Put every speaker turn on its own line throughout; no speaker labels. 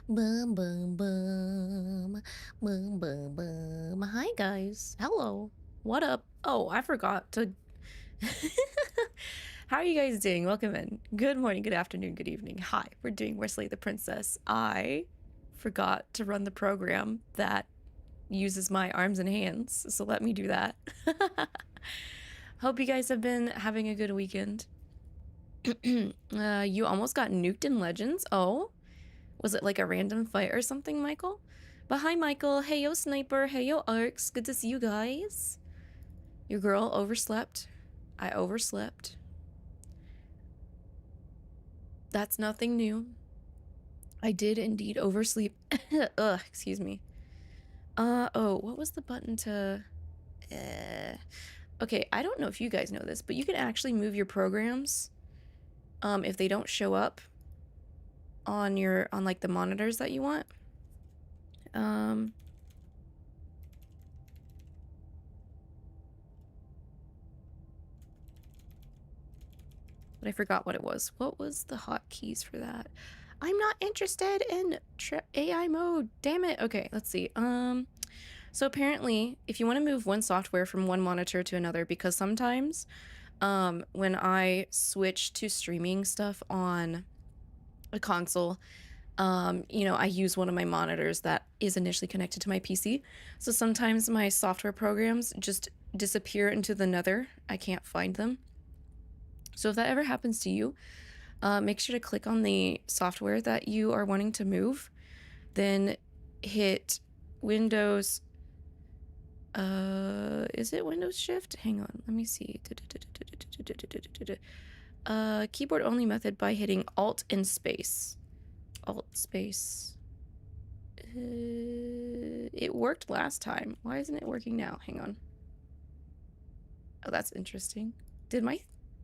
Boom, boom, boom. Boom, boom, boom. Hi, guys. Hello. What up? Oh, I forgot to... How are you guys doing? Welcome in. Good morning, good afternoon, good evening. Hi, we're doing Where Slay the Princess. I forgot to run the program that uses my arms and hands, so let me do that. Hope you guys have been having a good weekend. You almost got nuked in Legends? Oh? Was it like a random fight or something, Michael? But hi, Michael. Hey, yo, Sniper. Hey, yo, Arcs. Good to see you guys. Your girl overslept. I overslept. That's nothing new. I did indeed oversleep. Ugh, excuse me. Oh, what was the button to... Okay, I don't know if you guys know this, but you can actually move your programs if they don't show up on like the monitors that you want. But I forgot what it was. What was the hotkeys for that? I'm not interested in AI mode. Damn it. Okay, let's see. So apparently, if you want to move one software from one monitor to another, because sometimes when I switch to streaming stuff on a console, you know, I use one of my monitors that is initially connected to my PC. So sometimes my software programs just disappear into the nether. I can't find them. So if that ever happens to you, make sure to click on the software that you are wanting to move, then hit Windows, is it Windows Shift? Hang on, let me see. Keyboard only method by hitting Alt and space. Alt space. It worked last time. Why isn't it working now? Hang on. Oh, that's interesting. Did my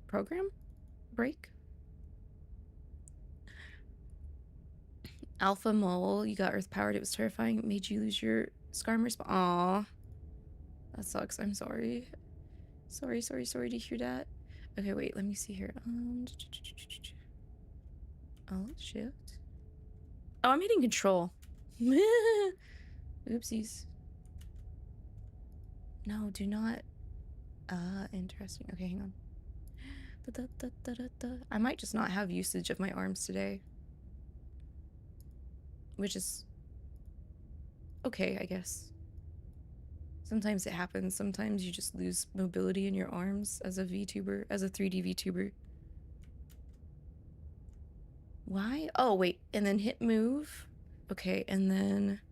program break? Alpha Mole, you got earth powered. It was terrifying. It made you lose your Skarm respawn. Aw. That sucks. I'm sorry. Sorry to hear that. Okay, wait, let me see here. Alt shift. Oh, I'm hitting control. Oopsies. No, do not. Interesting. Okay, hang on. I might just not have usage of my arms today. Which is okay, I guess. Sometimes it happens. Sometimes you just lose mobility in your arms as a VTuber, as a 3D VTuber. Why? Oh, wait. And then hit move. Okay, and then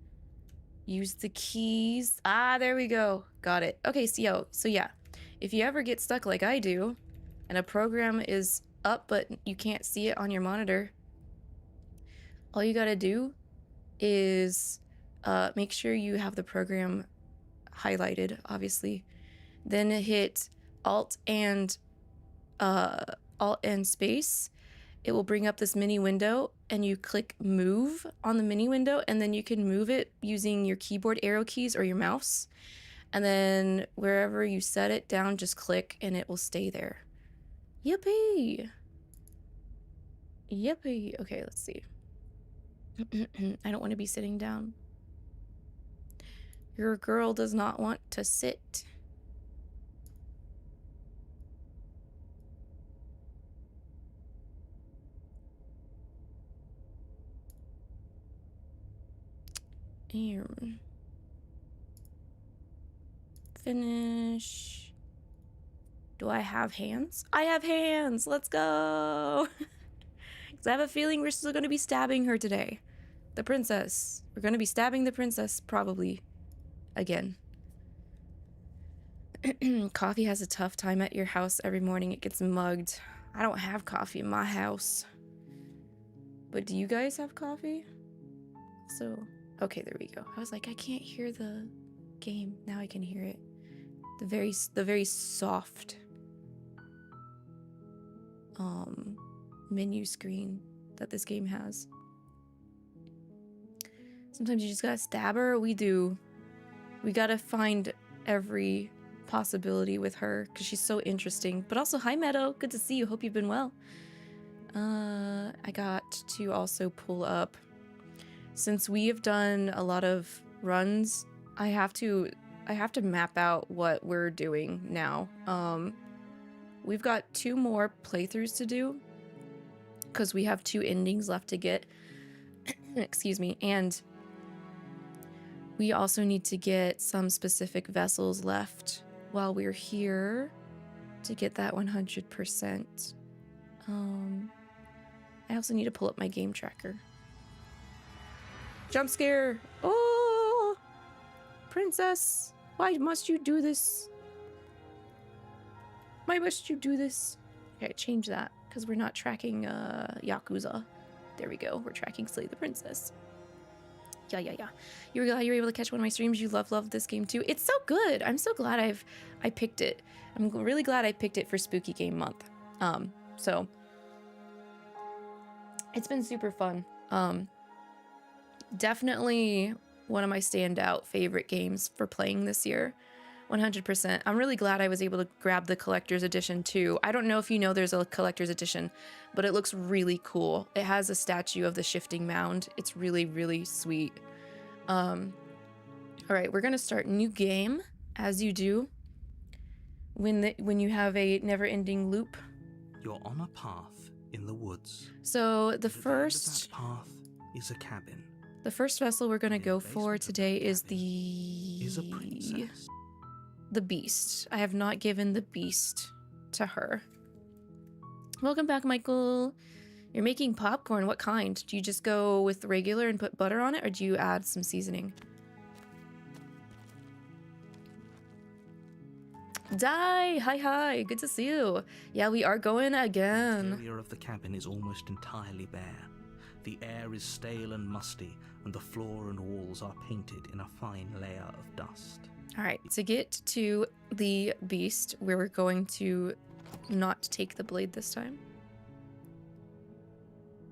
use the keys. Ah, there we go. Got it. Okay, so yeah. If you ever get stuck like I do, and a program is up but you can't see it on your monitor, all you gotta do is make sure you have the program highlighted, obviously. Then hit Alt and space. It will bring up this mini window, and you click move on the mini window, and then you can move it using your keyboard arrow keys or your mouse. And then wherever you set it down, just click and it will stay there. Yippee! Yippee! Okay, let's see. I don't want to be sitting down. Your girl does not want to sit. Finish. Do I have hands? I have hands! Let's go! Because I have a feeling we're still going to be stabbing her today. The princess. We're going to be stabbing the princess, probably. Again. Coffee has a tough time at your house every morning. It gets mugged. I don't have coffee in my house. But do you guys have coffee? So, okay, there we go. I was like, I can't hear the game. Now I can hear it. The very soft menu screen that this game has. Sometimes you just gotta stab her. We do. We gotta find every possibility with her because she's so interesting. But also, hi Meadow, good to see you. Hope you've been well. I got to also pull up since we have done a lot of runs, I have to map out what we're doing now. We've got 2 more playthroughs to do because we have 2 endings left to get. Excuse me. And we also need to get some specific vessels left while we're here to get that 100%. I also need to pull up my game tracker. Jump scare! Oh! Princess! Why must you do this? Why must you do this? Okay, change that, because we're not tracking Yakuza. There we go. We're tracking Slay the Princess. Yeah. You were glad you were able to catch one of my streams. You love this game too. It's so good. I'm so glad I picked it. I'm really glad I picked it for Spooky Game Month. So it's been super fun. Definitely one of my standout favorite games for playing this year. 100%. I'm really glad I was able to grab the collector's edition too. I don't know if you know there's a collector's edition, but it looks really cool. It has a statue of the shifting mound. It's really, really sweet. All right, we're gonna start new game, as you do when you have a never-ending loop.
You're on a path in the woods.
So the first
path is a cabin.
The first vessel we're gonna go for today is
a princess.
The beast. I have not given the beast to her. Welcome back, Michael. You're making popcorn. What kind? Do you just go with regular and put butter on it, or do you add some seasoning? Di! Hi. Good to see you. Yeah, we are going again.
The interior of the cabin is almost entirely bare. The air is stale and musty, and the floor and walls are painted in a fine layer of dust.
All right, to get to the beast, we're going to not take the blade this time.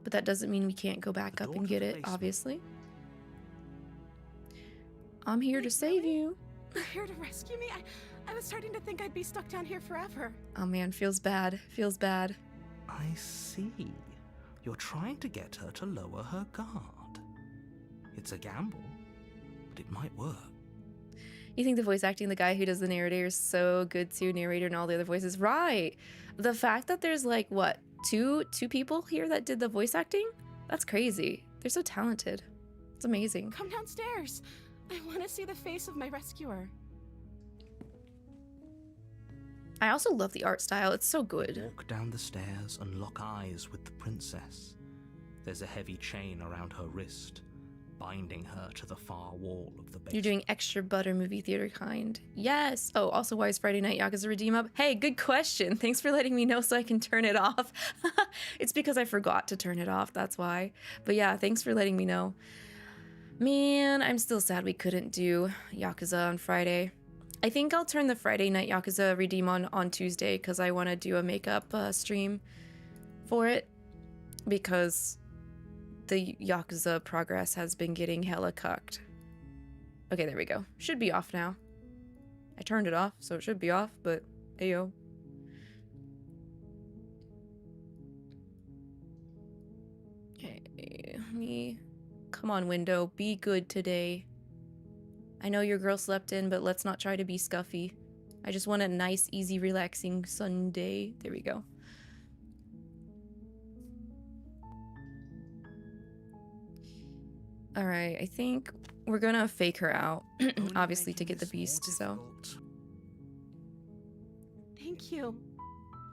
But that doesn't mean we can't go back up and get it, obviously. I'm here to save you.
You're here to rescue me? I was starting to think I'd be stuck down here forever.
Oh man, feels bad. Feels bad.
I see. You're trying to get her to lower her guard. It's a gamble, but it might work.
You think the voice acting, the guy who does the narrator is so good too, narrator and all the other voices? Right. The fact that there's like, what, two people here that did the voice acting? That's crazy. They're so talented. It's amazing.
Come downstairs. I want to see the face of my rescuer.
I also love the art style. It's so good.
Walk down the stairs and lock eyes with the princess. There's a heavy chain around her wrist, binding her to the far wall of the basement.
You're doing extra butter movie theater kind. Yes. Oh, also, why is Friday Night Yakuza Redeem up? Hey, good question. Thanks for letting me know so I can turn it off. It's because I forgot to turn it off. That's why. But yeah, thanks for letting me know. Man, I'm still sad we couldn't do Yakuza on Friday. I think I'll turn the Friday Night Yakuza Redeem on Tuesday because I want to do a makeup stream for it because the Yakuza progress has been getting hella cucked. Okay, there we go. Should be off now. I turned it off, so it should be off, but ayo. Okay, come on, window. Be good today. I know your girl slept in, but let's not try to be scuffy. I just want a nice, easy, relaxing Sunday. There we go. All right, I think we're gonna fake her out, obviously to get the beast, so.
Thank you.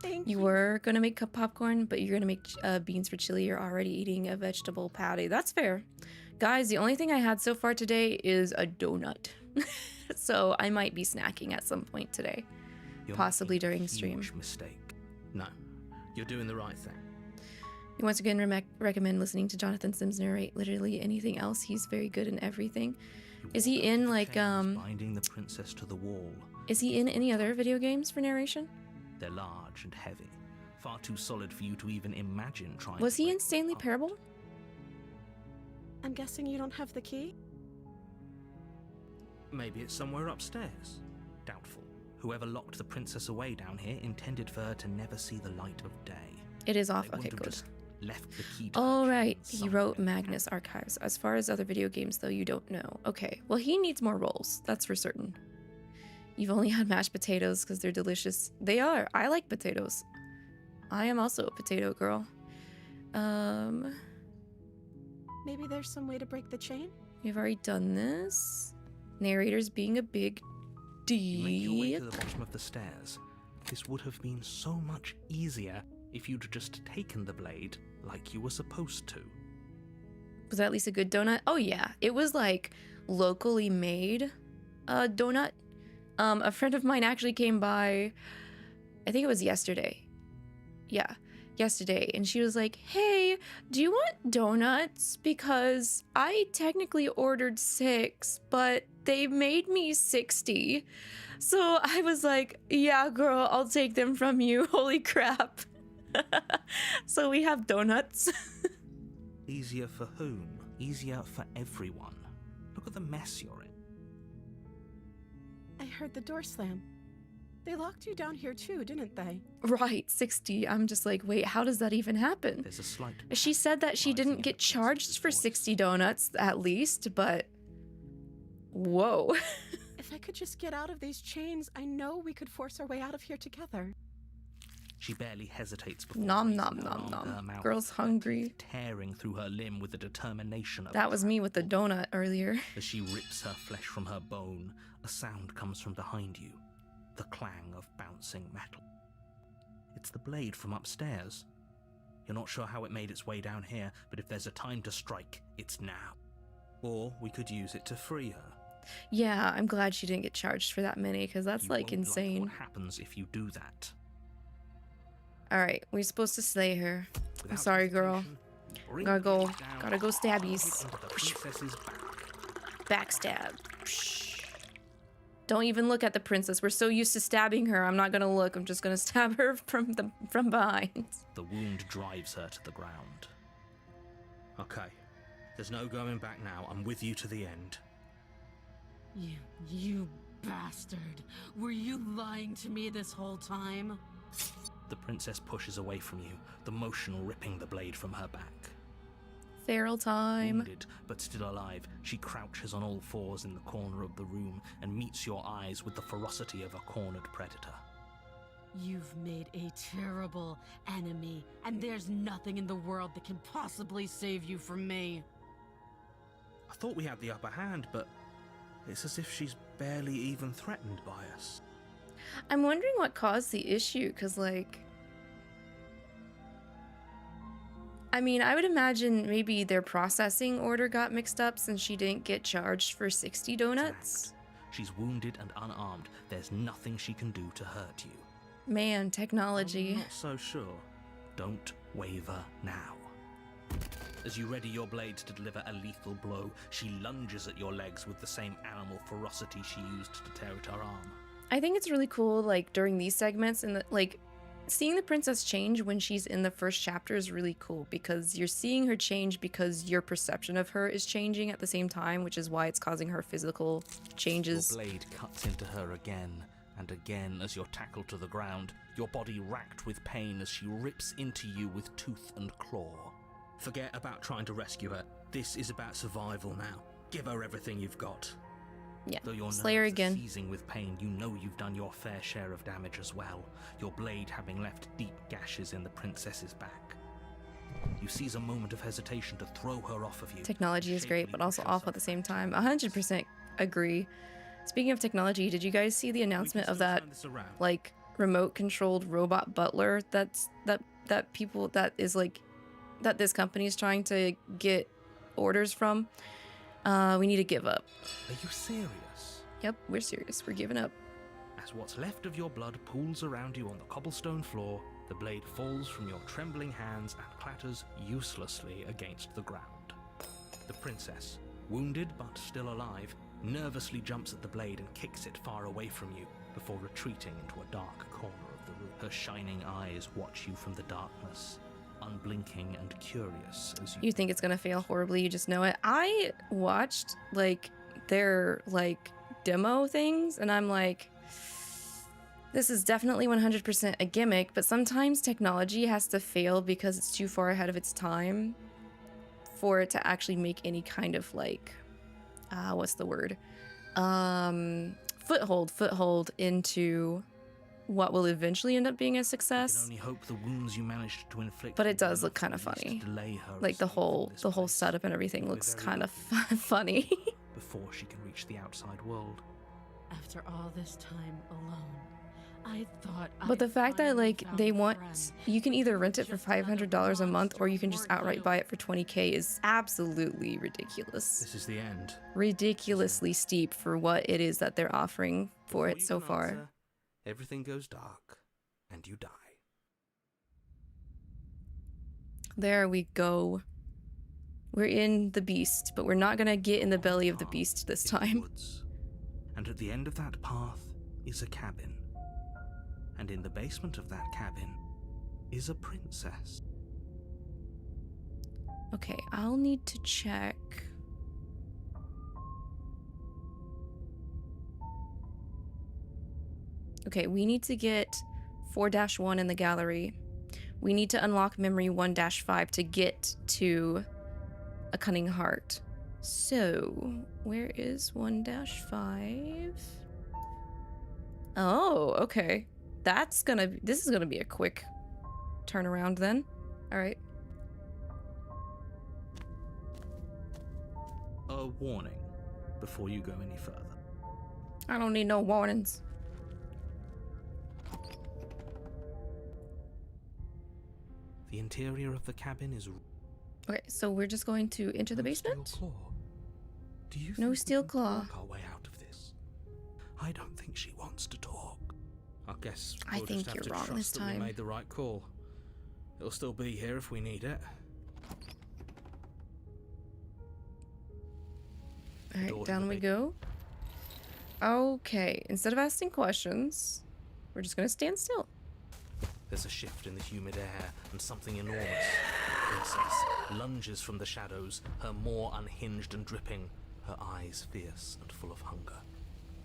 Thank you.
You were gonna make popcorn, but you're gonna make beans for chili. You're already eating a vegetable patty. That's fair. Guys, the only thing I had so far today is a donut. So I might be snacking at some point today. Possibly during stream.
Mistake. No, you're doing the right thing.
We once again recommend listening to Jonathan Sims narrate literally anything else. He's very good in everything. Is he in like
binding the princess to the wall.
Is he in any other video games for narration?
They're large and heavy, far too solid for you to even imagine trying.
Was he in Stanley Parable?
I'm guessing you don't have the key?
Maybe it's somewhere upstairs. Doubtful. Whoever locked the princess away down here intended for her to never see the light of day.
It is off.
They
Okay,
wouldn't have
good.
just left the key to
Oh,
her
right.
chain
He wrote
somewhere.
Magnus Archives. As far as other video games, though, you don't know. Okay, well, he needs more roles. That's for certain. You've only had mashed potatoes because they're delicious. They are. I like potatoes. I am also a potato girl.
Maybe there's some way to break the chain?
We've already done this. Narrator's being a big
You make your way
dick.
to the bottom of the stairs. This would have been so much easier if you'd just taken the blade like you were supposed to.
Was that at least a good donut? Oh yeah, it was like locally made donut. A friend of mine actually came by, I think it was yesterday. Yeah, yesterday. And she was like, hey, do you want donuts? Because I technically ordered 6, but they made me 60. So I was like, yeah, girl, I'll take them from you. Holy crap. So we have donuts.
Easier for whom? Easier for everyone. Look at the mess you're in.
I heard the door slam. They locked you down here too, didn't they?
Right, 60. I'm just like, wait, how does that even happen?
There's a slight
She said that she didn't get charged for 60 donuts at least, but whoa.
If I could just get out of these chains, I know we could force our way out of here together.
She barely hesitates before
Nom
raising
nom
her
nom
arm to her
nom.
mouth,
Girl's hungry.
tearing through her limb with the determination of
That was me with the donut earlier.
As she rips her flesh from her bone, a sound comes from behind you. The clang of bouncing metal. It's the blade from upstairs. You're not sure how it made its way down here, but if there's a time to strike, it's now. Or we could use it to free her.
Yeah, I'm glad she didn't get charged for that many, because that's
You
like
won't
insane.
what happens if you do that?
Alright, we're supposed to slay her. I'm
Without
sorry, girl.
hesitation, bring
Gotta
the
go.
blade down,
Gotta go
plunge it
stabbies.
into the princess's back.
Backstab. Don't even look at the princess. We're so used to stabbing her. I'm not gonna look. I'm just gonna stab her from behind.
The wound drives her to the ground. Okay, there's no going back now. I'm with you to the end.
You bastard. Were you lying to me this whole time?
The princess pushes away from you, the motion ripping the blade from her back.
Feral time.
Wounded, but still alive, she crouches on all fours in the corner of the room and meets your eyes with the ferocity of a cornered predator.
You've made a terrible enemy, and there's nothing in the world that can possibly save you from me.
I thought we had the upper hand, but it's as if she's barely even threatened by us.
I'm wondering what caused the issue, because, like... I mean, I would imagine maybe their processing order got mixed up since she didn't get charged for 60 donuts.
She's wounded and unarmed. There's nothing she can do to hurt you.
Man, technology.
I'm not so sure. Don't waver now. As you ready your blade to deliver a lethal blow, she lunges at your legs with the same animal ferocity she used to tear at her arm.
I think it's really cool, like, during these segments, and like, seeing the princess change when she's in the first chapter is really cool, because you're seeing her change because your perception of her is changing at the same time, which is why it's causing her physical changes.
Your blade cuts into her again and again as you're tackled to the ground, your body racked with pain as she rips into you with tooth and claw. Forget about trying to rescue her. This is about survival now. Give her everything you've got.
Yeah,
Though your
slay her
nerves are
again.
seizing with pain, you know you've done your fair share of damage as well, your blade having left deep gashes in the princess's back. You seize a moment of hesitation to throw her off of you.
Technology is great,
Shakily
but also
push
awful at the same time. 100% agree. Speaking of technology, did you guys see the
We can
announcement of
still
that,
turn this around.
like, remote-controlled robot butler that this company is trying to get orders from? We need to give up.
Are you serious?
Yep, we're serious. We're giving up.
As what's left of your blood pools around you on the cobblestone floor, the blade falls from your trembling hands and clatters uselessly against the ground. The princess, wounded but still alive, nervously jumps at the blade and kicks it far away from you before retreating into a dark corner of the room. Her shining eyes watch you from the darkness, unblinking and curious as
You think it's gonna fail horribly, you just know it. I watched, like, their, like, demo things, and I'm like, This is definitely 100% a gimmick, but sometimes technology has to fail because it's too far ahead of its time for it to actually make any kind of like, what's the word? Foothold into what will eventually end up being a
I can
success.
only hope the wounds you managed to inflict.
But it
will
does look
enough
kind of
at least
funny.
delay her
Like the
escape from
whole
this
the whole
place.
setup and everything
We're
looks
very
kind of
lucky.
funny.
Before she can reach the outside world.
After all this time alone, I thought
But the
I'd
fact that
finally
like
found
they
a
want,
friend,
you can
but
either
you
rent
were
it for
just another
$500 a month or you can just
monster,
outright
weren't
buy
you?
it for 20K is absolutely ridiculous.
This is the end.
Ridiculously steep for what it is that they're offering for
Before
it
you
so
can
far.
answer, everything goes dark, and you die.
There we go. We're in the beast, but we're not gonna get in the belly of the beast this
In the
time.
woods. And at the end of that path is a cabin. And in the basement of that cabin is a princess.
Okay, I'll need to check. Okay, we need to get 4-1 in the gallery. We need to unlock memory 1-5 to get to a cunning heart. So, where is 1-5? Oh, okay. This is gonna be a quick turnaround then. All right.
A warning before you go any further.
I don't need no warnings.
The interior of the cabin is
Okay, so we're just going to enter the
no steel
basement?
claw. Do you
No
think we
steel
can
claw.
talk our way out of this? I don't think she wants to talk. I guess
I
we'll
think
just have
you're
to
wrong
trust
this
that
time.
we made the right call. It'll still be here if we need it.
All
door
right,
to
down
the
we
big-
go. Okay, instead of asking questions, we're just gonna stand still.
There's a shift in the humid air, and something enormous, the princess, lunges from the shadows, her maw unhinged and dripping, her eyes fierce and full of hunger.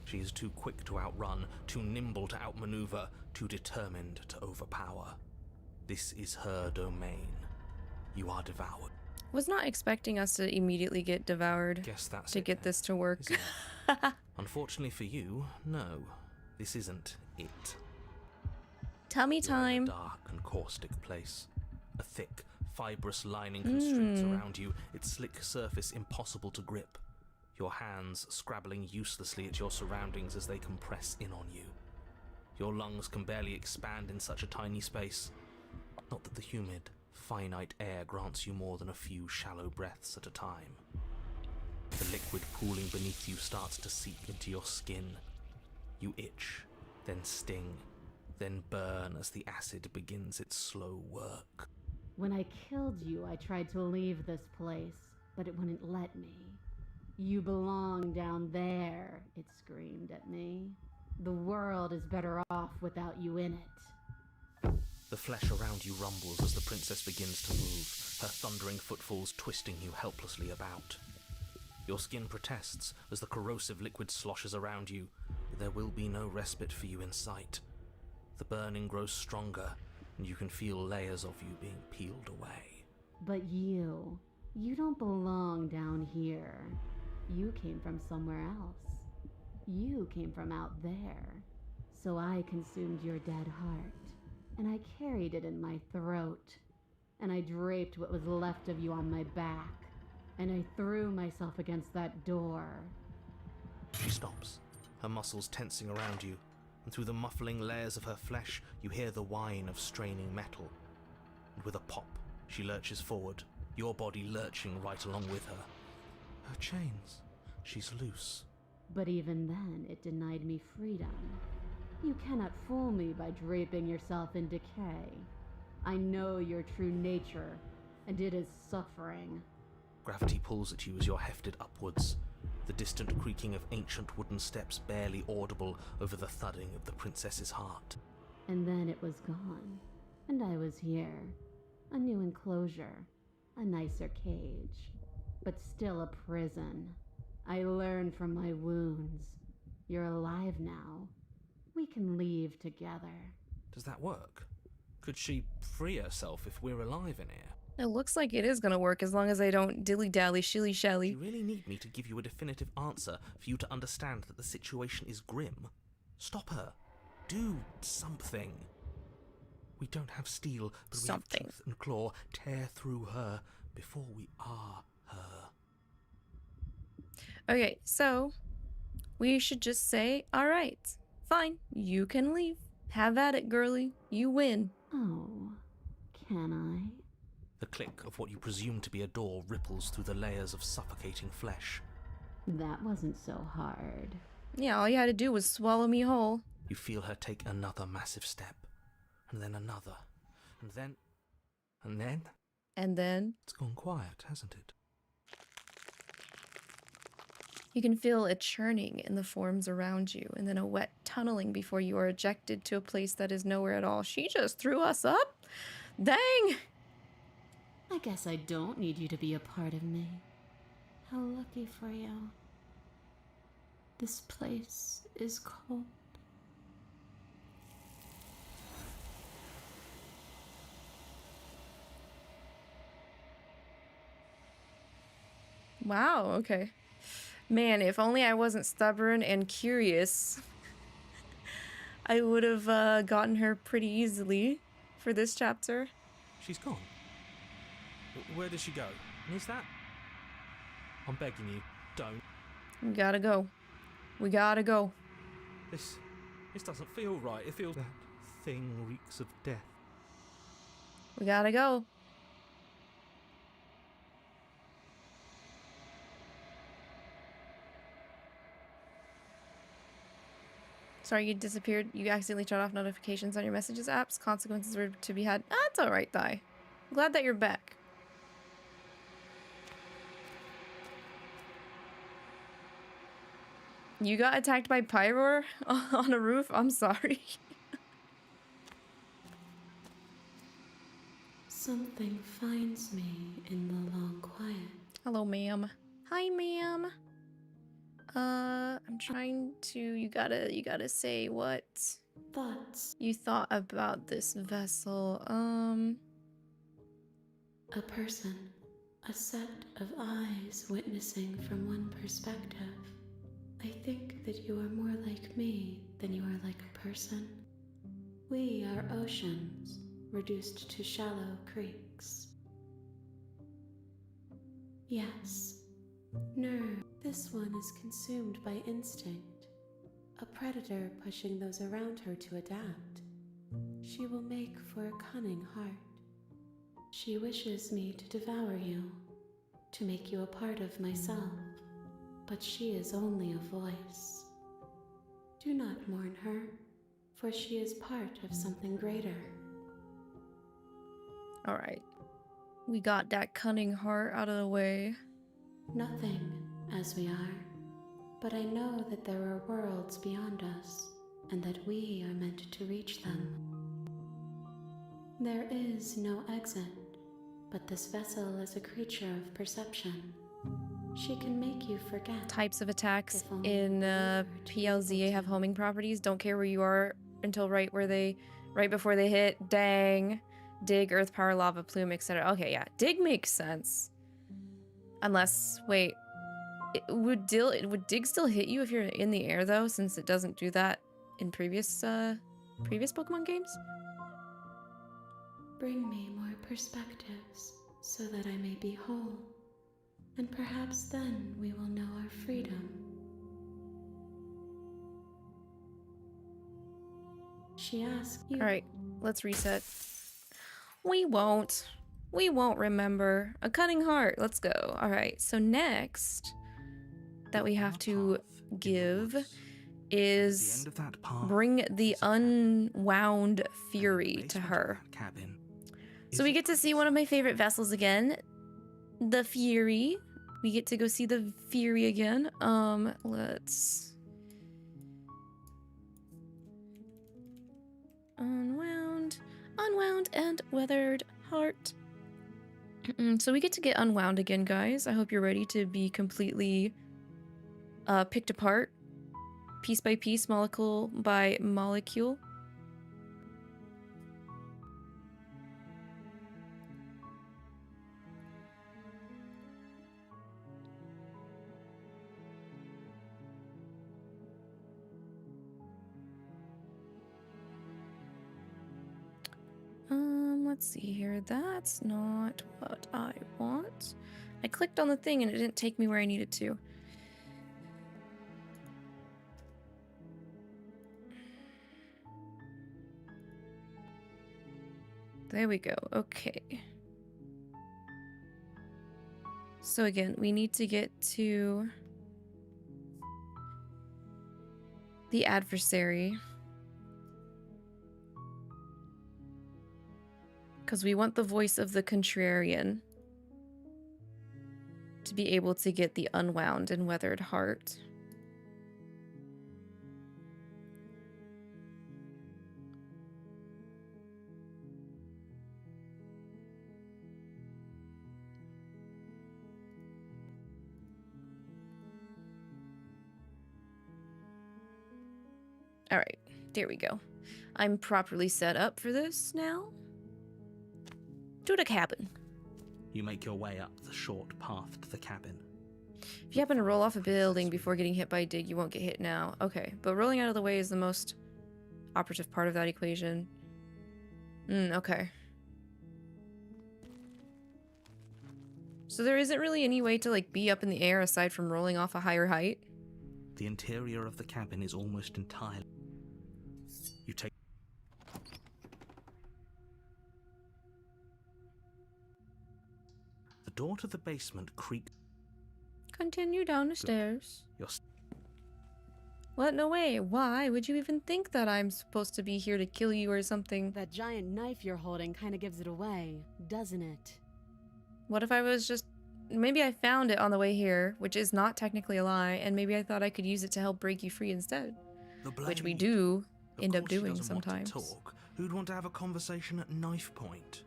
She is too quick to outrun, too nimble to outmaneuver, too determined to overpower. This is her domain. You are devoured.
Was not expecting us to immediately get devoured
Guess that's
to
it
get
then,
this to work.
isn't it? Unfortunately for you, no. This isn't it.
Tummy
You're in
time.
a dark and caustic place. A thick, fibrous lining constricts around you, its slick surface impossible to grip. Your hands scrabbling uselessly at your surroundings as they compress in on you. Your lungs can barely expand in such a tiny space. Not that the humid, finite air grants you more than a few shallow breaths at a time. The liquid pooling beneath you starts to seep into your skin. You itch, then sting, then burn as the acid begins its slow work.
When I killed you, I tried to leave this place, but it wouldn't let me. You belong down there, it screamed at me. The world is better off without you in it.
The flesh around you rumbles as the princess begins to move, her thundering footfalls twisting you helplessly about. Your skin protests as the corrosive liquid sloshes around you, but there will be no respite for you in sight. The burning grows stronger, and you can feel layers of you being peeled away.
But you don't belong down here. You came from somewhere else. You came from out there. So I consumed your dead heart, and I carried it in my throat, and I draped what was left of you on my back, and I threw myself against that door.
She stops, her muscles tensing around you, and through the muffling layers of her flesh, you hear the whine of straining metal. And with a pop, she lurches forward, your body lurching right along with her. Her chains. She's loose.
But even then, it denied me freedom. You cannot fool me by draping yourself in decay. I know your true nature, and it is suffering.
Gravity pulls at you as you're hefted upwards, the distant creaking of ancient wooden steps barely audible over the thudding of the princess's heart.
And then it was gone, and I was here. A new enclosure, a nicer cage, but still a prison. I learned from my wounds. You're alive now. We can leave together.
Does that work? Could she free herself if we're alive in here?
It looks like it is gonna work as long as I don't dilly-dally, shilly-shally.
You really need me to give you a definitive answer for you to understand that the situation is grim. Stop her. Do something. We don't have steel, but we have tooth and claw. Tear through her before we are her.
Okay, so we should just say, all right, fine, you can leave. Have at it, girly. You win.
Oh, can I?
The click of what you presume to be a door ripples through the layers of suffocating flesh.
That wasn't so hard.
Yeah, all you had to do was swallow me whole.
You feel her take another massive step, and then another, and then... And then?
And then?
It's gone quiet, hasn't it?
You can feel a churning in the forms around you, and then a wet tunneling before you are ejected to a place that is nowhere at all. She just threw us up? Dang!
I guess I don't need you to be a part of me. How lucky for you. This place is cold.
Wow, okay. Man, if only I wasn't stubborn and curious, I would have gotten her pretty easily for this chapter.
She's gone. Where did she go? Is that? I'm begging you, don't.
We gotta go. We gotta go.
This doesn't feel right. It feels... That thing reeks of death.
We gotta go. Sorry, you disappeared. You accidentally shut off notifications on your messages apps. Consequences were to be had. That's alright, Thai. I'm glad that you're back. You got attacked by Pyroar on a roof? I'm sorry.
Something finds me in the long quiet.
Hello, ma'am. Hi, ma'am. I'm trying to... You gotta say what
Thoughts.
you thought about this vessel.
A person. A set of eyes witnessing from one perspective. I think that you are more like me than you are like a person. We are oceans, reduced to shallow creeks. Yes. Nerve. This one is consumed by instinct. A predator pushing those around her to adapt. She will make for a cunning heart. She wishes me to devour you, to make you a part of myself. But she is only a voice. Do not mourn her, for she is part of something greater.
Alright. We got that cunning heart out of the way.
Nothing, as we are. But I know that there are worlds beyond us, and that we are meant to reach them. There is no exit, but this vessel is a creature of perception. She can make you forget.
Types of attacks in PLZA have homing properties. Don't care where you are until right before they hit. Dang. Dig, earth power, lava plume, etc. Okay, yeah. Dig makes sense. Unless, wait. Would dig still hit you if you're in the air though, since it doesn't do that in previous Pokemon games?
Bring me more perspectives so that I may be whole. And perhaps then we will know our freedom. She asked you.
Alright, let's reset. We won't remember. A cunning heart. Let's go. Alright, so next that we have to give is bring the unwound fury to her. So we get to see one of my favorite vessels again. The Fury. We get to go see the Fury again. Let's... Unwound and weathered heart. So we get to get unwound again, guys. I hope you're ready to be completely picked apart piece by piece, molecule by molecule. Let's see here. That's not what I want. I clicked on the thing and it didn't take me where I needed to. There we go. Okay. So again, we need to get to the adversary. Because we want the voice of the contrarian to be able to get the unwound and weathered heart. All right, there we go. I'm properly set up for this now. To the cabin.
You make your way up the short path to the cabin.
If you happen to roll off a building before getting hit by a dig, you won't get hit now. Okay, but rolling out of the way is the most operative part of that equation. Okay. So there isn't really any way to like be up in the air aside from rolling off a higher height?
The interior of the cabin is almost entirely... You take... The door to the basement creaks.
Continue down the stairs.
You're...
What? No way. Why would you even think that I'm supposed to be here to kill you or something?
That giant knife you're holding kind of gives it away, doesn't it?
What if I was just... Maybe I found it on the way here, which is not technically a lie, and maybe I thought I could use it to help break you free instead. Which we do end up doing sometimes.
Want to talk. Who'd want to have a conversation at knife point?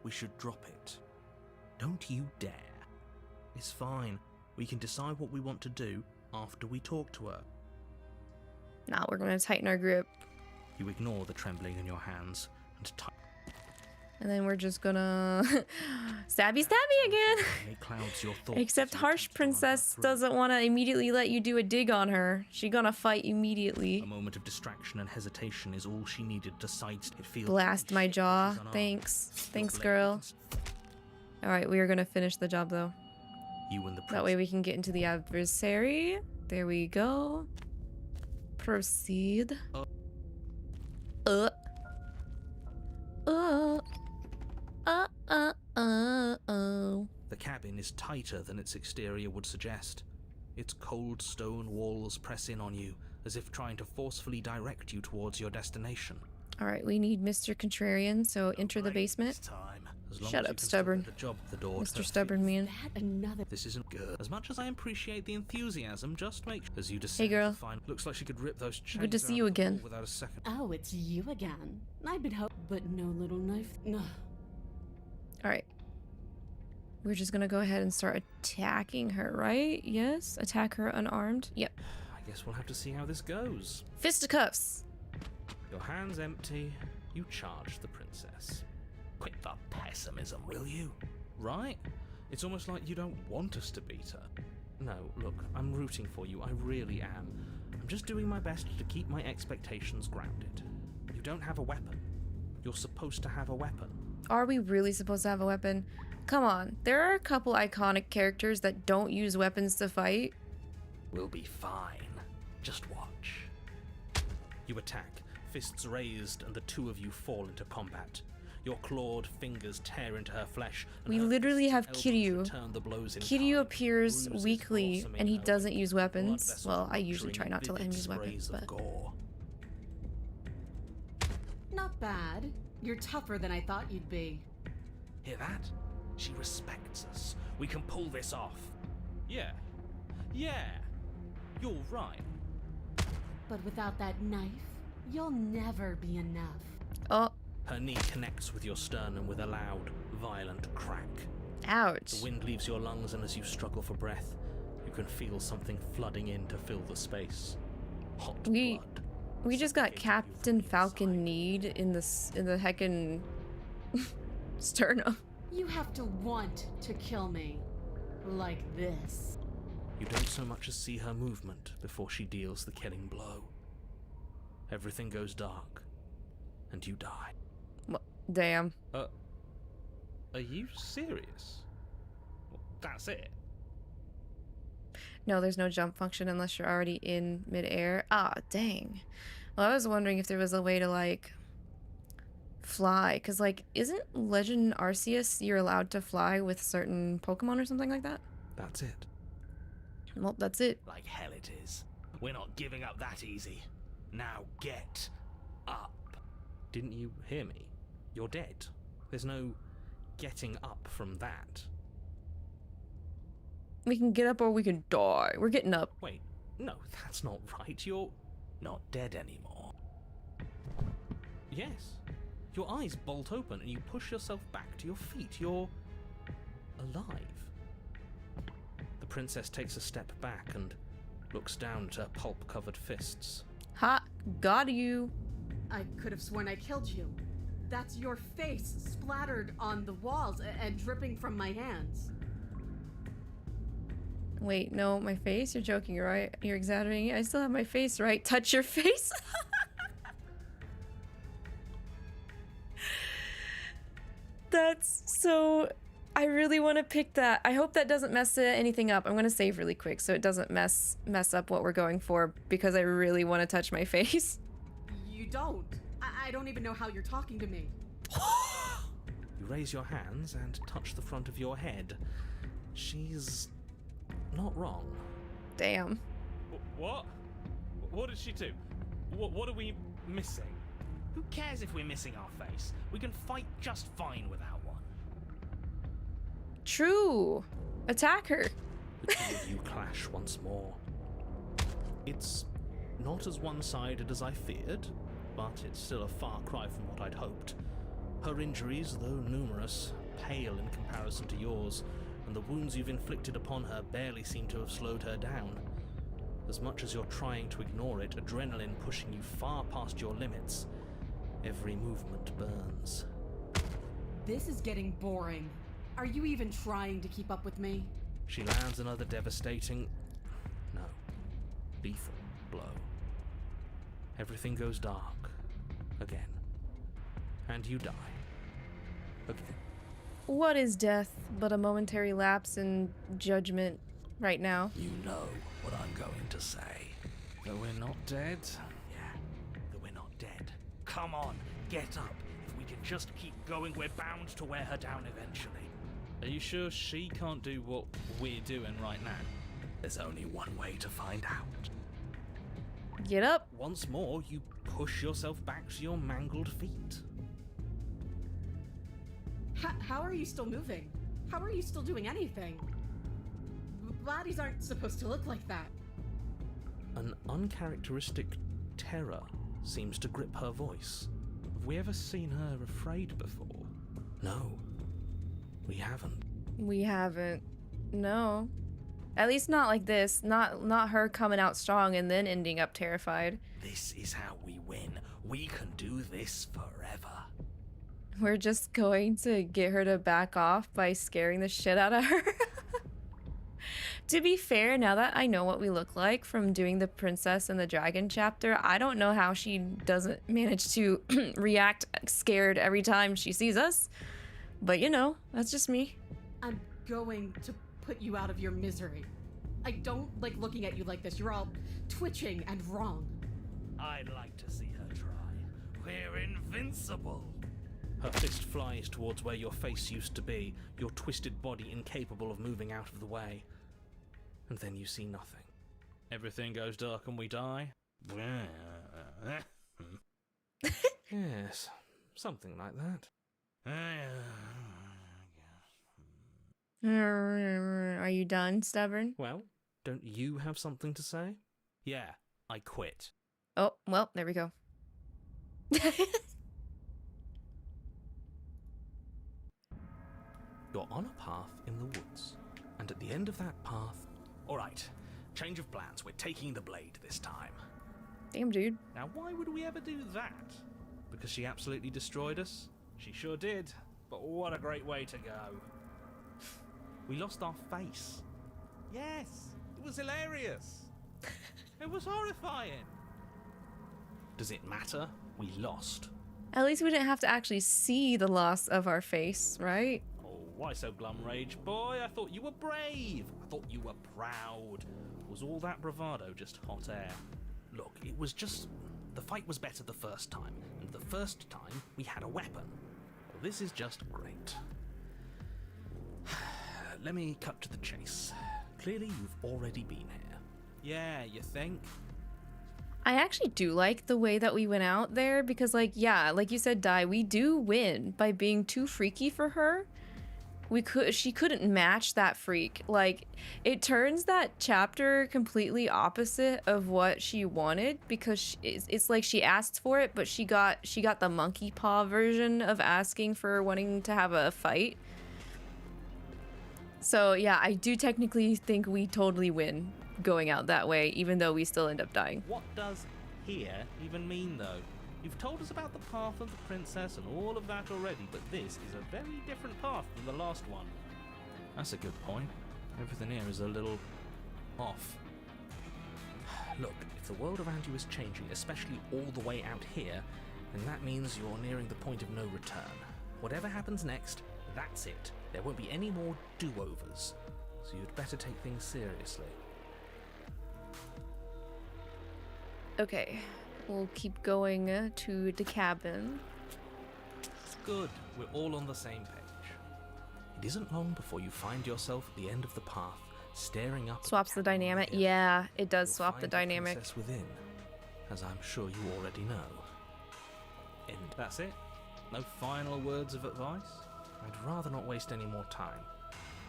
We should drop it. Don't you dare. It's fine. We can decide what we want to do after we talk to her.
Nah, we're going to tighten our grip.
You ignore the trembling in your hands and
And then we're just gonna stabby again.
It clouds your thoughts.
Except Harsh Princess doesn't want to immediately let you do a dig on her. She's gonna fight immediately.
A moment of distraction and hesitation is all she needed to sidestep.
Blast my jaw. Thanks. Thanks, girl. Alright, we are gonna finish the job though.
You and the
that way we can get into the adversary. There we go. Proceed. Oh.
The cabin is tighter than its exterior would suggest. Its cold stone walls press in on you, as if trying to forcefully direct you towards your destination.
Alright, we need Mr. Contrarian, so enter the basement. Shut up, stubborn. Mr. Stubborn Man.
This isn't good. As much as I appreciate the enthusiasm, just make sure as you descend.
Hey, girl.
Looks like she could rip those chains.
Good to see you again.
Without a second.
Oh, it's you again. I've been hoping, but no little knife. No.
Alright. We're just gonna go ahead and start attacking her, right? Yes? Attack her unarmed? Yep.
I guess we'll have to see how this goes.
Fisticuffs!
Your hands empty, you charge the princess. Quit the pessimism, will you? Right? It's almost like you don't want us to beat her. No, look, I'm rooting for you, I really am. I'm just doing my best to keep my expectations grounded. You don't have a weapon. You're supposed to have a weapon.
Are we really supposed to have a weapon? Come on, there are a couple iconic characters that don't use weapons to fight.
We'll be fine. Just watch. You attack, fists raised, and the two of you fall into combat. Your clawed fingers tear into her flesh.
We literally have Kiryu. Kiryu appears weakly, and he doesn't use weapons. Well, I usually try not to let him use weapons, but...
Not bad. You're tougher than I thought you'd be.
Hear that? She respects us. We can pull this off. Yeah. Yeah. You're right.
But without that knife, you'll never be enough.
Oh.
Her knee connects with your sternum with a loud, violent crack.
Ouch.
The wind leaves your lungs, and as you struggle for breath, you can feel something flooding in to fill the space. Hot
We
blood.
just got
suffocating you
Captain
from the
Falcon
inside.
Need in the heckin' sternum.
You have to want to kill me. Like this.
You don't so much as see her movement before she deals the killing blow. Everything goes dark, and you die.
Damn.
Are you serious? That's it?
No, there's no jump function unless you're already in midair. Ah, dang. Well, I was wondering if there was a way to, like, fly. Because, like, isn't Legend Arceus you're allowed to fly with certain Pokemon or something like that?
That's it.
Well, that's it.
Like hell it is. We're not giving up that easy. Now get up. Didn't you hear me? You're dead. There's no getting up from that.
We can get up or we can die. We're getting up.
Wait, no, that's not right. You're not dead anymore. Yes. Your eyes bolt open and you push yourself back to your feet. You're alive. The princess takes a step back and looks down at her pulp-covered fists.
Ha! Got you.
I could have sworn I killed you. That's your face splattered on the walls and dripping from my hands.
Wait, no, my face? You're joking, right? You're exaggerating. I still have my face, right? Touch your face? That's so... I really want to pick that. I hope that doesn't mess anything up. I'm going to save really quick so it doesn't mess up what we're going for because I really want to touch my face.
You don't. I don't even know how you're talking to me.
You raise your hands and touch the front of your head. She's not wrong.
Damn.
What? What did she do? What are we missing?
Who cares if we're missing our face? We can fight just fine without one.
True. Attack her.
The two of you clash once more. It's not as one-sided as I feared, but it's still a far cry from what I'd hoped. Her injuries, though numerous, pale in comparison to yours, and the wounds you've inflicted upon her barely seem to have slowed her down. As much as you're trying to ignore it, adrenaline pushing you far past your limits, every movement burns.
This is getting boring. Are you even trying to keep up with me?
She lands another devastating, no, lethal blow. Everything goes dark, again. And you die, again.
What is death but a momentary lapse in judgment right now?
You know what I'm going to say.
That we're not dead?
Yeah, that we're not dead. Come on, get up. If we can just keep going, we're bound to wear her down eventually.
Are you sure she can't do what we're doing right now?
There's only one way to find out.
Get up.
Once more, you push yourself back to your mangled feet.
How are you still moving? How are you still doing anything? Bodies aren't supposed to look like that.
An uncharacteristic terror seems to grip her voice.
Have we ever seen her afraid before?
No, we haven't.
We haven't. No. At least not like this. Not her coming out strong and then ending up terrified.
This is how we win. We can do this forever.
We're just going to get her to back off by scaring the shit out of her. To be fair, now that I know what we look like from doing the princess and the dragon chapter, I don't know how she doesn't manage to react scared every time she sees us. But you know, that's just me.
I'm going to put you out of your misery. I don't like looking at you like this. You're all twitching and wrong.
I'd like to see her try. We're invincible. Her fist flies towards where your face used to be, your twisted body incapable of moving out of the way. And then you see nothing.
Everything goes dark and we die?
Yes, something like that.
Are you done, stubborn?
Well, don't you have something to say? Yeah, I quit.
Oh, well, there we go.
You're on a path in the woods, and at the end of that path... Alright, change of plans. We're taking the blade this time.
Damn, dude.
Now, why would we ever do that? Because she absolutely destroyed us? She sure did. But what a great way to go. We lost our face. Yes, it was hilarious. It was horrifying. Does it matter? We lost.
At least we didn't have to actually see the loss of our face, right?
Oh, why so glum, Rage Boy? I thought you were brave. I thought you were proud. Was all that bravado just hot air? Look, it was just... The fight was better the first time, and the first time we had a weapon. Well, this is just great. Let me cut to the chase. Clearly you've already been here. Yeah, you think?
I actually do like the way that we went out there because, like, yeah, like you said, Dai, we do win by being too freaky for her. She couldn't match that freak. Like, it turns that chapter completely opposite of what she wanted because it's like she asked for it, but she got the monkey paw version of asking for wanting to have a fight. So yeah, I do technically think we totally win going out that way, even though we still end up dying.
What does here even mean, though? You've told us about the path of the princess and all of that already, but this is a very different path than the last one. That's a good point. Everything here is a little off. Look, if the world around you is changing, especially all the way out here, then that means you're nearing the point of no return. Whatever happens next, that's it. There won't be any more do-overs, so you'd better take things seriously.
Okay, we'll keep going to the cabin.
Good, we're all on the same page. It isn't long before you find yourself at the end of the path, staring up.
Swaps the dynamic. Yeah, it does swap the dynamic.
Princess within, as I'm sure you already know. And that's it? No final words of advice? I'd rather not waste any more time.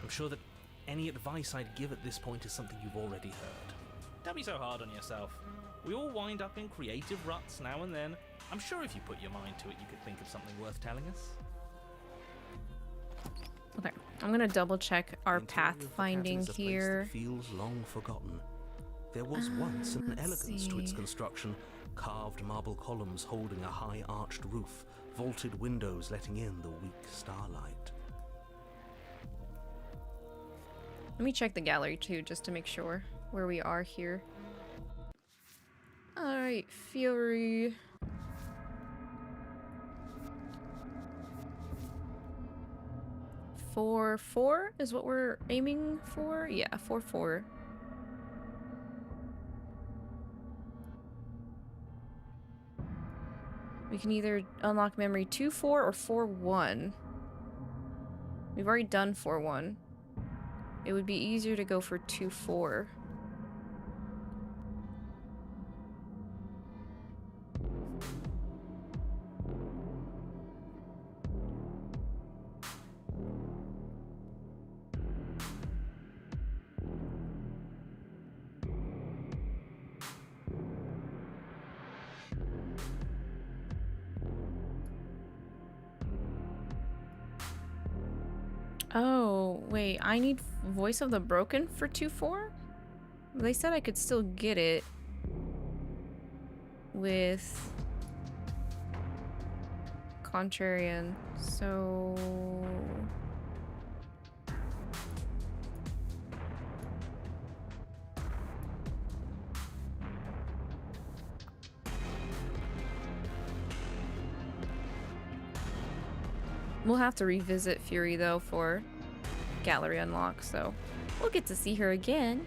I'm sure that any advice I'd give at this point is something you've already heard. Don't be so hard on yourself. We all wind up in creative ruts now and then. I'm sure if you put your mind to it, you could think of something worth telling us.
Okay, I'm gonna double check our
The interior of the
pathfinding
cabin is a place
here.
that feels long forgotten. There was once an
let's
elegance to its
see.
construction, carved marble columns holding a high arched roof, vaulted windows letting in the weak starlight.
Let me check the gallery too, just to make sure where we are here. Alright, Fury. Four is what we're aiming for? Yeah, 4-4. We can either unlock memory 2-4 or 4-1. We've already done 4-1. It would be easier to go for 2-4. Oh, wait, I need Voice of the Broken for 2-4? They said I could still get it with Contrarian, so... We'll have to revisit Fury, though, for gallery unlock, so we'll get to see her again.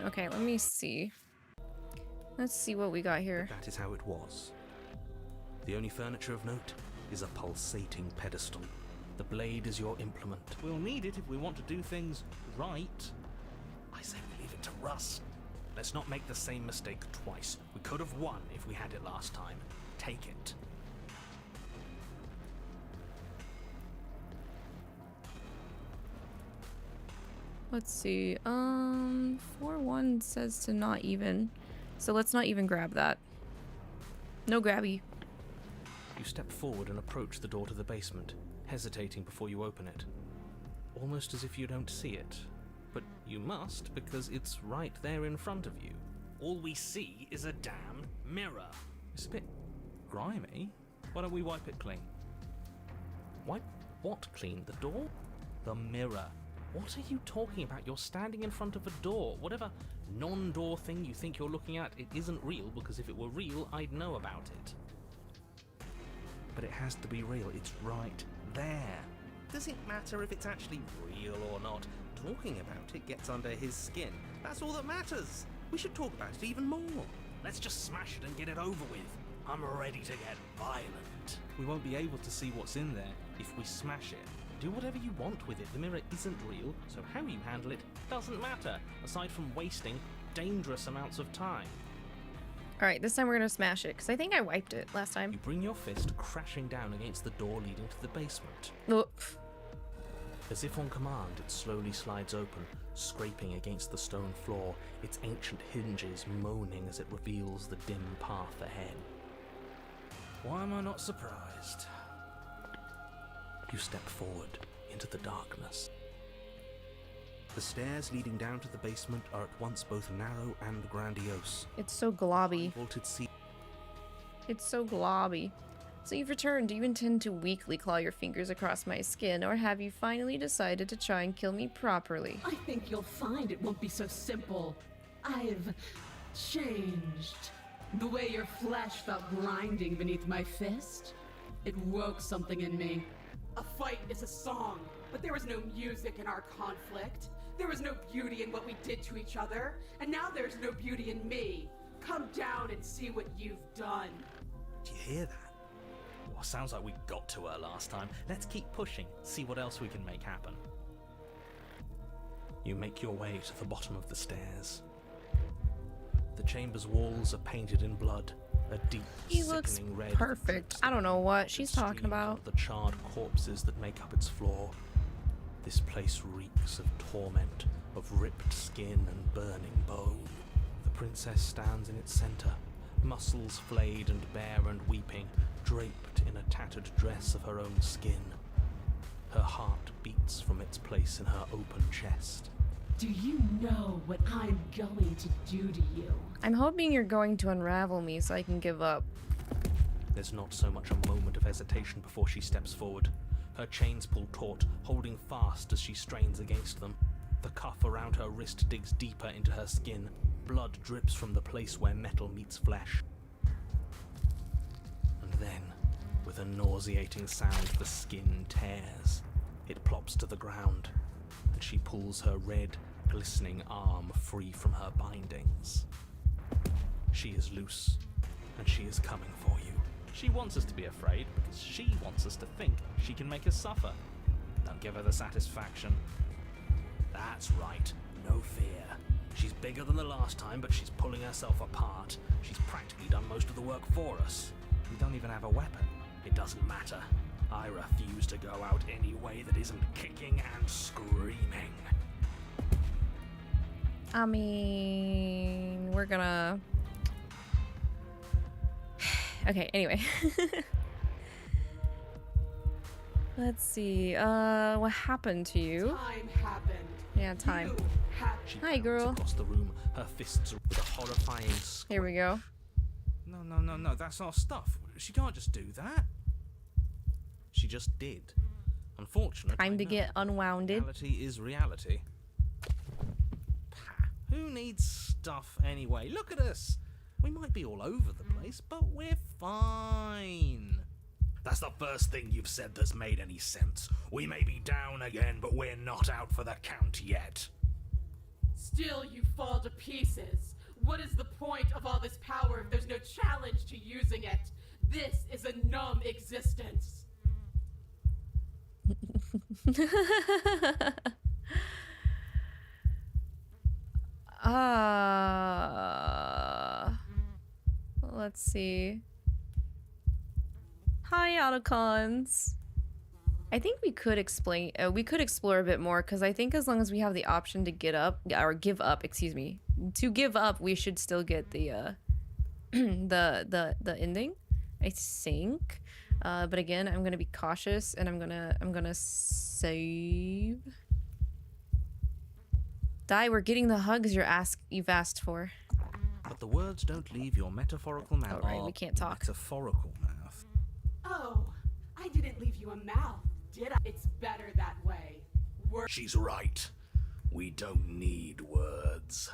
Okay, let me see. Let's see what we got here.
That is how it was. The only furniture of note is a pulsating pedestal. The blade is your implement.
We'll need it if we want to do things right.
I say we leave it to Russ. Let's not make the same mistake twice. We could have won if we had it last time. Take it.
Let's see. 4-1 says to not even. So let's not even grab that. No grabby.
You step forward and approach the door to the basement, hesitating before you open it. Almost as if you don't see it. But you must, because it's right there in front of you. All we see is a damn mirror.
It's a bit grimy. Why don't we wipe it clean?
Wipe what clean? The door? The mirror. What are you talking about? You're standing in front of a door. Whatever non-door thing you think you're looking at, it isn't real, because if it were real, I'd know about it. But it has to be real. It's right there. Does it matter if it's actually real or not? Talking about it gets under his skin. That's all that matters. We should talk about it even more. Let's just smash it and get it over with. I'm ready to get violent.
We won't be able to see what's in there if we smash it.
Do whatever you want with it. The mirror isn't real, so how you handle it doesn't matter, aside from wasting dangerous amounts of time.
Alright, this time we're gonna smash it, because I think I wiped it last time.
You bring your fist crashing down against the door leading to the basement.
Oh.
As if on command, it slowly slides open, scraping against the stone floor, its ancient hinges moaning as it reveals the dim path ahead.
Why am I not surprised?
You step forward into the darkness. The stairs leading down to the basement are at once both narrow and grandiose.
It's so globby.
Vaulted seat.
It's so globby. So you've returned. Do you intend to weakly claw your fingers across my skin, or have you finally decided to try and kill me properly?
I think you'll find it won't be so simple. I've changed. The way your flesh felt grinding beneath my fist, it woke something in me. A fight is a song, but there was no music in our conflict. There was no beauty in what we did to each other, and now there's no beauty in me. Come down and see what you've done.
Do you hear that? Well, sounds like we got to her last time. Let's keep pushing, see what else we can make happen. You make your way to the bottom of the stairs. The chamber's walls are painted in blood, a deep,
He looks
sickening red.
perfect. I don't know what she's talking
streams
about.
onto the charred corpses that make up its floor. This place reeks of torment, of ripped skin and burning bone. The princess stands in its center, muscles flayed and bare and weeping, draped in a tattered dress of her own skin. Her heart beats from its place in her open chest.
Do you know what I'm going to do to you?
I'm hoping you're going to unravel me so I can give up.
There's not so much a moment of hesitation before she steps forward. Her chains pull taut, holding fast as she strains against them. The cuff around her wrist digs deeper into her skin. Blood drips from the place where metal meets flesh. And then, with a nauseating sound, the skin tears. It plops to the ground, and she pulls her red, glistening arm free from her bindings. She is loose, and she is coming for you.
She wants us to be afraid because she wants us to think she can make us suffer. Don't give her the satisfaction.
That's right, no fear. She's bigger than the last time, but she's pulling herself apart. She's practically done most of the work for us.
We don't even have a weapon.
It doesn't matter. I refuse to go out any way that isn't kicking and screaming.
I mean, we're gonna... Okay, anyway. Let's see. What happened to you?
Time happened.
Yeah, time.
You happened.
She
Hi,
bounds
girl.
across the room, her fists with a horrifying
Here we go.
No, that's our stuff. She can't just do that.
She just did. Unfortunately,
Time to get unwounded.
Reality is reality. Pah, who needs stuff anyway? Look at us. We might be all over the place, but we're fine.
That's the first thing you've said that's made any sense. We may be down again, but we're not out for the count yet.
Still, you fall to pieces. What is the point of all this power if there's no challenge to using it? This is a numb existence.
Let's see. Hi, Autocons. I think we could explore a bit more, because I think as long as we have the option to get up, or give up, excuse me, to give up, we should still get the the ending, I think. But again, I'm gonna be cautious, and I'm gonna save. Die, we're getting the hugs you've asked for.
But the words don't leave your metaphorical mouth.
Oh, right, we can't talk.
Metaphorical mouth.
Oh, I didn't leave you a mouth, did I? It's better that way.
She's right. We don't need words.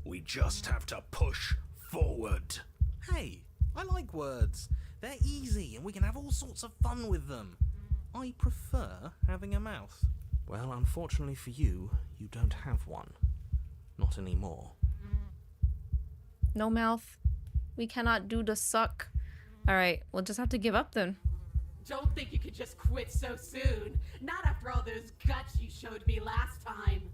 We just have to push forward.
Hey, I like words. They're easy and we can have all sorts of fun with them. I prefer having a mouth. Well, unfortunately for you, you don't have one. Not anymore.
No mouth. We cannot do the suck. Alright, we'll just have to give up then.
Don't think you could just quit so soon. Not after all those guts you showed me last time.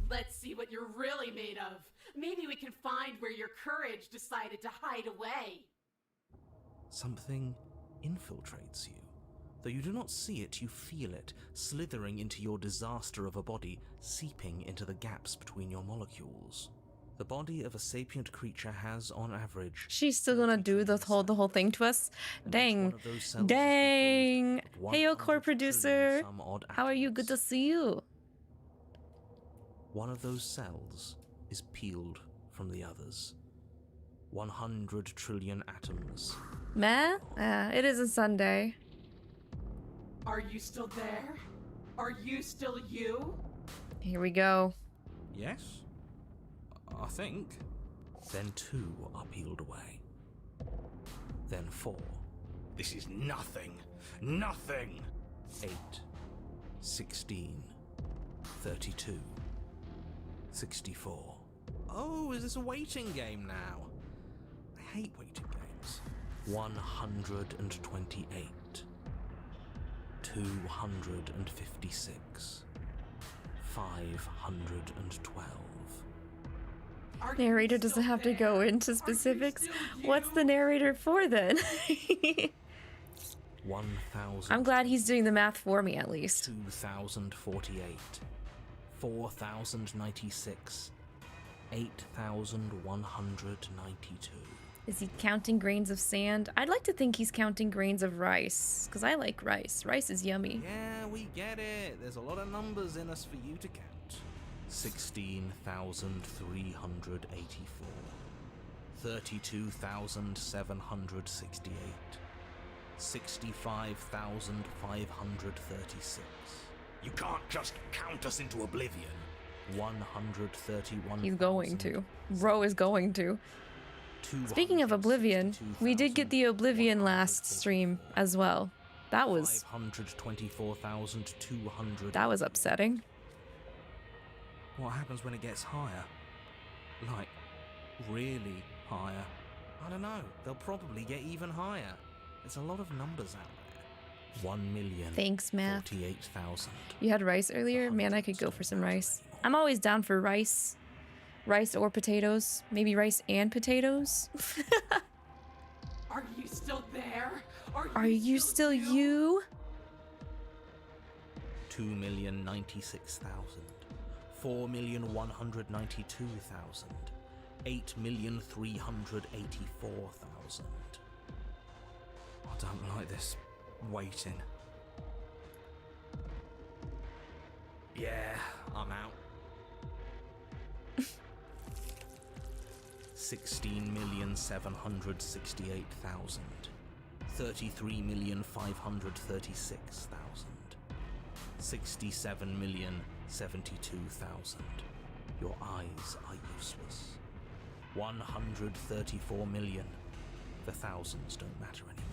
Let's see what you're really made of. Maybe we can find where your courage decided to hide away.
Something infiltrates you. Though you do not see it, you feel it, slithering into your disaster of a body, seeping into the gaps between your molecules. The body of a sapient creature has, on average...
She's still gonna do the whole thing to us? Dang. Dang. Heyo, core producer. How are you? Good to see you.
One of those cells is peeled from the others. 100 trillion atoms.
Meh? It is a Sunday.
Are you still there? Are you still you?
Here we go.
Yes? I think. Then 2 are peeled away. Then 4.
This is nothing. Nothing.
8. 16. 32. 64. Oh, is this a waiting game now? I hate waiting games. 128. 256. 512.
Narrator doesn't have to go into specifics. What's the narrator for then?
1,000.
I'm glad he's doing the math for me at least.
2,048. 4,096. 8,192.
Is he counting grains of sand? I'd like to think he's counting grains of rice, because I like rice. Rice is yummy.
Yeah, we get it. There's a lot of numbers in us for you to count. 16,384. 32,768. 65,536.
You can't just count us into oblivion.
131.
He's going to. Bro is going to. Speaking of Oblivion, we did get the Oblivion last stream as well. That was...
524,200.
That was upsetting.
What happens when it gets higher? Like, really higher? I don't know. They'll probably get even higher. There's a lot of numbers out there. 1,000,000.
Thanks, math.
48,000.
You had rice earlier? Man, I could go for some rice. I'm always down for rice. Rice or potatoes. Maybe rice and potatoes.
Are you still there?
Are you still you?
2,096,000. 4,192,000. 8,384,000. I don't like this waiting. Yeah, I'm out. 16,768,000. 33,536,000. 67,072,000. Your eyes are useless. 134 million. The thousands don't matter anymore.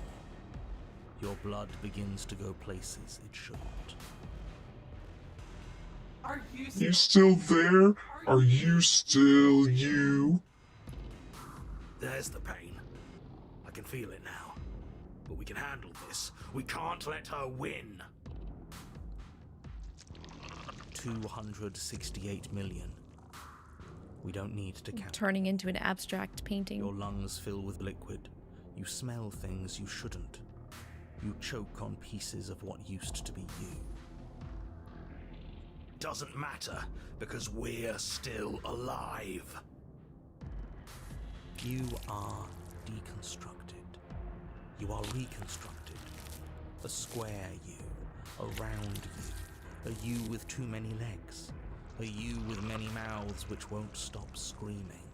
Your blood begins to go places it shouldn't.
Are you
You still there? Are you still you?
There's the pain. I can feel it now. But we can handle this. We can't let her win.
268 million. We don't need to count.
Turning into an abstract painting.
Your lungs fill with liquid. You smell things you shouldn't. You choke on pieces of what used to be you.
Doesn't matter, because we're still alive.
You are deconstructed. You are reconstructed. A square you, a round you, a you with too many legs, a you with many mouths which won't stop screaming.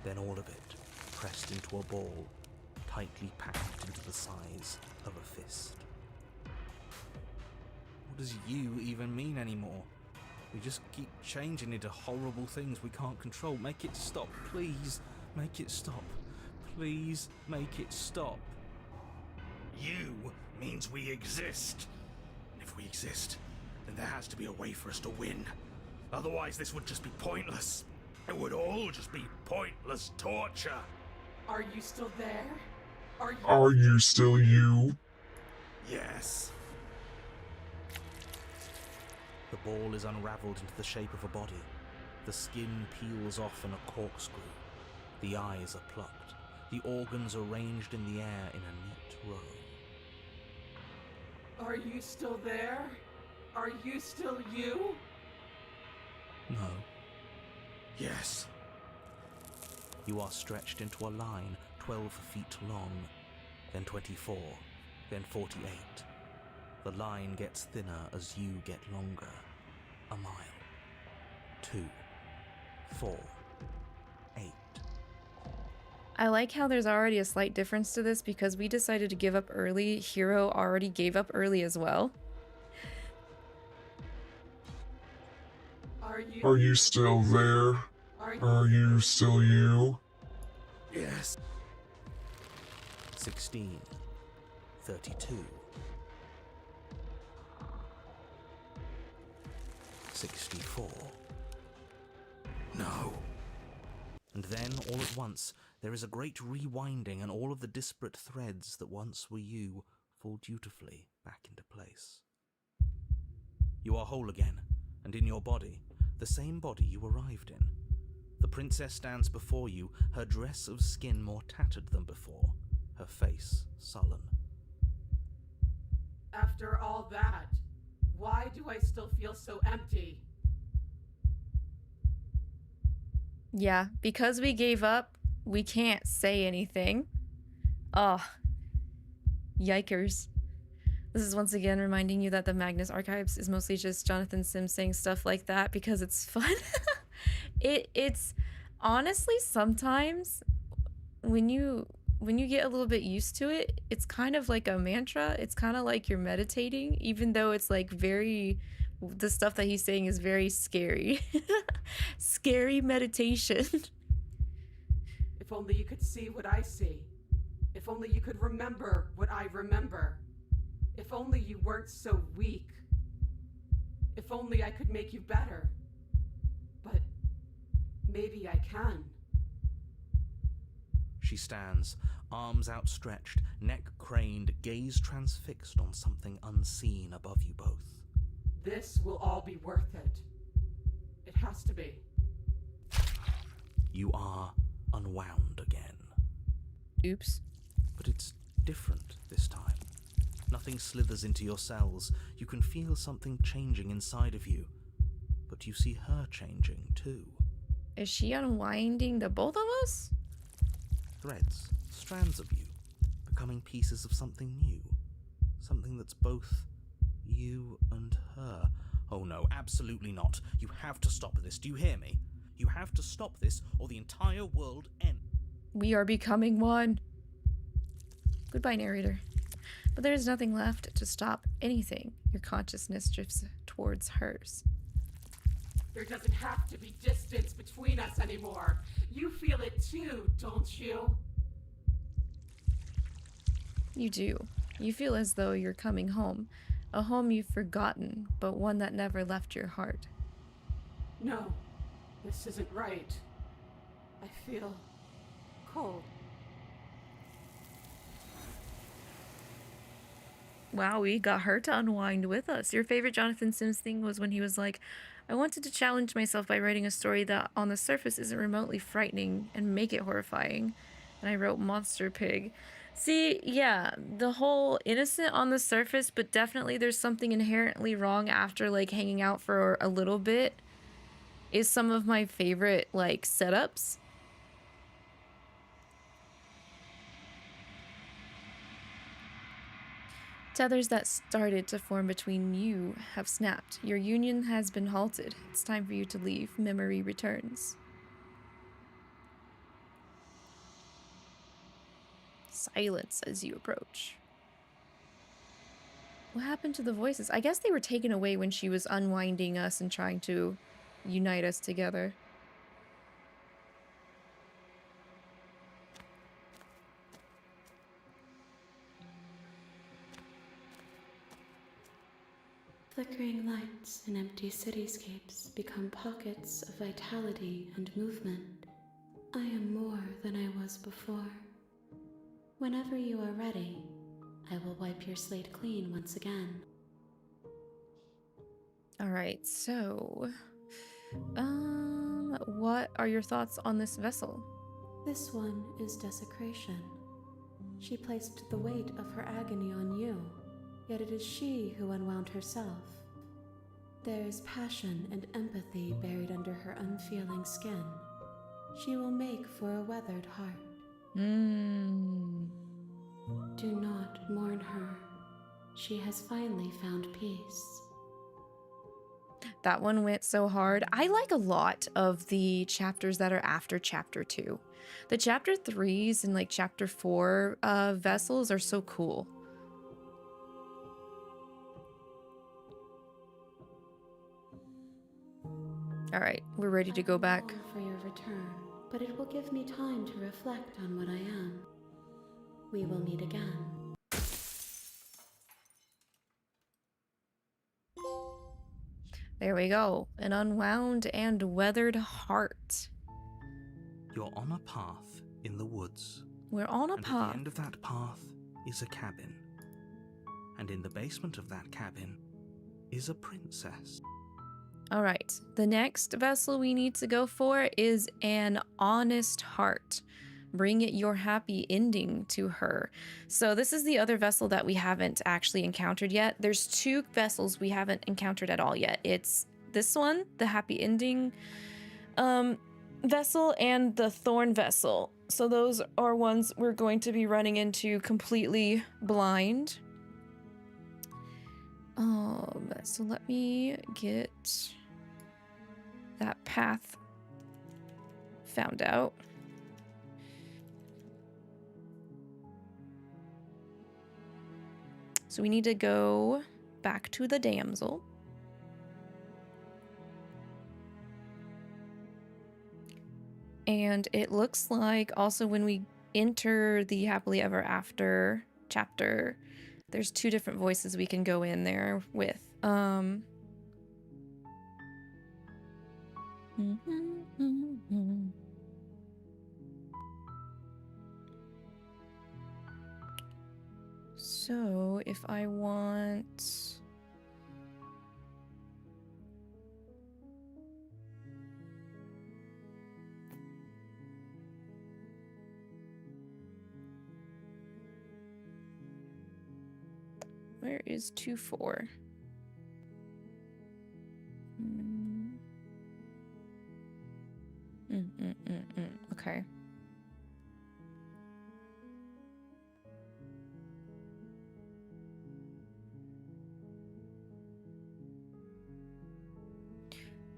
Then all of it pressed into a ball, tightly packed into the size of a fist. What does you even mean anymore? We just keep changing into horrible things we can't control. Make it stop, please. Make it stop. Please make it stop.
You means we exist. And if we exist, then there has to be a way for us to win. Otherwise, this would just be pointless. It would all just be pointless torture.
Are you still there?
Are you still you?
Yes.
The ball is unraveled into the shape of a body. The skin peels off in a corkscrew. The eyes are plucked. The organs arranged in the air in a neat row.
Are you still there? Are you still you?
No.
Yes.
You are stretched into a line 12 feet long, then 24, then 48. The line gets thinner as you get longer. A mile. 2, 4, 8.
I like how there's already a slight difference to this because we decided to give up early. Hero already gave up early as well.
Are you still there? Are you still you?
Yes.
16, 32. 64.
No.
And then, all at once, there is a great rewinding and all of the disparate threads that once were you fall dutifully back into place. You are whole again, and in your body, the same body you arrived in. The princess stands before you, her dress of skin more tattered than before, her face sullen.
After all that, why do I still feel so empty?
Yeah, because we gave up, we can't say anything. Oh, yikers. This is once again reminding you that the Magnus Archives is mostly just Jonathan Sims saying stuff like that because it's fun. It's honestly sometimes when you get a little bit used to it, it's kind of like a mantra. It's kind of like you're meditating, even though it's like the stuff that he's saying is very scary. Scary meditation.
If only you could see what I see. If only you could remember what I remember. If only you weren't so weak. If only I could make you better. But maybe I can.
She stands, arms outstretched, neck craned, gaze transfixed on something unseen above you both.
This will all be worth it. It has to be.
You are unwound again.
Oops.
But it's different this time. Nothing slithers into your cells. You can feel something changing inside of you. But you see her changing too.
Is she unwinding the both of us?
Threads, strands of you, becoming pieces of something new. Something that's both you and her. Oh no, absolutely not. You have to stop this. Do you hear me? You have to stop this or the entire world ends.
We are becoming one. Goodbye, narrator. But there is nothing left to stop anything. Your consciousness drifts towards hers.
There doesn't have to be distance between us anymore. You feel it too, don't you?
You do. You feel as though you're coming home. A home you've forgotten, but one that never left your heart.
No, this isn't right. I feel
cold.
Wow, we got her to unwind with us. Your favorite Jonathan Sims thing was when he was like, I wanted to challenge myself by writing a story that on the surface isn't remotely frightening and make it horrifying. And I wrote Monster Pig. See, yeah, the whole innocent on the surface, but definitely there's something inherently wrong after like hanging out for a little bit is some of my favorite like setups. Tethers that started to form between you have snapped. Your union has been halted. It's time for you to leave. Memory returns. Silence as you approach. What happened to the voices? I guess they were taken away when she was unwinding us and trying to unite us together.
Flickering lights in empty cityscapes become pockets of vitality and movement. I am more than I was before. Whenever you are ready, I will wipe your slate clean once again.
Alright, so... what are your thoughts on this vessel?
This one is desecration. She placed the weight of her agony on you, yet it is she who unwound herself. There is passion and empathy buried under her unfeeling skin. She will make for a weathered heart. Do not mourn her. She has finally found peace.
That one went so hard. I like a lot of the chapters that are after chapter 2. The chapter 3s and like chapter 4 vessels are so cool. All right, we're ready to go back.
I long for your return, but it will give me time to reflect on what I am. We will meet again.
There we go. An unwound and weathered heart.
You're on a path in the woods.
We're on a
And at
path.
the end of that path is a cabin. And in the basement of that cabin is a princess.
All right. The next vessel we need to go for is an honest heart. Bring it your happy ending to her. So this is the other vessel that we haven't actually encountered yet. There's 2 vessels we haven't encountered at all yet. It's this one, the happy ending vessel, and the thorn vessel. So those are ones we're going to be running into completely blind. So let me get that path found out. So we need to go back to the damsel. And it looks like also when we enter the happily ever after chapter, there's 2 different voices we can go in there with. So if I want... Where is 2-4? Okay.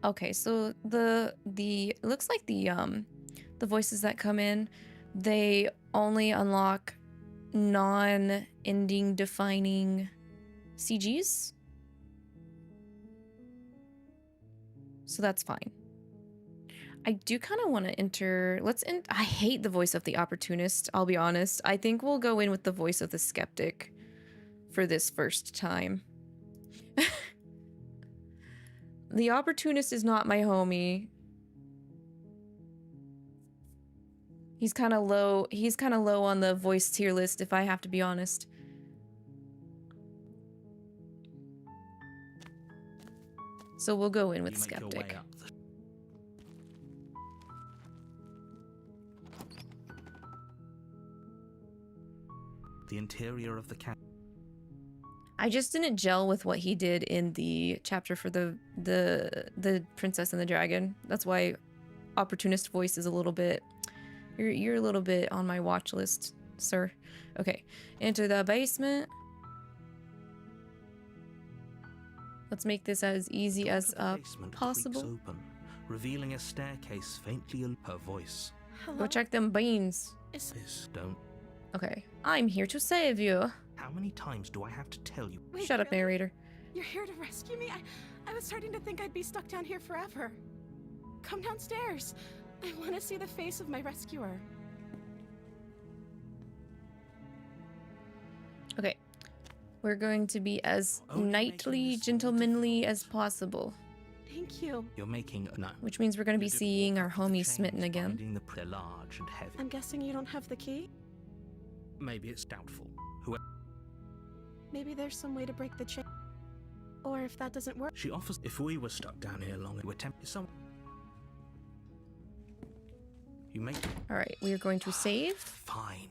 Okay, so the it looks like the voices that come in, they only unlock non-ending defining CGs. So that's fine. I do kind of want to enter... I hate the voice of the opportunist, I'll be honest. I think we'll go in with the voice of the skeptic for this first time. The opportunist is not my homie. He's kind of low. He's kind of low on the voice tier list, if I have to be honest. So we'll go in with
You make your way
skeptic.
up the interior of the cabin.
I just didn't gel with what he did in the chapter for the Princess and the Dragon. That's why opportunist voice is a little bit. You're a little bit on my watch list, sir. Okay, enter the basement. Let's make this as easy as possible.
Open, revealing a staircase faintly in her voice.
Go check them beans.
This don't.
Okay, I'm here to save you.
How many times do I have to tell you?
Wait,
Shut up,
really?
narrator.
You're here to rescue me? I was starting to think I'd be stuck down here forever. Come downstairs. I want to see the face of my rescuer.
Okay, we're going to be as
Only
knightly,
making this more
gentlemanly
difficult.
as possible.
Thank you.
You're making no.
Which means we're going to be
You just
seeing
walk
our
up the
homie
chains
smitten again.
binding they're large and heavy.
I'm guessing you don't have the key?
Maybe it's doubtful. Whoever
Maybe there's some way to break the chain. Or if that doesn't work.
she offers, if we were stuck down here long, we attempt some. You make
Alright, we are going to save.
fine.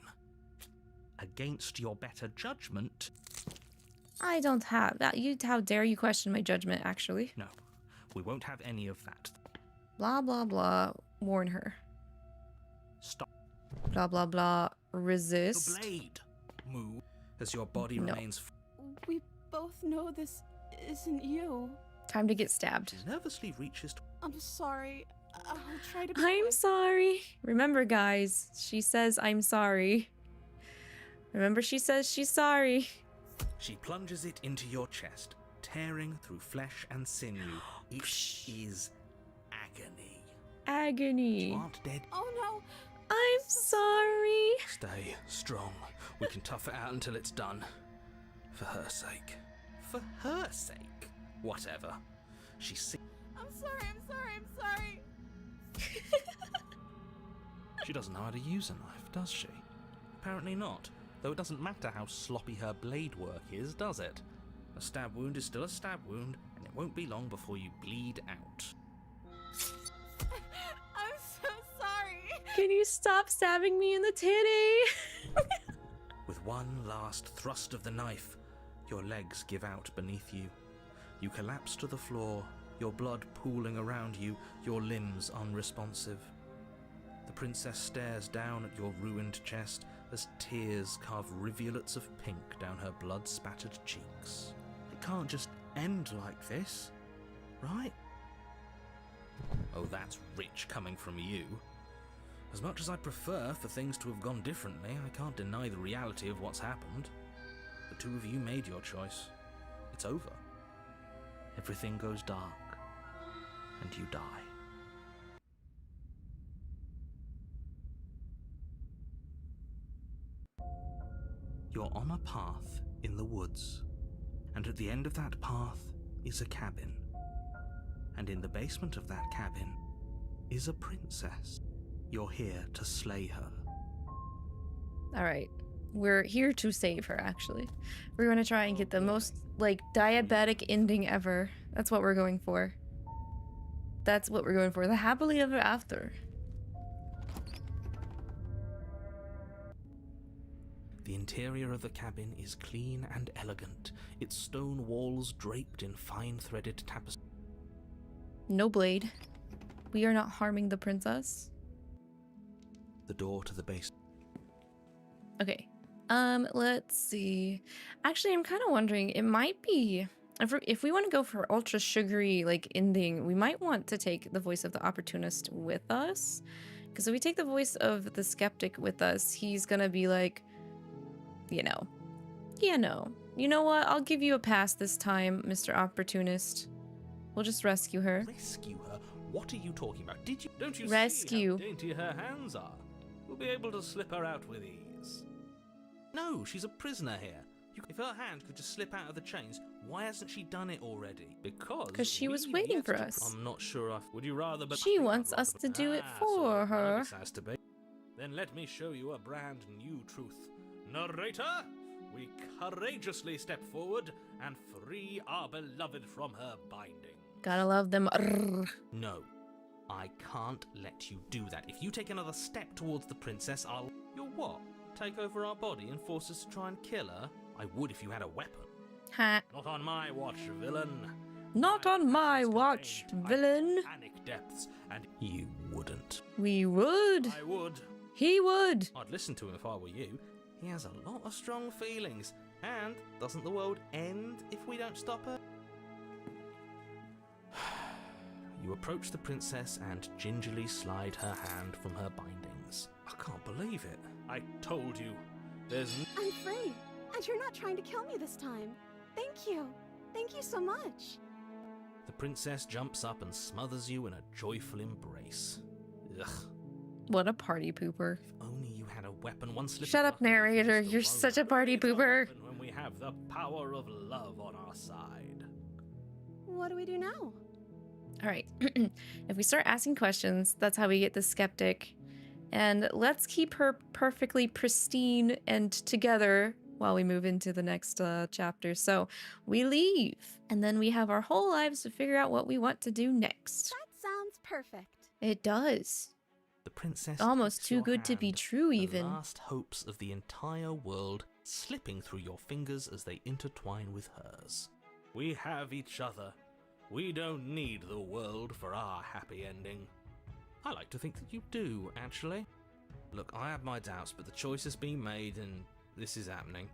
Against your better judgment,
I don't have that. How dare you question my judgment, actually.
no, we won't have any of that.
Blah, blah, blah. Warn her.
Stop
Blah, blah, blah.
the
Resist.
blade. Move as your body
No.
remains.
We both know this isn't you.
Time to get stabbed.
Nervously reaches.
I'm sorry. I'll try to be
I'm
quick.
sorry. Remember, guys, she says I'm sorry. Remember, she says she's sorry.
She plunges it into your chest, tearing through flesh and sinew. It is agony.
Agony.
You aren't dead.
Oh no!
I'm sorry.
Stay strong. We can tough it out until it's done. For her sake. For her sake? Whatever. She
I'm sorry, I'm sorry, I'm sorry!
She doesn't know how to use a knife, does she? Apparently not. Though it doesn't matter how sloppy her blade work is, does it? A stab wound is still a stab wound, and it won't be long before you bleed out.
I'm so sorry!
Can you stop stabbing me in the titty?
With one last thrust of the knife, your legs give out beneath you. You collapse to the floor, your blood pooling around you, your limbs unresponsive. The princess stares down at your ruined chest as tears carve rivulets of pink down her blood-spattered cheeks. It can't just end like this, right? Oh, that's rich coming from you. As much as I prefer for things to have gone differently, I can't deny the reality of what's happened. The two of you made your choice. It's over. Everything goes dark, and you die. You're on a path in the woods, and at the end of that path is a cabin. And in the basement of that cabin is a princess. You're here to slay her.
Alright. We're here to save her, actually. We're going to try and get the most, like, diabetic ending ever. That's what we're going for. That's what we're going for. The happily ever after.
The interior of the cabin is clean and elegant, its stone walls draped in fine-threaded tapestry.
No blade. We are not harming the princess.
The door to the basement.
Okay. Let's see. Actually, I'm kind of wondering, it might be if we want to go for ultra sugary like ending, we might want to take the voice of the opportunist with us. Because if we take the voice of the skeptic with us, he's gonna be like, you know, you know what? I'll give you a pass this time, Mr. Opportunist. We'll just rescue her.
Rescue her? What are you talking about? Don't you
Rescue.
see how dainty her hands are? We'll be able to slip her out with ease. No, she's a prisoner here. If her hand could just slip out of the chains, why hasn't she done it already? Because
she was
we've
waiting
yet
for
to-
us.
I'm not sure. Would you rather? But
She wants us to do it for her.
So this has to be. Then let me show you a brand new truth. Narrator, we courageously step forward and free our beloved from her binding.
Gotta love them.
No, I can't let you do that. If you take another step towards the princess, I'll... You'll what? Take over our body and force us to try and kill her? I would if you had a weapon.
Ha.
Not on my watch, villain.
Not on my watch, villain.
Panic depths, and you wouldn't.
We would.
I would.
He would.
I'd listen to him if I were you. He has a lot of strong feelings. And doesn't the world end if we don't stop her? You approach the princess and gingerly slide her hand from her bindings. I can't believe it. I told you. There's
I'm free, and you're not trying to kill me this time. Thank you. Thank you so much.
The princess jumps up and smothers you in a joyful embrace. Ugh.
What a party pooper.
If only you had a weapon. One slip.
Shut up, narrator. You're such a party pooper.
When we have the power of love on our side.
What do we do now?
All right. If we start asking questions, that's how we get the skeptic. And let's keep her perfectly pristine and together while we move into the next chapter. So we leave, and then we have our whole lives to figure out what we want to do next.
That sounds perfect.
It does.
The princess
Almost
takes
too
your
good to be
hand,
true,
the
even.
last hopes of the entire world slipping through your fingers as they intertwine with hers. We have each other. We don't need the world for our happy ending. I like to think that you do, actually. Look, I have my doubts, but the choice has been made and this is happening.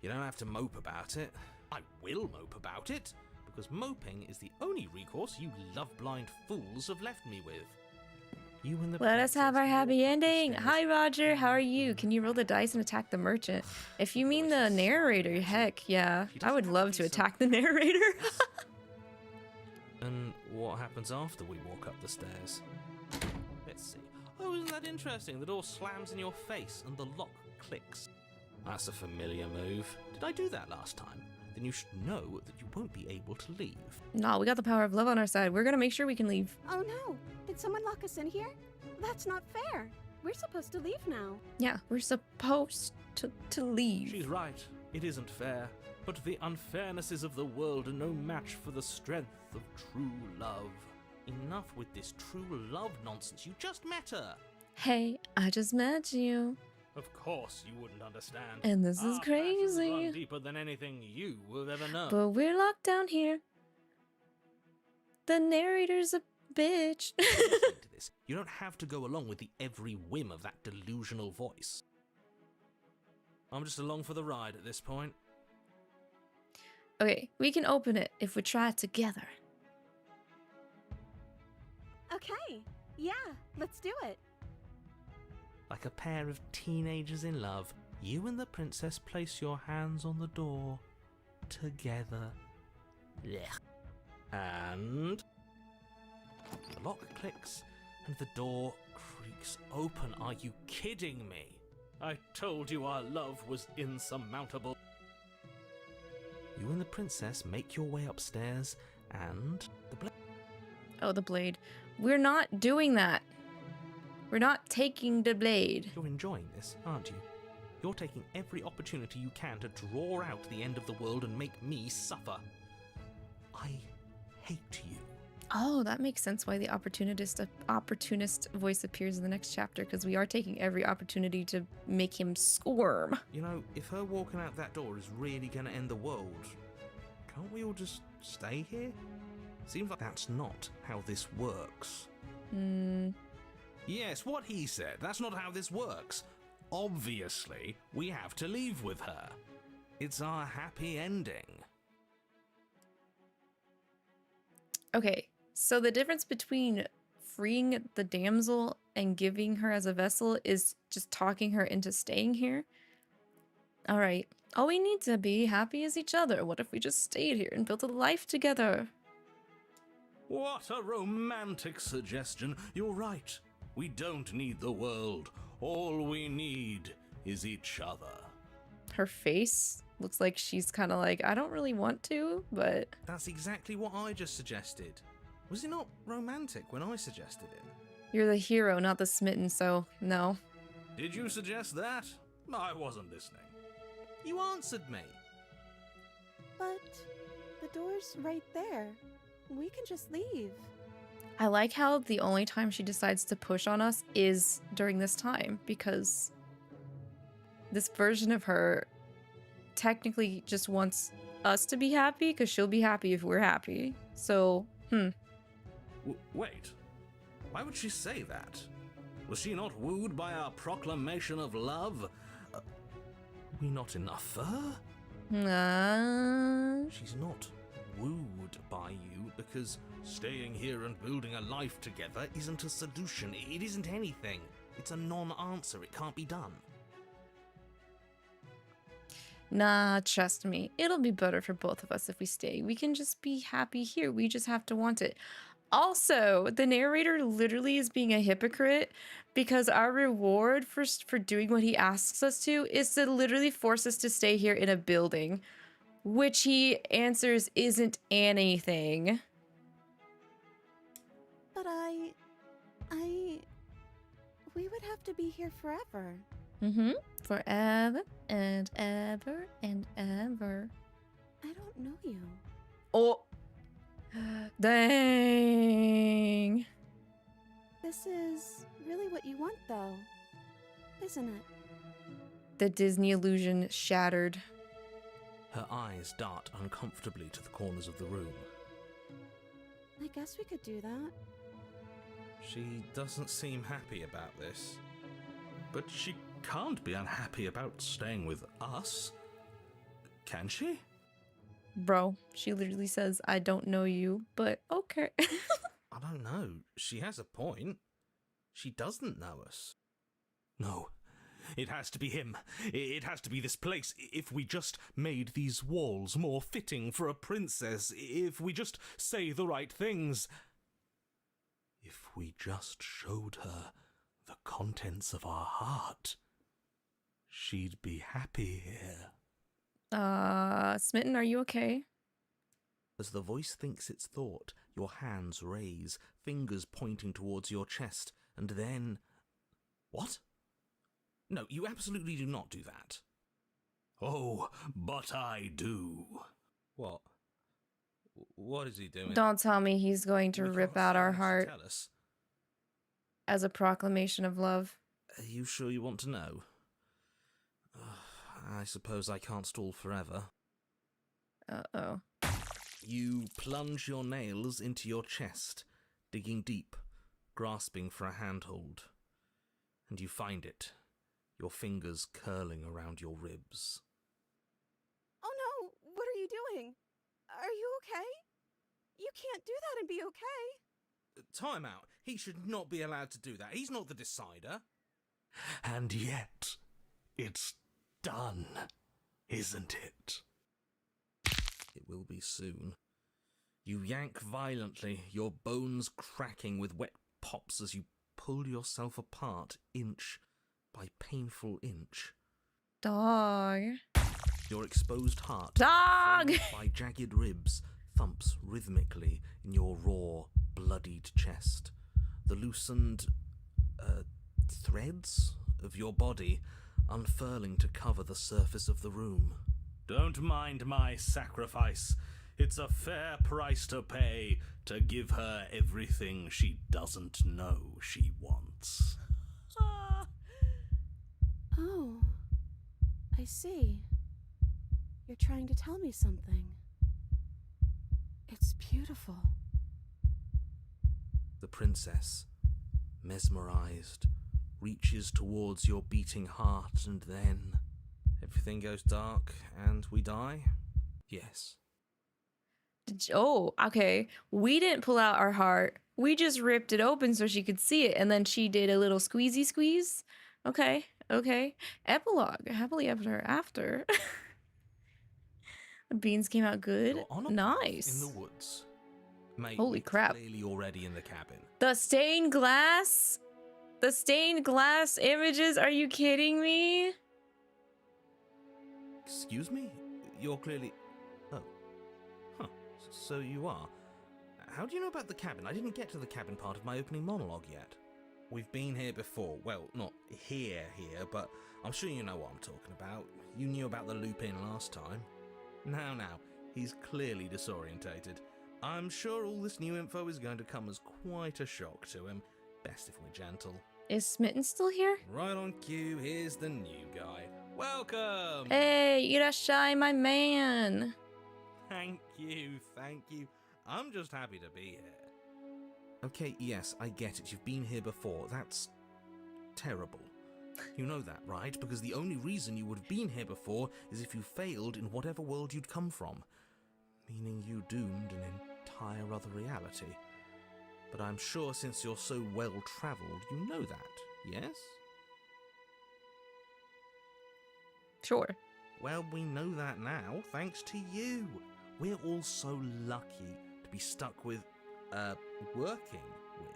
You don't have to mope about it. I will mope about it, because moping is the only recourse you love-blind fools have left me with. You and the
Let us have our
princess
happy
walk up the
ending.
stairs.
Hi, Roger. How are you? Can you roll the dice and attack the merchant? If you mean the narrator, heck yeah. I would love to attack the narrator.
And what happens after we walk up the stairs? Let's see. Oh, isn't that interesting? The door slams in your face and the lock clicks. That's a familiar move. Did I do that last time? Then you should know that you won't be able to leave.
No, we got the power of love on our side. We're gonna make sure we can leave.
Oh no, did someone lock us in here? That's not fair. We're supposed to leave now.
Yeah, we're supposed to leave.
She's right. It isn't fair. But the unfairnesses of the world are no match for the strength of true love. Enough with this true love nonsense. You just met her.
Hey, I just met you.
Of course you wouldn't understand.
And this is
Our passions
crazy.
run deeper than anything you have ever known.
But we're locked down here. The narrator's a bitch.
Listen to this. You don't have to go along with the every whim of that delusional voice. I'm just along for the ride at this point.
Okay, we can open it if we try it together.
Okay, yeah, let's do it.
Like a pair of teenagers in love, you and the princess place your hands on the door together. Blech. And the lock clicks and the door creaks open. Are you kidding me? I told you our love was insurmountable. You and the princess make your way upstairs and
Oh, the blade. We're not doing that. We're not taking the blade.
You're enjoying this, aren't you? You're taking every opportunity you can to draw out the end of the world and make me suffer. I hate you.
Oh, that makes sense why the opportunist voice appears in the next chapter, because we are taking every opportunity to make him squirm.
You know, if her walking out that door is really going to end the world, can't we all just stay here? Seems like that's not how this works. Yes, what he said. That's not how this works. Obviously, we have to leave with her. It's our happy ending.
Okay, so the difference between freeing the damsel and giving her as a vessel is just talking her into staying here. All right, all we need to be happy is each other. What if we just stayed here and built a life together?
What a romantic suggestion. You're right. We don't need the world. All we need is each other.
Her face looks like she's kind of like, I don't really want to, but...
That's exactly what I just suggested. Was it not romantic when I suggested it?
You're the hero, not the smitten, so no.
Did you suggest that? I wasn't listening. You answered me.
But the door's right there. We can just leave.
I like how the only time she decides to push on us is during this time, because this version of her technically just wants us to be happy because she'll be happy if we're happy. So,
Wait. Why would she say that? Was she not wooed by our proclamation of love? We not enough for her? She's not wooed by you because staying here and building a life together isn't a solution. It isn't anything. It's a non-answer. It can't be done.
Nah, trust me. It'll be better for both of us if we stay. We can just be happy here. We just have to want it. Also, the narrator literally is being a hypocrite because our reward for doing what he asks us to is to literally force us to stay here in a building, which he answers isn't anything.
But we would have to be here forever.
Forever and ever and ever.
I don't know you.
Oh. Dang.
This is really what you want, though, isn't it?
The Disney illusion shattered.
Her eyes dart uncomfortably to the corners of the room.
I guess we could do that.
She doesn't seem happy about this. But she can't be unhappy about staying with us. Can she?
Bro, she literally says, I don't know you, but okay.
I don't know. She has a point. She doesn't know us. No. It has to be him. It has to be this place. If we just made these walls more fitting for a princess. If we just say the right things. If we just showed her the contents of our heart. She'd be happy here.
Smitten, are you okay?
As the voice thinks its thought, your hands raise, fingers pointing towards your chest, and then... What? No, you absolutely do not do that. Oh, but I do. What? What is he doing?
Don't tell me he's going to
We
rip
can't
out
say
our
unless you
heart
tell us.
as a proclamation of love.
Are you sure you want to know? I suppose I can't stall forever.
Uh-oh.
You plunge your nails into your chest, digging deep, grasping for a handhold. And you find it, your fingers curling around your ribs.
Oh no! What are you doing? Are you okay? You can't do that and be okay.
Time out. He should not be allowed to do that. He's not the decider. And yet, it's done, isn't it? It will be soon. You yank violently, your bones cracking with wet pops as you pull yourself apart inch by painful inch.
Dog.
Your exposed heart,
Dog!
formed by jagged ribs, thumps rhythmically in your raw, bloodied chest. The loosened threads of your body unfurling to cover the surface of the room. Don't mind my sacrifice. It's a fair price to pay to give her everything she doesn't know she wants.
Oh, I see. You're trying to tell me something. It's beautiful.
The princess, mesmerized, reaches towards your beating heart, and then everything goes dark and we die? Yes.
Oh, okay. We didn't pull out our heart. We just ripped it open so she could see it, and then she did a little squeezy squeeze. Okay, okay. Epilogue. Happily ever after. The beans came out good.
You're on a path
Nice.
in the woods. Mate,
Holy
it's
crap.
clearly already in the cabin.
The stained glass? The stained glass images? Are you kidding me?
Excuse me? You're clearly... Oh. Huh. So you are. How do you know about the cabin? I didn't get to the cabin part of my opening monologue yet.
we've been here before. Well, not here, but I'm sure you know what I'm talking about. You knew about the loop-in last time. Now, he's clearly disorientated. I'm sure all this new info is going to come as quite a shock to him. Best if we're gentle.
Is Smitten still here?
Right on cue, here's the new guy. Welcome!
Hey, irashai, my man.
Thank you. I'm just happy to be here. Okay, yes, I get it. You've been here before. That's terrible. You know that, right? Because the only reason you would have been here before is if you failed in whatever world you'd come from. Meaning you doomed an entire other reality. But I'm sure since you're so well-travelled, you know that, yes?
Sure.
Well, we know that now, thanks to you. We're all so lucky to be stuck with, working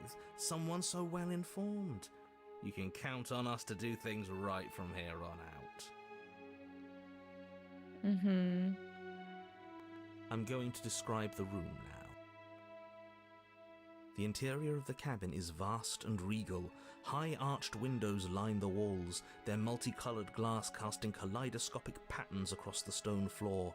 with someone so well-informed. You can count on us to do things right from here on out.
Mm-hmm.
I'm going to describe the room now. The interior of the cabin is vast and regal. High arched windows line the walls, their multicolored glass casting kaleidoscopic patterns across the stone floor.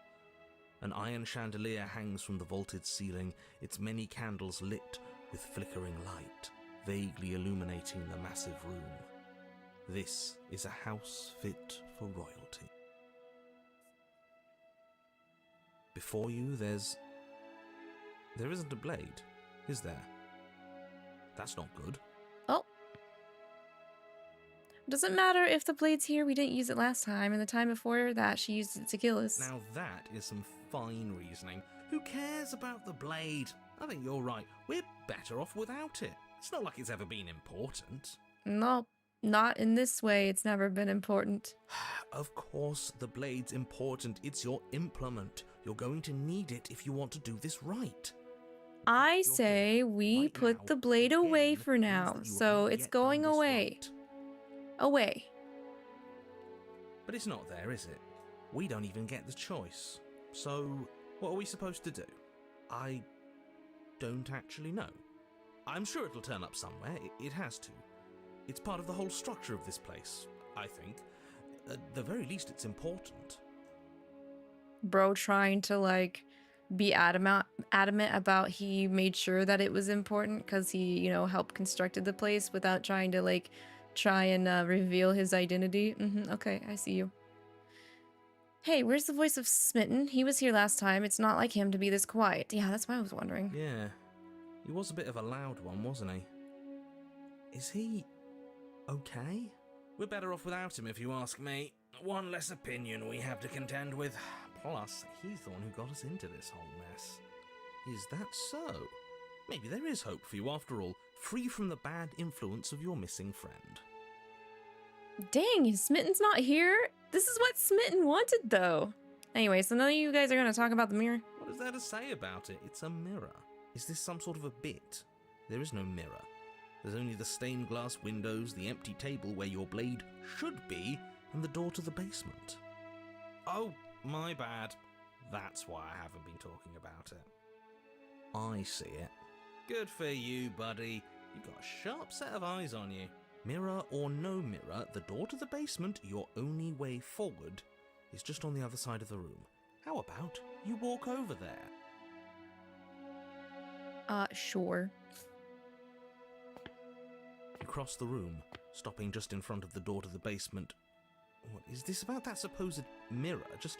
An iron chandelier hangs from the vaulted ceiling, its many candles lit with flickering light, vaguely illuminating the massive room. This is a house fit for royalty. Before you, there isn't a blade, is there? That's not good.
Oh. Doesn't matter if the blade's here, we didn't use it last time, and the time before that she used it to kill us.
Now that is some fine reasoning. Who cares about the blade? I think you're right. We're better off without it. It's not like it's ever been important.
No, not in this way. It's never been important.
Of course, the blade's important. It's your implement. You're going to need it if you want to do this right.
I say we put the blade away for now, so it's going away. Away.
But it's not there, is it? We don't even get the choice. So, what are we supposed to do? I don't actually know. I'm sure it'll turn up somewhere. It has to. It's part of the whole structure of this place, I think. At the very least, it's important.
Bro trying to, like, be adamant about he made sure that it was important because he, you know, helped constructed the place without trying to, like, try and reveal his identity. Okay, I see you. Hey, where's the voice of Smitten? He was here last time. It's not like him to be this quiet. Yeah, that's what I was wondering.
Yeah, he was a bit of a loud one, wasn't he? Is he okay? We're better off without him, if you ask me. One less opinion we have to contend with. Plus, he's the one who got us into this whole mess. Is that so? Maybe there is hope for you after all, free from the bad influence of your missing friend.
Dang, Smitten's not here? This is what Smitten wanted, though. Anyway, so none of you guys are going to talk about the mirror?
What is there to say about it? It's a mirror. Is this some sort of a bit? There is no mirror. There's only the stained glass windows, the empty table where your blade should be, and the door to the basement. Oh, my bad. That's why I haven't been talking about it. I see it. Good for you, buddy. You've got a sharp set of eyes on you. Mirror or no mirror, the door to the basement, your only way forward, is just on the other side of the room. How about you walk over there?
Sure.
You cross the room, stopping just in front of the door to the basement. What is this about that supposed mirror? Just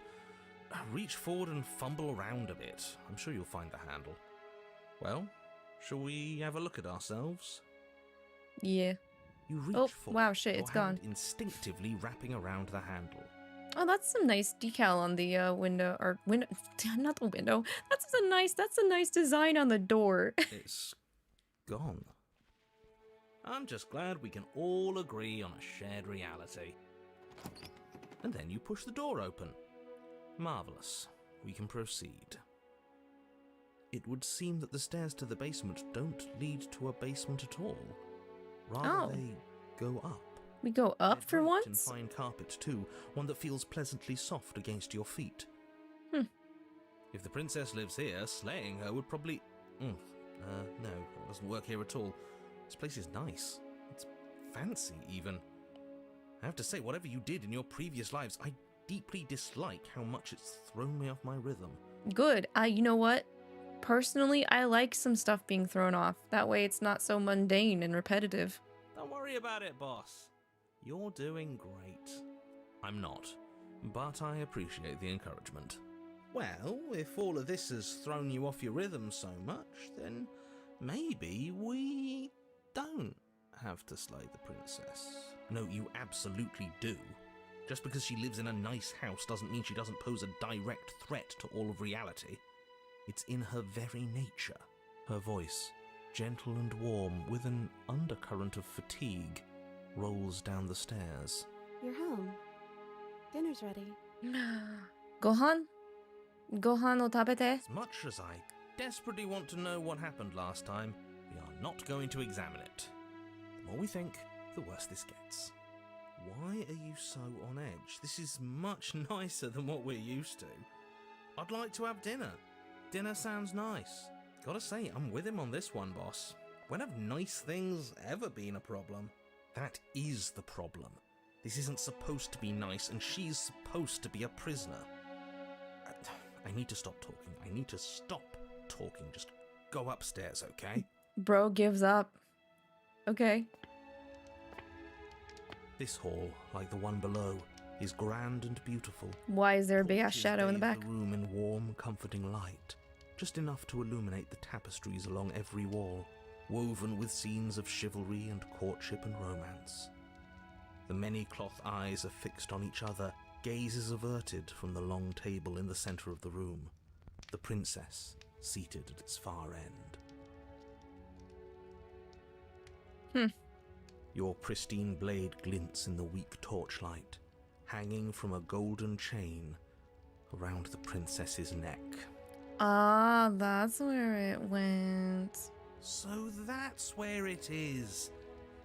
reach forward and fumble around a bit. I'm sure you'll find the handle. Well, shall we have a look at ourselves?
Yeah.
You reach
Oh,
forward,
wow, shit, it's
your hand
gone.
instinctively wrapping around the handle.
Oh, that's some nice decal on the window, or window, not the window. That's a nice design on the door.
It's gone. I'm just glad we can all agree on a shared reality. And then you push the door open. Marvellous. We can proceed. It would seem that the stairs to the basement don't lead to a basement at all. Rather, they go up.
We go up
They're
for
draped
once?
in fine carpet too, one that feels pleasantly soft against your feet. If the princess lives here, slaying her would probably... no, that doesn't work here at all. This place is nice. It's fancy, even. I have to say, whatever you did in your previous lives, I deeply dislike how much it's thrown me off my rhythm.
Good. You know what? Personally, I like some stuff being thrown off. That way it's not so mundane and repetitive.
Don't worry about it, boss. You're doing great. I'm not, but I appreciate the encouragement. Well, if all of this has thrown you off your rhythm so much, then maybe we don't have to slay the princess. No, you absolutely do. Just because she lives in a nice house doesn't mean she doesn't pose a direct threat to all of reality. It's in her very nature. Her voice, gentle and warm with an undercurrent of fatigue, rolls down the stairs.
You're home. Dinner's ready.
Gohan? Gohan o tabete?
As much as I desperately want to know what happened last time, we are not going to examine it. The more we think, the worse this gets. Why are you so on edge? This is much nicer than what we're used to. I'd like to have dinner. Dinner sounds nice. Gotta say, I'm with him on this one, boss. When have nice things ever been a problem? That is the problem. This isn't supposed to be nice, and she's supposed to be a prisoner. I need to stop talking. I need to stop talking. Just go upstairs, okay?
Bro gives up. Okay.
This hall, like the one below, is grand and beautiful.
Why is there a big ass
Torches
shadow in the
bathe
back?
The room in warm, comforting light, just enough to illuminate the tapestries along every wall, woven with scenes of chivalry and courtship and romance. The many cloth eyes are fixed on each other, gazes averted from the long table in the center of the room, the princess seated at its far end. Your pristine blade glints in the weak torchlight, hanging from a golden chain around the princess's neck.
Ah, that's where it went.
So that's where it is.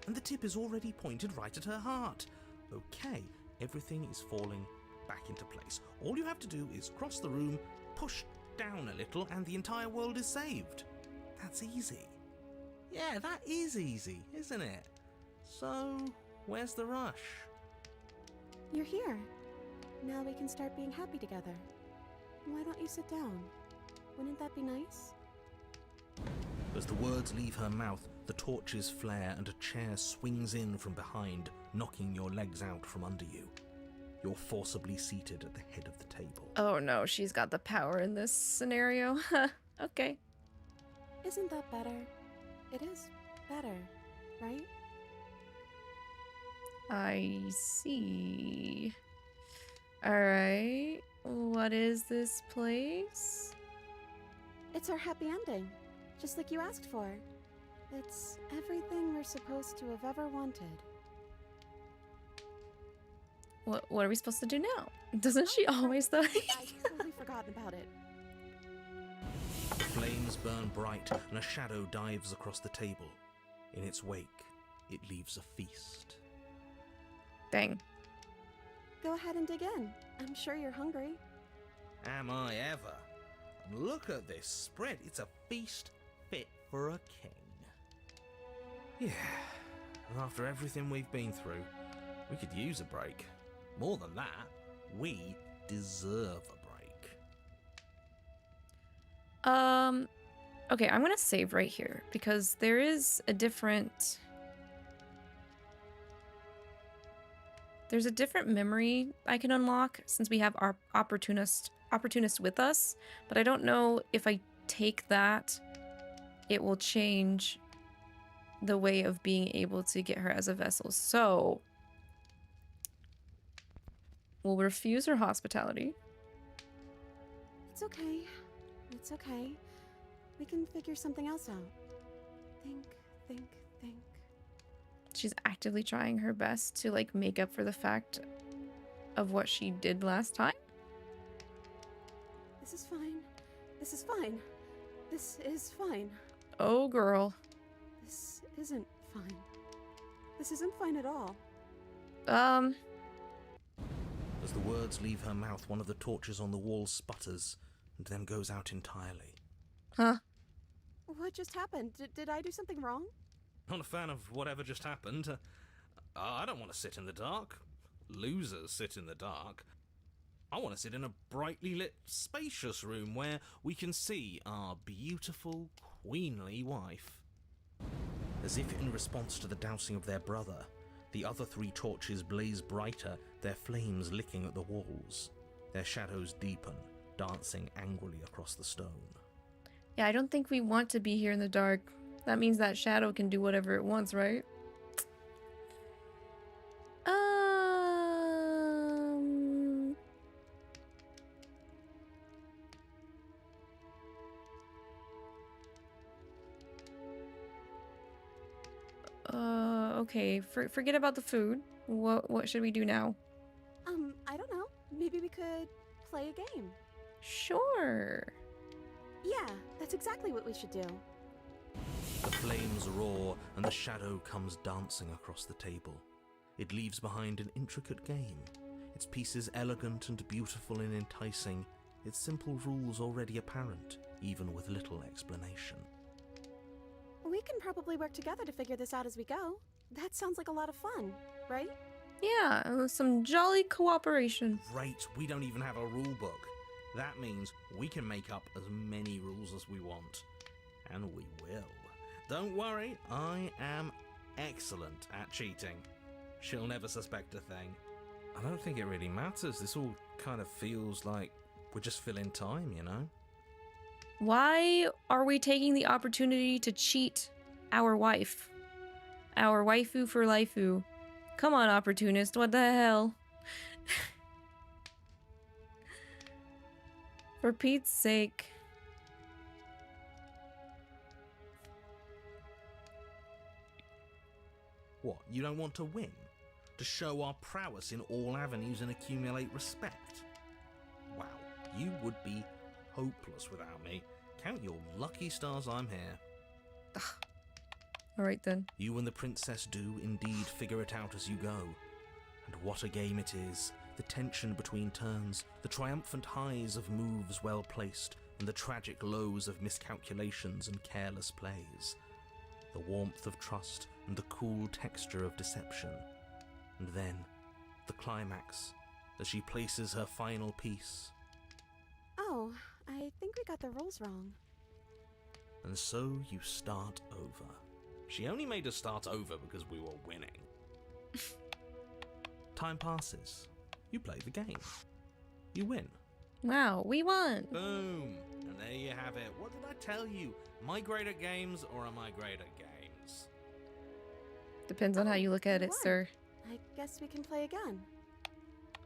And the tip is already pointed right at her heart. Okay, everything is falling back into place. All you have to do is cross the room, push down a little, and the entire world is saved. That's easy. Yeah, that is easy, isn't it? So, where's the rush?
You're here. Now we can start being happy together. Why don't you sit down? Wouldn't that be nice?
As the words leave her mouth, the torches flare and a chair swings in from behind, knocking your legs out from under you. You're forcibly seated at the head of the table.
Oh no, she's got the power in this scenario. Okay.
Isn't that better? It is better, right?
I see. Alright. What is this place?
It's our happy ending, just like you asked for. It's everything we're supposed to have ever wanted.
What are we supposed to do now? Doesn't she always though?
I'd totally forgotten about it.
Flames burn bright and a shadow dives across the table. In its wake, it leaves a feast.
Dang.
Go ahead and dig in. I'm sure you're hungry.
Am I ever? Look at this spread. It's a feast fit for a king. Yeah, after everything we've been through, we could use a break. More than that, we deserve a break.
Okay, I'm gonna save right here because there is a different... There's a different memory I can unlock since we have our opportunist with us, but I don't know if I take that, it will change the way of being able to get her as a vessel. So we'll refuse her hospitality.
It's okay. It's okay. We can figure something else out. Think.
She's actively trying her best to like make up for the fact of what she did last time.
This is fine. This is fine. This is fine.
Oh, girl.
This isn't fine. This isn't fine at all.
As the words leave her mouth, one of the torches on the wall sputters and then goes out entirely.
Huh?
What just happened? Did I do something wrong?
Not a fan of whatever just happened. I don't want to sit in the dark. Losers sit in the dark. I want to sit in a brightly lit, spacious room where we can see our beautiful, queenly wife. As if in response to the dousing of their brother, the other 3 torches blaze brighter, their flames licking at the walls. Their shadows deepen, dancing angrily across the stone.
Yeah, I don't think we want to be here in the dark. That means that shadow can do whatever it wants, right? Okay, forget about the food. What should we do now?
I don't know. Maybe we could play a game.
Sure.
Yeah, that's exactly what we should do.
The flames roar and the shadow comes dancing across the table. It leaves behind an intricate game, its pieces elegant and beautiful and enticing, its simple rules already apparent, even with little explanation.
We can probably work together to figure this out as we go. That sounds like a lot of fun, right?
Yeah, some jolly cooperation.
Great, we don't even have a rule book. That means we can make up as many rules as we want. And we will. Don't worry, I am excellent at cheating. She'll never suspect a thing. I don't think it really matters. This all kind of feels like we're just filling time, you know?
Why are we taking the opportunity to cheat our wife? Our waifu for lifeu. Come on, opportunist, what the hell? For Pete's sake.
What, you don't want to win? To show our prowess in all avenues and accumulate respect? Wow, you would be hopeless without me. Count your lucky stars I'm here.
Alright then.
You and the princess do indeed figure it out as you go. And what a game it is. The tension between turns, the triumphant highs of moves well placed, and the tragic lows of miscalculations and careless plays. The warmth of trust and the cool texture of deception. And then, the climax, as she places her final piece.
Oh, I think we got the rules wrong.
And so you start over. She only made us start over because we were winning. Time passes. You play the game. You win.
Wow, we won.
Boom. And there you have it. What did I tell you? Am I great at games or am I great at games?
Depends on how you look at
we
it,
won.
sir.
I guess we can play again.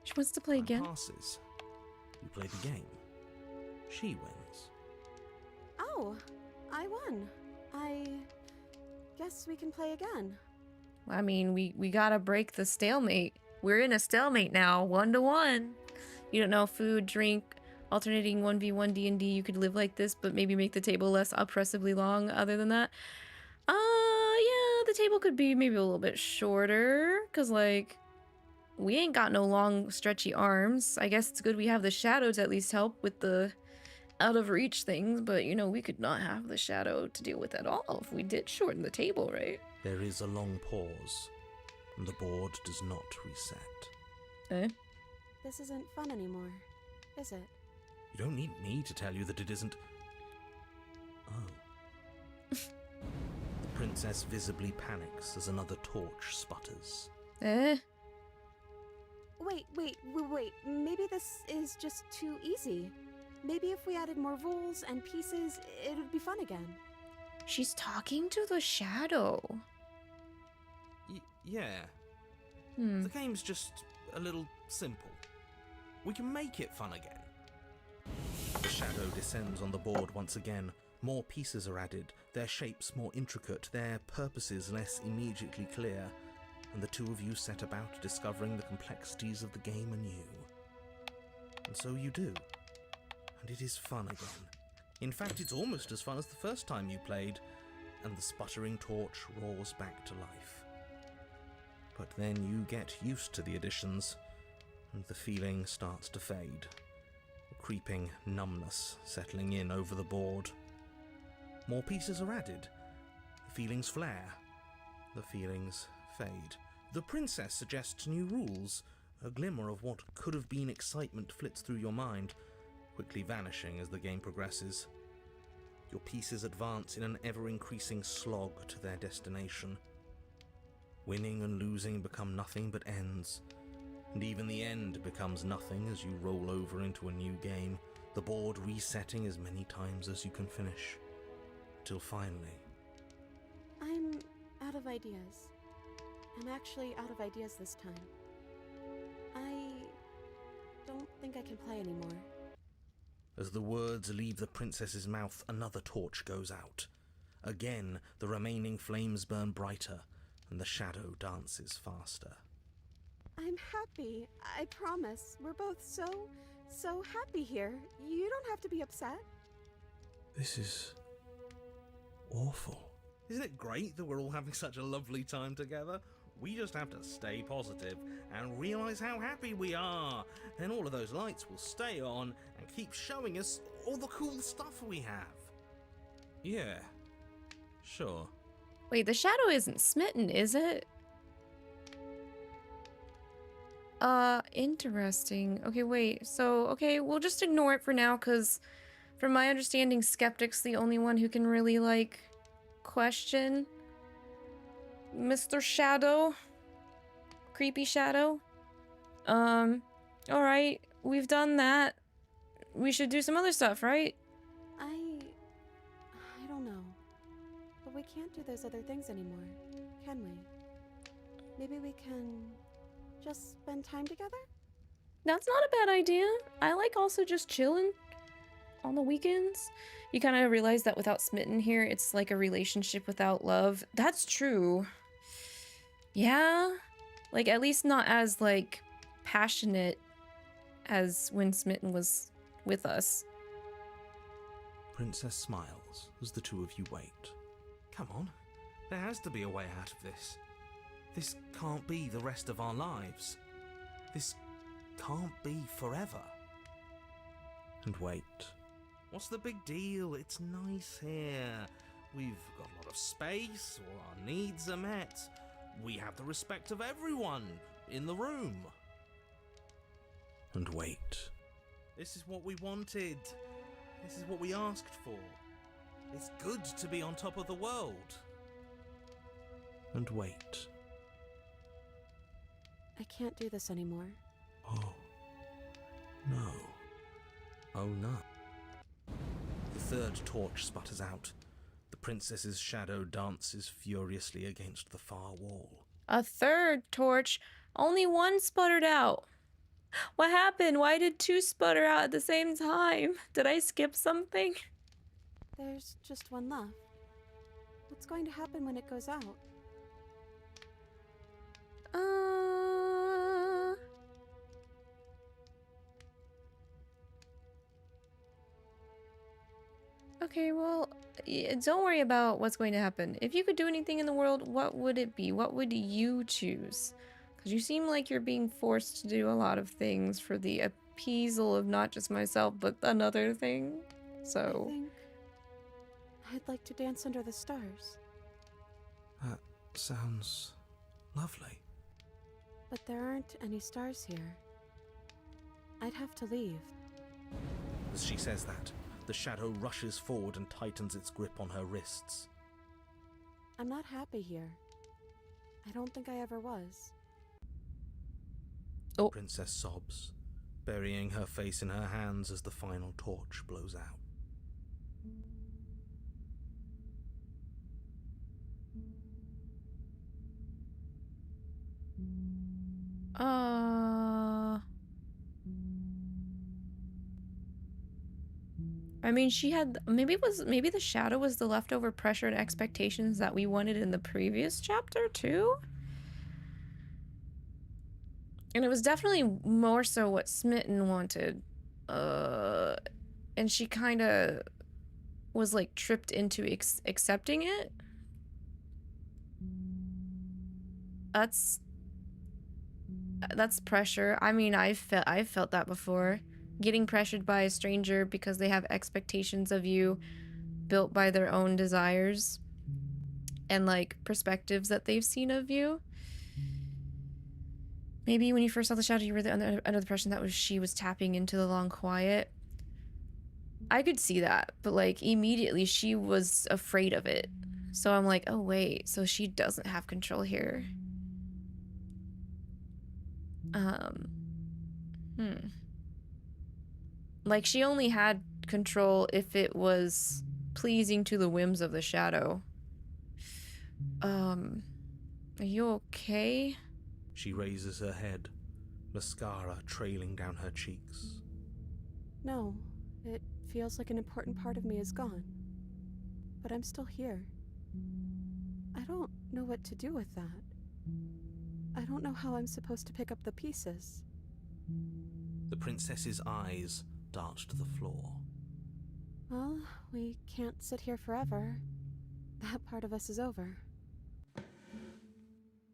She wants to play
Time
again.
passes. You play the game. She wins.
Oh, I won. I guess we can play again.
I mean, we gotta break the stalemate. We're in a stalemate now, 1-1. You don't know, food, drink, alternating 1v1 D&D. You could live like this, but maybe make the table less oppressively long. Other than that, yeah, the table could be maybe a little bit shorter, cause like we ain't got no long, stretchy arms. I guess it's good we have the shadow to at least help with the out of reach things, but you know, we could not have the shadow to deal with at all if we did shorten the table, right?
There is a long pause, and the board does not reset.
Eh?
This isn't fun anymore, is it?
You don't need me to tell you that it isn't. Oh. The princess visibly panics as another torch sputters.
Eh?
Wait. Maybe this is just too easy. Maybe if we added more rules and pieces, it would be fun again.
She's talking to the shadow.
Yeah.
Hmm.
The game's just a little simple. We can make it fun again. The shadow descends on the board once again. More pieces are added, their shapes more intricate, their purposes less immediately clear, and the two of you set about discovering the complexities of the game anew. And so you do. And it is fun again. In fact, it's almost as fun as the first time you played, and the sputtering torch roars back to life. But then you get used to the additions, and the feeling starts to fade. A creeping numbness settling in over the board. More pieces are added. The feelings flare. The feelings fade. The princess suggests new rules. A glimmer of what could have been excitement flits through your mind, quickly vanishing as the game progresses. Your pieces advance in an ever-increasing slog to their destination. Winning and losing become nothing but ends, and even the end becomes nothing as you roll over into a new game, the board resetting as many times as you can finish, till finally...
I'm out of ideas. I'm actually out of ideas this time. I don't think I can play anymore.
As the words leave the princess's mouth, another torch goes out. Again, the remaining flames burn brighter, and the shadow dances faster.
I'm happy, I promise. We're both so happy here. You don't have to be upset.
This is... awful. Isn't it great that we're all having such a lovely time together? We just have to stay positive and realize how happy we are. Then all of those lights will stay on and keep showing us all the cool stuff we have. Yeah, sure.
Wait, the shadow isn't smitten, is it? Interesting. Okay, wait. So, okay, we'll just ignore it for now, because from my understanding, Skeptic's the only one who can really, like, question Mr. Shadow. Creepy Shadow. Alright, we've done that. We should do some other stuff, right?
I don't know. But we can't do those other things anymore, can we? Maybe we can just spend time together?
That's not a bad idea. I like also just chilling on the weekends. You kind of realize that without Smitten here, it's like a relationship without love. That's true. Yeah. Like, at least not as, like, passionate as when Smitten was with us.
Princess smiles as the two of you wait. Come on, there has to be a way out of this. This can't be the rest of our lives. This can't be forever. And wait. What's the big deal? It's nice here. We've got a lot of space, all our needs are met. We have the respect of everyone in the room. And wait. This is what we wanted. This is what we asked for. It's good to be on top of the world. And wait.
I can't do this anymore.
Oh. No. Oh no. The third torch sputters out. The princess's shadow dances furiously against the far wall.
A third torch? Only one sputtered out. What happened? Why did two sputter out at the same time? Did I skip something?
There's just one left. What's going to happen when it goes out?
Okay, well, don't worry about what's going to happen. If you could do anything in the world, what would it be? What would you choose? Because you seem like you're being forced to do a lot of things for the appeasal of not just myself, but another thing. So...
I think I'd like to dance under the stars.
That sounds lovely.
But there aren't any stars here. I'd have to leave.
As she says that, the shadow rushes forward and tightens its grip on her wrists.
I'm not happy here. I don't think I ever was.
Oh.
Princess sobs, burying her face in her hands as the final torch blows out.
I mean, she had maybe the shadow was the leftover pressure and expectations that we wanted in the previous chapter too. And it was definitely more so what Smitten wanted. And she kind of was like tripped into accepting it. That's pressure. I mean, I've felt that before. Getting pressured by a stranger because they have expectations of you built by their own desires and like perspectives that they've seen of you. Maybe when you first saw the shadow, you were under the impression that she was tapping into the long quiet. I could see that, but like immediately she was afraid of it. So I'm like, oh wait, so she doesn't have control here. Like she only had control if it was pleasing to the whims of the shadow. Are you okay?
She raises her head, mascara trailing down her cheeks.
No, it feels like an important part of me is gone. But I'm still here. I don't know what to do with that. I don't know how I'm supposed to pick up the pieces.
The princess's eyes dart to the floor.
Well, we can't sit here forever. That part of us is over.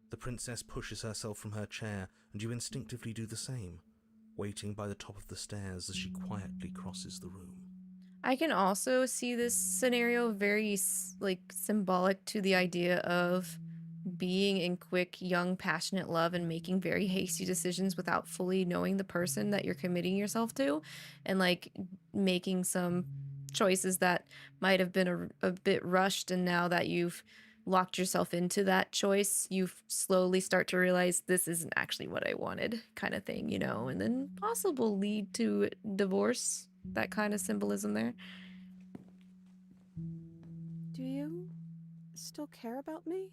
The princess pushes herself from her chair, and you instinctively do the same, waiting by the top of the stairs as she quietly crosses the room.
I can also see this scenario very, like, symbolic to the idea of being in quick, young, passionate love and making very hasty decisions without fully knowing the person that you're committing yourself to, and, like, making some choices that might have been a bit rushed, and now that you've locked yourself into that choice, you slowly start to realize this isn't actually what I wanted, kind of thing, you know, and then possible lead to divorce. That kind of symbolism there.
Do you still care about me?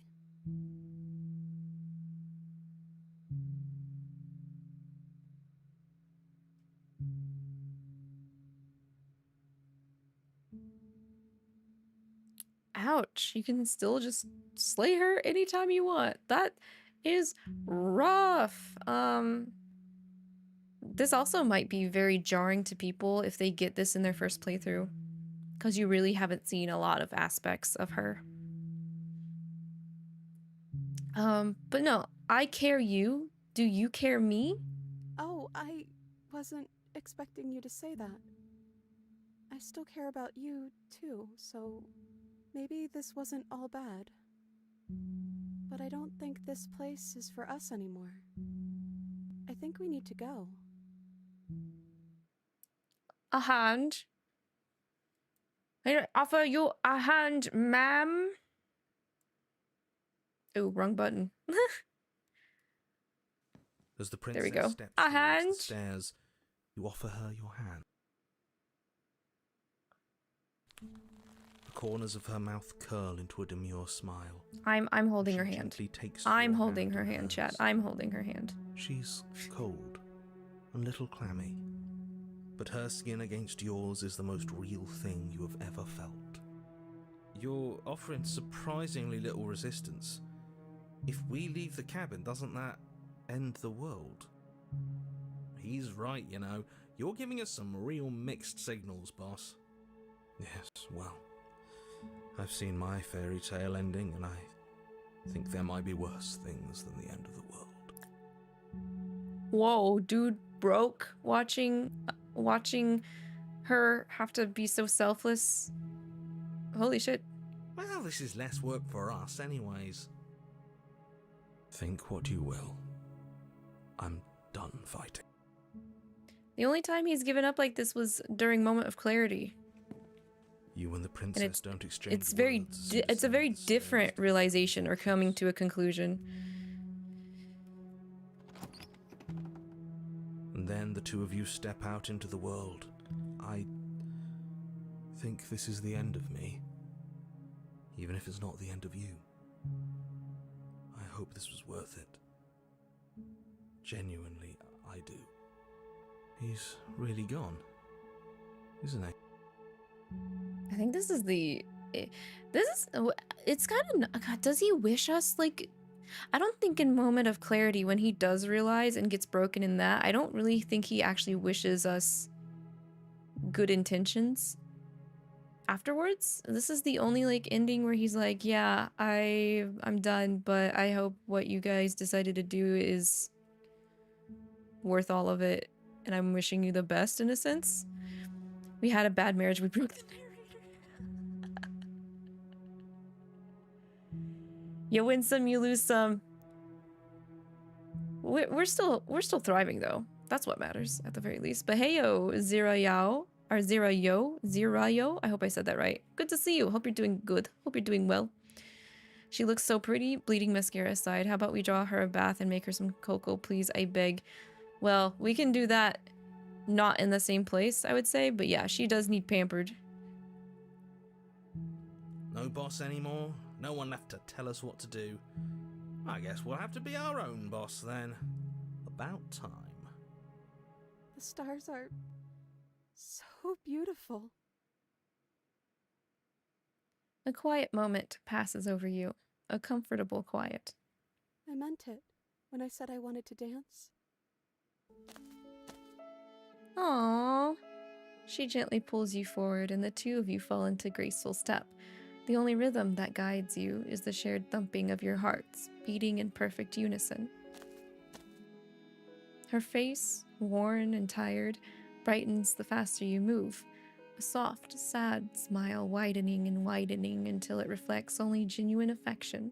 Ouch. You can still just slay her anytime you want. That is rough. This also might be very jarring to people if they get this in their first playthrough, because you really haven't seen a lot of aspects of her. But no, I care you. Do you care me?
Oh, I wasn't expecting you to say that. I still care about you, too, so maybe this wasn't all bad. But I don't think this place is for us anymore. I think we need to go.
A hand? I offer you a hand, ma'am. Oh, wrong button.
As the
There we
princess
go.
steps
A
towards
hand.
the stairs, you offer her your hand. The corners of her mouth curl into a demure smile.
I'm holding
She
her hand.
gently takes
I'm
your
holding her
in
hand, chat.
hers.
I'm holding her hand.
She's cold, a little clammy, but her skin against yours is the most real thing you have ever felt. You're offering surprisingly little resistance. If we leave the cabin, doesn't that end the world? He's right, you know. You're giving us some real mixed signals, boss. Yes, well, I've seen my fairy tale ending, and I think there might be worse things than the end of the world.
Whoa, dude broke watching her have to be so selfless. Holy shit.
Well, this is less work for us anyways. Think what you will. I'm done fighting.
The only time he's given up like this was during Moment of Clarity.
You and the princess don't exchange
It's very
words.
it's a very different realization or coming to a conclusion.
And then the two of you step out into the world. I think this is the end of me. Even if it's not the end of you. I hope this was worth it. Genuinely, I do. He's really gone, isn't he?
I think this is it's kind of, God, does he wish us, like, I don't think in Moment of Clarity when he does realize and gets broken in that, I don't really think he actually wishes us good intentions afterwards. This is the only, like, ending where he's like, yeah, I'm done, but I hope what you guys decided to do is worth all of it, and I'm wishing you the best, in a sense. We had a bad marriage, we broke the narrator. You win some, you lose some. We're still thriving though. That's what matters at the very least. But heyo, Zirayo or Zirayo. I hope I said that right. Good to see you. Hope you're doing good. Hope you're doing well. She looks so pretty. Bleeding mascara aside, how about we draw her a bath and make her some cocoa, please? I beg. Well, we can do that. Not in the same place, I would say, but yeah, she does need pampered.
No boss anymore? No one left to tell us what to do? I guess we'll have to be our own boss then. About time.
The stars are so beautiful.
A quiet moment passes over you. A comfortable quiet.
I meant it when I said I wanted to dance.
Aww. She gently pulls you forward and the two of you fall into graceful step. The only rhythm that guides you is the shared thumping of your hearts, beating in perfect unison. Her face, worn and tired, brightens the faster you move. A soft, sad smile widening and widening until it reflects only genuine affection.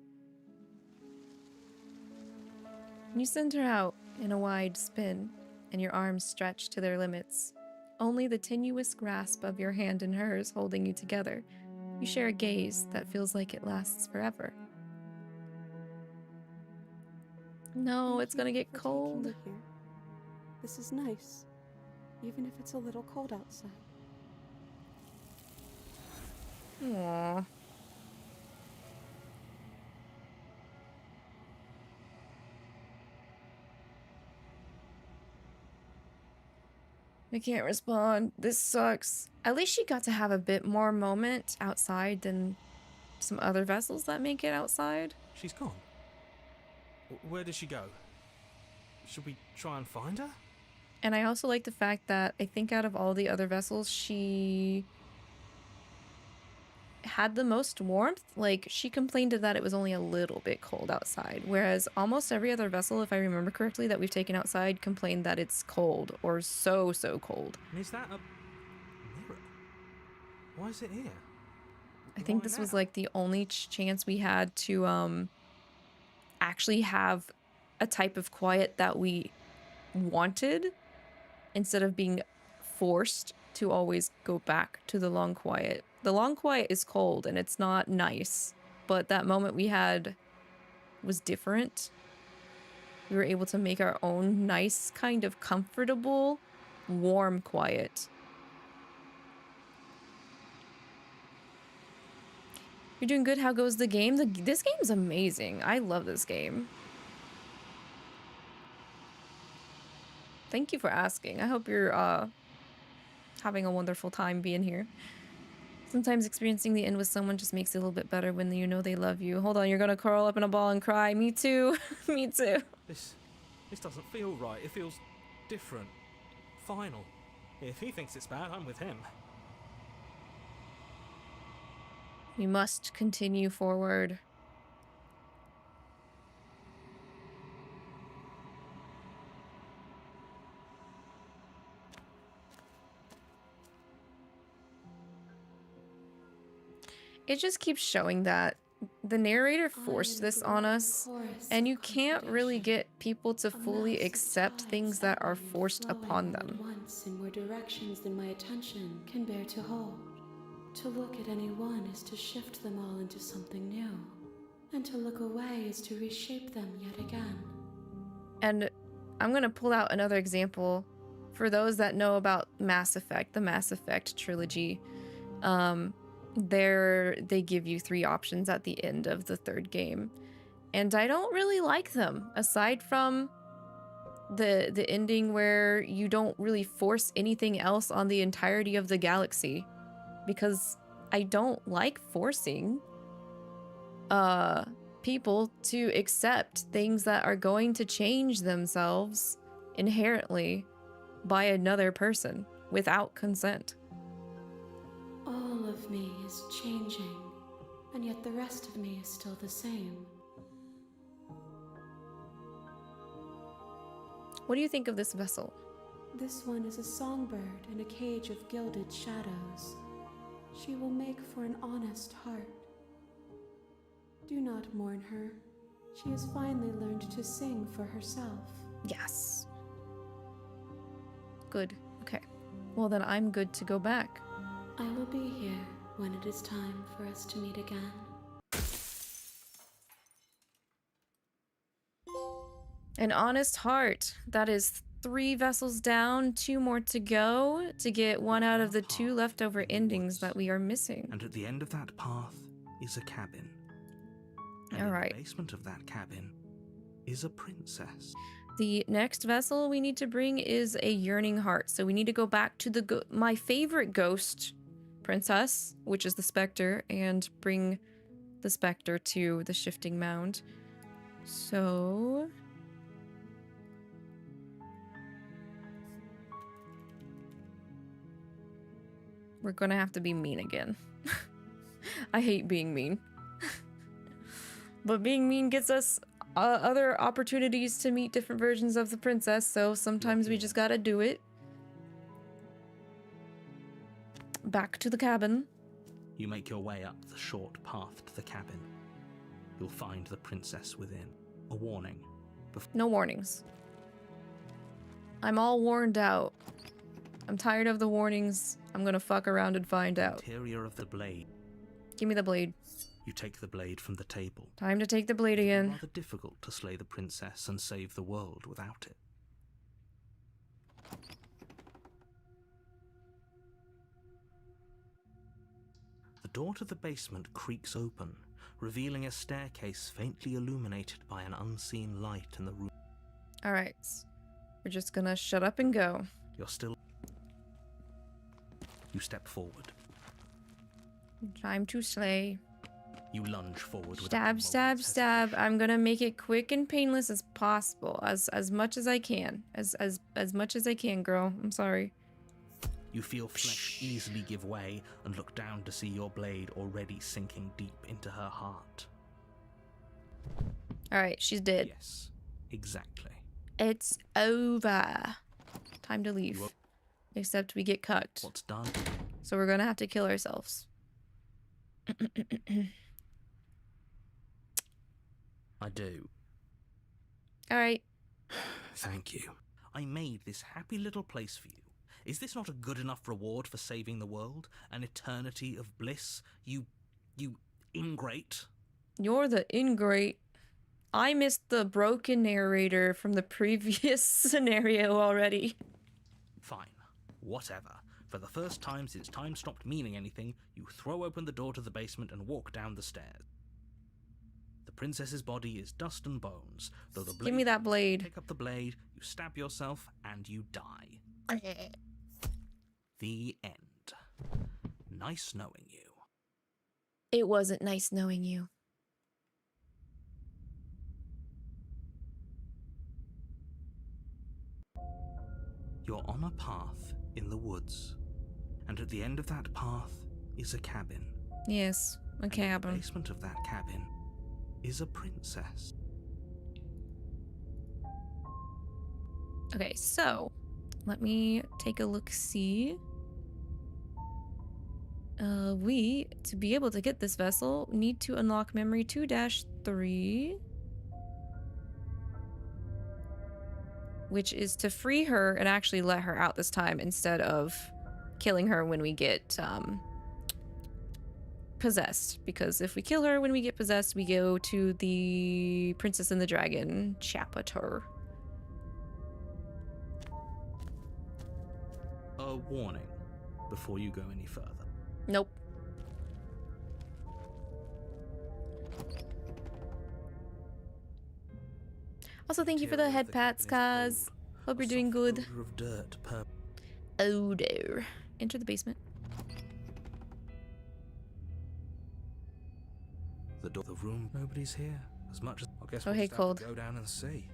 You send her out in a wide spin, and your arms stretch to their limits. Only the tenuous grasp of your hand in hers holding you together. You share a gaze that feels like it lasts forever. No, it's gonna get cold.
Taking me here. This is nice, even if it's a little cold outside.
Aww. I can't respond. This sucks. At least she got to have a bit more moment outside than some other vessels that make it outside.
She's gone. Where did she go? Should we try and find her?
And I also like the fact that I think out of all the other vessels, she had the most warmth. Like, she complained that it was only a little bit cold outside, whereas almost every other vessel, if I remember correctly, that we've taken outside complained that it's cold or so cold.
And is that a mirror? Why is it here?
I think this was like the only chance we had to actually have a type of quiet that we wanted instead of being forced to always go back to the long quiet. The long quiet is cold and it's not nice, but that moment we had was different. We were able to make our own nice, kind of comfortable, warm quiet. You're doing good. How goes the game? This game's amazing. I love this game. Thank you for asking. I hope you're having a wonderful time being here. Sometimes experiencing the end with someone just makes it a little bit better when you know they love you. Hold on, you're gonna curl up in a ball and cry. Me too. Me too.
This doesn't feel right. It feels different. Final. If he thinks it's bad, I'm with him.
We must continue forward. It just keeps showing that the narrator forced this on us, and you can't really get people to fully accept things that are forced upon them.
Once in more directions than my attention can bear to hold. To look at any one is to shift them all into something new, and to look away is to reshape them yet again. And
I'm gonna pull out another example for those that know about Mass Effect, the Mass Effect trilogy. They give you 3 options at the end of the 3rd game, and I don't really like them, aside from the ending where you don't really force anything else on the entirety of the galaxy, because I don't like forcing people to accept things that are going to change themselves inherently by another person without consent.
All of me is changing, and yet the rest of me is still the same.
What do you think of this vessel?
This one is a songbird in a cage of gilded shadows. She will make for an honest heart. Do not mourn her. She has finally learned to sing for herself.
Yes. Good. Okay. Well, then I'm good to go back.
I will be here when it is time for us to meet again.
An honest heart. That is 3 vessels down, 2 more to go to get 1 out of the 2 leftover endings that we are missing.
And at the end of that path is a cabin. And
All
in
right.
the basement of that cabin is a princess.
The next vessel we need to bring is a yearning heart. So we need to go back to the my favorite ghost princess, which is the specter, and bring the specter to the shifting mound. So we're gonna have to be mean again. I hate being mean. But being mean gets us other opportunities to meet different versions of the princess, so sometimes we just gotta do it. Back to the cabin.
You make your way up the short path to the cabin. You'll find the princess within. A warning.
No warnings. I'm all warned out. I'm tired of the warnings. I'm gonna fuck around and find out.
Interior of the blade.
Give me the blade.
You take the blade from the table.
Time to take the blade again.
Rather difficult to slay the princess and save the world without it. The door to the basement creaks open, revealing a staircase faintly illuminated by an unseen light in the room.
Alright. We're just gonna shut up and go.
You're still... You step forward.
Time to slay.
You lunge forward with
Stab, stab, stab. I'm gonna make it quick and painless as possible. As much as I can. As much as I can, girl. I'm sorry.
You feel flesh easily give way and look down to see your blade already sinking deep into her heart.
Alright, she's dead.
Yes, exactly.
It's over. Time to leave. Except we get cucked.
What's done?
So we're gonna have to kill ourselves.
I do.
Alright.
Thank you. I made this happy little place for you. Is this not a good enough reward for saving the world? An eternity of bliss? You ingrate?
You're the ingrate. I missed the broken narrator from the previous scenario already.
Fine. Whatever. For the first time since time stopped meaning anything, you throw open the door to the basement and walk down the stairs. The princess's body is dust and bones, though the blade...
Give me that blade.
Pick up the blade, you stab yourself, and you die. The end. Nice knowing you.
It wasn't nice knowing you.
You're on a path in the woods, and at the end of that path is a cabin.
Yes, a
And
cabin.
in the basement of that cabin is a princess.
Okay, so let me take a look-see. We, to be able to get this vessel, need to unlock memory 2-3. Which is to free her and actually let her out this time instead of killing her when we get possessed. Because if we kill her when we get possessed, we go to the Princess and the Dragon chapter.
A warning before you go any further.
Nope. Also, thank you for the head pats, Kaz. Hope you're doing good.
Odor of dirt,
Odor. Enter the basement.
the door of the room. Nobody's here. As much as I guess
Oh,
we'll
hey,
just have
Cold.
to go down and see.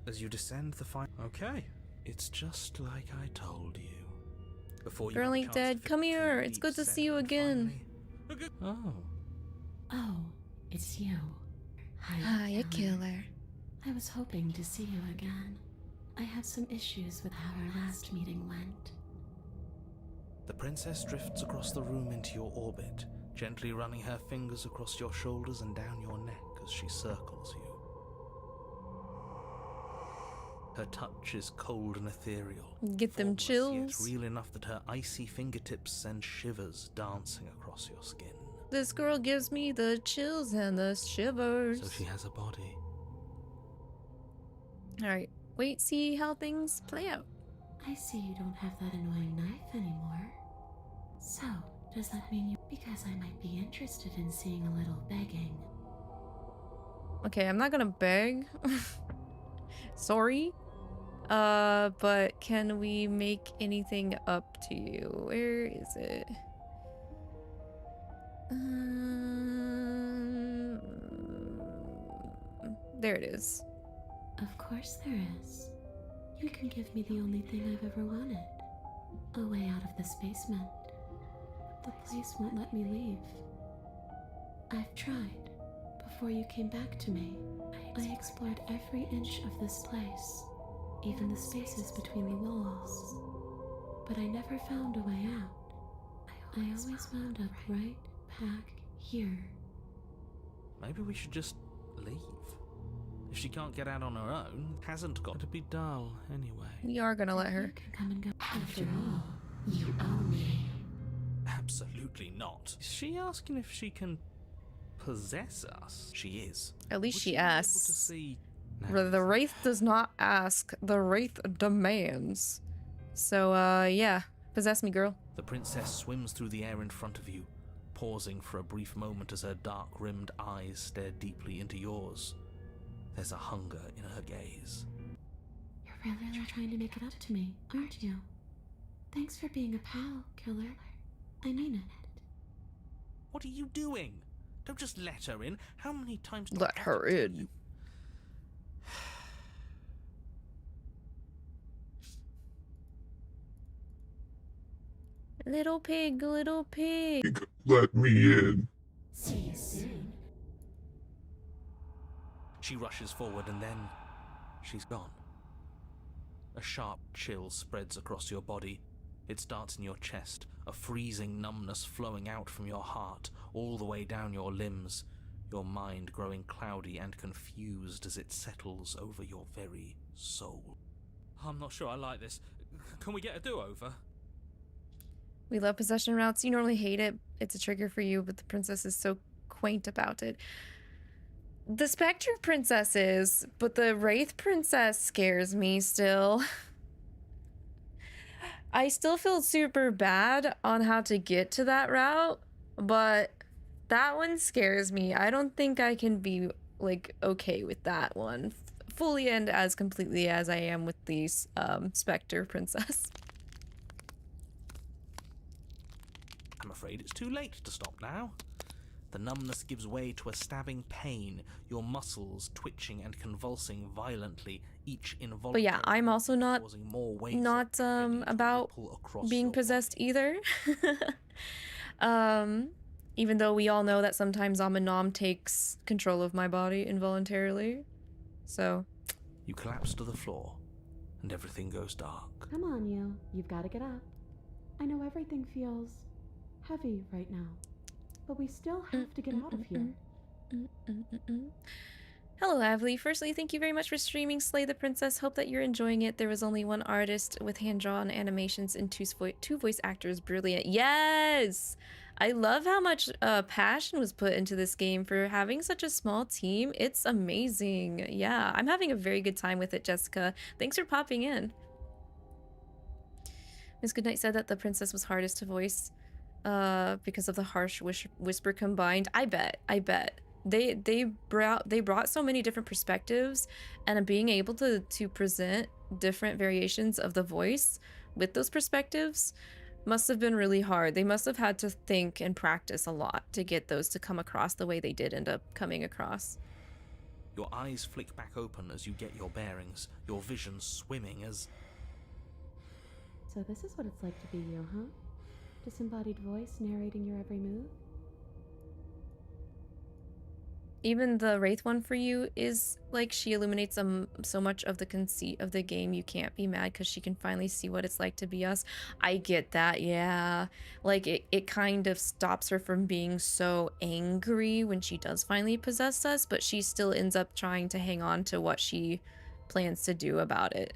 As you descend the fine. Okay, it's just like I told you. Before you
Girl
have a
ain't
chance to
dead.
feel
Come
the
here.
deep
It's good to
set
see you
and
again.
finally- Oh,
Oh, it's you. Hi,
Hi,
Killer.
killer.
I was hoping to see you again. I have some issues with how our last meeting went.
the princess drifts across the room into your orbit, gently running her fingers across your shoulders and down your neck as she circles you.
Her touch is cold and ethereal.
Get them
formless,
chills.
Yet real enough that her icy fingertips send shivers dancing across your skin.
This girl gives me the chills and the shivers.
So she has a body.
Alright, wait, see how things play out.
I see you don't have that annoying knife anymore. So, does that mean you... Because I might be interested in seeing a little begging.
Okay, I'm not gonna beg. Sorry. But can we make anything up to you? Where is it? There it is.
Of course there is. You can give me the only thing I've ever wanted. A way out of this basement. The place won't let me leave. I've tried. Before you came back to me, I explored every inch of this place, even the spaces between the walls. But I never found a way out. I always wound up right back here.
Maybe we should just leave. If she can't get out on her own, it hasn't got to be dull anyway.
We are gonna let her.
You can come and go. After all, you own me.
Absolutely not. Is she asking if she can possess us? She is.
At least
Would
she
be able to
asks.
see...
The Wraith does not ask, the Wraith demands. So, yeah. Possess me, girl.
The princess swims through the air in front of you, pausing for a brief moment as her dark-rimmed eyes stare deeply into yours. There's a hunger in her gaze.
You're really trying to make it up to me, aren't you? Thanks for being a pal, killer. I mean it.
What are you doing? Don't just let her in. How many times do
Let
I have
her
to tell
in.
you?
Little pig, little pig.
Let me in.
See you soon.
She rushes forward and then she's gone. A sharp chill spreads across your body. It starts in your chest, a freezing numbness flowing out from your heart, all the way down your limbs, your mind growing cloudy and confused as it settles over your very soul. I'm not sure I like this. Can we get a do-over?
We love possession routes. You normally hate it. It's a trigger for you, but the princess is so quaint about it. The Spectre princess is, but the Wraith princess scares me still. I still feel super bad on how to get to that route, but that one scares me. I don't think I can be, like, okay with that one fully and as completely as I am with the Spectre princess.
I'm afraid it's too late to stop now. The numbness gives way to a stabbing pain, your muscles twitching and convulsing violently, each involuntary.
But yeah, I'm also not
causing more weight
about being possessed either. Even though we all know that sometimes Amanom takes control of my body involuntarily. So
you collapse to the floor and everything goes dark.
Come on, you. You've got to get up. I know everything feels heavy right now, but we still have to get out of here.
Hello, Lavely. Firstly, thank you very much for streaming Slay the Princess. Hope that you're enjoying it. There was only one artist with hand-drawn animations and two voice actors. Brilliant. Yes! I love how much passion was put into this game for having such a small team. It's amazing. Yeah, I'm having a very good time with it, Jessica. Thanks for popping in. Miss Goodnight said that the princess was hardest to voice because of the harsh whisper combined. I bet. They brought so many different perspectives, and being able to present different variations of the voice with those perspectives must have been really hard. They must have had to think and practice a lot to get those to come across the way they did end up coming across.
Your eyes flick back open as you get your bearings, your vision swimming as...
So this is what it's like to be you, huh? Disembodied voice narrating your every move?
Even the Wraith one for you is like she illuminates so much of the conceit of the game. You can't be mad because she can finally see what it's like to be us. I get that, yeah. Like it kind of stops her from being so angry when she does finally possess us, but she still ends up trying to hang on to what she plans to do about it.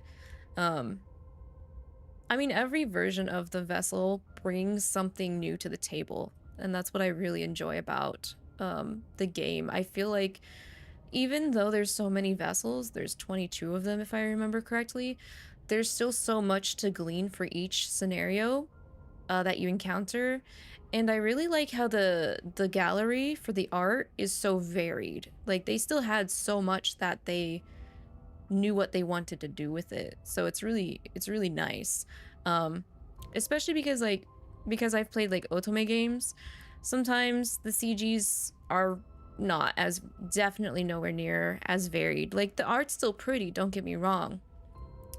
I mean, every version of the vessel brings something new to the table, and that's what I really enjoy about the game. I feel like even though there's so many vessels, there's 22 of them if I remember correctly, there's still so much to glean for each scenario that you encounter. And I really like how the gallery for the art is so varied. Like, they still had so much that they knew what they wanted to do with it. So it's really nice. Especially because I've played like otome games, sometimes the CGs are not as, definitely nowhere near as varied. Like, the art's still pretty, don't get me wrong,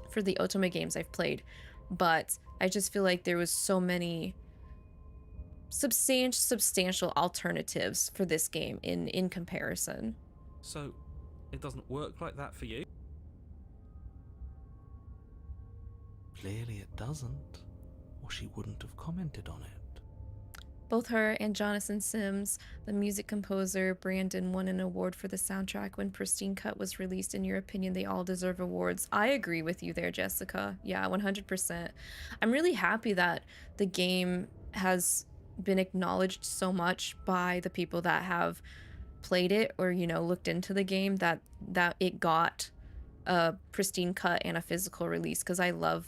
for the otome games I've played, but I just feel like there was so many substantial alternatives for this game in comparison.
So, it doesn't work like that for you?
Clearly it doesn't, or she wouldn't have commented on it.
Both her and Jonathan Sims, the music composer, Brandon, won an award for the soundtrack when Pristine Cut was released. In your opinion, they all deserve awards. I agree with you there, Jessica. Yeah, 100%. I'm really happy that the game has been acknowledged so much by the people that have played it or, you know, looked into the game, that it got a pristine cut and a physical release, because I love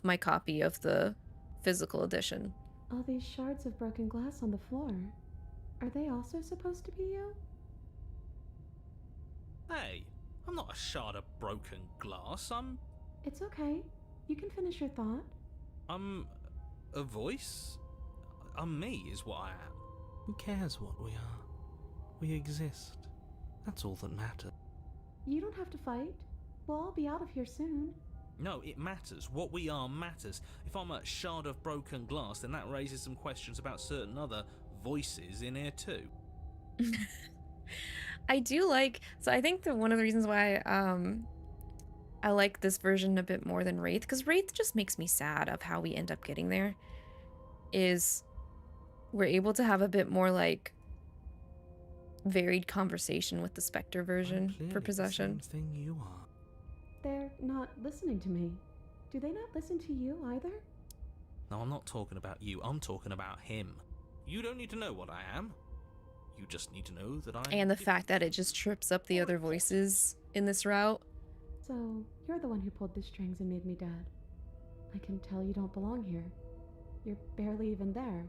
my copy of the physical edition.
All these shards of broken glass on the floor. Are they also supposed to be you?
Hey, I'm not a shard of broken glass.
It's okay. You can finish your thought.
I'm a voice? I'm me is what I am.
Who cares what we are? We exist. That's all that matters.
You don't have to fight. We'll all be out of here soon.
No, it matters. What we are matters. If I'm a shard of broken glass, then that raises some questions about certain other voices in here too.
I do like, so I think that one of the reasons why I like this version a bit more than Wraith, because Wraith just makes me sad of how we end up getting there, is we're able to have a bit more like varied conversation with the Spectre version for Possession.
The same thing you are.
They're not listening to me. Do they not listen to you either?
No, I'm not talking about you. I'm talking about him. You don't need to know what I am. You just need to know that I am.
And the fact that it just trips up the other voices in this route.
So, you're the one who pulled the strings and made me dead. I can tell you don't belong here. You're barely even there.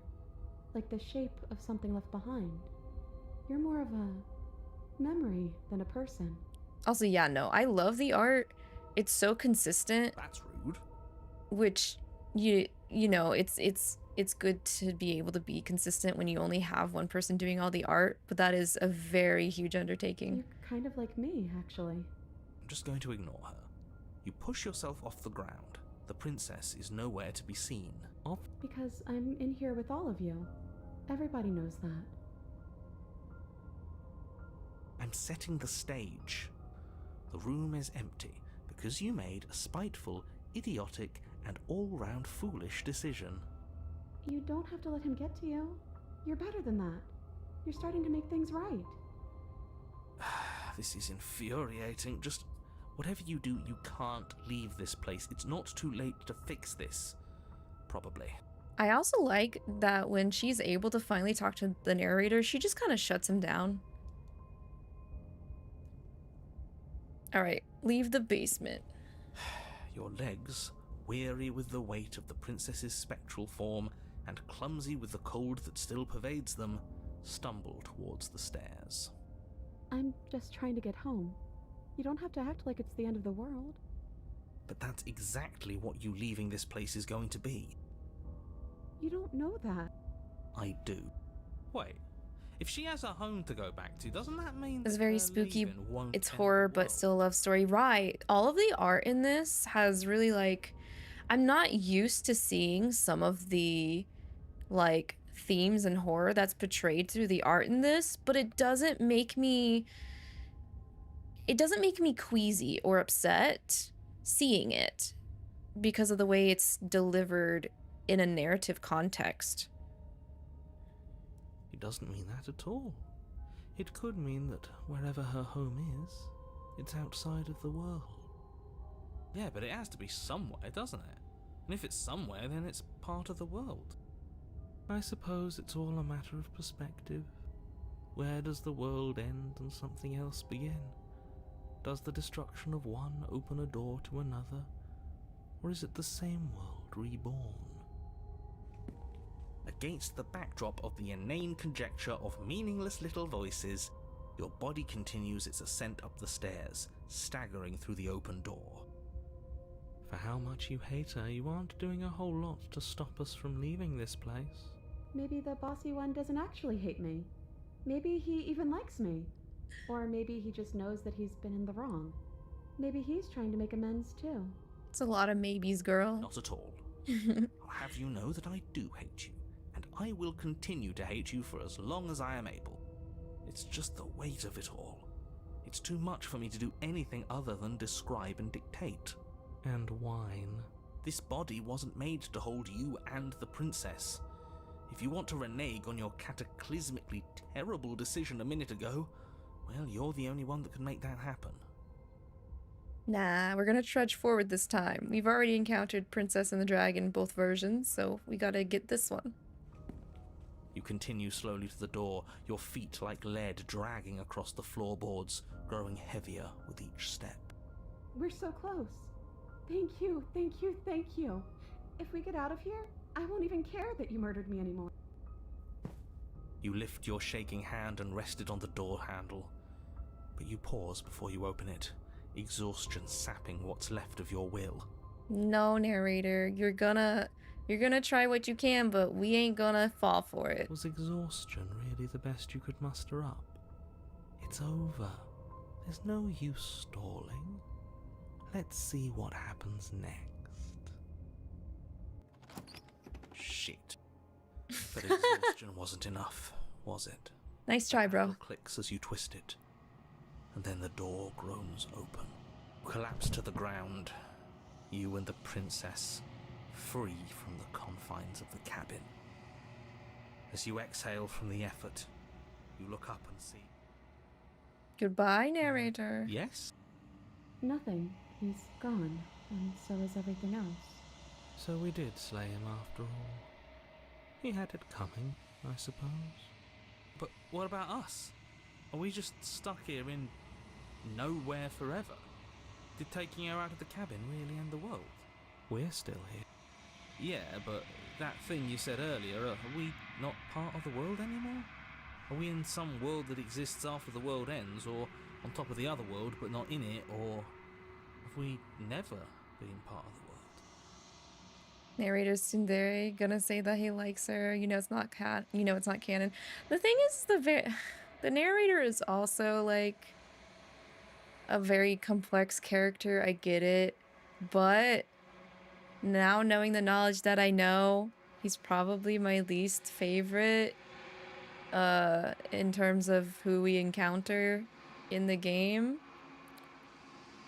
Like the shape of something left behind. You're more of a memory than a person.
Also, yeah, no, I love the art. It's so consistent.
That's rude.
Which, you know, it's good to be able to be consistent when you only have one person doing all the art, but that is a very huge undertaking.
You're kind of like me, actually.
I'm just going to ignore her. You push yourself off the ground. The princess is nowhere to be seen.
Because I'm in here with all of you. Everybody knows that.
I'm setting the stage. The room is empty because you made a spiteful, idiotic, and all-round foolish decision.
You don't have to let him get to you. You're better than that. You're starting to make things right.
This is infuriating. Just whatever you do, you can't leave this place. It's not too late to fix this. Probably.
I also like that when she's able to finally talk to the narrator, she just kind of shuts him down. Alright, leave the basement.
Your legs, weary with the weight of the princess's spectral form and clumsy with the cold that still pervades them, stumble towards the stairs.
I'm just trying to get home. You don't have to act like it's the end of the world.
But that's exactly what you leaving this place is going to be.
You don't know that.
I do.
Wait, if she has a home to go back to, doesn't that mean
It's
that
very
her
spooky.
leaving won't
It's
end
horror,
the
but
world?
still a love story. Right. All of the art in this has really, like, I'm not used to seeing some of the, like, themes and horror that's portrayed through the art in this, but it doesn't make me queasy or upset seeing it because of the way it's delivered in a narrative context.
It doesn't mean that at all. It could mean that wherever her home is, it's outside of the world.
Yeah, but it has to be somewhere, doesn't it? And if it's somewhere, then it's part of the world. I suppose it's all a matter of perspective. Where does the world end and something else begin? Does the destruction of one open a door to another? Or is it the same world reborn? Against the backdrop of the inane conjecture of meaningless little voices, your body continues its ascent up the stairs, staggering through the open door. For how much you hate her, you aren't doing a whole lot to stop us from leaving this place.
Maybe the bossy one doesn't actually hate me. Maybe he even likes me. Or maybe he just knows that he's been in the wrong. Maybe he's trying to make amends too.
It's a lot of maybes, girl.
Not at all. I'll have you know that I do hate you, and I will continue to hate you for as long as I am able. It's just the weight of it all. It's too much for me to do anything other than describe and dictate. And whine. This body wasn't made to hold you and the princess. If you want to renege on your cataclysmically terrible decision a minute ago, well, you're the only one that can make that happen.
Nah, we're gonna trudge forward this time. We've already encountered Princess and the Dragon, both versions, so we gotta get this one.
You continue slowly to the door, your feet like lead dragging across the floorboards, growing heavier with each step.
We're so close. Thank you, thank you, thank you. If we get out of here, I won't even care that you murdered me anymore.
You lift your shaking hand and rest it on the door handle, but you pause before you open it, exhaustion sapping what's left of your will.
No, narrator, you're gonna try what you can, but we ain't gonna fall for it.
Was exhaustion really the best you could muster up? It's over. There's no use stalling. Let's see what happens next. Shit. But exhaustion wasn't enough, was it?
Nice try, bro.
It clicks as you twist it, and then the door groans open. You collapse to the ground, you and the princess, free from the confines of the cabin. As you exhale from the effort, you look up and see...
Goodbye, narrator.
Yes?
Nothing. He's gone, and so is everything else.
So we did slay him after all. He had it coming, I suppose. But what about us? Are we just stuck here in nowhere forever? Did taking her out of the cabin really end the world? We're still here. Yeah, but that thing you said earlier, are we not part of the world anymore? Are we in some world that exists after the world ends, or on top of the other world but not in it, or have we never been part of the world?
Narrator's tsundere gonna say that he likes her. You know it's not it's not canon. The thing is, the narrator is also like a very complex character. I get it, but now knowing the knowledge that I know, he's probably my least favorite in terms of who we encounter in the game.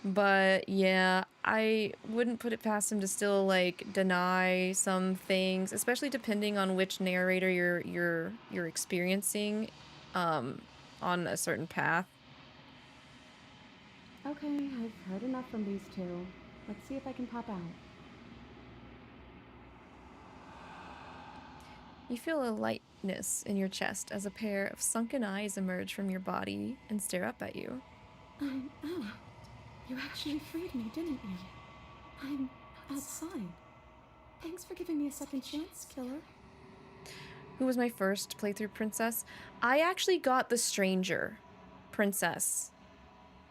But yeah, I wouldn't put it past him to still like deny some things, especially depending on which narrator you're experiencing on a certain path.
Okay, I've heard enough from these two. Let's see if I can pop out.
You feel a lightness in your chest as a pair of sunken eyes emerge from your body and stare up at you.
I'm out. You actually freed me, didn't you? I'm outside. Thanks for giving me a second chance, killer.
Who was my first playthrough princess? I actually got the stranger princess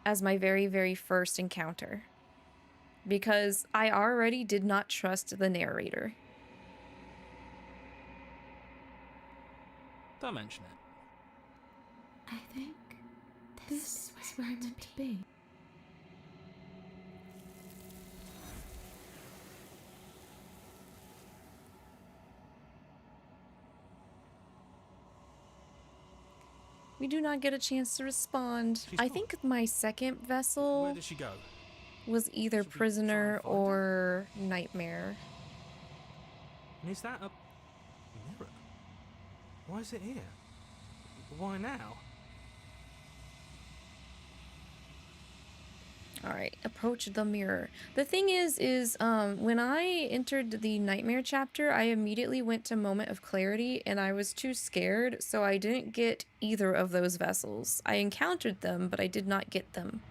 as my very, very first encounter, because I already did not trust the narrator.
Don't mention it.
I think this is where I'm meant to be.
We do not get a chance to respond.
She's
I
gone.
think my second vessel
Where did she go?
was either
Should we try
prisoner
and find her?
or nightmare.
And is that a mirror? Why is it here? Why now?
All right, approach the mirror. The thing is when I entered the nightmare chapter, I immediately went to moment of clarity and I was too scared, so I didn't get either of those vessels. I encountered them, but I did not get them.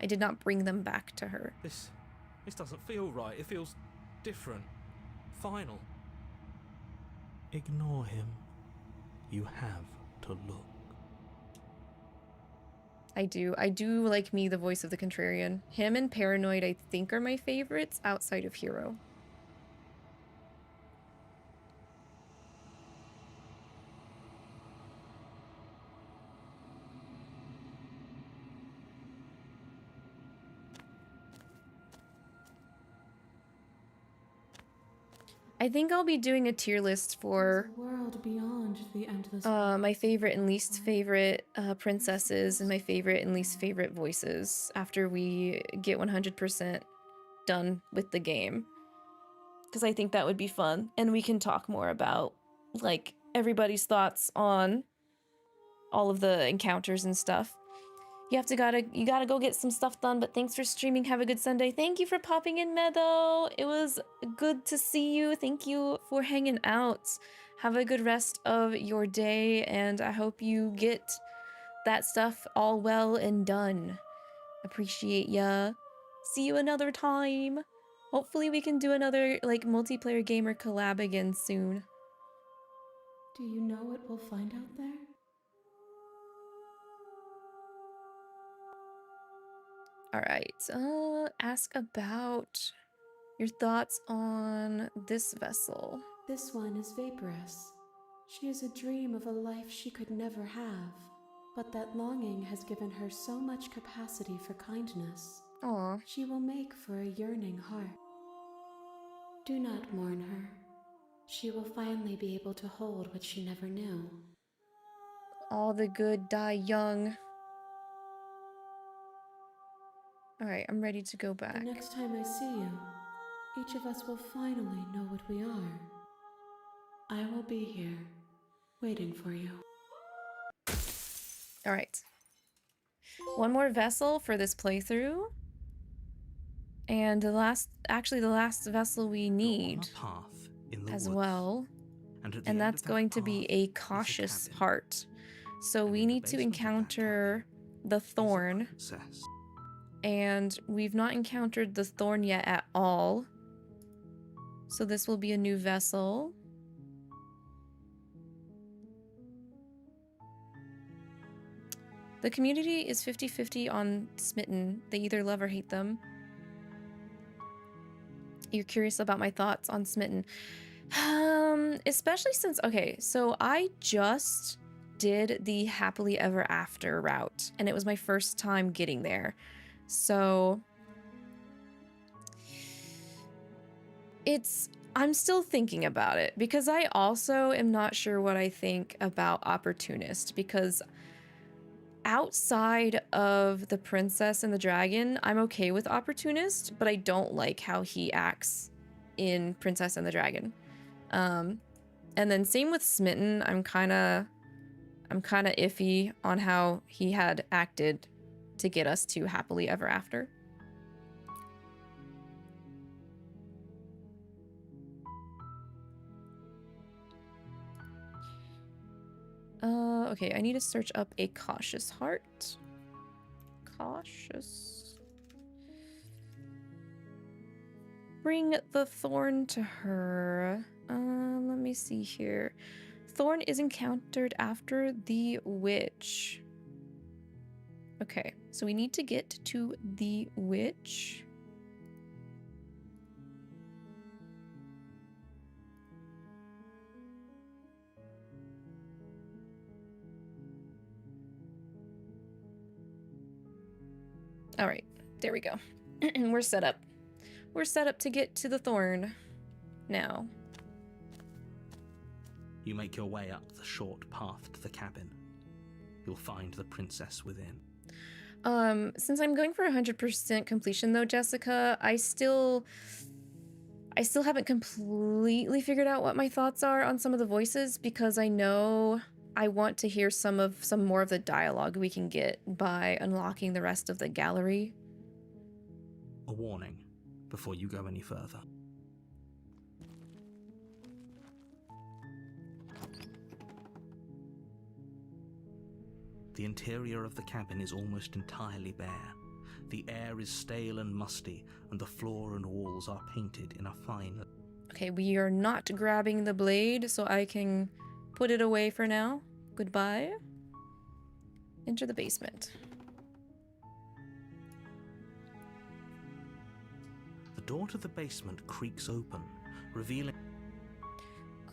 I did not bring them back to her.
This doesn't feel right. It feels different. Final. Ignore him. You have to look.
I do like me, the voice of the contrarian. Him and Paranoid, I think, are my favorites outside of Hero. I think I'll be doing a tier list for
world beyond the endless
my favorite and least favorite princesses and my favorite and least favorite voices after we get 100% done with the game. Because I think that would be fun, and we can talk more about like everybody's thoughts on all of the encounters and stuff. You gotta go get some stuff done, but thanks for streaming. Have a good Sunday. Thank you for popping in, Meadow. It was good to see you. Thank you for hanging out. Have a good rest of your day, and I hope you get that stuff all well and done. Appreciate ya. See you another time. Hopefully we can do another like multiplayer gamer collab again soon.
Do you know what we'll find out there?
All right, ask about your thoughts on this vessel.
This one is vaporous. She is a dream of a life she could never have, but that longing has given her so much capacity for kindness.
Aw.
She will make for a yearning heart. Do not mourn her. She will finally be able to hold what she never knew.
All the good die young. Alright, I'm ready to go back.
The next time I see you, each of us will finally know what we are. I will be here, waiting for you.
Alright. One more vessel for this playthrough. And the last vessel we need
Path in the
as
woods.
well. And that's going to be a cautious heart. So we need to encounter the thorn. And we've not encountered the thorn yet at all. So this will be a new vessel. The community is 50-50 on Smitten. They either love or hate them. You're curious about my thoughts on Smitten. Especially since, okay, so I just did the happily ever after route, and it was my first time getting there. So I'm still thinking about it because I also am not sure what I think about Opportunist, because outside of the princess and the dragon, I'm okay with Opportunist, but I don't like how he acts in Princess and the Dragon. And then same with Smitten, I'm kind of iffy on how he had acted to get us to happily ever after. Okay, I need to search up a cautious heart. Cautious. Bring the thorn to her. Let me see here. Thorn is encountered after the witch. Okay, so we need to get to the witch. All right, there we go. We're set up. We're set up to get to the thorn now.
You make your way up the short path to the cabin. You'll find the princess within.
Since I'm going for 100% completion though, Jessica, I still haven't completely figured out what my thoughts are on some of the voices, because I know I want to hear some more of the dialogue we can get by unlocking the rest of the gallery.
a warning before you go any further. The interior of the cabin is almost entirely bare. The air is stale and musty, and the floor and walls are painted in a fine...
Okay, we are not grabbing the blade, so I can put it away for now. Goodbye. Enter the basement.
The door to the basement creaks open, revealing...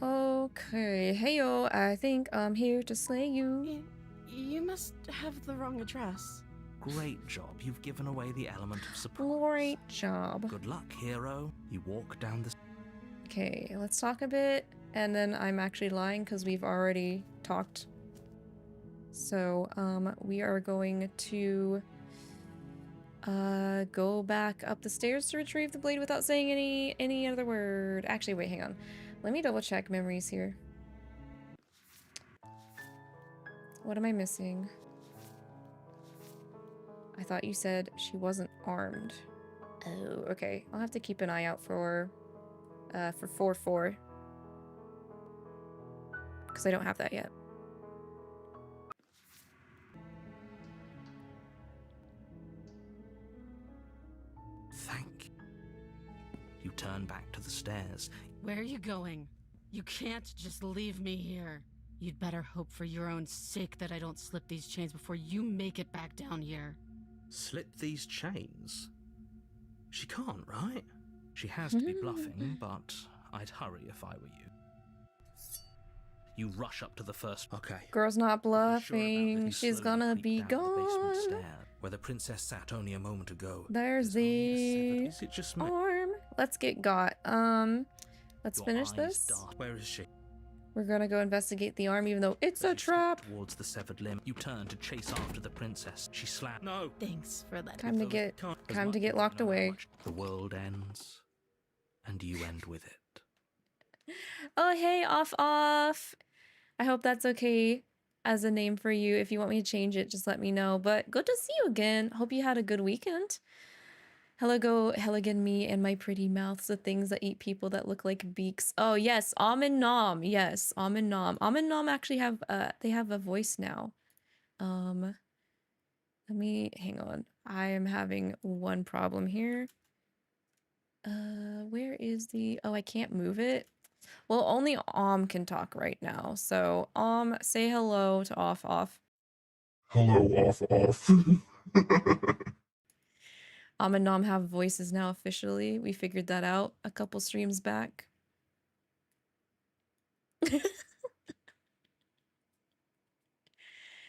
Okay, heyo, I think I'm here to slay you.
You must have the wrong address.
Great job, you've given away the element of surprise.
Great job.
Good luck, hero. You walk down the...
Okay, let's talk a bit, and then I'm actually lying because we've already talked. So, we are going to go back up the stairs to retrieve the blade without saying any other word. Actually, wait, hang on. Let me double check memories here. What am I missing? I thought you said she wasn't armed. Oh, okay. I'll have to keep an eye out for 4-4. Because I don't have that yet.
Thank you. You turn back to the stairs.
Where are you going? You can't just leave me here. You'd better hope for your own sake that I don't slip these chains before you make it back down here.
Slip these chains? She can't, right? She has to be bluffing, but I'd hurry if I were you. You rush up to the first... Okay.
Girl's not
If you're sure about this,
bluffing.
you
She's
slowly
gonna
creep
be
down the basement
gone.
stair, where the princess sat only a moment ago.
There's
only a
the
Is it just me?
arm. Let's get got. Let's
Your
finish
eyes
this.
dart. Where is she?
We're gonna go investigate the arm, even though it's
As
a
you step
trap.
towards the severed limb, you turn to chase after the princess. She slapped. No.
Thanks for that.
Time to get locked away.
The world ends, and you end with it.
Oh, hey, off. I hope that's okay as a name for you. If you want me to change it, just let me know. But good to see you again. Hope you had a good weekend. Hello again, me and my pretty mouths, the things that eat people that look like beaks. Oh, yes, Nom. Yes, Nom. Nom actually have, they have a voice now. Let me, hang on. I am having one problem here. Where is the, oh, I can't move it. Well, only can talk right now. So, say hello to Off.
Hello, off.
And Nom have voices now officially. We figured that out a couple streams back.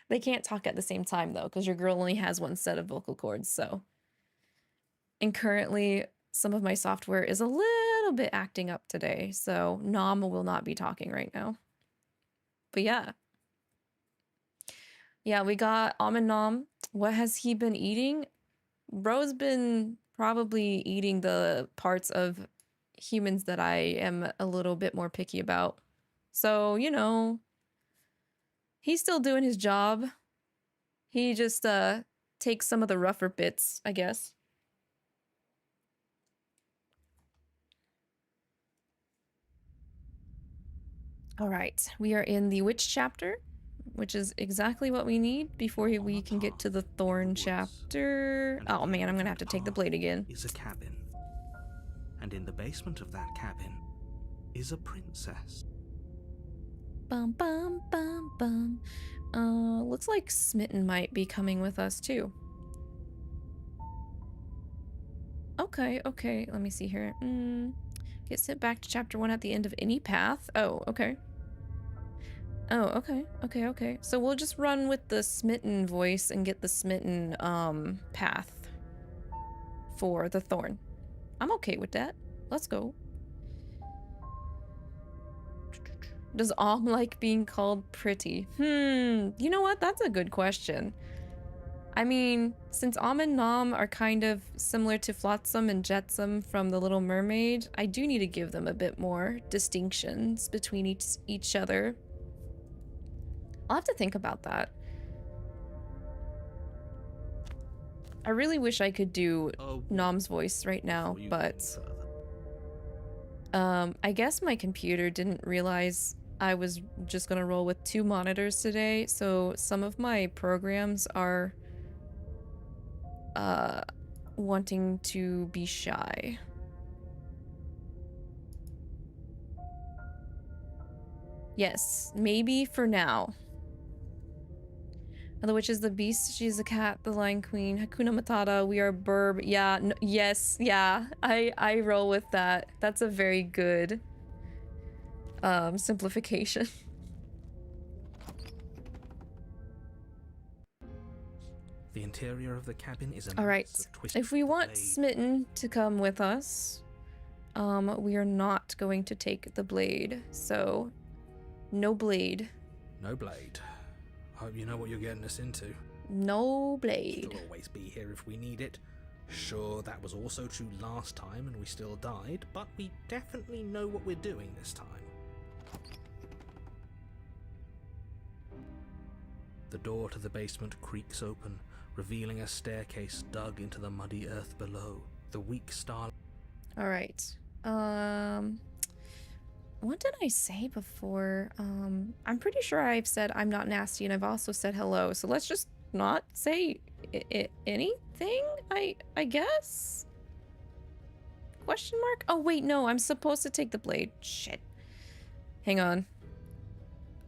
They can't talk at the same time though, because your girl only has one set of vocal cords, so. And currently, some of my software is a little bit acting up today, so Nom will not be talking right now. But yeah. Yeah, we got Nom. What has he been eating? Bro's been probably eating the parts of humans that I am a little bit more picky about. So, you know, he's still doing his job. He just takes some of the rougher bits, I guess. All right, we are in the witch chapter, which is exactly what we need before we can get to the thorn chapter. Oh man, I'm gonna have to take the blade again.
Is a cabin, and in the basement of that cabin is a princess.
Bum bum bum bum. Looks like Smitten might be coming with us too. Okay, let me see here. Get sent back to chapter 1 at the end of any path. Oh, okay. Oh, okay. So we'll just run with the Smitten voice and get the Smitten path for the thorn. I'm okay with that. Let's go. Does like being called pretty? You know what? That's a good question. I mean, since and Nom are kind of similar to Flotsam and Jetsam from The Little Mermaid, I do need to give them a bit more distinctions between each other. I'll have to think about that. I really wish I could do
A
Nom's voice right now,
before you go
but
any further.
I guess my computer didn't realize I was just gonna roll with 2 monitors today, so some of my programs are wanting to be shy. Yes, maybe for now. The witch is the beast, she is the cat, the lion queen, Hakuna Matata, we are burb. Yeah, yes, yeah, I roll with that. That's a very good simplification.
The interior of the cabin is a
All right,
mess of twisted
if we want
blades.
Smitten to come with us, we are not going to take the blade, so no blade.
No blade. Hope you know what you're getting us into.
No blade.
It'll always be here if we need it. Sure, that was also true last time and we still died, but we definitely know what we're doing this time. The door to the basement creaks open, revealing a staircase dug into the muddy earth below. The weak starlight.
All right. What did I say before? I'm pretty sure I've said I'm not nasty, and I've also said hello. So let's just not say anything. I guess. Question mark? Oh wait, no. I'm supposed to take the blade. Shit. Hang on.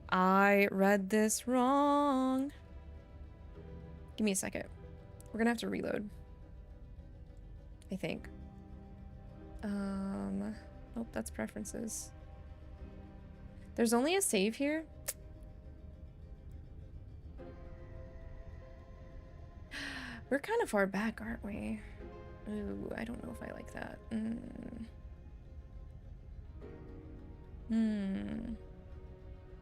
I read this wrong. Give me a second. We're gonna have to reload. I think. Nope, that's preferences. There's only a save here? We're kind of far back, aren't we? Ooh, I don't know if I like that.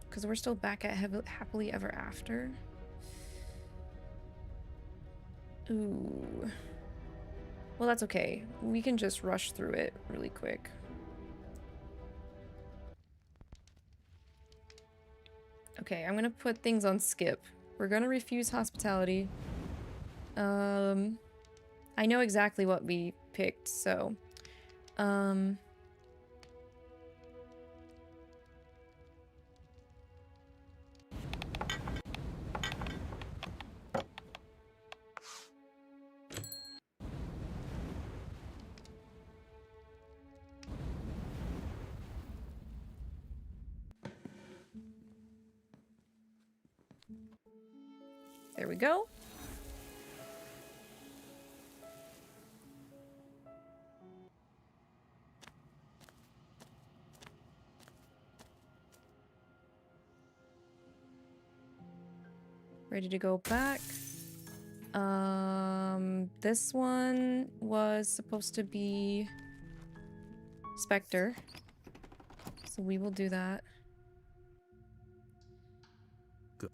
Because we're still back at happily ever after. Ooh. Well, that's okay. We can just rush through it really quick. Okay, I'm gonna put things on skip. We're gonna refuse hospitality. I know exactly what we picked, so... There we go. Ready to go back. This one was supposed to be Spectre. So we will do that.
Good.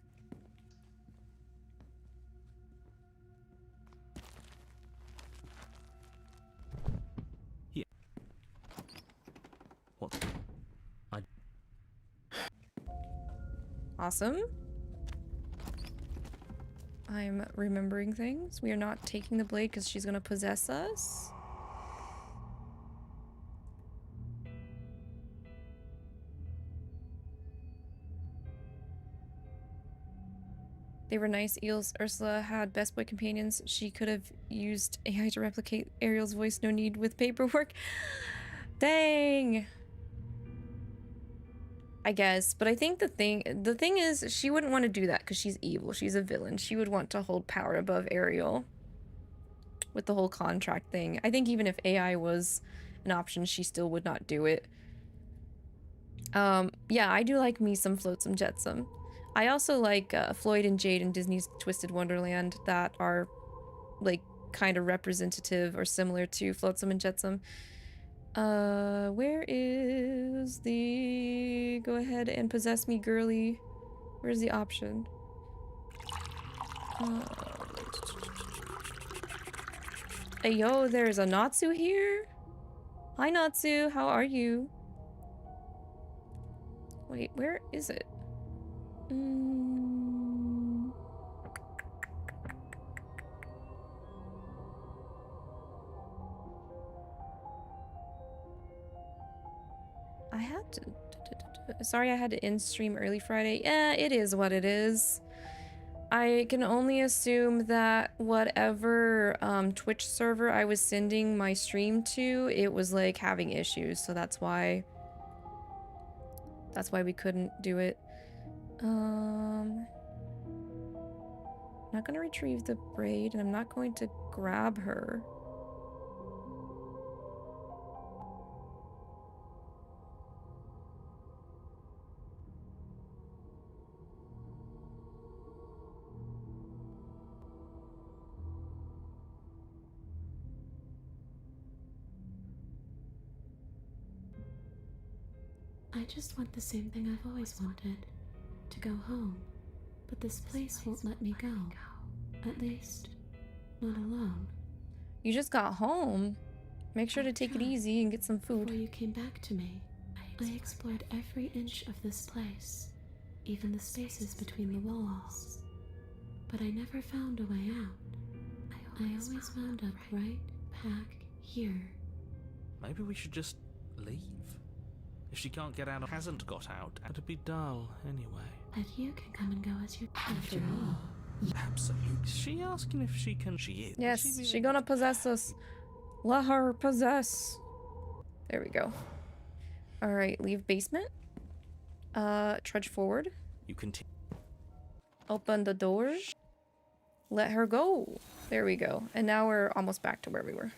Yeah. What?
Awesome. I'm remembering things. We are not taking the blade because she's gonna possess us. They were nice eels. Ursula had best boy companions. She could have used AI to replicate Ariel's voice. No need with paperwork. Dang. I guess, but I think the thing is she wouldn't want to do that because she's evil. She's a villain. She would want to hold power above Ariel with the whole contract thing. I think even if AI was an option, she still would not do it. Yeah, I do like me some Flotsam Jetsam. I also like Floyd and Jade in Disney's Twisted Wonderland that are like kind of representative or similar to Flotsam and Jetsam. Where is the go ahead and possess me girly? Where's the option? Hey yo, there's a Natsu here? Hi Natsu, how are you? Wait, where is it? Sorry I had to end stream early Friday. Yeah, it is what it is. I can only assume that whatever Twitch server I was sending my stream to, it was like having issues, so that's why we couldn't do it. I'm not gonna retrieve the braid, and I'm not going to grab her.
I just want the same thing I've always wanted. To go home. But this place won't let me go. At least, not alone.
You just got home. Make sure to take it easy and get some food.
Before you came back to me, I explored every inch of this place, even the spaces between the walls. But I never found a way out. I always wound up right back here.
Maybe we should just leave. If she can't get out or hasn't got out, it'd be dull anyway.
That you can come and go as you after all.
Absolutely. Is she asking if she can? She is.
Yes, she gonna possess us. Let her possess. There we go. Alright, leave basement. Trudge forward.
You continue.
Open the door. Let her go. There we go. And now we're almost back to where we were.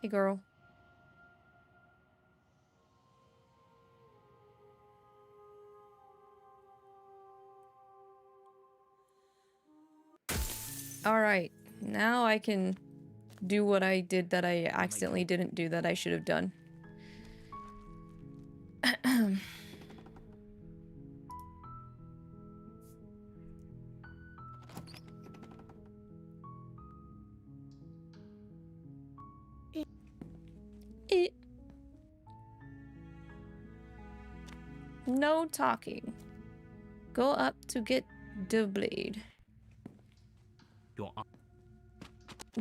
Hey, girl. Alright, now I can do what I did that I accidentally didn't do that I should have done. No talking. Go up to get the blade.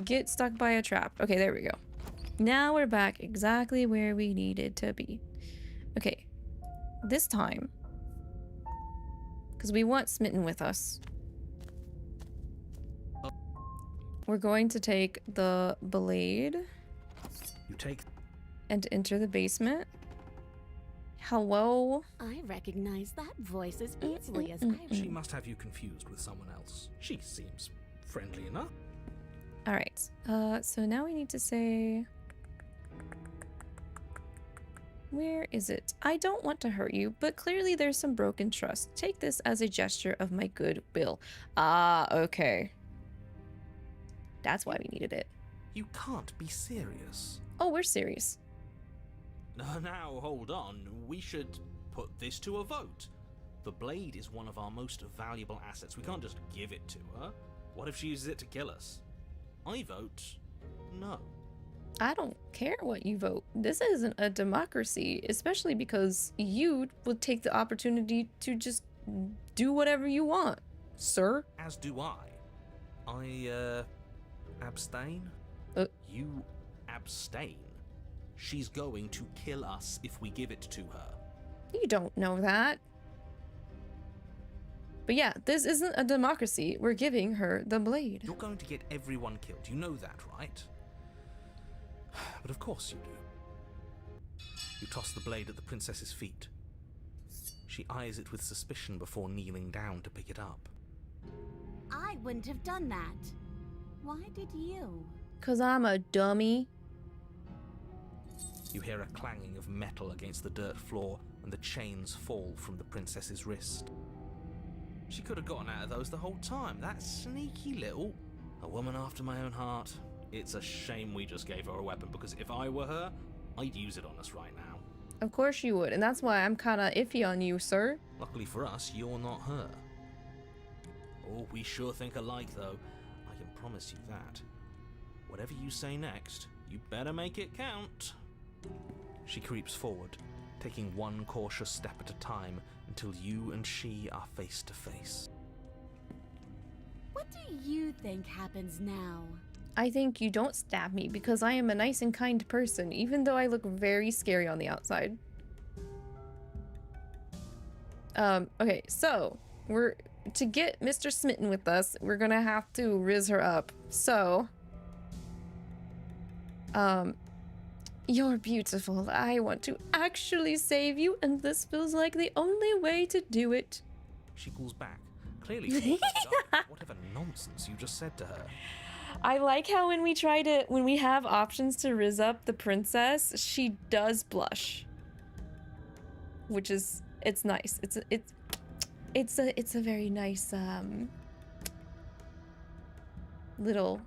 Get stuck by a trap. Okay, there we go. Now we're back exactly where we needed to be. Okay, this time, because we want Smitten with us, we're going to take the blade and enter the basement. Hello?
I recognize that voice as easily as I
She must have you confused with someone else. She seems friendly enough.
Alright, so now we need to say... Where is it? I don't want to hurt you, but clearly there's some broken trust. Take this as a gesture of my goodwill. Ah, okay. That's why we needed it.
You can't be serious.
Oh, we're serious.
Now, hold on. We should put this to a vote. The blade is one of our most valuable assets. We can't just give it to her. What if she uses it to kill us? I vote no.
I don't care what you vote. This isn't a democracy, especially because you would take the opportunity to just do whatever you want, sir.
As do I. I, abstain? You abstain? She's going to kill us if we give it to her.
You don't know that. But yeah, this isn't a democracy. We're giving her the blade.
You're going to get everyone killed. You know that, right? But of course you do. You toss the blade at the princess's feet. She eyes it with suspicion before kneeling down to pick it up.
I wouldn't have done that. Why did you?
'Cause I'm a dummy.
You hear a clanging of metal against the dirt floor, and the chains fall from the princess's wrist. She could have gotten out of those the whole time. That sneaky little... A woman after my own heart. It's a shame we just gave her a weapon, because if I were her, I'd use it on us right now.
Of course you would, and that's why I'm kinda iffy on you, sir.
Luckily for us, you're not her. Oh, we sure think alike, though. I can promise you that. Whatever you say next, you better make it count. She creeps forward, taking one cautious step at a time until you and she are face to face.
What do you think happens now?
I think you don't stab me because I am a nice and kind person, even though I look very scary on the outside. Okay, so to get Mr. Smitten with us, we're gonna have to riz her up. So, you're beautiful. I want to actually save you, and this feels like the only way to do it.
She calls back, clearly full of whatever nonsense you just said to her.
I like how when we have options to riz up the princess, she does blush. Which is, it's nice. It's a very nice, little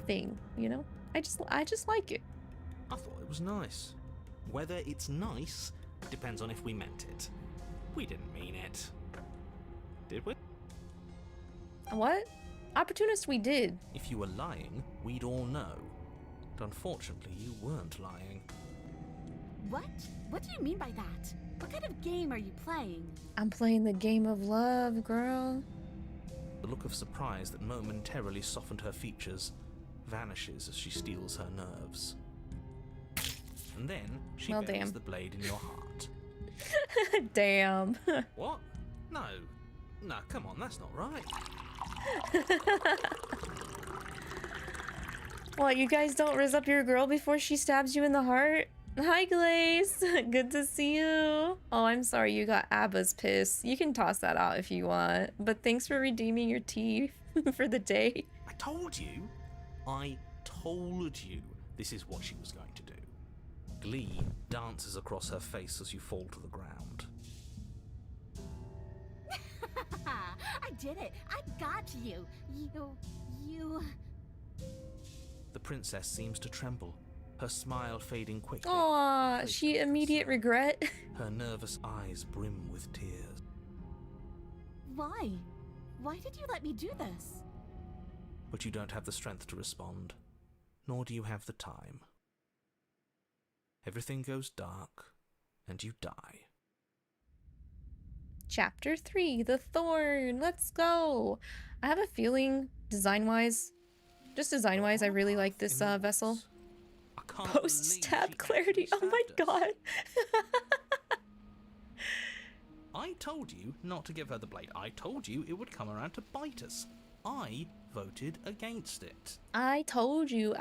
thing, you know? I just like it.
I thought it was nice. Whether it's nice depends on if we meant it. We didn't mean it. Did we?
What? Opportunist, we did.
If you were lying, we'd all know. But unfortunately, you weren't lying.
What? What do you mean by that? What kind of game are you playing?
I'm playing the game of love, girl.
The look of surprise that momentarily softened her features vanishes as she steals her nerves. And then she
Well,
buries
damn.
the blade in your heart.
Damn.
What? No. No, come on, that's not right.
What, you guys don't riz up your girl before she stabs you in the heart? Hi, Glaze. Good to see you. Oh, I'm sorry you got Abba's piss. You can toss that out if you want. But thanks for redeeming your tea for the day.
I told you this is what she was going to do. Glee dances across her face as you fall to the ground.
I did it. I got you. You...
The princess seems to tremble, her smile fading quickly.
Aw, she immediate regret.
Her nervous eyes brim with tears.
Why? Why did you let me do this?
But you don't have the strength to respond, nor do you have the time. Everything goes dark, and you die.
Chapter 3, The Thorn. Let's go. I have a feeling, design-wise, I really like this vessel. Post-stab clarity. Oh my god.
I told you not to give her the blade. I told you it would come around to bite us. I voted against it.
I told you.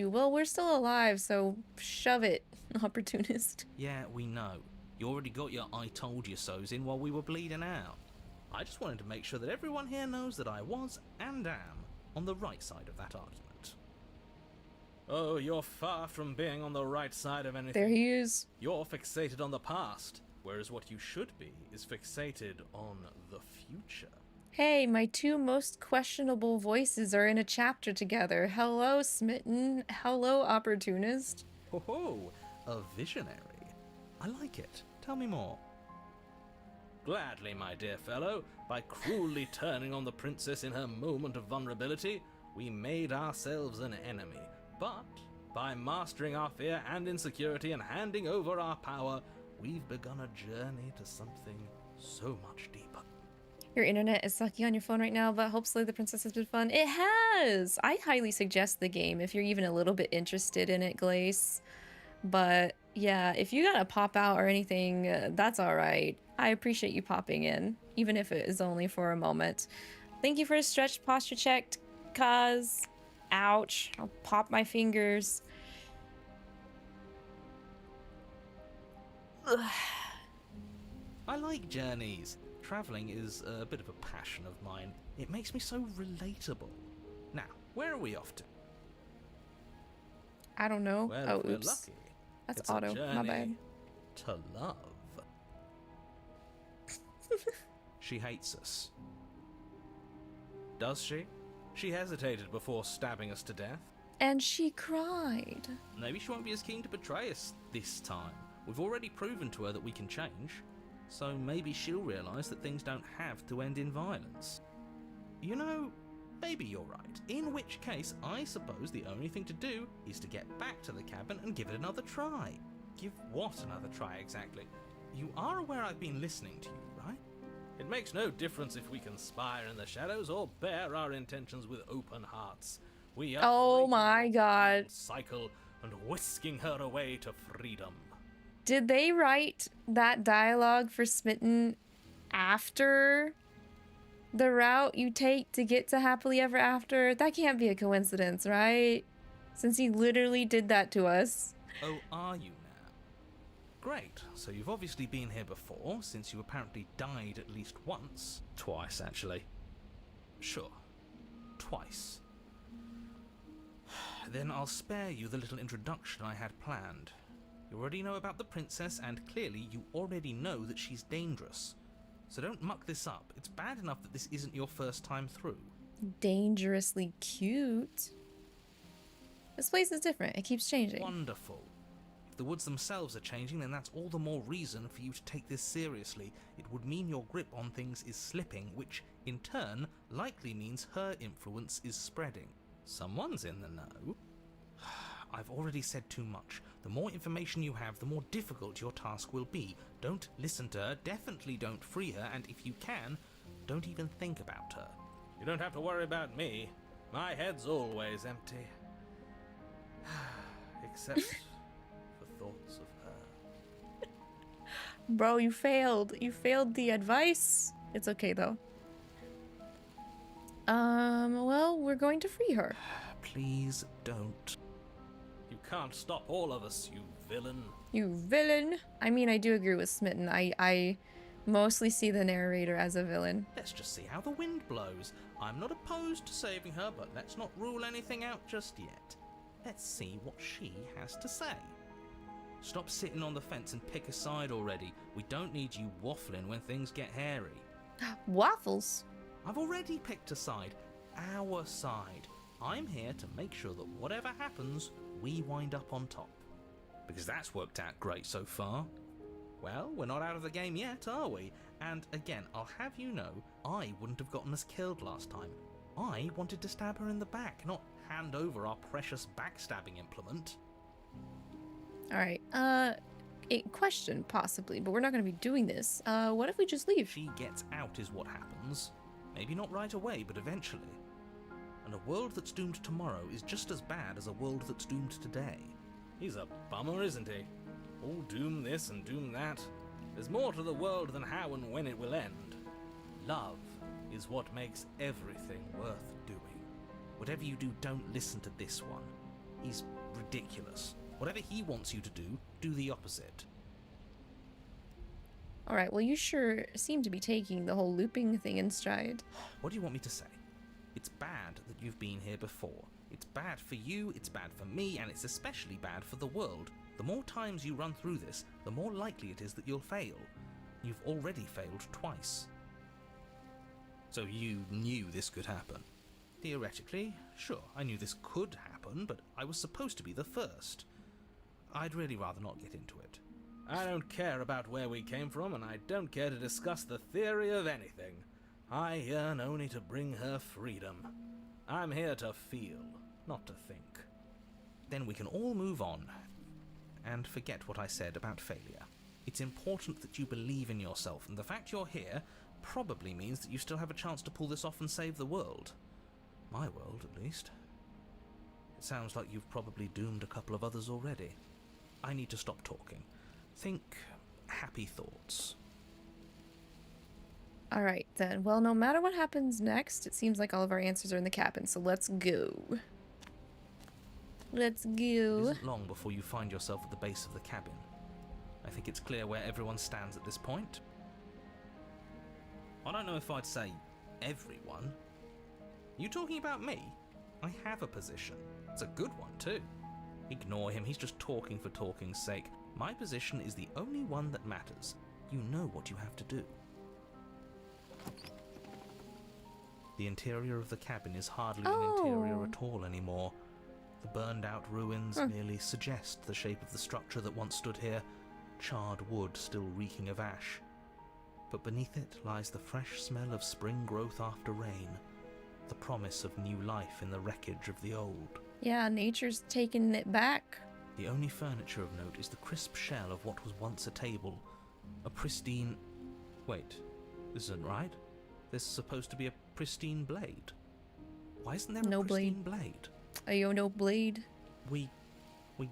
Well, we're still alive, so shove it, opportunist.
Yeah, we know. You already got your I told you so's in while we were bleeding out. I just wanted to make sure that everyone here knows that I was and am on the right side of that argument. Oh, you're far from being on the right side of anything.
There he is.
You're fixated on the past, whereas what you should be is fixated on the future.
Hey, my two most questionable voices are in a chapter together. Hello, Smitten. Hello, opportunist.
Ho ho, a visionary. I like it. Tell me more. Gladly, my dear fellow. By cruelly turning on the princess in her moment of vulnerability, we made ourselves an enemy. But by mastering our fear and insecurity and handing over our power, we've begun a journey to something so much deeper.
Your internet is sucky on your phone right now, but hopefully the princess has been fun. It has! I highly suggest the game if you're even a little bit interested in it, Glace. But yeah, if you gotta pop out or anything, that's alright. I appreciate you popping in, even if it is only for a moment. Thank you for a stretched posture check, cause... Ouch. I'll pop my fingers. Ugh.
I like journeys. Traveling is a bit of a passion of mine. It makes me so relatable. Now, where are we off to?
I don't know.
Well,
Oh,
if we're
oops.
lucky,
That's
it's
auto.
a journey
My bad.
to love. She hates us. Does she? She hesitated before stabbing us to death.
And she cried.
Maybe she won't be as keen to betray us this time. We've already proven to her that we can change. So maybe she'll realise that things don't have to end in violence. You know, maybe you're right. In which case, I suppose the only thing to do is to get back to the cabin and give it another try. Give what another try exactly? You are aware I've been listening to you, right? It makes no difference if we conspire in the shadows or bear our intentions with open hearts.
We
Oh
upbraided
my
your
god.
cycle and whisking her away to freedom.
Did they write that dialogue for Smitten after the route you take to get to happily ever after? That can't be a coincidence, right? Since he literally did that to us.
Oh, are you now? Great, so you've obviously been here before, since you apparently died at least once. Twice, actually. Sure. Twice. Then I'll spare you the little introduction I had planned. You already know about the princess, and clearly you already know that she's dangerous. So don't muck this up. It's bad enough that this isn't your first time through.
Dangerously cute. This place is different. It keeps changing.
Wonderful. If the woods themselves are changing, then that's all the more reason for you to take this seriously. It would mean your grip on things is slipping, which, in turn, likely means her influence is spreading. Someone's in the know. I've already said too much. The more information you have, the more difficult your task will be. Don't listen to her, definitely don't free her, and if you can, don't even think about her. You don't have to worry about me. My head's always empty. Except for thoughts of her.
Bro, you failed. You failed the advice. It's okay though. Well, we're going to free her.
Please don't. You can't stop all of us, you villain.
You villain. I mean, I do agree with Smitten. I mostly see the narrator as a villain.
Let's just see how the wind blows. I'm not opposed to saving her, but let's not rule anything out just yet. Let's see what she has to say. Stop sitting on the fence and pick a side already. We don't need you waffling when things get hairy.
Waffles?
I've already picked a side. Our side. I'm here to make sure that whatever happens, we wind up on top. Because that's worked out great so far. Well, we're not out of the game yet, are we? And again, I'll have you know, I wouldn't have gotten us killed last time. I wanted to stab her in the back, not hand over our precious backstabbing implement.
Alright, a question possibly, but we're not going to be doing this. What if we just leave?
She gets out is what happens. Maybe not right away, but eventually. And a world that's doomed tomorrow is just as bad as a world that's doomed today. He's a bummer, isn't he? All doom this and doom that. There's more to the world than how and when it will end. Love is what makes everything worth doing. Whatever you do, don't listen to this one. He's ridiculous. Whatever he wants you to do, do the opposite.
Alright, well you sure seem to be taking the whole looping thing in stride.
What do you want me to say? It's bad that you've been here before. It's bad for you, it's bad for me, and it's especially bad for the world. The more times you run through this, the more likely it is that you'll fail. You've already failed twice. So you knew this could happen? Theoretically, sure, I knew this could happen, but I was supposed to be the first. I'd really rather not get into it. I don't care about where we came from, and I don't care to discuss the theory of anything. I yearn only to bring her freedom. I'm here to feel, not to think. Then we can all move on, and forget what I said about failure. It's important that you believe in yourself, and the fact you're here probably means that you still have a chance to pull this off and save the world. My world, at least. It sounds like you've probably doomed a couple of others already. I need to stop talking. Think happy thoughts.
Alright then, well no matter what happens next, it seems like all of our answers are in the cabin, so let's go. Let's
It
go.
isn't long before you find yourself at the base of the cabin. I think it's clear where everyone stands at this point. I don't know if I'd say everyone. You talking about me? I have a position. It's a good one too. Ignore him, he's just talking for talking's sake. My position is the only one that matters. You know what you have to do. The interior of the cabin is hardly an interior at all anymore. The burned out ruins merely suggest the shape of the structure that once stood here, charred wood still reeking of ash. But beneath it lies the fresh smell of spring growth after rain, the promise of new life in the wreckage of the old.
Yeah, nature's taking it back.
The only furniture of note is the crisp shell of what was once a table. A pristine... Wait, this isn't right. There's supposed to be a pristine blade. Why isn't there a
No
pristine blade?
Iono blade.
We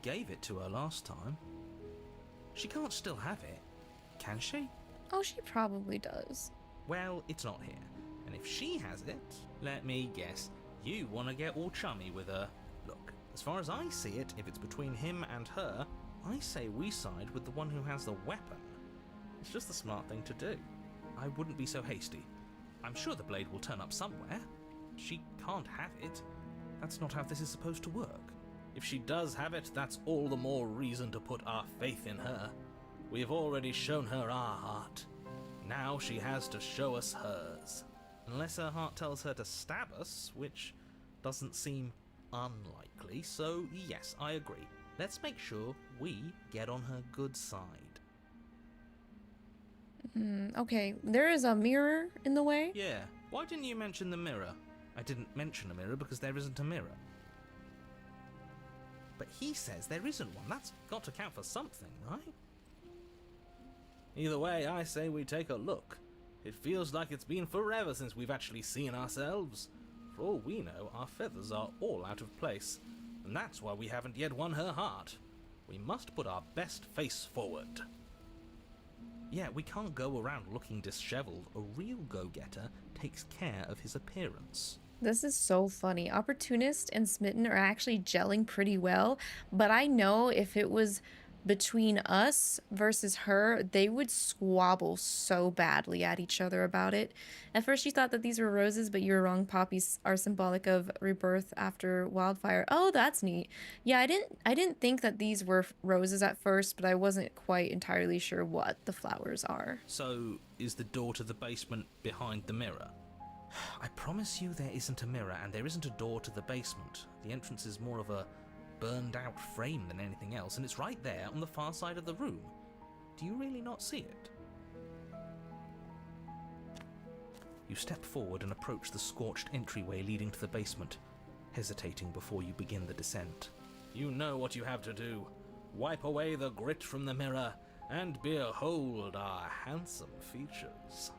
gave it to her last time. She can't still have it, can she?
Oh, she probably does.
Well, it's not here. And if she has it, let me guess, you want to get all chummy with her. Look, as far as I see it, if it's between him and her, I say we side with the one who has the weapon. It's just the smart thing to do. I wouldn't be so hasty. I'm sure the blade will turn up somewhere. She can't have it. That's not how this is supposed to work. If she does have it, that's all the more reason to put our faith in her. We've already shown her our heart. Now she has to show us hers. Unless her heart tells her to stab us, which doesn't seem unlikely, so yes, I agree. Let's make sure we get on her good side.
Okay, there is a mirror in the way.
Yeah, why didn't you mention the mirror? I didn't mention a mirror because there isn't a mirror. But he says there isn't one. That's got to count for something, right? Either way, I say we take a look. It feels like it's been forever since we've actually seen ourselves. For all we know, our feathers are all out of place, and that's why we haven't yet won her heart. We must put our best face forward. Yeah, we can't go around looking disheveled. A real go-getter takes care of his appearance.
This is so funny. Opportunist and Smitten are actually gelling pretty well, but I know if it was between us versus her, they would squabble so badly at each other about it. At first you thought that these were roses, but you were wrong. Poppies are symbolic of rebirth after wildfire. Oh, that's neat. Yeah, I didn't think that these were roses at first, but I wasn't quite entirely sure what the flowers are.
So, is the door to the basement behind the mirror? I promise you there isn't a mirror, and there isn't a door to the basement. The entrance is more of a burned out frame than anything else, and it's right there on the far side of the room. Do you really not see it? You step forward and approach the scorched entryway leading to the basement, hesitating before you begin the descent. You know what you have to do. Wipe away the grit from the mirror and behold our handsome features.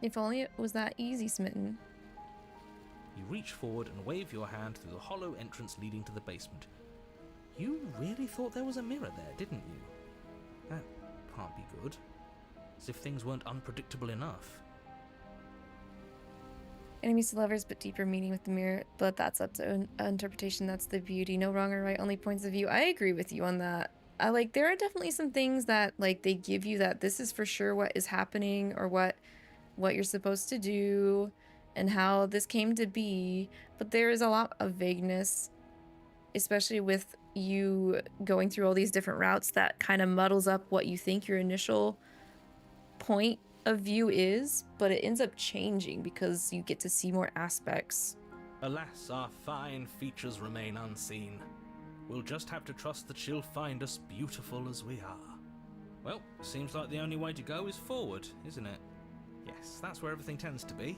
If only it was that easy, Smitten.
You reach forward and wave your hand through the hollow entrance leading to the basement. You really thought there was a mirror there, didn't you? That can't be good. As if things weren't unpredictable enough.
Enemies to lovers, but deeper meaning with the mirror. But that's up to interpretation. That's the beauty. No wrong or right, only points of view. I agree with you on that. There are definitely some things that, they give you that this is for sure what is happening or what you're supposed to do and how this came to be. But there is a lot of vagueness, especially with you going through all these different routes that kind of muddles up what you think your initial point of view is, but it ends up changing because you get to see more aspects.
Alas, our fine features remain unseen. We'll just have to trust that she'll find us beautiful as we are. Well, seems like the only way to go is forward, isn't it? Yes, that's where everything tends to be.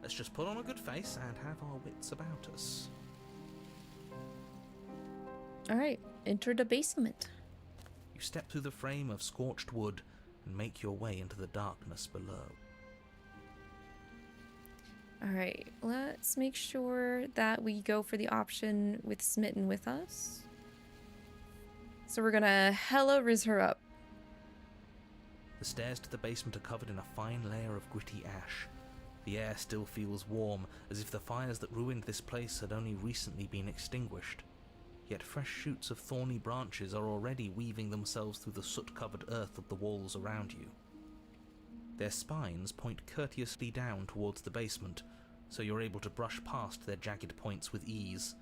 Let's just put on a good face and have our wits about us.
Alright, enter the basement.
You step through the frame of scorched wood and make your way into the darkness below.
Alright, let's make sure that we go for the option with Smitten with us. So we're gonna hella riz her up.
The stairs to the basement are covered in a fine layer of gritty ash. The air still feels warm, as if the fires that ruined this place had only recently been extinguished. Yet fresh shoots of thorny branches are already weaving themselves through the soot-covered earth of the walls around you. Their spines point courteously down towards the basement, so you're able to brush past their jagged points with ease,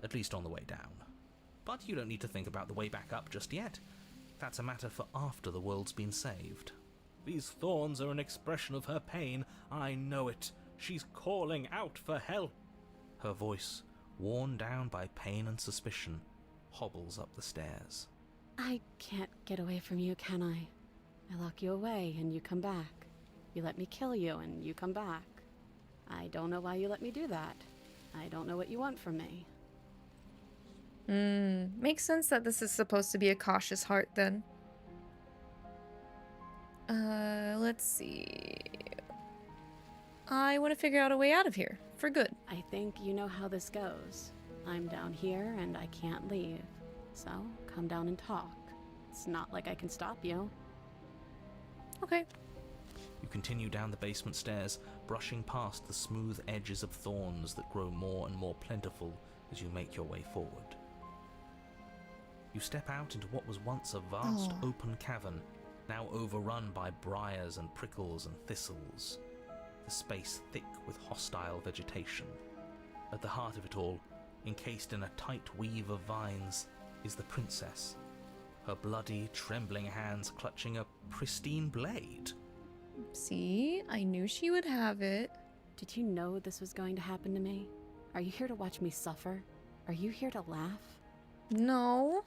at least on the way down. But you don't need to think about the way back up just yet. That's a matter for after the world's been saved. These thorns are an expression of her pain. I know it. She's calling out for help. Her voice, worn down by pain and suspicion, hobbles up the stairs.
I can't get away from you, can I? I lock you away and you come back. You let me kill you and you come back. I don't know why you let me do that. I don't know what you want from me.
Makes sense that this is supposed to be a cautious heart then. Let's see. I want to figure out a way out of here, for good.
I think you know how this goes. I'm down here and I can't leave. So, come down and talk. It's not like I can stop you.
Okay.
You continue down the basement stairs, brushing past the smooth edges of thorns that grow more and more plentiful as you make your way forward. You step out into what was once a vast open cavern, now overrun by briars and prickles and thistles, the space thick with hostile vegetation. At the heart of it all, encased in a tight weave of vines, is the princess, her bloody, trembling hands clutching a pristine blade.
See, I knew she would have it.
Did you know this was going to happen to me? Are you here to watch me suffer? Are you here to laugh?
No.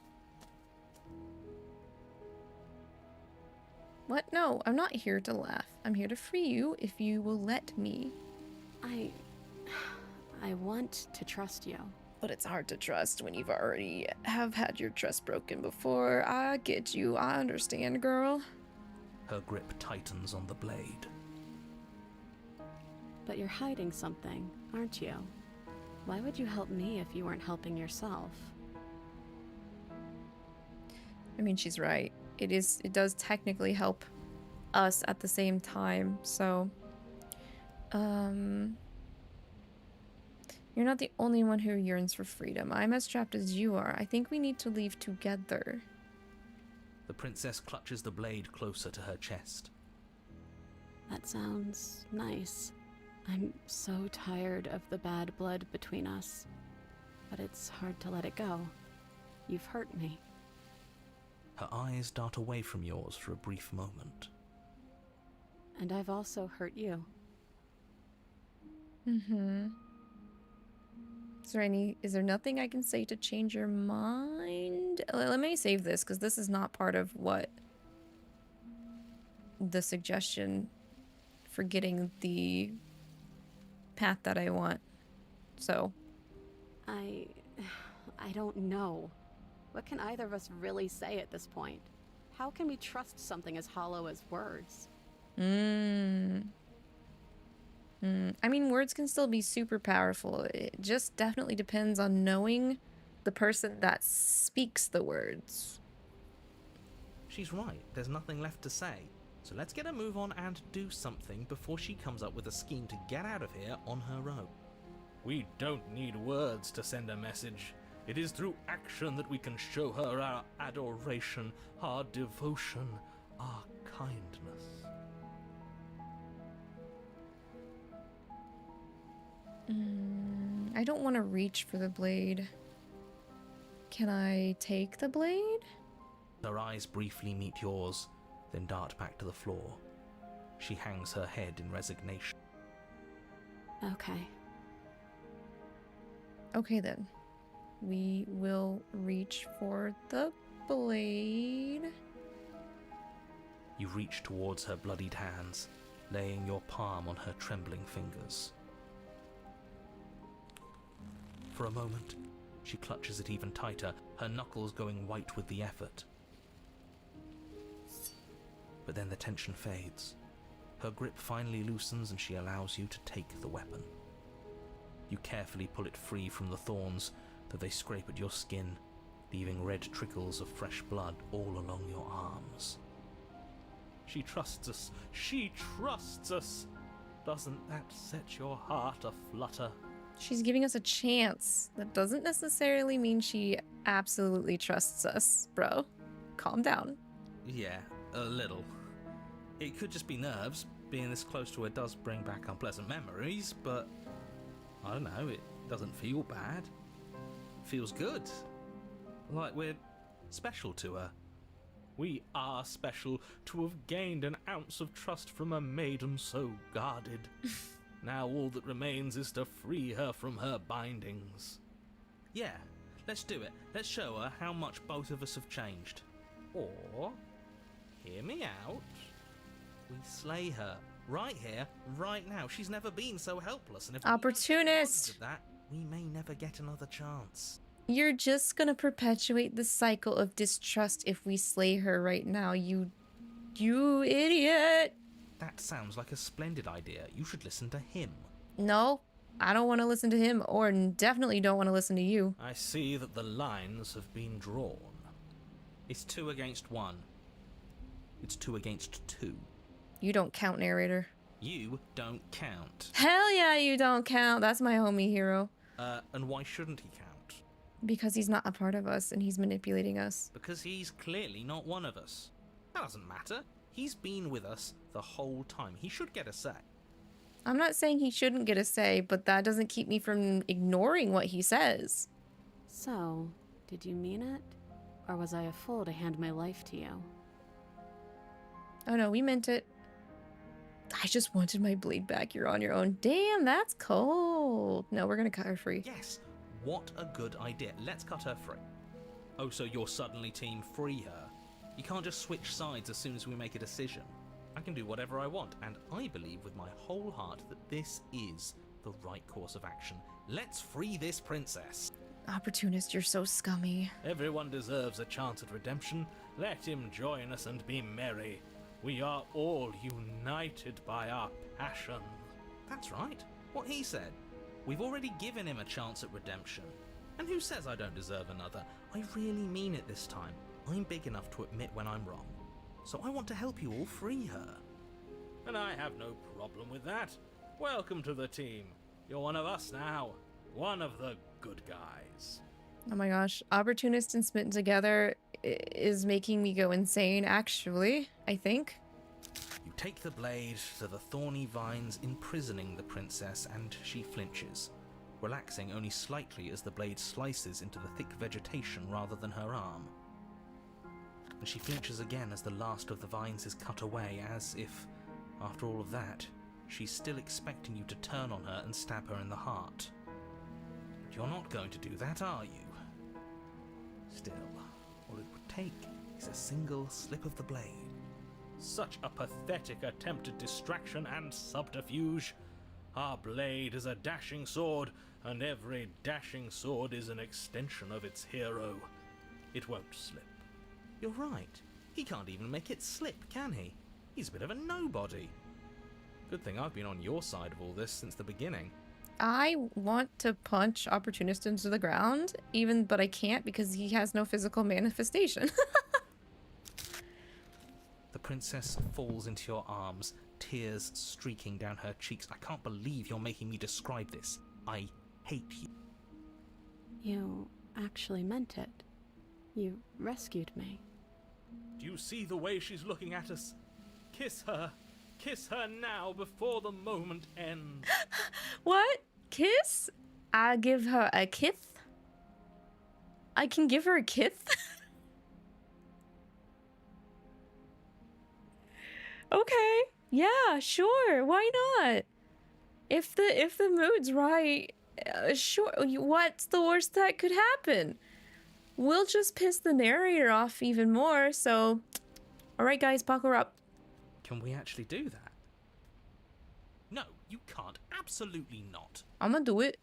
What? No, I'm not here to laugh. I'm here to free you if you will let me.
I want to trust you.
But it's hard to trust when you've already have had your trust broken before. I get you. I understand, girl.
Her grip tightens on the blade.
But you're hiding something, aren't you? Why would you help me if you weren't helping yourself?
I mean, she's right. It does technically help us at the same time, so you're not the only one who yearns for freedom. I'm as trapped as you are. I think we need to leave together.
The princess clutches the blade closer to her chest.
That sounds nice. I'm so tired of the bad blood between us. But it's hard to let it go. You've hurt me.
Her eyes dart away from yours for a brief moment.
And I've also hurt you.
Mm-hmm. Is there nothing I can say to change your mind? Let me save this, because this is not part of what the suggestion for getting the path that I want. So.
I don't know. What can either of us really say at this point? How can we trust something as hollow as words?
I mean, words can still be super powerful. It just definitely depends on knowing the person that speaks the words.
She's right. There's nothing left to say. So let's get a move on and do something before she comes up with a scheme to get out of here on her own.
We don't need words to send a message. It is through action that we can show her our adoration, our devotion, our kindness.
I don't want to reach for the blade. Can I take the blade?
Her eyes briefly meet yours, then dart back to the floor. She hangs her head in resignation.
Okay.
Okay then. We will reach for the blade.
You reach towards her bloodied hands, laying your palm on her trembling fingers. For a moment, she clutches it even tighter, her knuckles going white with the effort. But then the tension fades. Her grip finally loosens and she allows you to take the weapon. You carefully pull it free from the thorns, though they scrape at your skin, leaving red trickles of fresh blood all along your arms.
She trusts us. She trusts us. Doesn't that set your heart aflutter?
She's giving us a chance. That doesn't necessarily mean she absolutely trusts us, bro. Calm down.
Yeah, a little. It could just be nerves. Being this close to her does bring back unpleasant memories, but I don't know, it doesn't feel bad. It feels good. Like we're special to her.
We are special to have gained an ounce of trust from a maiden so guarded. Now all that remains is to free her from her bindings.
Yeah, let's do it. Let's show her how much both of us have changed. Or, hear me out, we slay her. Right here, right now. She's never been so helpless, and if
Opportunist!
we don't take advantage of that, we may never get another chance.
You're just gonna perpetuate the cycle of distrust if we slay her right now, you idiot!
That sounds like a splendid idea. You should listen to him.
No, I don't want to listen to him, or definitely don't want to listen to you.
I see that the lines have been drawn. It's 2 against 1. It's 2 against 2.
You don't count, narrator.
You don't count.
Hell yeah, you don't count. That's my homie hero.
And why shouldn't he count?
Because he's not a part of us and he's manipulating us.
Because he's clearly not one of us. That doesn't matter. He's been with us the whole time. He should get a say.
I'm not saying he shouldn't get a say, but that doesn't keep me from ignoring what he says.
So, did you mean it? Or was I a fool to hand my life to you?
Oh no, we meant it. I just wanted my blade back. You're on your own. Damn, that's cold. No, we're gonna cut her free.
Yes, what a good idea. Let's cut her free. Oh, so you're suddenly team free her? You can't just switch sides as soon as we make a decision. I can do whatever I want, and I believe with my whole heart that this is the right course of action. Let's free this princess.
Opportunist, you're so scummy.
Everyone deserves a chance at redemption. Let him join us and be merry. We are all united by our passion. That's right. What he said. We've already given him a chance at redemption. And who says I don't deserve another? I really mean it this time. I'm big enough to admit when I'm wrong. So I want to help you all free her. And I have no problem with that. Welcome to the team. You're one of us now. One of the good guys.
Oh my gosh. Opportunist and smitten together is making me go insane, actually, I think.
You take the blade to the thorny vines imprisoning the princess, and she flinches, relaxing only slightly as the blade slices into the thick vegetation rather than her arm. And she flinches again as the last of the vines is cut away, as if, after all of that, she's still expecting you to turn on her and stab her in the heart. But you're not going to do that, are you? Still, all it would take is a single slip of the blade. Such a pathetic attempt at distraction and subterfuge. Our blade is a dashing sword, and every dashing sword is an extension of its hero. It won't slip. You're right. He can't even make it slip, can he? He's a bit of a nobody. Good thing I've been on your side of all this since the beginning.
I want to punch Opportunist into the ground, but I can't because he has no physical manifestation.
The princess falls into your arms, tears streaking down her cheeks. I can't believe you're making me describe this. I hate you.
You actually meant it. You rescued me.
Do you see the way she's looking at us? Kiss her. Kiss her now before the moment ends.
What? Kiss? I give her a kiss? I can give her a kiss? Okay. Yeah, sure. Why not? If the mood's right, sure. What's the worst that could happen? We'll just piss the narrator off even more, so... Alright guys, buckle up.
Can we actually do that? No, you can't. Absolutely not.
I'm gonna do it.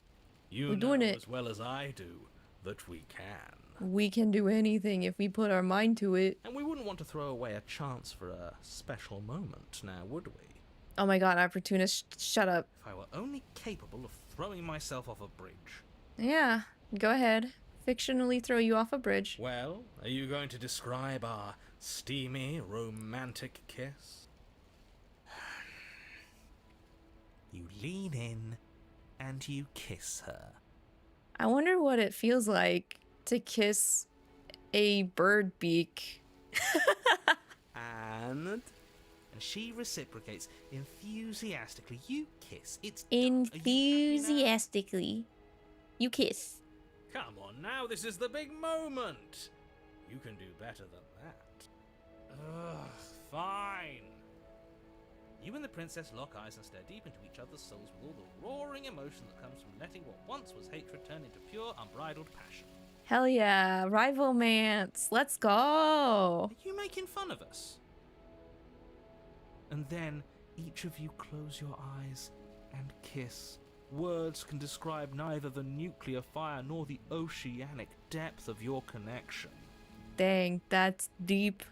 You
We're
know
doing it.
as well as I do that we can.
We can do anything if we put our mind to it.
And we wouldn't want to throw away a chance for a special moment, now would we?
Oh my god, Opportunist, shut up.
If I were only capable of throwing myself off a bridge.
Yeah, go ahead. Fictionally throw you off a bridge.
Well, are you going to describe our steamy, romantic kiss? You lean in and you kiss her.
I wonder what it feels like to kiss a bird beak.
And she reciprocates enthusiastically. You kiss. It's
Enthusiastically. You kiss.
Come on now, this is the big moment. You can do better than that. Ugh, fine. You and the princess lock eyes and stare deep into each other's souls with all the roaring emotion that comes from letting what once was hatred turn into pure, unbridled passion.
Hell yeah, rivalmance. Let's go.
Are you making fun of us? And then each of you close your eyes and kiss. Words can describe neither the nuclear fire nor the oceanic depth of your connection.
Dang, that's deep.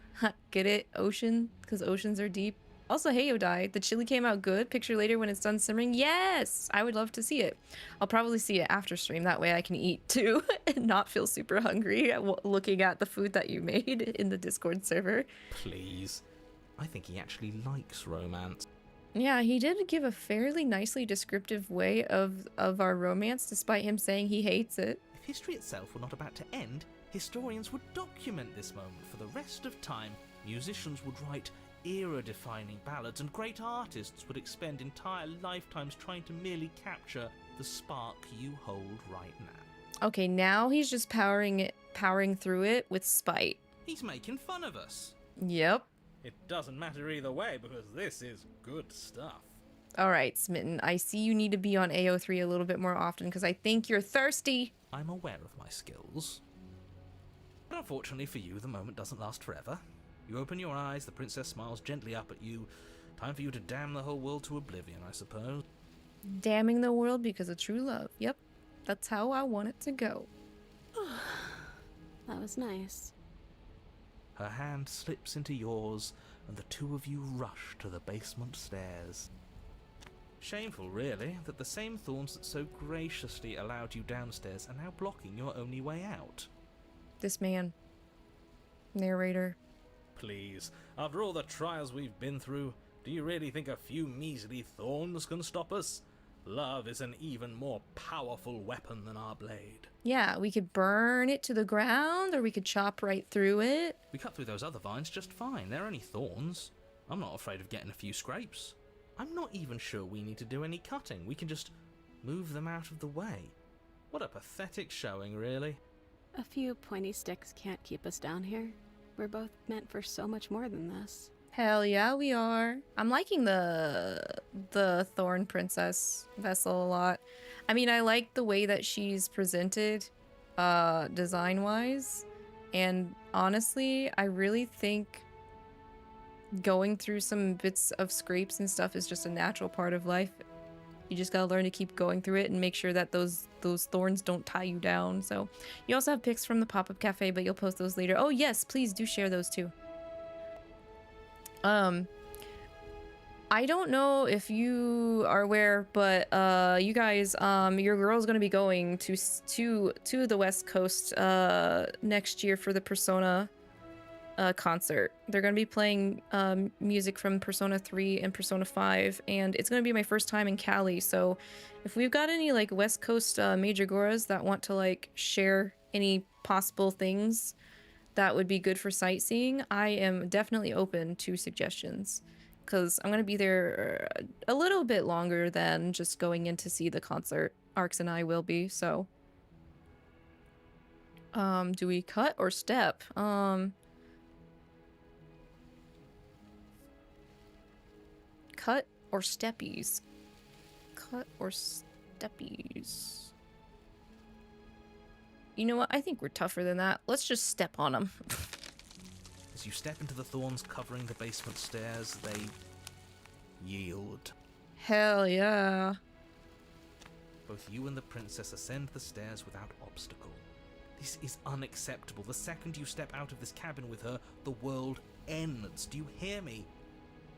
Get it? Ocean? Because oceans are deep. Also, Hoyo died. The chili came out good. Picture later when it's done simmering. Yes! I would love to see it. I'll probably see it after stream. That way I can eat too and not feel super hungry looking at the food that you made in the Discord server.
Please. I think he actually likes romance.
Yeah, he did give a fairly nicely descriptive way of our romance, despite him saying he hates it.
If history itself were not about to end, historians would document this moment for the rest of time. Musicians would write era-defining ballads, and great artists would expend entire lifetimes trying to merely capture the spark you hold right now.
Okay, now he's just powering through it with spite.
He's making fun of us.
Yep.
It doesn't matter either way, because this is good stuff.
Alright, Smitten, I see you need to be on AO3 a little bit more often, because I think you're thirsty.
I'm aware of my skills. But unfortunately for you, the moment doesn't last forever. You open your eyes, the princess smiles gently up at you. Time for you to damn the whole world to oblivion, I suppose.
Damning the world because of true love. Yep, that's how I want it to go.
That was nice.
Her hand slips into yours, and the two of you rush to the basement stairs. Shameful, really, that the same thorns that so graciously allowed you downstairs are now blocking your only way out.
This man. Narrator.
Please, after all the trials we've been through, do you really think a few measly thorns can stop us? Love is an even more powerful weapon than our blade.
Yeah, we could burn it to the ground, or we could chop right through it.
We cut through those other vines just fine. They're only thorns. I'm not afraid of getting a few scrapes. I'm not even sure we need to do any cutting. We can just move them out of the way. What a pathetic showing, really.
A few pointy sticks can't keep us down here. We're both meant for so much more than this.
Hell yeah, we are. I'm liking the Thorn Princess vessel a lot. I mean, I like the way that she's presented, design-wise. And honestly, I really think going through some bits of scrapes and stuff is just a natural part of life. You just gotta learn to keep going through it and make sure that those thorns don't tie you down. So, you also have pics from the pop-up cafe, but you'll post those later. Oh yes, please do share those too. I don't know if you are aware, but you guys, your girl's gonna be going to the West Coast next year for the Persona concert. They're gonna be playing music from Persona 3 and Persona 5, and it's gonna be my first time in Cali. So if we've got any like West Coast major goras that want to like share any possible things that would be good for sightseeing, I am definitely open to suggestions, because I'm gonna be there a little bit longer than just going in to see the concert. Arx and I will be. So do we cut or step? Cut or steppies? Cut or steppies? You know what? I think we're tougher than that. Let's just step on them.
As you step into the thorns covering the basement stairs, they yield.
Hell yeah.
Both you and the princess ascend the stairs without obstacle. This is unacceptable. The second you step out of this cabin with her, the world ends. Do you hear me?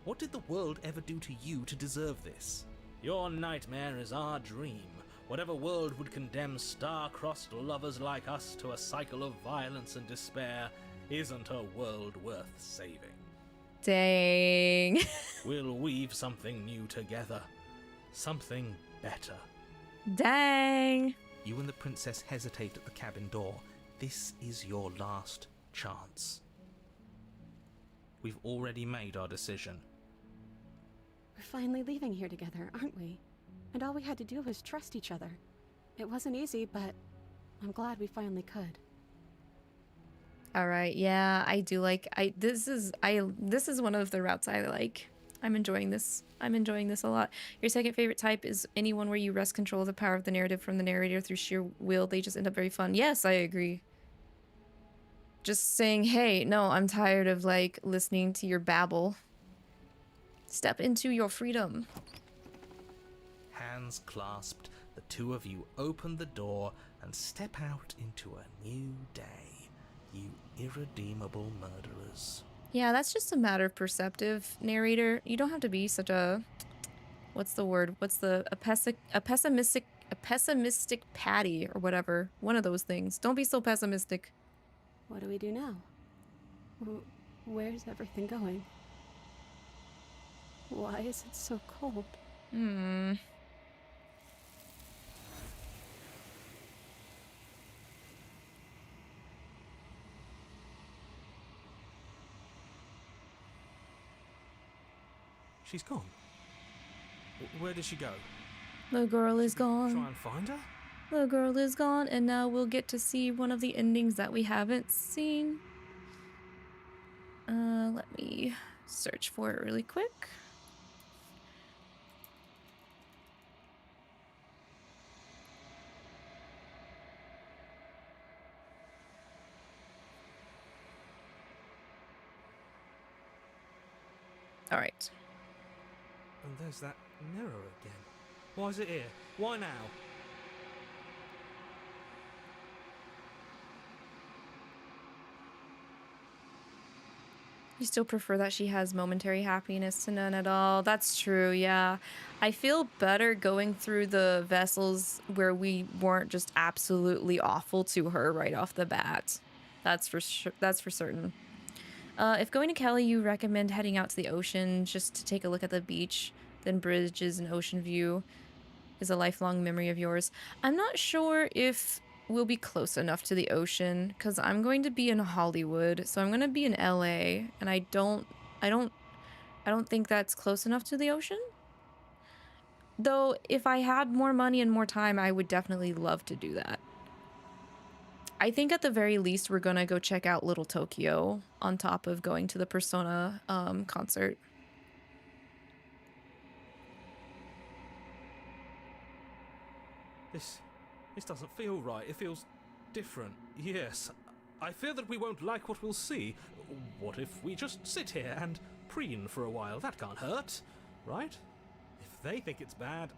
What did the world ever do to you to deserve this? Your nightmare is our dream. Whatever world would condemn star-crossed lovers like us to a cycle of violence and despair isn't a world worth saving.
Dang.
We'll weave something new together. Something better.
Dang.
You and the princess hesitate at the cabin door. This is your last chance. We've already made our decision.
We're finally leaving here together, aren't we? And all we had to do was trust each other. It wasn't easy, but I'm glad we finally could.
All right. Yeah, I do like this is one of the routes I like. I'm enjoying this. I'm enjoying this a lot. Your second favorite type is anyone where you wrest control of the power of the narrative from the narrator through sheer will. They just end up very fun. Yes, I agree. Just saying, hey, no, I'm tired of like listening to your babble. Step into your freedom.
Hands clasped, the two of you open the door and step out into a new day, you irredeemable murderers.
Yeah, that's just a matter of perceptive, narrator. You don't have to be such a, what's the word? What's the a pessimistic patty or whatever. One of those things. Don't be so pessimistic.
What do we do now? Where's everything going? Why is it so cold?
She's gone. Where did she go?
The girl is
Try
gone.
and find her?
The girl is gone, and now we'll get to see one of the endings that we haven't seen. Let me search for it really quick. All right.
And there's that mirror again. Why is it here? Why now?
You still prefer that she has momentary happiness to none at all. That's true, yeah. I feel better going through the vessels where we weren't just absolutely awful to her right off the bat. That's for sure. That's for certain. If going to Cali, you recommend heading out to the ocean just to take a look at the beach, then bridges and ocean view is a lifelong memory of yours. I'm not sure if we'll be close enough to the ocean because I'm going to be in Hollywood, so I'm going to be in LA, and I don't think that's close enough to the ocean. Though if I had more money and more time, I would definitely love to do that. I think at the very least we're gonna go check out Little Tokyo on top of going to the Persona concert.
This doesn't feel right. It feels different. Yes. I fear that we won't like what we'll see. What if we just sit here and preen for a while? That can't hurt, right? If they think it's bad,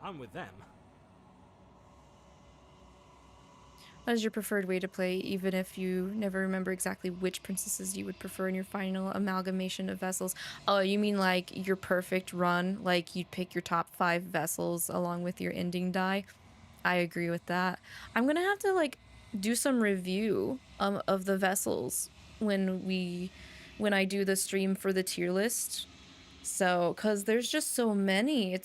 I'm with them.
What is your preferred way to play, even if you never remember exactly which princesses you would prefer in your final amalgamation of vessels? Oh, you mean like your perfect run? Like you'd pick your top 5 vessels along with your ending die? I agree with that. I'm gonna have to like do some review of the vessels when I do the stream for the tier list. So, cause there's just so many.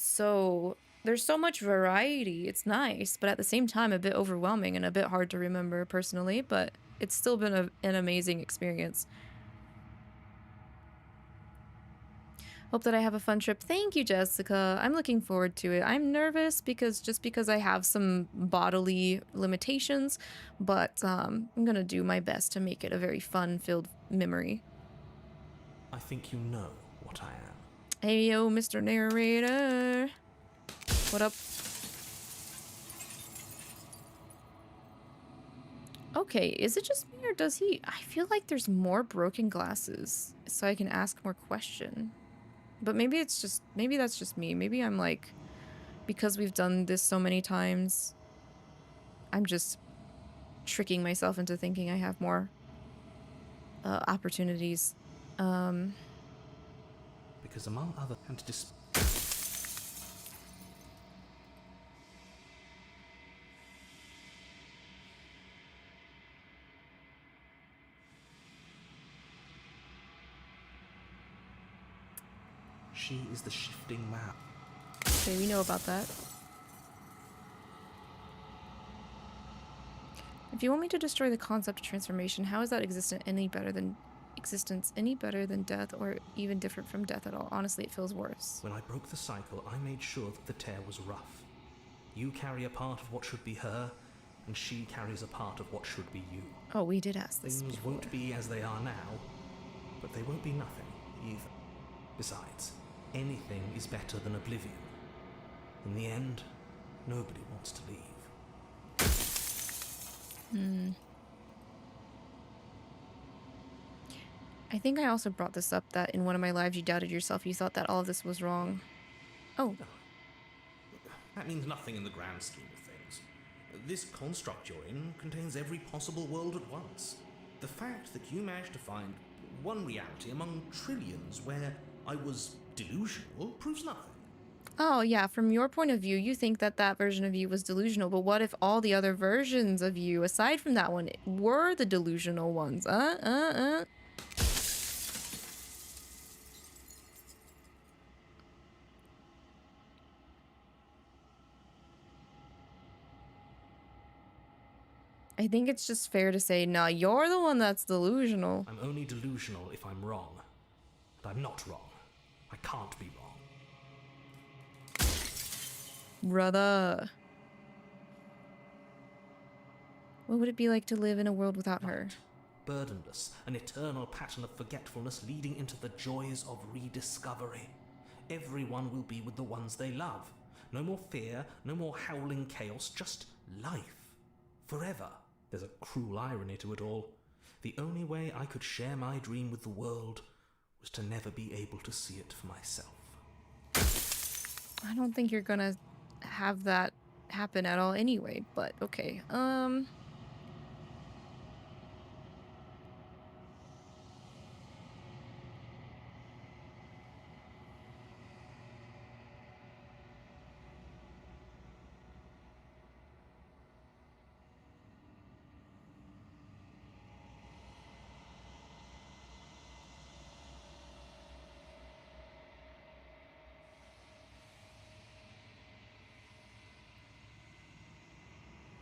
There's so much variety. It's nice, but at the same time a bit overwhelming and a bit hard to remember personally, but it's still been an amazing experience. Hope that I have a fun trip. Thank you, Jessica. I'm looking forward to it. I'm nervous because I have some bodily limitations, but I'm gonna do my best to make it a very fun-filled memory.
I think you know what I am.
Hey, yo, Mr. Narrator. What up? Okay, is it just me or does he... I feel like there's more broken glasses, so I can ask more question. But maybe that's just me. Maybe I'm like... Because we've done this so many times, I'm just tricking myself into thinking I have more opportunities.
Because among other... and to She is the shifting map.
Okay, we know about that. If you want me to destroy the concept of transformation, how is that existence any better than death, or even different from death at all? Honestly, it feels worse.
When I broke the cycle, I made sure that the tear was rough. You carry a part of what should be her, and she carries a part of what should be you.
Oh, we did ask this
Things
before.
won't be as they are now, but they won't be nothing either. Besides, anything is better than oblivion. In the end, nobody wants to leave.
I think I also brought this up that in one of my lives you doubted yourself. You thought that all of this was wrong. Oh.
That means nothing in the grand scheme of things. This construct you're in contains every possible world at once. The fact that you managed to find one reality among trillions where I was delusional proves nothing.
Oh, yeah, from your point of view, you think that that version of you was delusional, but what if all the other versions of you, aside from that one, were the delusional ones? I think it's just fair to say, nah, you're the one that's delusional.
I'm only delusional if I'm wrong. And I'm not wrong. I can't be wrong.
Brother. What would it be like to live in a world without her?
Burdenless, an eternal pattern of forgetfulness leading into the joys of rediscovery. Everyone will be with the ones they love. No more fear, no more howling chaos, just life. Forever. There's a cruel irony to it all. The only way I could share my dream with the world was to never be able to see it for myself.
I don't think you're gonna have that happen at all anyway, but okay.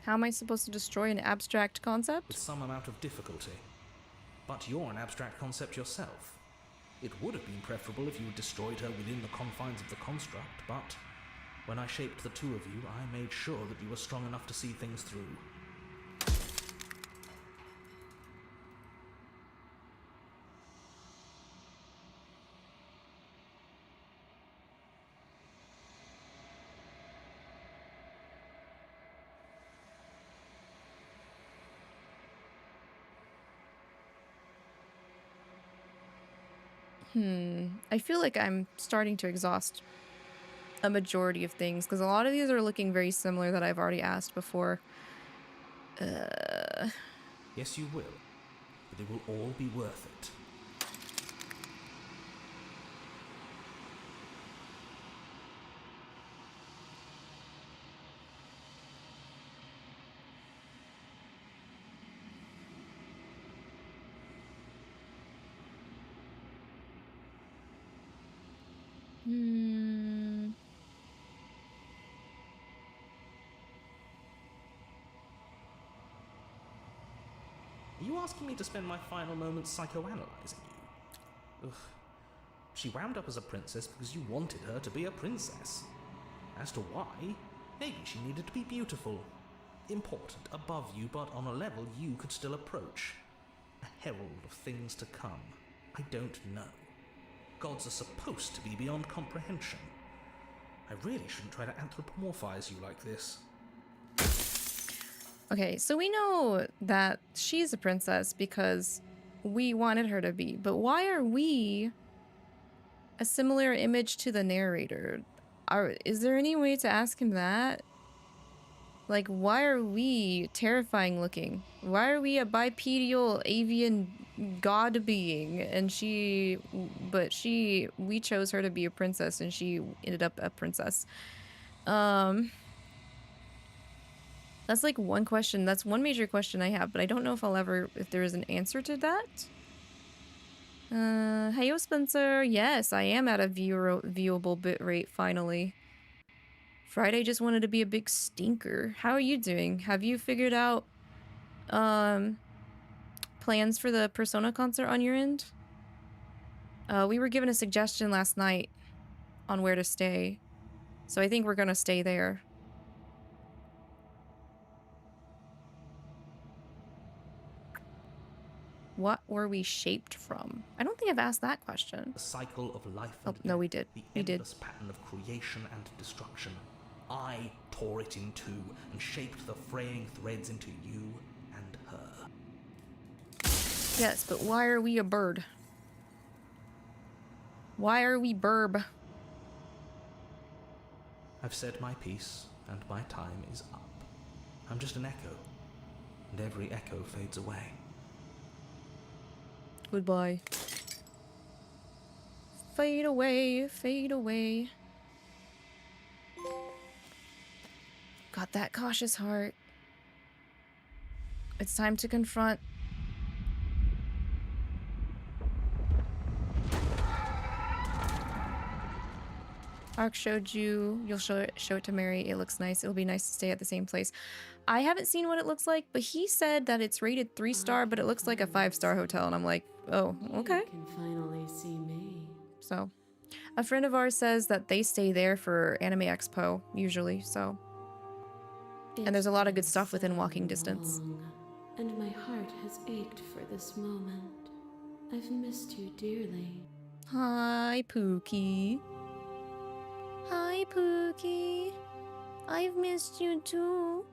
How am I supposed to destroy an abstract concept?
With some amount of difficulty. But you're an abstract concept yourself. It would have been preferable if you had destroyed her within the confines of the construct, but when I shaped the two of you, I made sure that you were strong enough to see things through.
I feel like I'm starting to exhaust a majority of things, because a lot of these are looking very similar that I've already asked before.
Yes, you will, but it will all be worth it. Are you asking me to spend my final moments psychoanalyzing you? Ugh. She wound up as a princess because you wanted her to be a princess. As to why, maybe she needed to be beautiful, important, above you, but on a level you could still approach. A herald of things to come. I don't know. Gods are supposed to be beyond comprehension. I really shouldn't try to anthropomorphize you like this.
Okay, so we know that she's a princess because we wanted her to be, but why are we a similar image to the narrator? Is there any way to ask him that? Like, why are we terrifying looking? Why are we a bipedal avian god being and we chose her to be a princess and she ended up a princess? That's like one question. That's one major question I have, but I don't know if there is an answer to that. Heyo Spencer. Yes, I am at a viewable bitrate finally. Friday just wanted to be a big stinker. How are you doing? Have you figured out plans for the Persona concert on your end? We were given a suggestion last night on where to stay, so I think we're gonna stay there. What were we shaped from? I don't think I've asked that question.
The cycle of life
Oh,
and
no,
death,
we did.
the
We did.
endless pattern of creation and destruction. I tore it in two and shaped the fraying threads into you and her.
Yes, but why are we a bird? Why are we burb?
I've said my piece, and my time is up. I'm just an echo, and every echo fades away.
Goodbye. Fade away, fade away. Got that cautious heart. It's time to confront. Ark showed you. You'll show it to Mary. It looks nice. It'll be nice to stay at the same place. I haven't seen what it looks like, but he said that it's rated 3-star, but it looks like a 5-star hotel, and I'm like, oh, okay.
You can finally see me.
So, a friend of ours says that they stay there for Anime Expo usually. So, and there's a lot of good stuff within walking distance.
And my heart has ached for this moment. I've missed you dearly.
Hi, Pookie. Hi, Pookie. I've missed you too.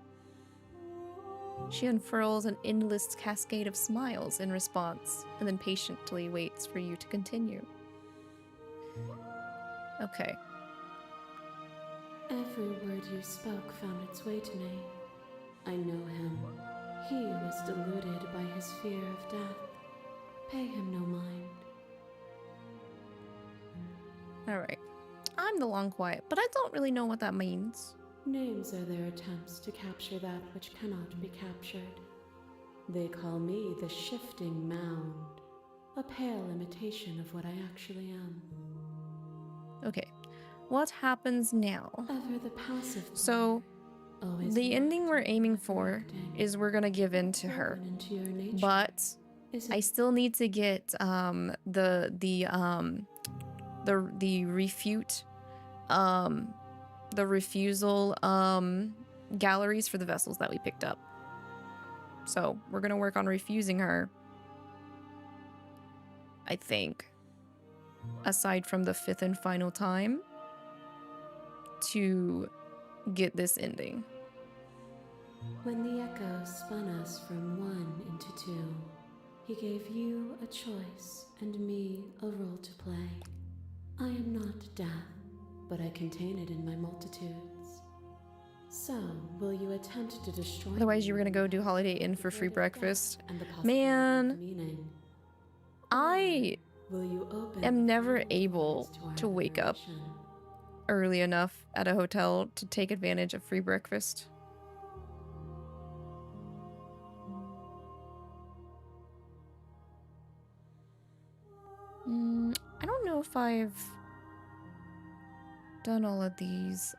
She unfurls an endless cascade of smiles in response, and then patiently waits for you to continue. Okay.
Every word you spoke found its way to me. I know him. He was deluded by his fear of death. Pay him no mind.
Alright. I'm the long quiet, but I don't really know what that means.
Names are their attempts to capture that which cannot be captured. They call me the shifting mound, a pale imitation of what I actually am.
Okay. What happens now?
Ever the passive.
So,
Always
the ending we're aiming
and
for
correcting.
is we're gonna give in to her.
Woven into your nature.
But
Is
I
it
still need to get the refute the refusal galleries for the vessels that we picked up. So we're gonna work on refusing her, I think, aside from the 5th and final time, to get this ending.
when the echo spun us from one into two, he gave you a choice and me a role to play. I am not death, but I contain it in my multitudes. So, will you attempt to destroy
Otherwise,
me
you were gonna go do Holiday Inn for free
of
breakfast.
death and the possibility
Man.
of meaning?
I
Will you open
am
the
never
final
able
doors our
to wake up
liberation?
early enough at a hotel to take advantage of free breakfast. I don't know if I've done all of these.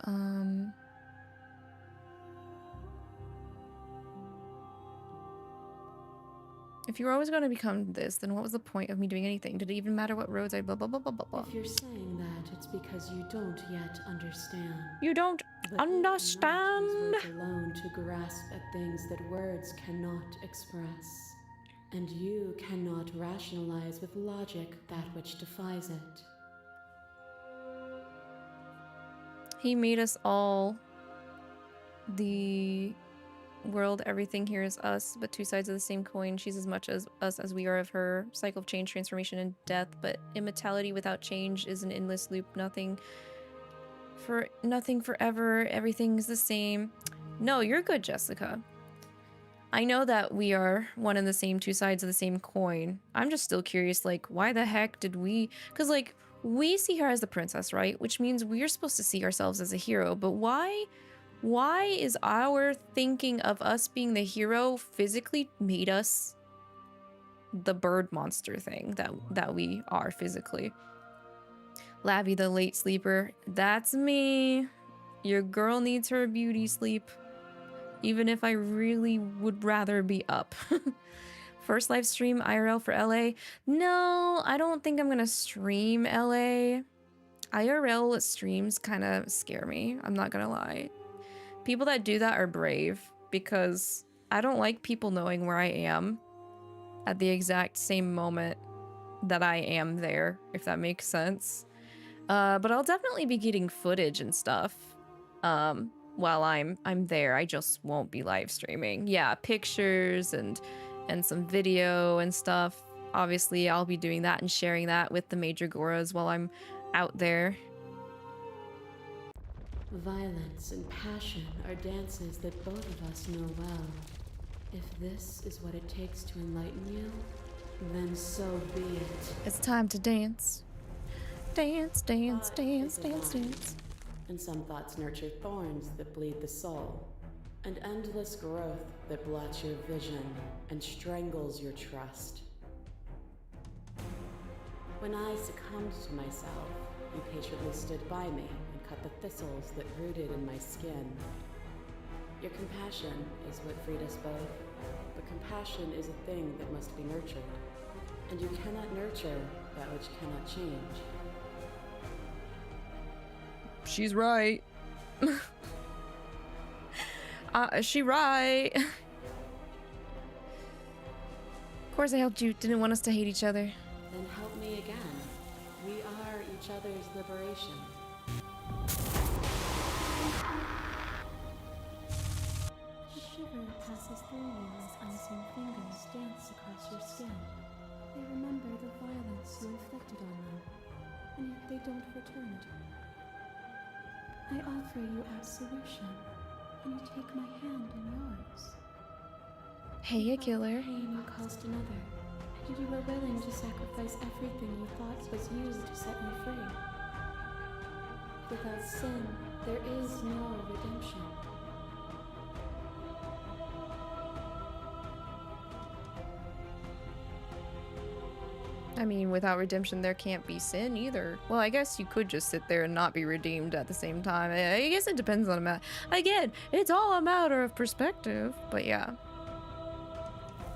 If you were always going to become this, then what was the point of me doing anything? Did it even matter what roads I blah blah blah blah blah blah?
If you're saying that, it's because you don't yet understand.
You don't
But we cannot use
understand.
words alone to grasp at things that words cannot express. And you cannot rationalize with logic that which defies it.
He made us all. The world, everything here is us, but two sides of the same coin. She's as much as us as we are of her. Cycle of change, transformation, and death, but immortality without change is an endless loop. Nothing forever. Everything's the same. No, you're good, Jessica. I know that we are one and the same, two sides of the same coin. I'm just still curious, like, why the heck did we... Because, like, we see her as the princess, right? Which means we're supposed to see ourselves as a hero, but why is our thinking of us being the hero physically made us the bird monster thing that we are physically? Lavi, the late sleeper, that's me. Your girl needs her beauty sleep, even if I really would rather be up. First live stream IRL for LA? No, I don't think I'm gonna stream LA. IRL streams kind of scare me, I'm not gonna lie. People that do that are brave, because I don't like people knowing where I am at the exact same moment that I am there, if that makes sense. But I'll definitely be getting footage and stuff while I'm there. I just won't be live streaming. Yeah, pictures and some video and stuff. Obviously, I'll be doing that and sharing that with the major Goras while I'm out there.
Violence and passion are dances that both of us know well. If this is what it takes to enlighten you, Then so be it.
It's time to dance. Dance, dance,
Thought
dance,
is a
dance,
vine,
dance.
And some thoughts nurture thorns that bleed the soul, and endless growth that blots your vision and strangles your trust. When I succumbed to myself, you patiently stood by me and cut the thistles that rooted in my skin. Your compassion is what freed us both, but compassion is a thing that must be nurtured, and you cannot nurture that which cannot change.
She's right. She right. Of course I helped you. Didn't want us to hate each other.
Then help me again. We are each other's liberation.
A shiver passes through you as unseen fingers dance across your skin. They remember the violence you inflicted on them, and yet they don't return it. I offer you absolution, and you take my hand in yours.
Hey, a killer.
Pain you caused another, and you were willing to sacrifice everything you thought was used to set me free. Without sin, there is no redemption.
I mean, without redemption, there can't be sin either. Well, I guess you could just sit there and not be redeemed at the same time. I guess it depends on a matter. Again, it's all a matter of perspective, but yeah.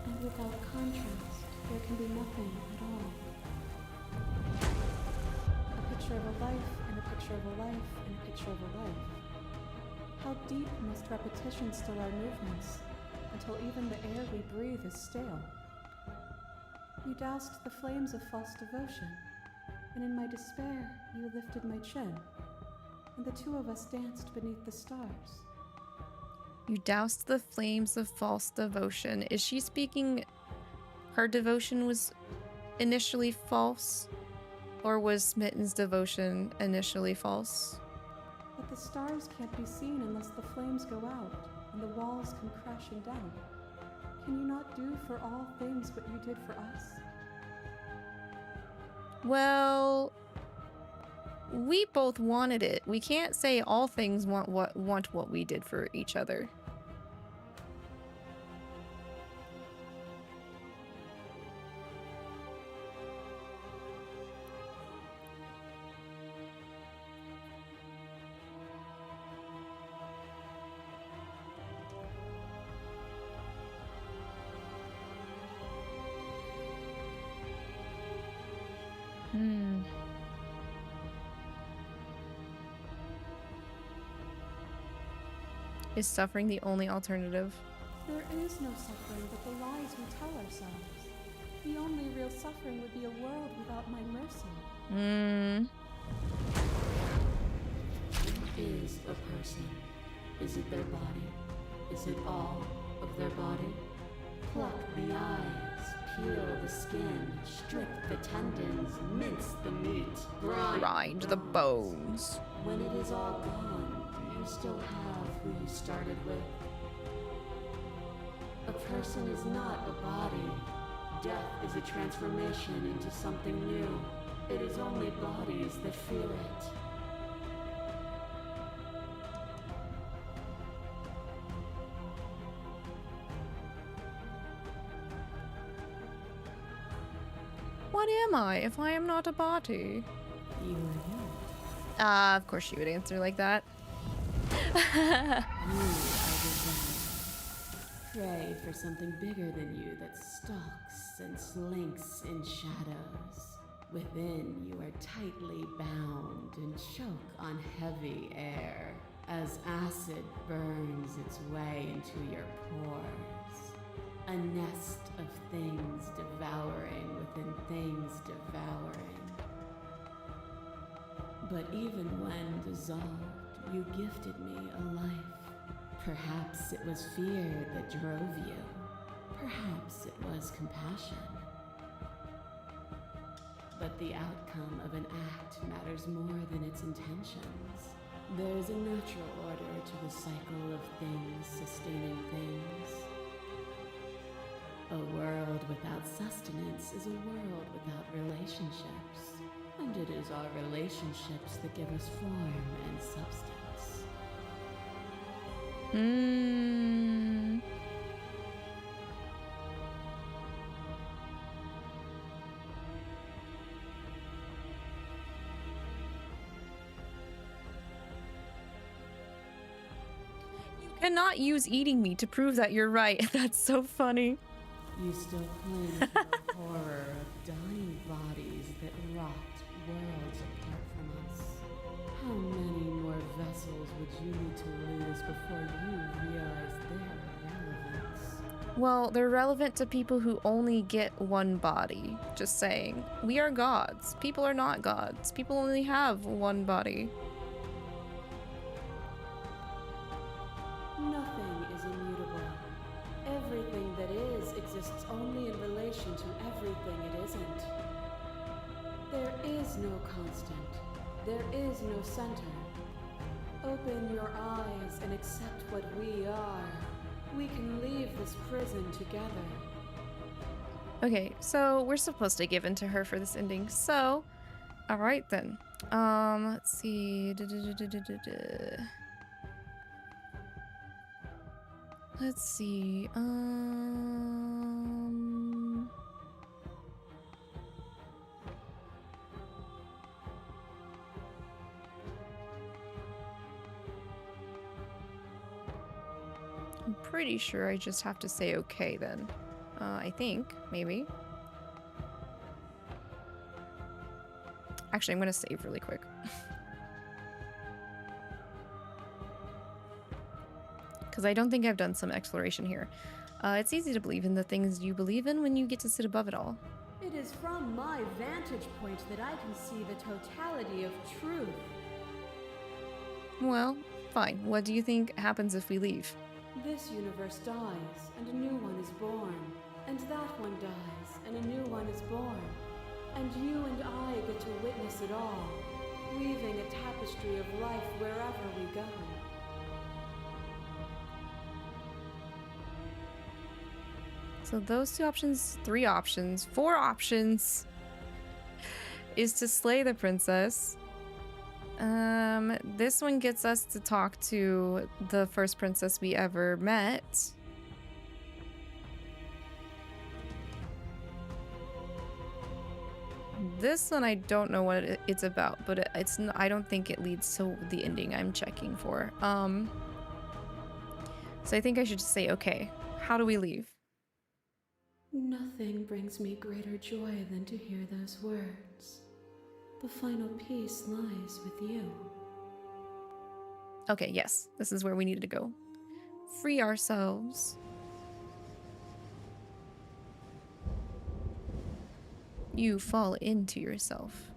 And without contrast, there can be nothing at all. A picture of a life, and a picture of a life, and a picture of a life. How deep must repetition still our movements, until even the air we breathe is stale? You doused the flames of false devotion, and in my despair, you lifted my chin, and the two of us danced beneath the stars.
You doused the flames of false devotion. Is she speaking her devotion was initially false? Or was Smitten's devotion initially false?
But the stars can't be seen unless the flames go out, and the walls come crashing down. Can you not do for all things what you did for us?
Well, we both wanted it. We can't say all things want what we did for each other. Is suffering the only alternative?
There is no suffering but the lies we tell ourselves. The only real suffering would be a world without my mercy.
What is a person? Is it their body? Is it all of their body? Pluck the eyes, peel the skin, strip the tendons, mince the meat,
Grind the bones.
When it is all gone, do you still have who you started with? A person is not a body. Death is a transformation into something new. It is only bodies that feel it.
What am I if I am not a body?
You are you.
Of course she would answer like that.
You are divine. Pray for something bigger than you that stalks and slinks in shadows. Within, you are tightly bound and choke on heavy air as acid burns its way into your pores. A nest of things devouring within things devouring. But even when dissolved, you gifted me a life. Perhaps it was fear that drove you. Perhaps it was compassion. But the outcome of an act matters more than its intentions. There is a natural order to the cycle of things sustaining things. A world without sustenance is a world without relationships. And it is our relationships that give us form and substance.
Cannot use eating me to prove that you're right. That's so funny.
You still cling to the horror of dying bodies that rot worlds apart from us. How many more vessels would you need to lose before you realize their irrelevance?
Well, they're relevant to people who only get one body. Just saying. We are gods. People are not gods. People only have one body.
Nothing is immutable. Everything that is exists only in relation to everything it isn't. There is no constant. There is no center. Open your eyes and accept what we are. We can leave this prison together.
Okay, so we're supposed to give in to her for this ending. So, alright then. Let's see. Let's see. I'm pretty sure I just have to say okay then. I think, maybe. Actually, I'm gonna save really quick. Because I don't think I've done some exploration here. It's easy to believe in the things you believe in when you get to sit above it all.
It is from my vantage point that I can see the totality of truth.
Well, fine. What do you think happens if we leave?
This universe dies, and a new one is born. And that one dies, and a new one is born. And you and I get to witness it all, weaving a tapestry of life wherever we go.
So those 2 options, 3 options, 4 options is to slay the princess. This one gets us to talk to the first princess we ever met. This one I don't know what it's about, but I don't think it leads to the ending I'm checking for. So I think I should just say okay. How do we leave?
Nothing brings me greater joy than to hear those words. The final piece lies with you.
Okay, yes. This is where we needed to go. Free ourselves. You fall into yourself.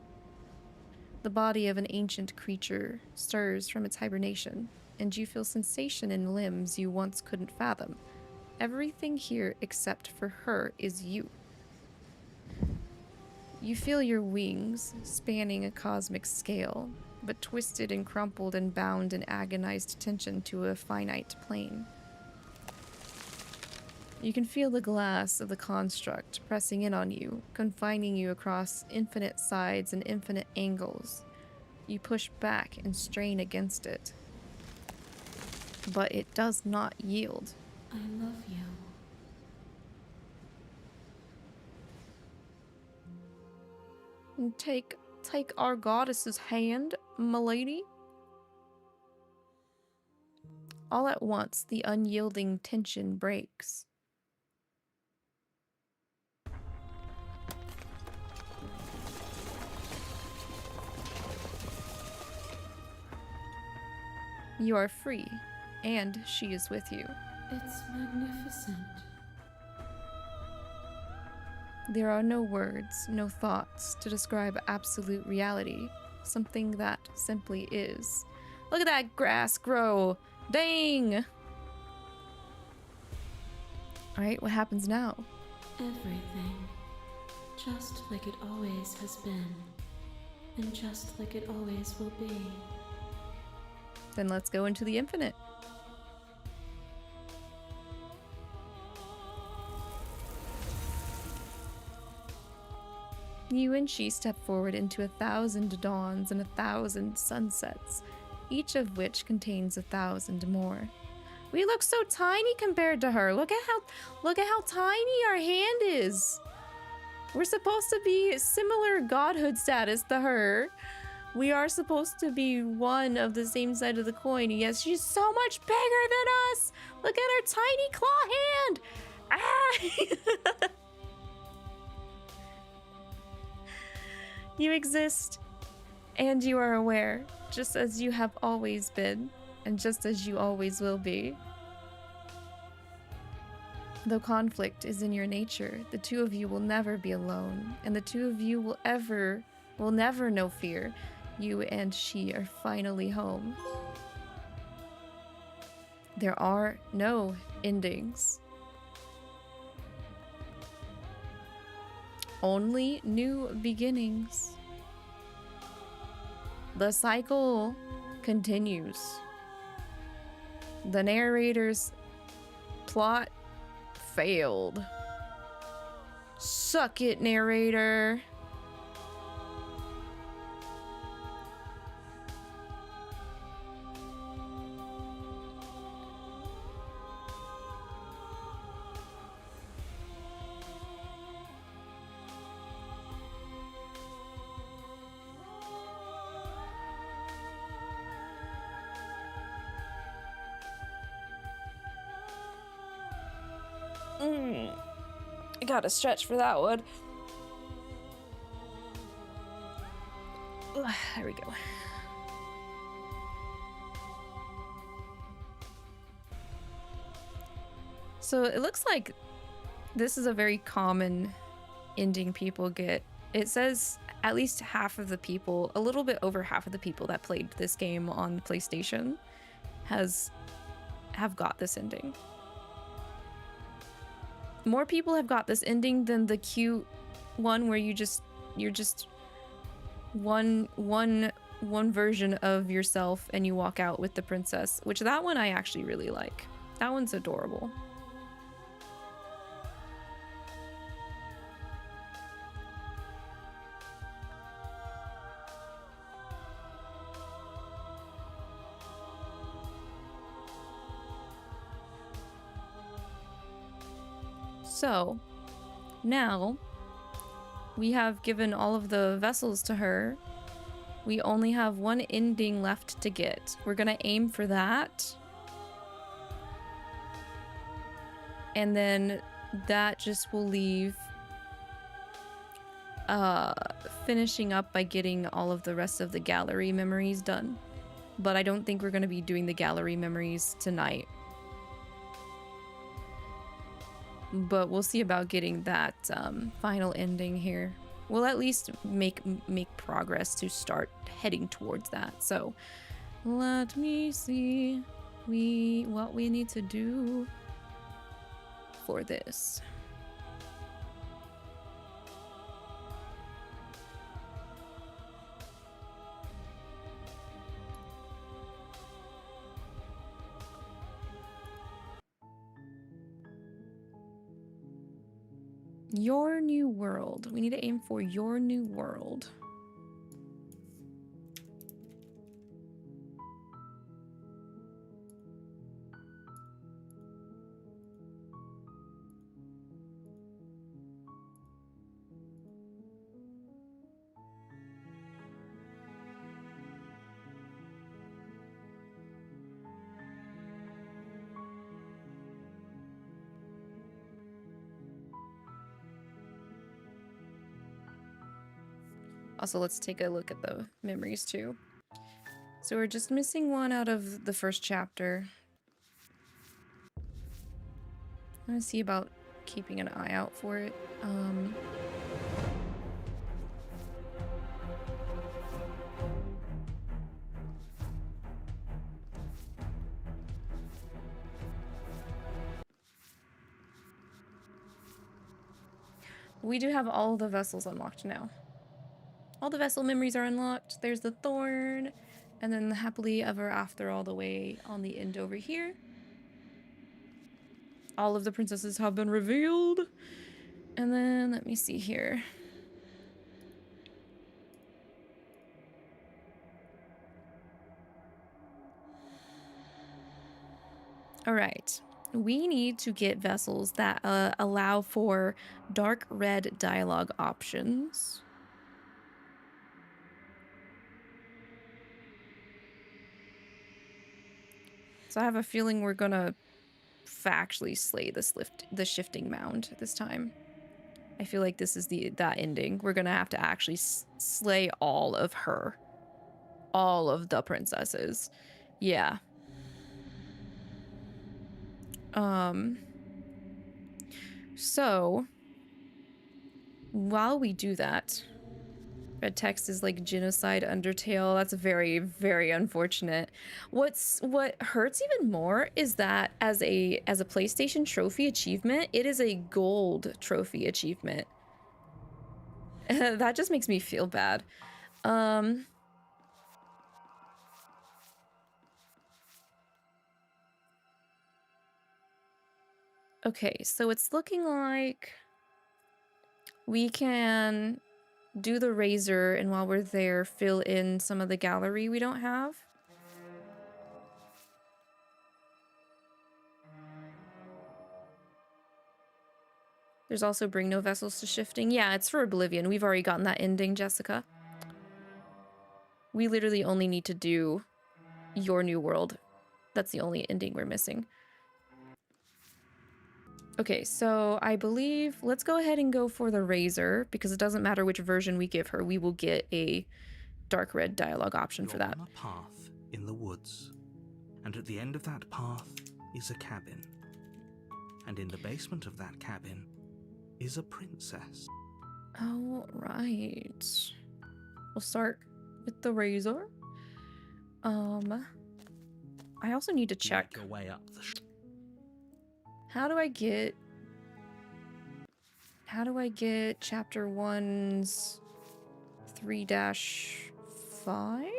The body of an ancient creature stirs from its hibernation, and you feel sensation in limbs you once couldn't fathom. Everything here except for her is you. You feel your wings spanning a cosmic scale, but twisted and crumpled and bound in agonized tension to a finite plane. You can feel the glass of the construct pressing in on you, confining you across infinite sides and infinite angles. You push back and strain against it. But it does not yield.
I love you.
And take our goddess's hand, milady. All at once, the unyielding tension breaks. You are free, and she is with you.
It's magnificent.
There are no words, no thoughts to describe absolute reality, something that simply is. Look at that grass grow! Dang! Alright, what happens now?
Everything. Just like it always has been. And just like it always will be.
Then let's go into the infinite. You and she step forward into 1,000 dawns and 1,000 sunsets, each of which contains 1,000 more. We look so tiny compared to her. Look at how tiny our hand is. We're supposed to be similar godhood status to her. We are supposed to be one of the same side of the coin. Yes, she's so much bigger than us. Look at her tiny claw hand. Ah! You exist, and you are aware, just as you have always been, and just as you always will be. Though conflict is in your nature, the two of you will never be alone, and the two of you will never know fear. You and she are finally home. There are no endings. Only new beginnings. The cycle continues. The narrator's plot failed. Suck it, narrator. I gotta stretch for that one. There we go. So it looks like this is a very common ending people get. It says at least half of the people, a little bit over half of the people that played this game on PlayStation have got this ending. More people have got this ending than the cute one where you're just one version of yourself and you walk out with the princess, which that one I actually really like. That one's adorable. So, now, we have given all of the vessels to her. We only have one ending left to get. We're gonna aim for that. And then that just will leave finishing up by getting all of the rest of the gallery memories done. But I don't think we're gonna be doing the gallery memories tonight. But we'll see about getting that final ending here. We'll at least make progress to start heading towards that. So let me see what we need to do for this. Your new world. We need to aim for your new world. Also, let's take a look at the memories too. So we're just missing one out of the first chapter. I'm gonna see about keeping an eye out for it. We do have all the vessels unlocked now. All the vessel memories are unlocked. There's the thorn, and then the happily ever after all the way on the end over here. All of the princesses have been revealed. And then let me see here. All right. We need to get vessels that allow for dark red dialogue options. So I have a feeling we're gonna factually slay the shifting mound this time. I feel like this is that ending. We're gonna have to actually slay all of her. All of the princesses. Yeah. So while we do that, red text is like genocide Undertale. That's very, very unfortunate. What hurts even more is that as a PlayStation trophy achievement, it is a gold trophy achievement. That just makes me feel bad. Okay, so it's looking like we can do the razor, and while we're there, fill in some of the gallery we don't have. There's also bring no vessels to shifting. Yeah, it's for Oblivion. We've already gotten that ending, Jessica. We literally only need to do Your New World. That's the only ending we're missing. Okay, so I believe let's go ahead and go for the razor, because it doesn't matter which version we give her, we will get a dark red dialogue option for that.
You're on a path in the woods, and at the end of that path is a cabin. And in the basement of that cabin is a princess.
All right. We'll start with the razor. I also need to check.
Make your way up the
How do I get chapter 1's 3-5?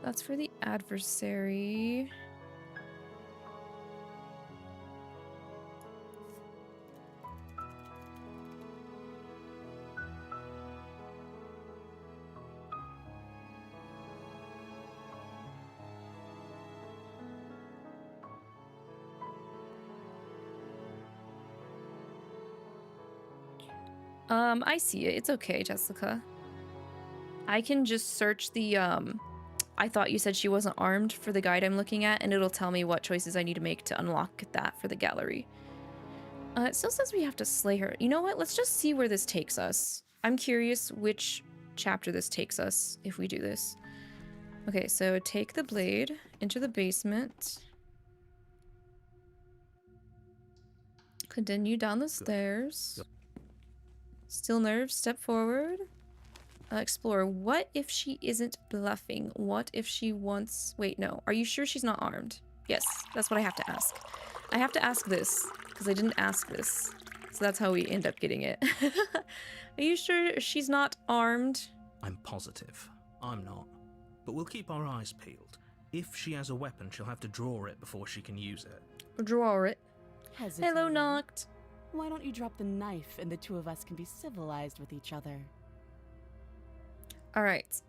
That's for the adversary. I see it. It's okay, Jessica. I can just search the, I thought you said she wasn't armed for the guide I'm looking at, and it'll tell me what choices I need to make to unlock that for the gallery. It still says we have to slay her. You know what? Let's just see where this takes us. I'm curious which chapter this takes us if we do this. Okay, so take the blade into the basement. Continue down the stairs. Still nerves, step forward. Explore. What if she isn't bluffing? What if she wants... Wait, no. Are you sure she's not armed? Yes, that's what I have to ask. I have to ask this, because I didn't ask this. So that's how we end up getting it. Are you sure she's not armed?
I'm positive. I'm not. But we'll keep our eyes peeled. If she has a weapon, she'll have to draw it before she can use it.
Draw it.
Hesitating.
Hello, Noct.
Why don't you drop the knife and the two of us can be civilized with each other?
Alright,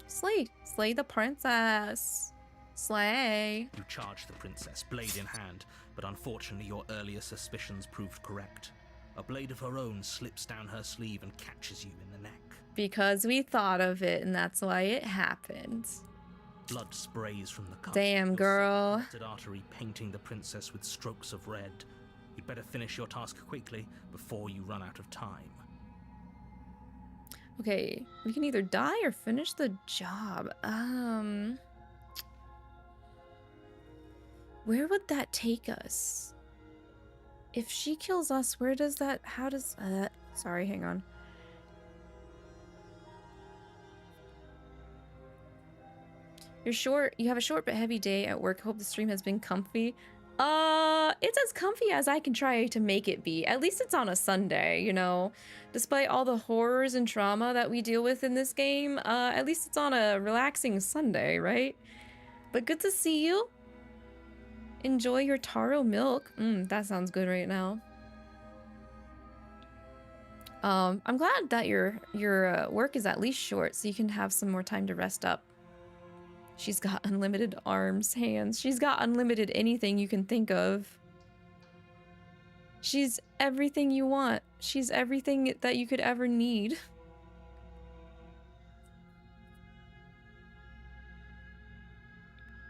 Slay the princess. Slay.
You charge the princess, blade in hand, but unfortunately your earlier suspicions proved correct. A blade of her own slips down her sleeve and catches you in the neck.
Because we thought of it, and that's why it happened.
Blood sprays from the cut.
Damn, girl.
Your artery painting the princess with strokes of red. You'd better finish your task quickly before you run out of time.
Okay, we can either die or finish the job. Where would that take us? If she kills us, where does that... How does... sorry, hang on. You have a short but heavy day at work. Hope the stream has been comfy. it's as comfy as I can try to make it be. At least it's on a Sunday, you know. Despite all the horrors and trauma that we deal with in this game, at least it's on a relaxing Sunday, right? But good to see you. Enjoy your taro milk. That sounds good right now. I'm glad that your work is at least short, so you can have some more time to rest up. She's got unlimited arms, hands. She's got unlimited anything you can think of. She's everything you want. She's everything that you could ever need.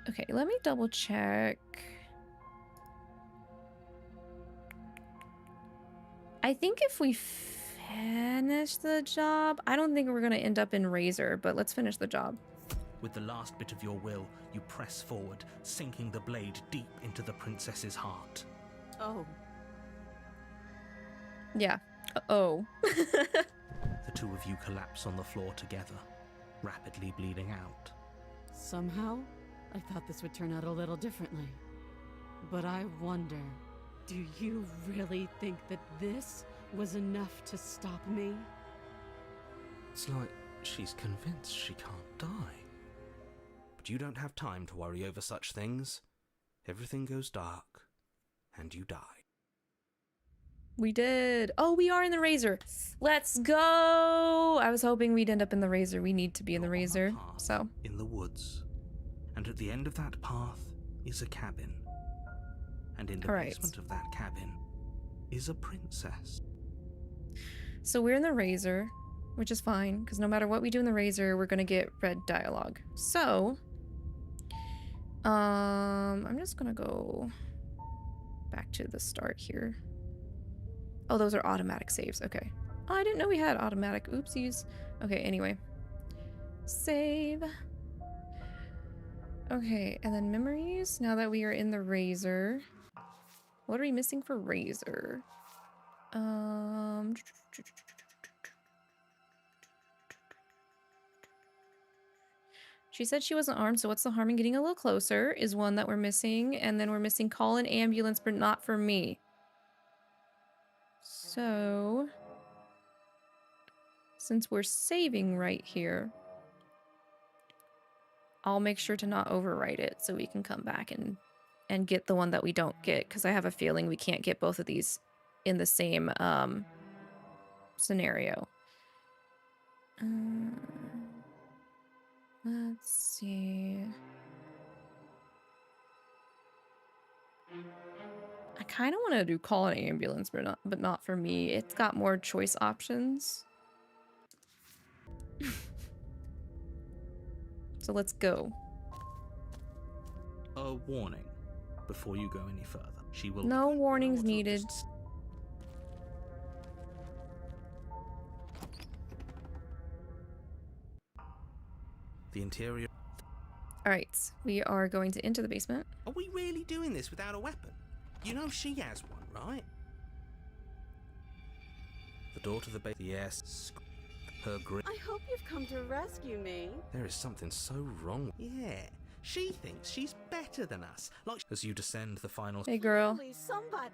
Okay, let me double check. I think if we finish the job, I don't think we're gonna end up in Razor, but let's finish the job.
With the last bit of your will, you press forward, sinking the blade deep into the princess's heart.
Oh.
Yeah. Oh.
The two of you collapse on the floor together, rapidly bleeding out.
Somehow, I thought this would turn out a little differently. But I wonder, do you really think that this was enough to stop me?
It's like she's convinced she can't die. But you don't have time to worry over such things. Everything goes dark, and you die.
We did. Oh, we are in the Razor. Let's go. I was hoping we'd end up in the Razor. We need to be in the Razor, so.
In the woods. And at the end of that path is a cabin. And in the basement of that cabin is a princess.
So we're in the Razor, which is fine, because no matter what we do in the Razor, we're gonna get red dialogue. So, I'm just gonna go back to the start here. Oh, those are automatic saves. Okay. Oh, I didn't know we had automatic. Oopsies. Okay, anyway. Save. Okay, and then memories. Now that we are in the Razor. What are we missing for Razor? She said she wasn't armed, so what's the harm in getting a little closer is one that we're missing. And then we're missing call an ambulance, but not for me. So, since we're saving right here, I'll make sure to not overwrite it so we can come back and get the one that we don't get, because I have a feeling we can't get both of these in the same scenario. Let's see. I kind of want to do call an ambulance, but not for me. It's got more choice options. So let's go.
A warning before you go any further. She will.
No warnings needed.
The interior.
All right, we are going to enter the basement.
Are we really doing this without a weapon? You know she has one, right? The door to the base. Yes. Her grip.
I hope you've come to rescue me.
There is something so wrong. Yeah. She thinks she's better than us. Like as you descend the final.
Hey, girl.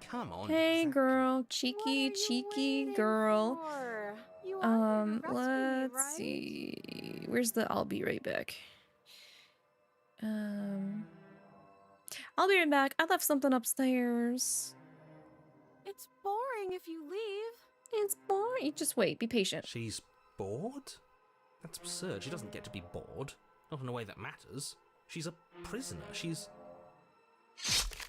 Come on.
Hey, girl. Cheeky girl. Let's see. Where's the I'll be right back? I'll be right back. I left something upstairs.
It's boring if you leave.
It's boring. Just wait. Be patient.
She's bored? That's absurd. She doesn't get to be bored. Not in a way that matters. She's a prisoner. She's...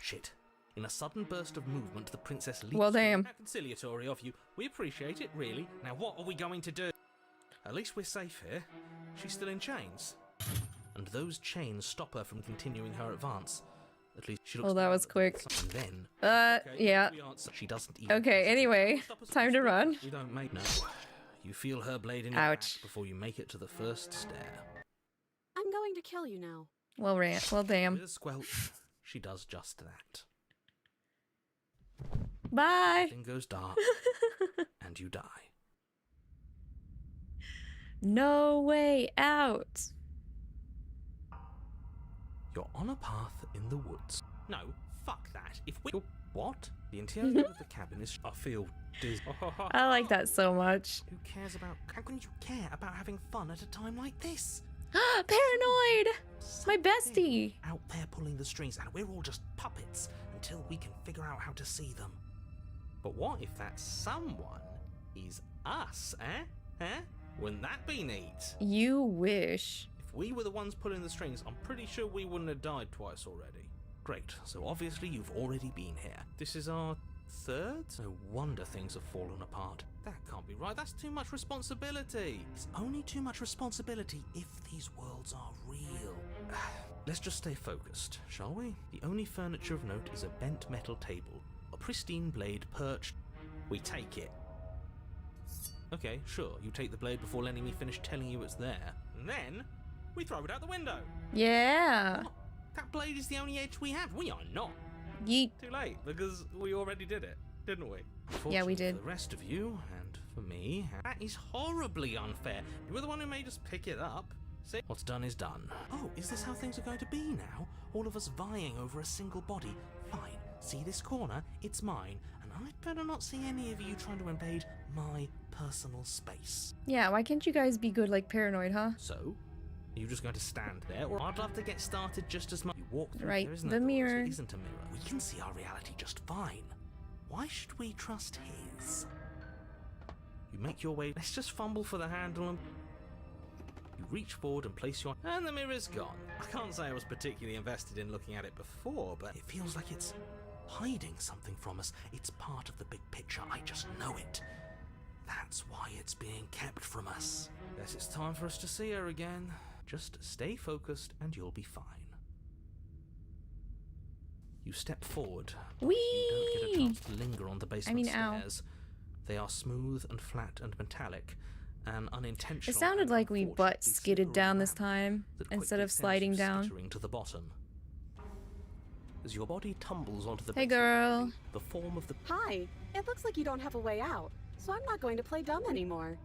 Shit. In a sudden burst of movement, the princess leaps.
Well, damn.
How conciliatory of you. We appreciate it, really. Now, what are we going to do? At least we're safe here. She's still in chains. And those chains stop her from continuing her advance. At least she looks.
Oh, that was quick.
And then.
Yeah.
She doesn't even.
Okay. Anyway, time to run.
We don't make no. You feel her blade in your back before you make it to the first stair.
I'm going to kill you now.
Well, damn.
With a squelch, she does just that.
Bye.
Everything goes dark, and you die.
No way out.
You're on a path in the woods. No, fuck that. If we... You're
What? The interior of the cabin is... I feel dizzy.
I like that so much.
Who cares about... How can you care about having fun at a time like this?
Paranoid! My bestie!
Out there pulling the strings, and we're all just puppets until we can figure out how to see them. But what if that someone is us, eh? Wouldn't that be neat?
You wish.
If we were the ones pulling the strings, I'm pretty sure we wouldn't have died twice already. Great, so obviously you've already been here. This is our third? No wonder things have fallen apart. That can't be right, that's too much responsibility. It's only too much responsibility if these worlds are real. Let's just stay focused, shall we? The only furniture of note is a bent metal table, a pristine blade perched. We take it. Okay, sure, you take the blade before letting me finish telling you it's there. And then, we throw it out the window.
Yeah.
What? That blade is the only edge we have. We are not.
Yeet.
Too late, because we already did it, didn't we?
Yeah, we did.
For the rest of you, and for me, that is horribly unfair. You were the one who made us pick it up. See? What's done is done. Oh, is this how things are going to be now? All of us vying over a single body? Fine. See this corner? It's mine. And I'd better not see any of you trying to invade my personal space.
Yeah, why can't you guys be good like Paranoid, huh?
So? Are you just going to stand there? Or I'd love to get started just as much. You walk through,
right,
there isn't
the
a door,
mirror.
so it isn't a mirror. We can see our reality just fine. Why should we trust his? You make your way. Let's just fumble for the handle and... You reach forward and place your... And the mirror's gone. I can't say I was particularly invested in looking at it before, but it feels like it's hiding something from us. It's part of the big picture. I just know it. That's why it's being kept from us. Guess it's time for us to see her again. Just stay focused and you'll be fine. You step forward.
Whee!
You don't get a chance to linger on the basement
ow.
stairs. They are smooth and flat and metallic. And unintentional.
It sounded like we butt
unfortunately
skidded down this
slippery
time
that
instead
quickly
of
sends
sliding
you
down.
skittering to the bottom. As your body tumbles onto the
Hey,
basement
girl.
landing, the form of the...
Hi. It looks like you don't have a way out, so I'm not going to play dumb anymore.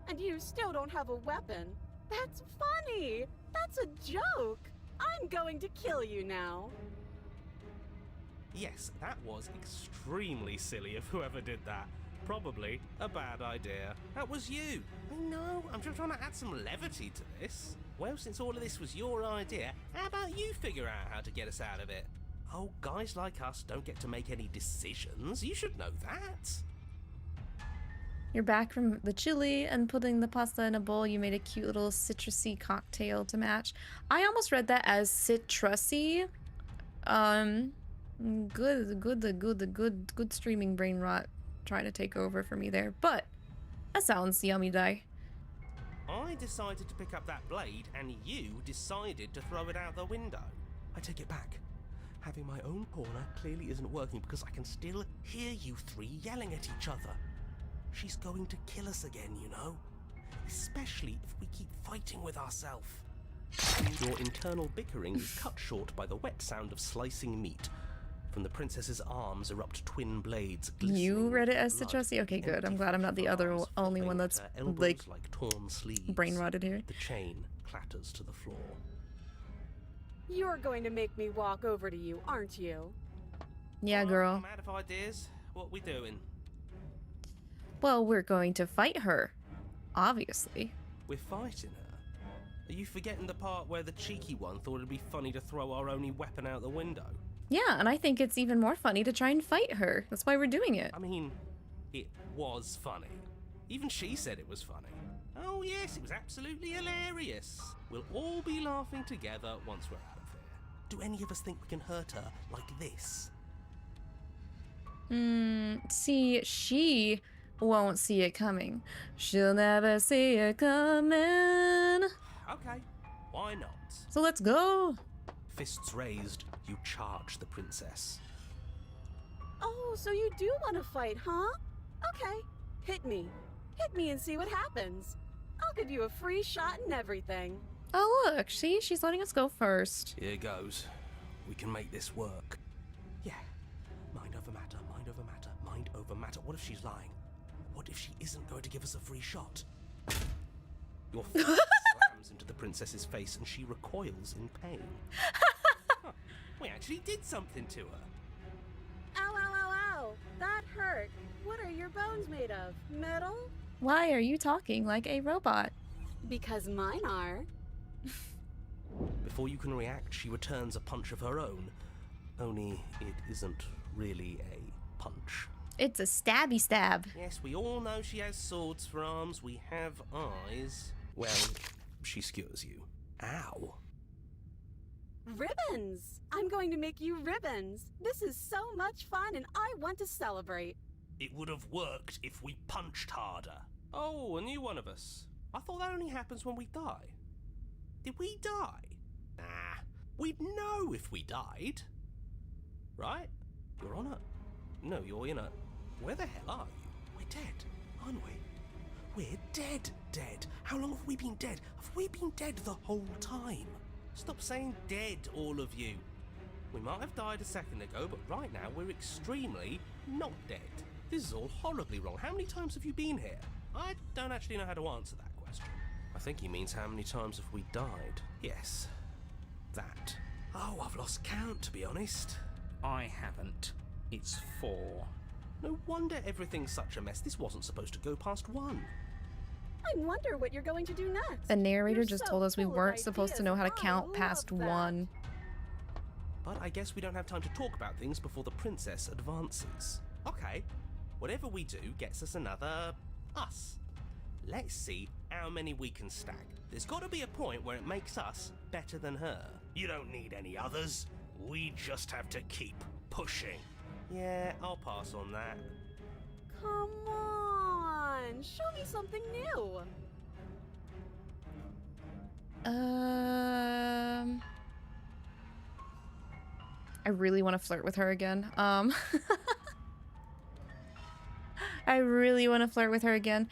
And you still don't have a weapon. That's funny. That's a joke. I'm going to kill you now.
Yes, that was extremely silly of whoever did that. Probably a bad idea.
That was you.
I know, I'm just trying to add some levity to this. Well, since all of this was your idea, how about you figure out how to get us out of it? Oh, guys like us don't get to make any decisions. You should know that.
You're back from the chili and putting the pasta in a bowl. You made a cute little citrusy cocktail to match. I almost read that as citrusy. Good streaming brain rot trying to take over for me there, but that sounds yummy, die.
I decided to pick up that blade, and you decided to throw it out the window.
I take it back. Having my own corner clearly isn't working because I can still hear you three yelling at each other. She's going to kill us again, you know? Especially if we keep fighting with ourselves.
Your internal bickering is cut short by the wet sound of slicing meat. From the princess's arms erupt twin blades.
You read it as
blood.
citrusy? Okay, good. I'm glad I'm not the other only one that's like
torn sleeves.
brain rotted here.
The chain clatters to the floor.
You're going to make me walk over to you, aren't you?
Yeah, girl.
I'm out of ideas. What we doing?
Well, we're going to fight her. Obviously.
We're fighting her? Are you forgetting the part where the cheeky one thought it'd be funny to throw our only weapon out the window?
Yeah, and I think it's even more funny to try and fight her. That's why we're doing it.
I mean, it was funny. Even she said it was funny. Oh yes, it was absolutely hilarious. We'll all be laughing together once we're out of here.
Do any of us think we can hurt her like this?
See, she won't see it coming. She'll never see it coming.
Okay, why not?
So let's go.
Fists raised, you charge the princess.
Oh, so you do want to fight, huh? Okay, hit me. Hit me and see what happens. I'll give you a free shot and everything.
Oh, look, she's letting us go first.
Here goes. We can make this work. Yeah. Mind over matter, mind over matter, mind over matter. What if she's lying? What if she isn't going to give us a free shot?
Your fist slams into the princess's face and she recoils in pain.
Huh, we actually did something to her.
Ow, hurt. What are your bones made of? Metal?
Why are you talking like a robot?
Because mine are.
Before you can react, she returns a punch of her own. Only it isn't really a punch.
It's a stabby stab.
Yes, we all know she has swords for arms. We have eyes. Well, she skewers you. Ow.
Ribbons! I'm going to make you ribbons. This is so much fun and I want to celebrate.
It would have worked if we punched harder.
Oh, a new one of us. I thought that only happens when we die. Did we die? Nah, we'd know if we died. Right? You're on a... No, you're in a... Where the hell are you? We're dead, aren't we? We're dead. How long have we been dead? Have we been dead the whole time? Stop saying dead, all of you. We might have died a second ago, but right now we're extremely not dead. This is all horribly wrong. How many times have you been here? I don't actually know how to answer that question. I think he means how many times have we died? Yes, that. Oh, I've lost count, to be honest.
I haven't. It's 4.
No wonder everything's such a mess. This wasn't supposed to go past 1.
I wonder what you're going to do next.
The narrator
You're
just
so
told us we
full of
weren't supposed to know how to
ideas.
count
I
past
love that.
1.
But I guess we don't have time to talk about things before the princess advances. Okay, whatever we do gets us another us. Let's see how many we can stack. There's got to be a point where it makes us better than her.
You don't need any others. We just have to keep pushing.
Yeah, I'll pass on that.
Come on, show me something new.
I really want to flirt with her again. I really want to flirt with her again.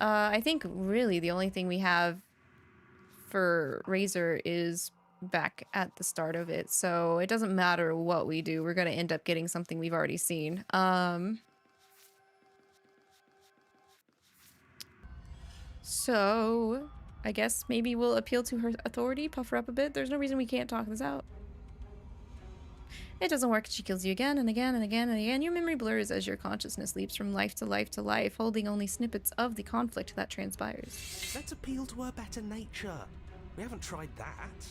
I think really the only thing we have for Razor is back at the start of it, so it doesn't matter what we do, we're gonna end up getting something we've already seen. So I guess maybe we'll appeal to her authority, puff her up a bit. There's no reason we can't talk this out. It doesn't work. She kills you again and again and again and again. Your memory blurs as your consciousness leaps from life to life to life, holding only snippets of the conflict that transpires.
Let's appeal to her better nature. We haven't tried that.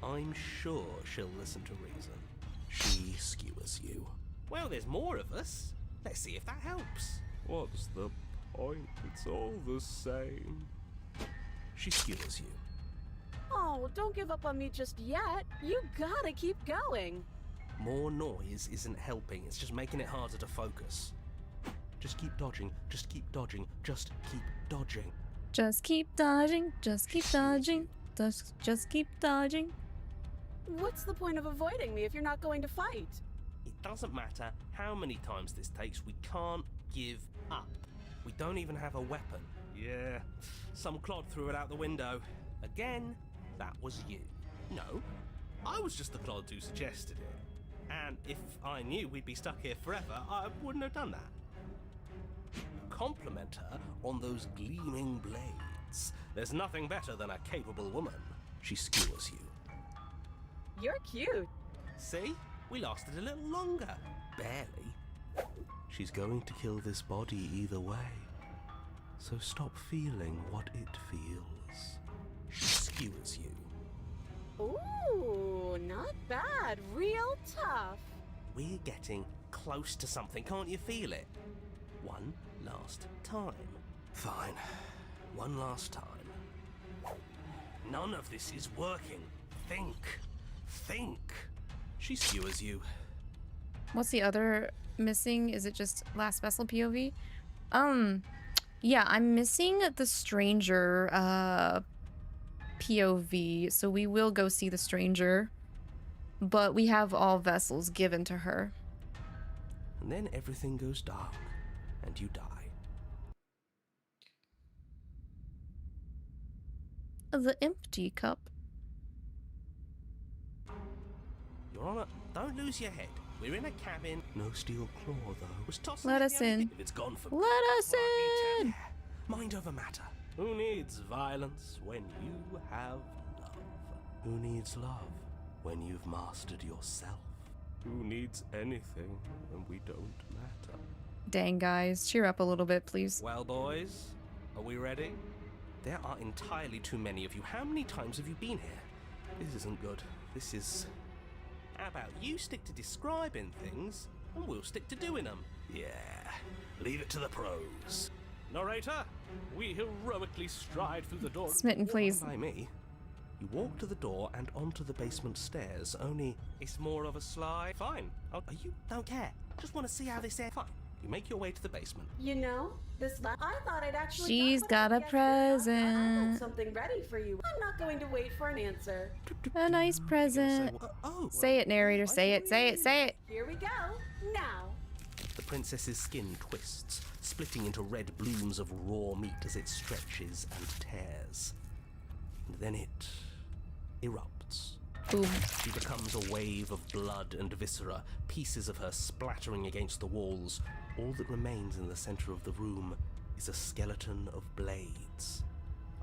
I'm sure she'll listen to reason. She skewers you. Well, there's more of us. Let's see if that helps.
What's the point? It's all the same.
She skewers you.
Oh, don't give up on me just yet. You gotta keep going.
More noise isn't helping, it's just making it harder to focus. Just keep dodging, just keep dodging, just keep dodging.
Just keep dodging, just keep dodging, just keep dodging.
What's the point of avoiding me if you're not going to fight?
It doesn't matter how many times this takes, we can't give up. We don't even have a weapon. Yeah, some clod threw it out the window. Again, that was you. No, I was just the clod who suggested it. And if I knew we'd be stuck here forever, I wouldn't have done that. Compliment her on those gleaming blades. There's nothing better than a capable woman. She skewers you.
You're cute.
See? We lasted a little longer. Barely. She's going to kill this body either way. So stop feeling what it feels. She skewers you.
Ooh, not bad. Real tough.
We're getting close to something, can't you feel it? One last time. Fine. One last time.
None of this is working. Think. Think.
She skewers you.
What's the other missing? Is it just Last Vessel POV? Yeah, I'm missing the stranger POV, so we will go see the stranger, but we have all vessels given to her.
And then everything goes dark, and you die.
The empty cup.
Your Honor, don't lose your head. We're in a cabin. No steel claw, though. Was tossing
Let
it
us
the other
in.
day. If it's gone for
Let us in!
Mind over matter. Who needs violence when you have love? Who needs love when you've mastered yourself?
Who needs anything when we don't matter?
Dang, guys. Cheer up a little bit, please.
Well, boys, are we ready? There are entirely too many of you. How many times have you been here? This isn't good. This is... How about you stick to describing things, and we'll stick to doing them?
Yeah, leave it to the pros.
Narrator, we heroically stride through the door.
Smitten, please.
By me. You walk to the door and onto the basement stairs, only it's more of a slide. Fine. Oh, you don't care. Just want to see how this ends. Fine. You make your way to the basement.
You know, I thought I'd actually.
She's got a present.
I have something ready for you. I'm not going to wait for an answer.
A nice present. Say it, narrator. Say it. Say it. Say it.
Here we go. Now.
The princess's skin twists, splitting into red blooms of raw meat as it stretches and tears. And then it erupts.
Boom.
She becomes a wave of blood and viscera, pieces of her splattering against the walls. All that remains in the center of the room is a skeleton of blades.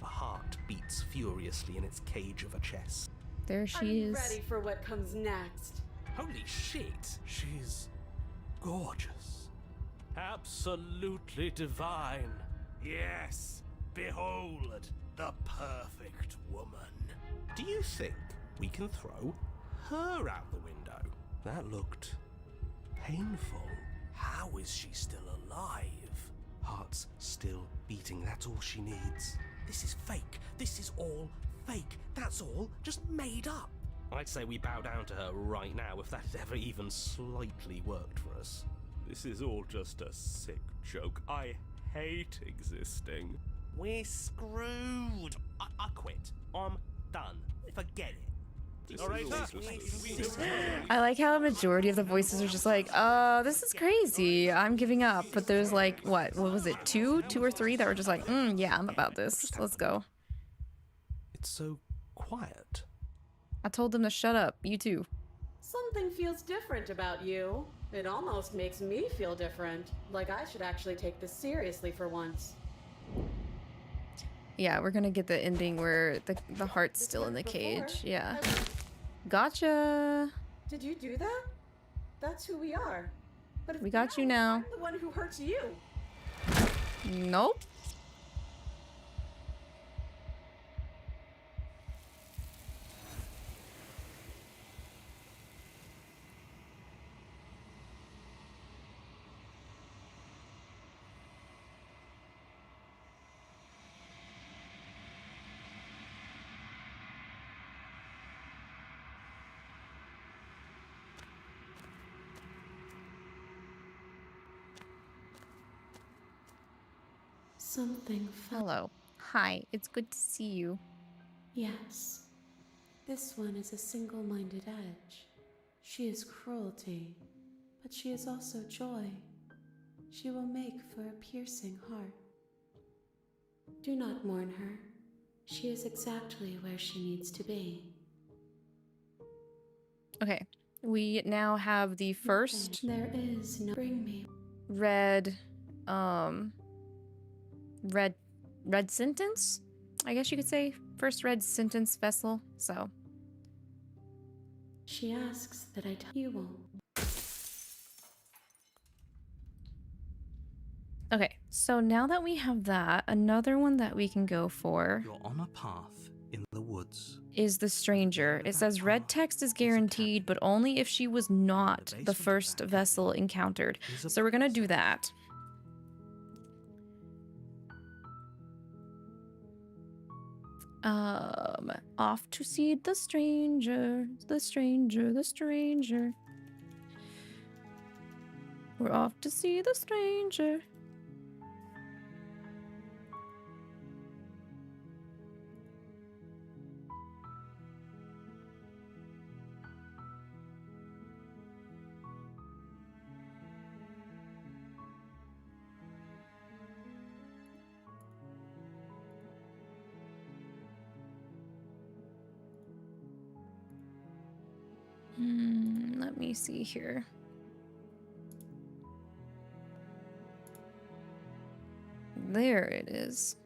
A heart beats furiously in its cage of a chest.
There she is.
I'm ready for what comes next.
Holy shit! She's gorgeous.
Absolutely divine.
Yes, behold the perfect woman.
Do you think we can throw her out the window? That looked painful.
How is she still alive?
Heart's still beating, that's all she needs.
This is fake. This is all fake. That's all just made up.
I'd say we bow down to her right now if that had ever even slightly worked for us.
This is all just a sick joke. I hate existing.
We're screwed. I quit. I'm done. Forget it.
I like how a majority of the voices are just like, this is crazy. I'm giving up. But there's like, what was it? Two or three that were just like, yeah, I'm about this. Let's go.
It's so quiet.
I told them to shut up. You too.
Something feels different about you. It almost makes me feel different. Like I should actually take this seriously for once.
Yeah, we're gonna get the ending where the heart's still in the cage. Yeah. Gotcha.
Did you do that? That's who we are. But if
We got you now.
I'm the one who hurts you.
Nope.
Something
Hello. Hi, it's good to see you.
Yes. This one is a single-minded edge. She is cruelty, but she is also joy. She will make for a piercing heart. Do not mourn her. She is exactly where she needs to be.
Okay. We now have the first
There is no bring me.
red sentence, I guess you could say. First red sentence vessel. So
She asks that I tell you won't.
okay, so now that we have that, another one that we can go for
You're on a path in the woods.
is the stranger. It says red text is guaranteed, but only if she was not the first vessel encountered. So we're gonna do that. Off to see the stranger, the stranger, the stranger. We're off to see the stranger. Let me see here. There it is.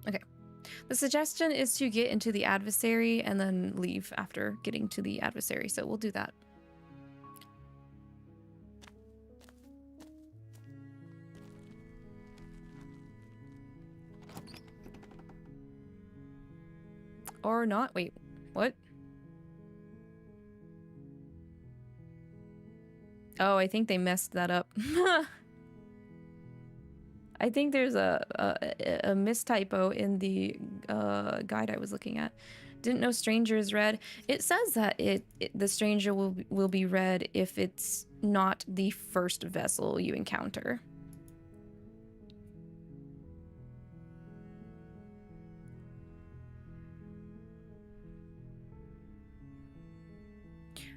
Okay. The suggestion is to get into the adversary and then leave after getting to the adversary, so we'll do that. Or not. Wait, what? Oh, I think they messed that up. I think there's a mistypo in the guide I was looking at. Didn't know stranger is red. It says that the stranger will be red if it's not the first vessel you encounter.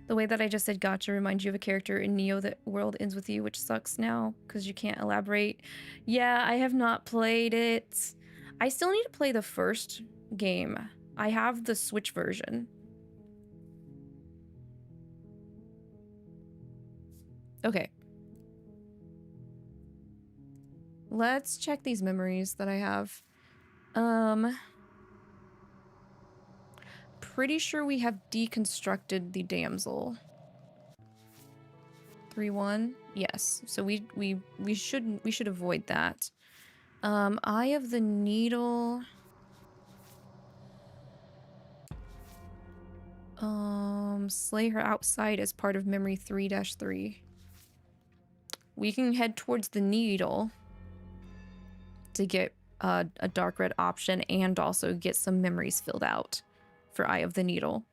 The way that I just said gotcha reminds you of a character in Neo that world ends with you, which sucks now because you can't elaborate. Yeah, I have not played it. I still need to play the first game. I have the Switch version. Okay. Let's check these memories that I have. Pretty sure we have deconstructed the damsel. 3-1. Yes. So we should avoid that. Eye of the Needle. Slay her outside as part of memory 3-3. We can head towards the needle to get a dark red option and also get some memories filled out for Eye of the Needle.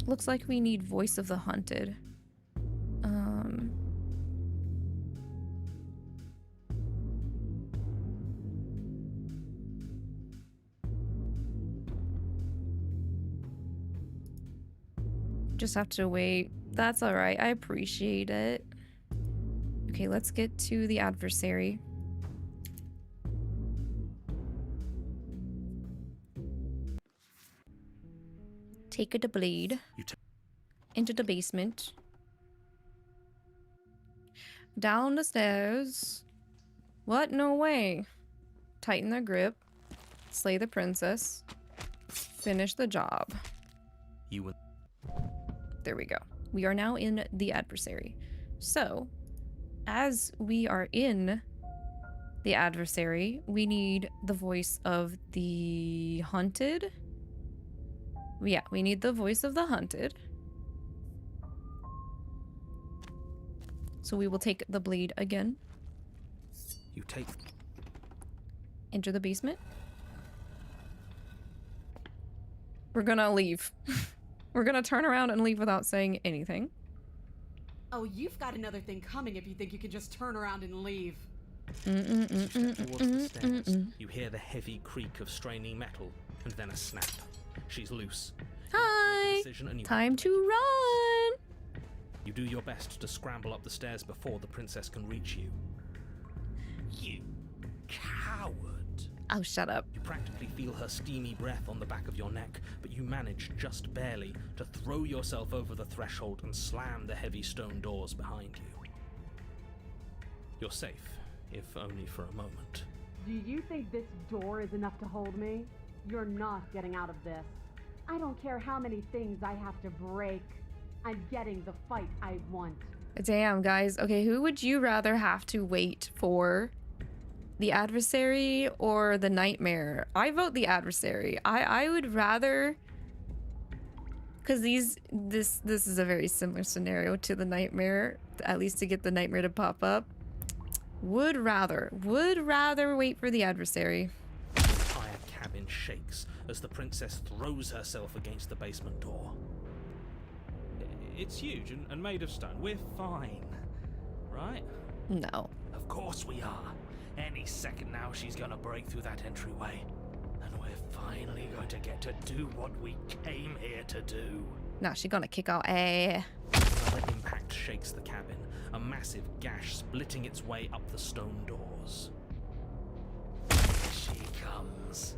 Looks like we need Voice of the Hunted. Just have to wait. That's all right. I appreciate it. Okay, let's get to the adversary. Take the blade into the basement. Down the stairs. What? No way. Tighten the grip. Slay the princess. Finish the job. There we go. We are now in the adversary. So, as we are in the adversary, we need the voice of the hunted. Yeah, we need the voice of the hunted. So we will take the blade again.
You take...
Enter the basement. We're gonna leave. We're gonna turn around and leave without saying anything.
Oh, you've got another thing coming if you think you can just turn around and leave.
Towards the stairs, you hear the heavy creak of straining metal, and then a snap. She's loose.
Hi! Time to run!
You do your best to scramble up the stairs before the princess can reach you. You coward!
Oh, shut up.
You practically feel her steamy breath on the back of your neck, but you manage just barely to throw yourself over the threshold and slam the heavy stone doors behind you. You're safe, if only for a moment.
Do you think this door is enough to hold me? You're not getting out of this. I don't care how many things I have to break. I'm getting the fight I want.
Damn, guys. Okay, who would you rather have to wait for? The adversary or the nightmare? I vote the adversary. I would rather, because this is a very similar scenario to the nightmare, at least to get the nightmare to pop up. Would rather wait for the adversary.
The entire cabin shakes as the princess throws herself against the basement door. It's huge and made of stone. We're fine, right?
No.
Of course we are. Any second now she's gonna break through that entryway. And we're finally going to get to do what we came here to do.
No, she's gonna kick our ass.
Another impact shakes the cabin, a massive gash splitting its way up the stone doors. Here she comes.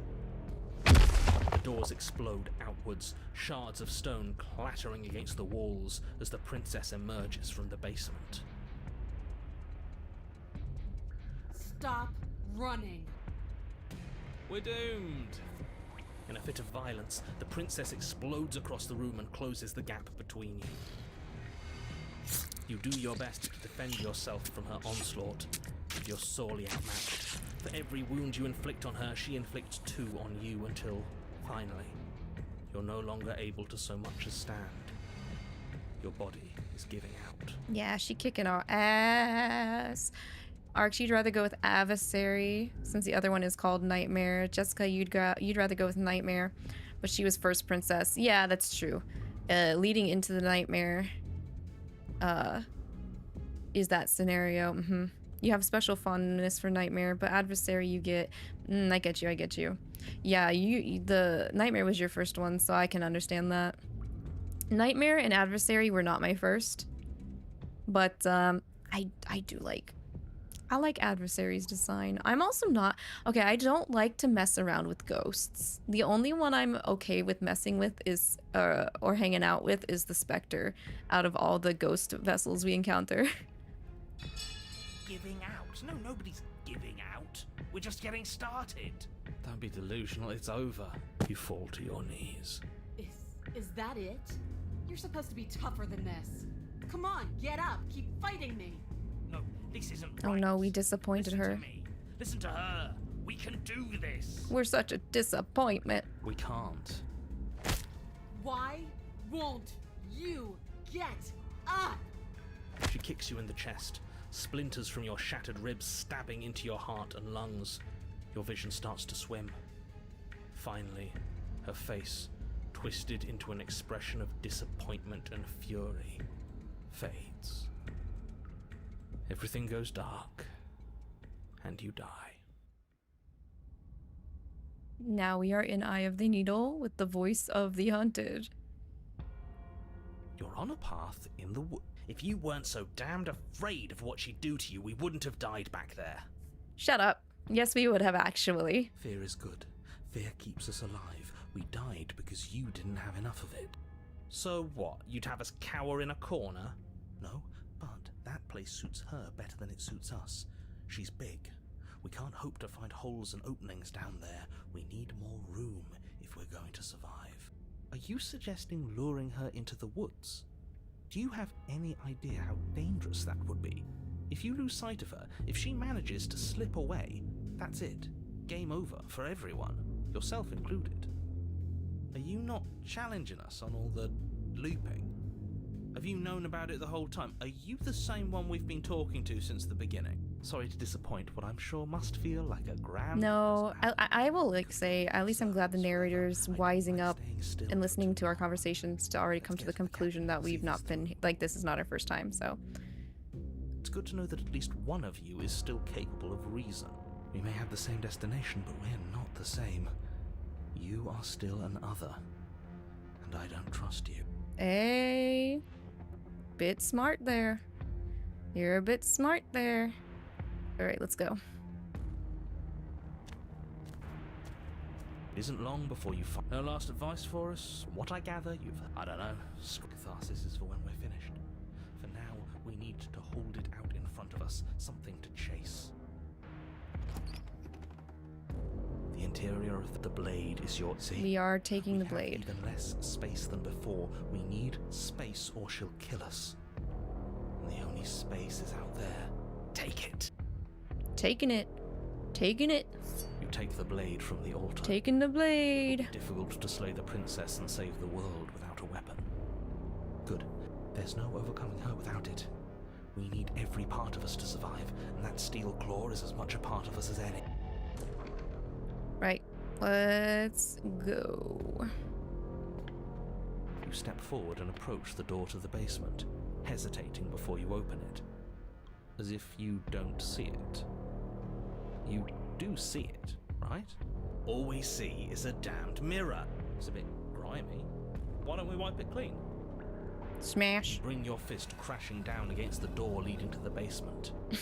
The doors explode outwards, shards of stone clattering against the walls as the princess emerges from the basement.
Stop running.
We're doomed. In a fit of violence, the princess explodes across the room and closes the gap between you. You do your best to defend yourself from her onslaught, but you're sorely outmatched. For every wound you inflict on her, she inflicts 2 on you until, finally, you're no longer able to so much as stand. Your body is giving out.
Yeah, she kicking our ass. Arx, you'd rather go with Adversary, since the other one is called Nightmare. Jessica, you'd rather go with Nightmare, but she was first princess. Yeah, that's true. Leading into the Nightmare is that scenario. You have special fondness for Nightmare, but Adversary you get... I get you. Yeah, the Nightmare was your first one, so I can understand that. Nightmare and Adversary were not my first, but I do like... I like Adversary's design. I'm also not... Okay, I don't like to mess around with ghosts. The only one I'm okay with messing with is... or hanging out with is the Spectre out of all the ghost vessels we encounter.
Giving out? No, nobody's giving out. We're just getting started.
Don't be delusional, it's over. You fall to your knees.
Is that it? You're supposed to be tougher than this. Come on, get up. Keep fighting me.
No, this isn't right.
Oh no, we disappointed her.
Listen to me. Listen to her. We can do this.
We're such a disappointment.
We can't.
Why won't you get up?
She kicks you in the chest, splinters from your shattered ribs stabbing into your heart and lungs. Your vision starts to swim. Finally, her face, twisted into an expression of disappointment and fury, fades. Everything goes dark, and you die.
Now we are in Eye of the Needle with the voice of the hunted.
You're on a path in the wood.
If you weren't so damned afraid of what she'd do to you, we wouldn't have died back there.
Shut up. Yes, we would have actually.
Fear is good. Fear keeps us alive. We died because you didn't have enough of it.
So what? You'd have us cower in a corner?
No, but that place suits her better than it suits us. She's big. We can't hope to find holes and openings down there. We need more room if we're going to survive. Are you suggesting luring her into the woods? Do you have any idea how dangerous that would be? If you lose sight of her, if she manages to slip away, that's it. Game over for everyone, yourself included. Are you not challenging us on all the looping? Have you known about it the whole time? Are you the same one we've been talking to since the beginning? Sorry to disappoint what I'm sure must feel like a grand...
No, I will say, at least I'm glad the narrator's wising up and listening to our conversations to already come to the conclusion that we've not been... Like, this is not our first time, so...
It's good to know that at least one of you is still capable of reason. We may have the same destination, but we're not the same. You are still an other, and I don't trust you.
Hey, bit smart there. You're a bit smart there. All right, let's go.
It isn't long before you find... No last advice for us? What I gather, you've... I don't know. Catharsis is for when we're finished. For now, we need to hold it out in front of us. Something to chase. The interior of the blade is your... See,
we are taking the blade.
Even less space than before. We need space or she'll kill us. And the only space is out there. Take it.
Taking it. Taking it.
You take the blade from the altar.
Taking the blade.
Difficult to slay the princess and save the world without a weapon. Good. There's no overcoming her without it. We need every part of us to survive, and that steel claw is as much a part of us as any.
Right. Let's go.
You step forward and approach the door to the basement, hesitating before you open it. As if you don't see it. You do see it, right?
All we see is a damned mirror.
It's a bit grimy. Why don't we wipe it clean?
Smash.
Bring your fist crashing down against the door leading to the basement. It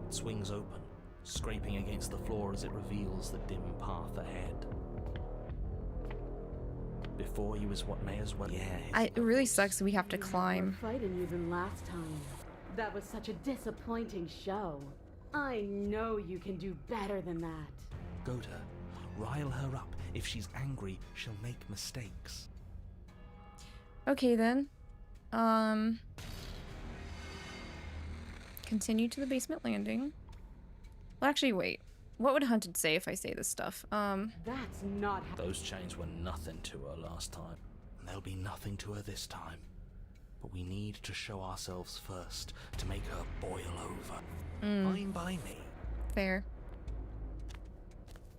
swings open, scraping against the floor as it reveals the dim path ahead. Before you is what may as well. Yeah.
It really sucks that we have to climb.
More fighting you than last time. That was such a disappointing show. I know you can do better than that.
Goad her. Rile her up. If she's angry, she'll make mistakes.
Okay then. Continue to the basement landing. Well, actually, wait. What would Hunted say if I say this stuff?
That's not how—
Those chains were nothing to her last time. And they'll be nothing to her this time. But we need to show ourselves first to make her boil over. Fine by me.
Fair.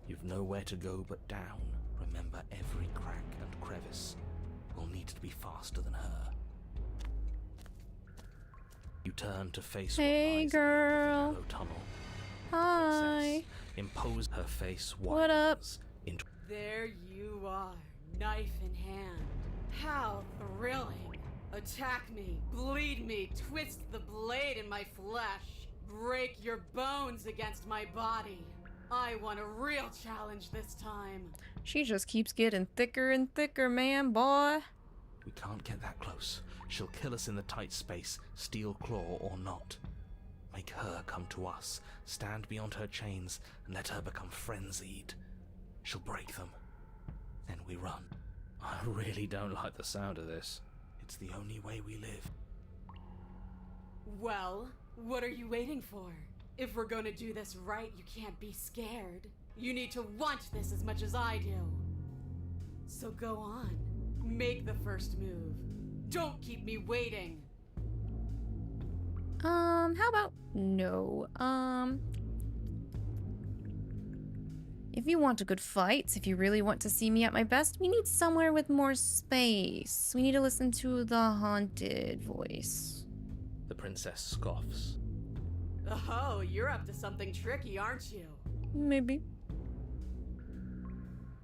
You've nowhere to go but down. Remember, every crack and crevice will need to be faster than her. You turn to face
Hey,
what
girl.
lies in the tunnel.
Hi.
Impose her face
What up?
Into
There you are, knife in hand. How thrilling. Attack me, bleed me, twist the blade in my flesh. Break your bones against my body. I want a real challenge this time.
She just keeps getting thicker and thicker, man, boy.
We can't get that close. She'll kill us in the tight space, steel claw or not. Make her come to us, stand beyond her chains, and let her become frenzied. She'll break them. Then we run. I really don't like the sound of this. It's the only way we live.
Well, what are you waiting for? If we're gonna do this right, you can't be scared. You need to want this as much as I do. So go on. Make the first move. Don't keep me waiting.
How about no? If you want a good fight, if you really want to see me at my best, we need somewhere with more space. We need to listen to the haunted voice.
The princess scoffs.
Oh, you're up to something tricky, aren't you?
Maybe.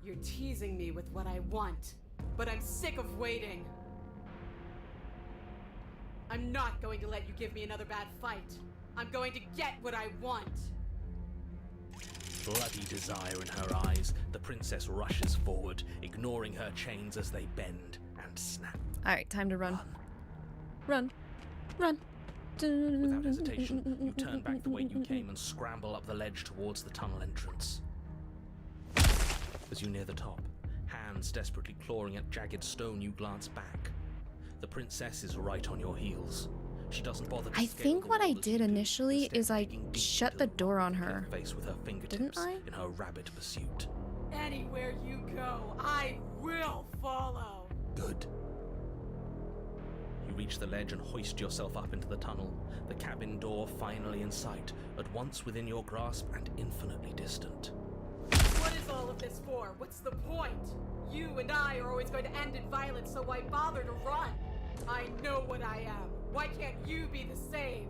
You're teasing me with what I want, but I'm sick of waiting. I'm not going to let you give me another bad fight. I'm going to get what I want.
Bloody desire in her eyes, the princess rushes forward, ignoring her chains as they bend and snap.
Alright, time to run. Run. Run.
Without hesitation, you turn back the way you came and scramble up the ledge towards the tunnel entrance. As you near the top, hands desperately clawing at jagged stone, you glance back. The princess is right on your heels. She doesn't bother to
I
scale
think
the
what I
wall as you
did
do,
initially
instead
is I
digging deep
shut
into
the door on her.
face with her fingertips
Didn't I?
in her rabid pursuit.
Anywhere you go, I will follow.
Good. You reach the ledge and hoist yourself up into the tunnel, the cabin door finally in sight, at once within your grasp and infinitely distant.
What is all of this for? What's the point? You and I are always going to end in violence, so why bother to run? I know what I am. Why can't you be the same?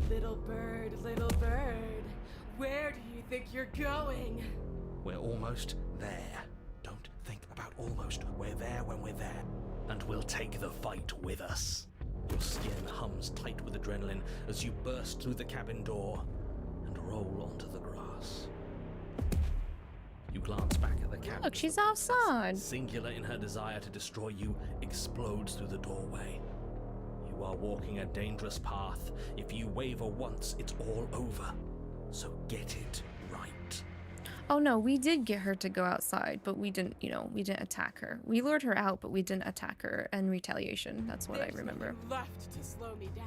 Little bird, where do you think you're going?
We're almost there. Don't think about almost. We're there when we're there. And we'll take the fight with us. Your skin hums tight with adrenaline as you burst through the cabin door and roll onto the grass. You glance back at the cabin.
Look, she's outside.
Singular in her desire to destroy you, explodes through the doorway. You are walking a dangerous path. If you waver once, it's all over. So get it right.
Oh no, we did get her to go outside, but we didn't, we didn't attack her. We lured her out, but we didn't attack her in retaliation. That's what I remember.
There's nothing left to slow me down.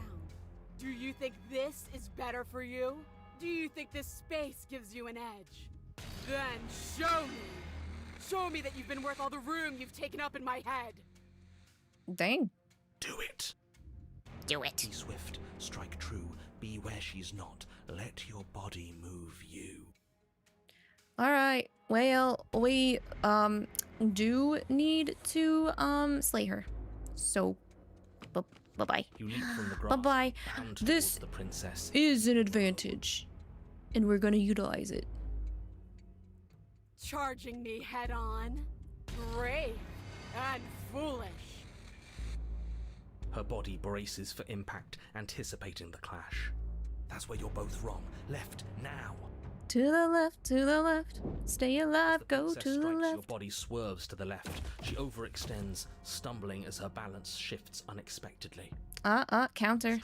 Do you think this is better for you? Do you think this space gives you an edge? Then show me! Show me that you've been worth all the room you've taken up in my head!
Dang.
Do it!
Do it.
Be swift, strike true, be where she's not. Let your body move you.
Alright, well, we, do need to, slay her. So, bye-bye.
You leap from the grass,
Bye-bye.
bound
This
towards the princess.
is an advantage, and we're gonna utilize it.
Charging me head on? Brave and foolish.
Her body braces for impact, anticipating the clash. That's where you're both wrong. Left, now!
To the left, to the left. Stay alive, go
Princess
to the
strikes,
left.
your body swerves to the left. She overextends, stumbling as her balance shifts unexpectedly.
Counter.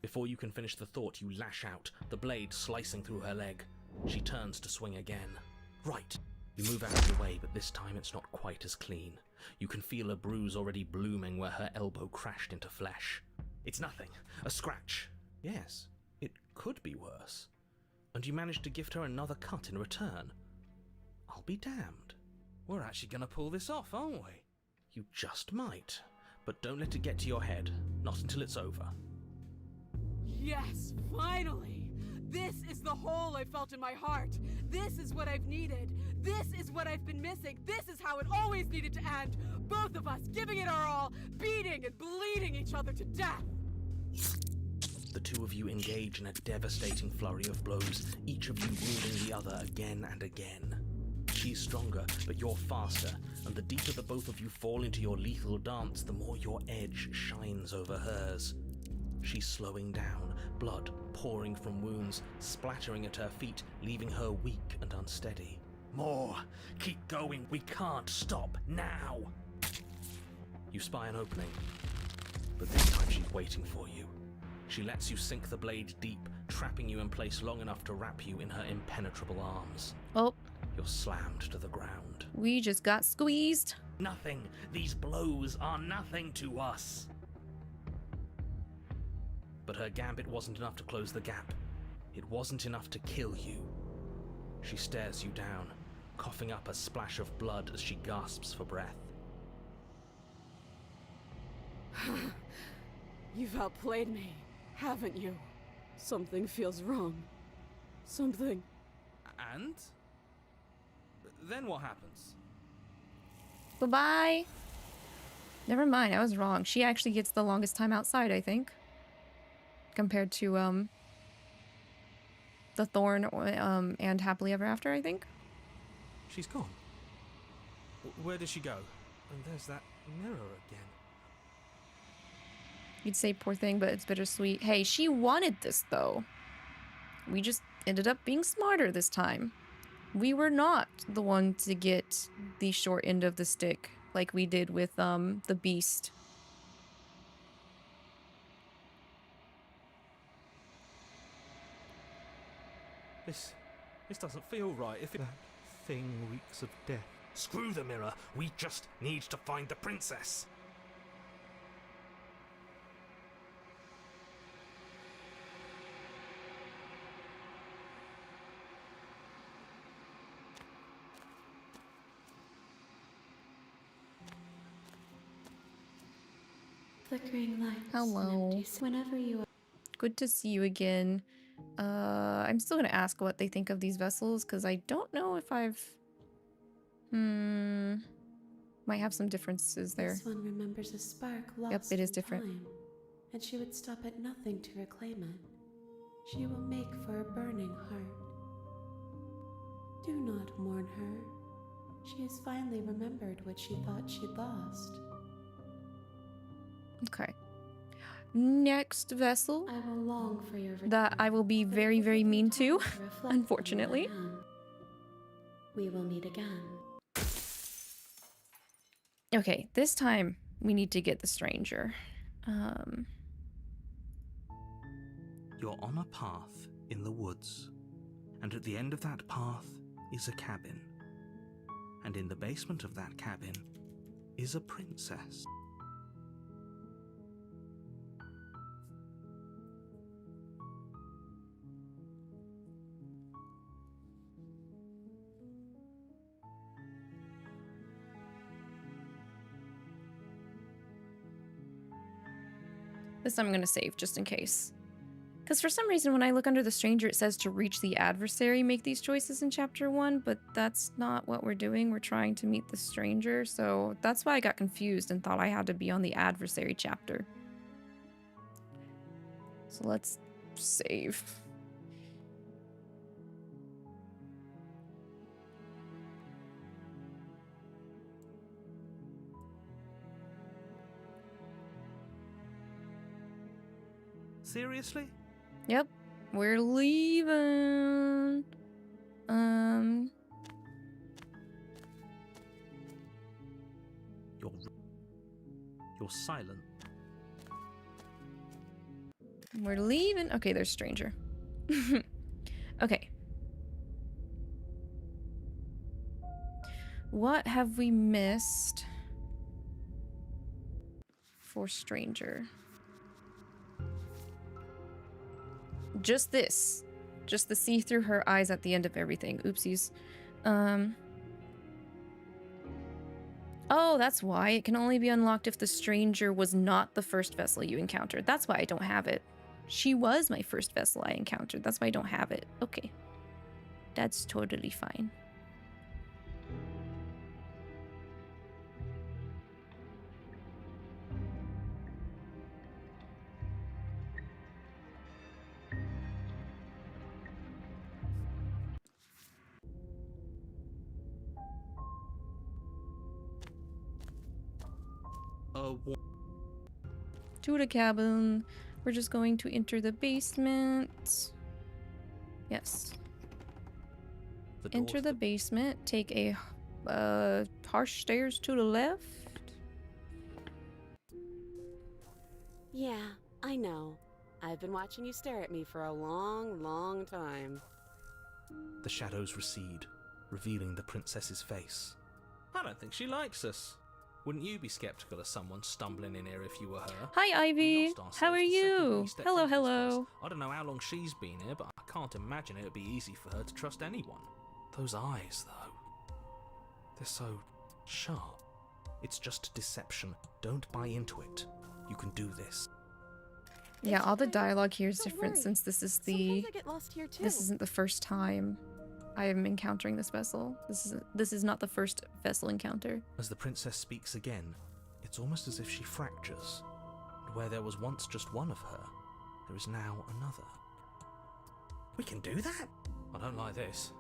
Before you can finish the thought, you lash out, the blade slicing through her leg. She turns to swing again. Right. You move out of the way, but this time it's not quite as clean. You can feel a bruise already blooming where her elbow crashed into flesh. It's nothing. A scratch. Yes, it could be worse. And you manage to gift her another cut in return. I'll be damned. We're actually gonna pull this off, aren't we? You just might. But don't let it get to your head. Not until it's over.
Yes, finally! This is the hole I felt in my heart. This is what I've needed. This is what I've been missing. This is how it always needed to end. Both of us giving it our all, beating and bleeding each other to death.
The two of you engage in a devastating flurry of blows, each of you wounding the other again and again. She's stronger, but you're faster, and the deeper the both of you fall into your lethal dance, the more your edge shines over hers. She's slowing down, blood pouring from wounds, splattering at her feet, leaving her weak and unsteady. More! Keep going! We can't stop now! You spy an opening, but this time she's waiting for you. She lets you sink the blade deep, trapping you in place long enough to wrap you in her impenetrable arms.
Oh.
You're slammed to the ground.
We just got squeezed.
Nothing! These blows are nothing to us! But her gambit wasn't enough to close the gap. It wasn't enough to kill you. She stares you down, coughing up a splash of blood as she gasps for breath.
You've outplayed me, haven't you? Something feels wrong. Something...
And? Then what happens?
Bye-bye. Never mind, I was wrong. She actually gets the longest time outside, I think. Compared to, the Thorn and Happily Ever After, I think.
She's gone. Where did she go? And there's that mirror again.
You'd say poor thing, but it's bittersweet. Hey, she wanted this, though. We just ended up being smarter this time. We were not the one to get the short end of the stick like we did with, the Beast.
This doesn't feel right. If that thing reeks of death.
Screw the mirror. We just need to find the princess.
Flickering lights.
Hello.
Whenever you are.
Good to see you again. I'm still gonna ask what they think of these vessels, because I don't know if I've... Might have some differences there.
This one remembers a spark lost.
Yep, it is
in
different.
Time, and she would stop at nothing to reclaim it. She will make for a burning heart. Do not mourn her. She has finally remembered what she thought she'd lost.
Okay. Next vessel
I will long for your return,
that I will be very, very mean to,
reflect on
unfortunately.
who I am. We will meet again.
Okay, this time we need to get the stranger.
You're on a path in the woods, and at the end of that path is a cabin. And in the basement of that cabin is a princess.
This time I'm going to save, just in case. Because for some reason, when I look under the stranger, it says to reach the adversary, make these choices in Chapter 1, but that's not what we're doing. We're trying to meet the stranger, so that's why I got confused and thought I had to be on the adversary chapter. So let's save.
Seriously?
Yep. We're leaving.
You're silent.
We're leaving. Okay, there's stranger. Okay. What have we missed for stranger? Just this. Just the see through her eyes at the end of everything. Oopsies. Oh, that's why. It can only be unlocked if the stranger was not the first vessel you encountered. That's why I don't have it. She was my first vessel I encountered. That's why I don't have it. Okay. That's totally fine. To the cabin. We're just going to enter the basement. Yes. Enter the basement. Take a harsh stairs to the left.
Yeah, I know. I've been watching you stare at me for a long, long time.
The shadows recede, revealing the princess's face. I don't think she likes us. Wouldn't you be skeptical of someone stumbling in here if you were her?
Hi, Ivy. How are you? Hello, hello.
I don't know how long she's been here, but I can't imagine it would be easy for her to trust anyone. Those eyes, though. They're so sharp. It's just deception. Don't buy into it. You can do this.
Yeah, all the dialogue here is different since this is the...
I get lost here too.
This isn't the first time I am encountering this vessel. This is not the first vessel encounter.
As the princess speaks again, it's almost as if she fractures. And where there was once just one of her, there is now another. We can do that? I don't like this.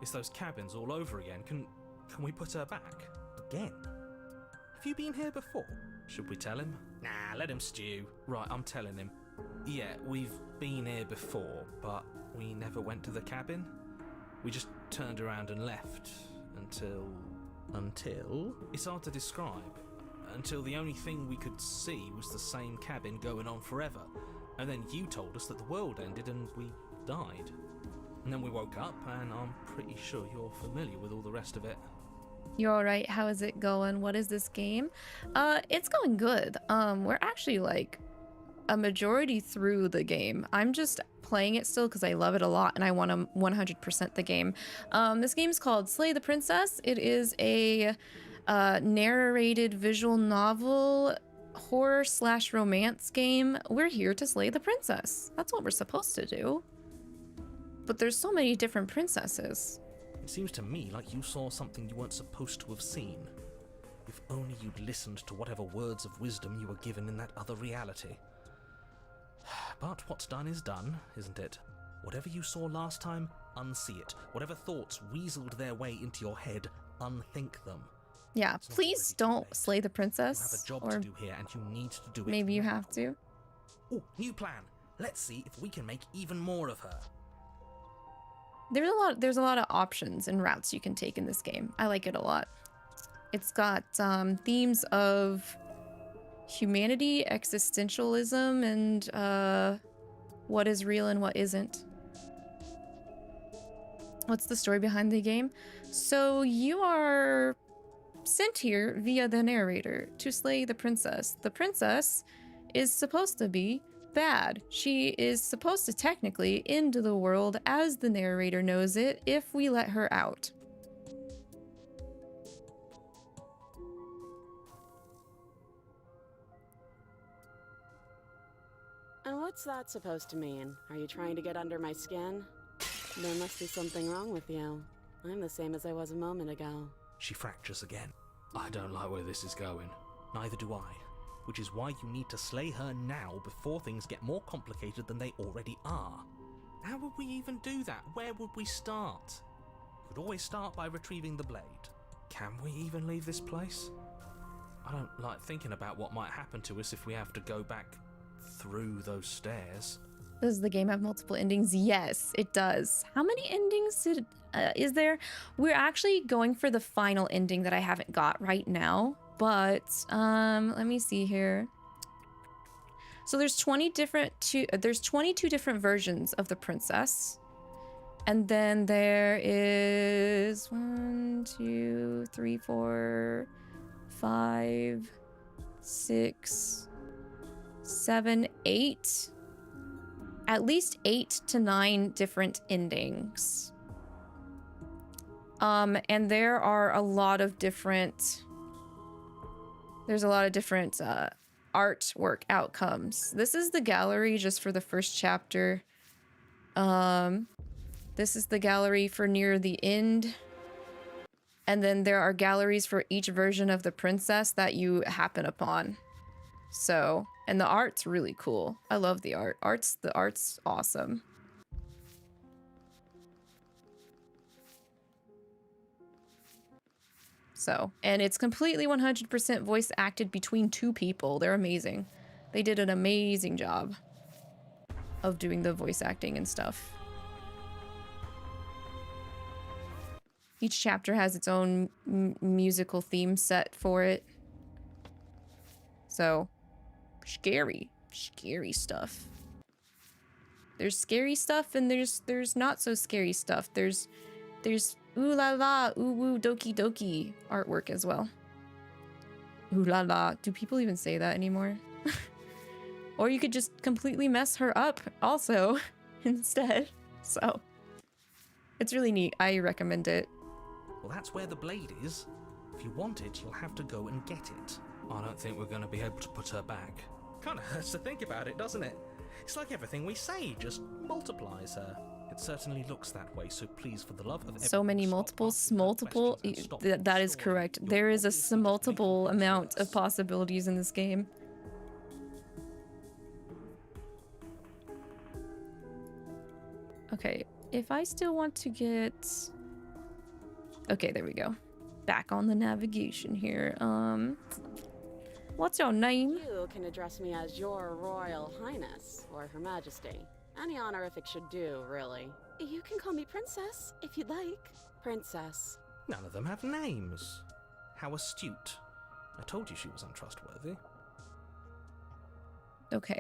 It's those cabins all over again. Can we put her back? Again? Have you been here before? Should we tell him? Nah, let him stew. Right, I'm telling him. Yeah, we've been here before, but we never went to the cabin. We just turned around and left until... It's hard to describe. Until the only thing we could see was the same cabin going on forever. And then you told us that the world ended and we died. And then we woke up, and I'm pretty sure you're familiar with all the rest of it.
You're alright. How is it going? What is this game? It's going good. We're actually like a majority through the game. I'm just playing it still because I love it a lot and I want to 100% the game. This game is called Slay the Princess. It is a narrated visual novel horror/romance game. We're here to slay the princess. That's what we're supposed to do. But there's so many different princesses.
It seems to me like you saw something you weren't supposed to have seen. If only you'd listened to whatever words of wisdom you were given in that other reality. But what's done is done, isn't it? Whatever you saw last time, unsee it. Whatever thoughts weaseled their way into your head, unthink them.
Yeah, please don't slay the princess.
You have a job to do here, and you need to do it.
Maybe you have to.
Oh, new plan. Let's see if we can make even more of her.
There's a lot of options and routes you can take in this game. I like it a lot. It's got themes of humanity, existentialism, and what is real and what isn't. What's the story behind the game? So you are sent here via the narrator to slay the princess. The princess is supposed to be bad. She is supposed to technically end the world as the narrator knows it if we let her out.
And what's that supposed to mean? Are you trying to get under my skin? There must be something wrong with you. I'm the same as I was a moment ago.
She fractures again. I don't like where this is going. Neither do I. Which is why you need to slay her now before things get more complicated than they already are. How would we even do that? Where would we start? We could always start by retrieving the blade. Can we even leave this place? I don't like thinking about what might happen to us if we have to go back through those stairs.
Does the game have multiple endings? Yes, it does. How many endings is there? We're actually going for the final ending that I haven't got right now, but let me see here. So there's 22 different versions of the princess. And then there is 1, 2, 3, 4, 5, 6, 7, 8. At least 8 to 9 different endings. And there are a lot of different... There's a lot of different artwork outcomes. This is the gallery just for the first chapter. This is the gallery for near the end. And then there are galleries for each version of the princess that you happen upon. So, and the art's really cool. I love the art. The art's awesome. So, and it's completely 100% voice acted between 2 people. They're amazing. They did an amazing job of doing the voice acting and stuff. Each chapter has its own musical theme set for it. So, scary stuff. There's scary stuff and there's not so scary stuff. There's ooh la la, ooh woo doki doki artwork as well. Ooh la la. Do people even say that anymore? Or you could just completely mess her up also instead. So, it's really neat. I recommend it.
Well, that's where the blade is. If you want it, you'll have to go and get it. I don't think we're going to be able to put her back. Kind of hurts to think about it, doesn't it? It's like everything we say just multiplies her. It certainly looks that way, so please, for the love of
so many multiples, multiple. That is correct. There is a multiple amount of possibilities in this game. Okay, if I still want to get... Okay, there we go. Back on the navigation here. What's your name?
You can address me as Your Royal Highness, or Her Majesty. Any honorific should do, really. You can call me Princess, if you'd like. Princess.
None of them have names. How astute. I told you she was untrustworthy.
Okay.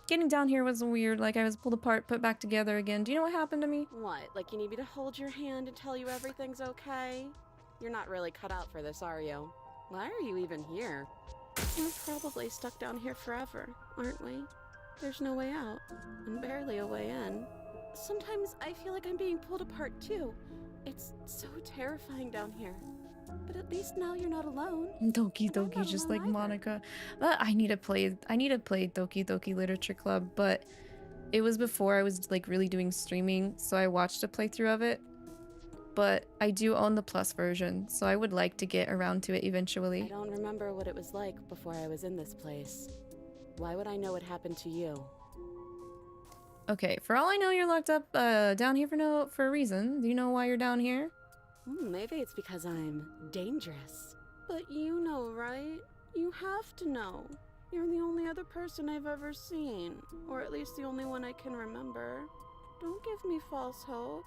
Getting down here was weird, like I was pulled apart, put back together again. Do you know what happened to me?
What, like you need me to hold your hand and tell you everything's okay? You're not really cut out for this, are you? Why are you even here? We're probably stuck down here forever, aren't we? There's no way out, and barely a way in. Sometimes I feel like I'm being pulled apart too. It's so terrifying down here. But at least now you're not alone.
Doki Doki, just like Monica. I need to play Doki Doki Literature Club, but it was before I was like really doing streaming, so I watched a playthrough of it. But I do own the Plus version, so I would like to get around to it eventually.
I don't remember what it was like before I was in this place. Why would I know what happened to you?
Okay, for all I know, you're locked up down here for a reason. Do you know why you're down here?
Maybe it's because I'm dangerous. But you know, right? You have to know. You're the only other person I've ever seen. Or at least the only one I can remember. Don't give me false hope.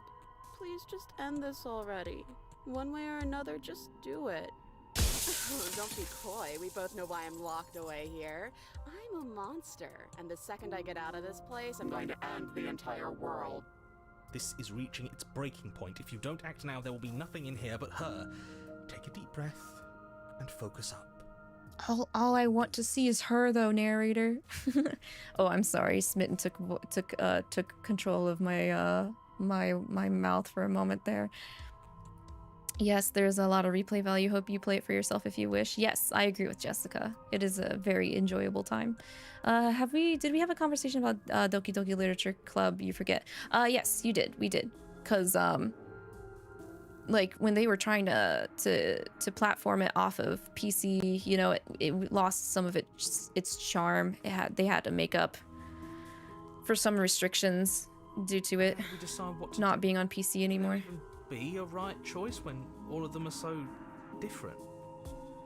Please just end this already. One way or another, just do it. Don't be coy. We both know why I'm locked away here. I'm a monster, and the second I get out of this place, I'm going to end the entire world.
This is reaching its breaking point. If you don't act now, there will be nothing in here but her. Take a deep breath and focus up.
All I want to see is her, though, narrator. Oh, I'm sorry. Smitten took control of my my mouth for a moment there. Yes, there's a lot of replay value. Hope you play it for yourself if you wish. Yes, I agree with Jessica. It is a very enjoyable time. Did we have a conversation about Doki Doki Literature Club? You forget. Yes, you did. We did. Cause like when they were trying to platform it off of PC, you know, it lost some of its charm. They had to make up for some restrictions due to it not being on PC anymore.
Be a right choice when all of them are so different.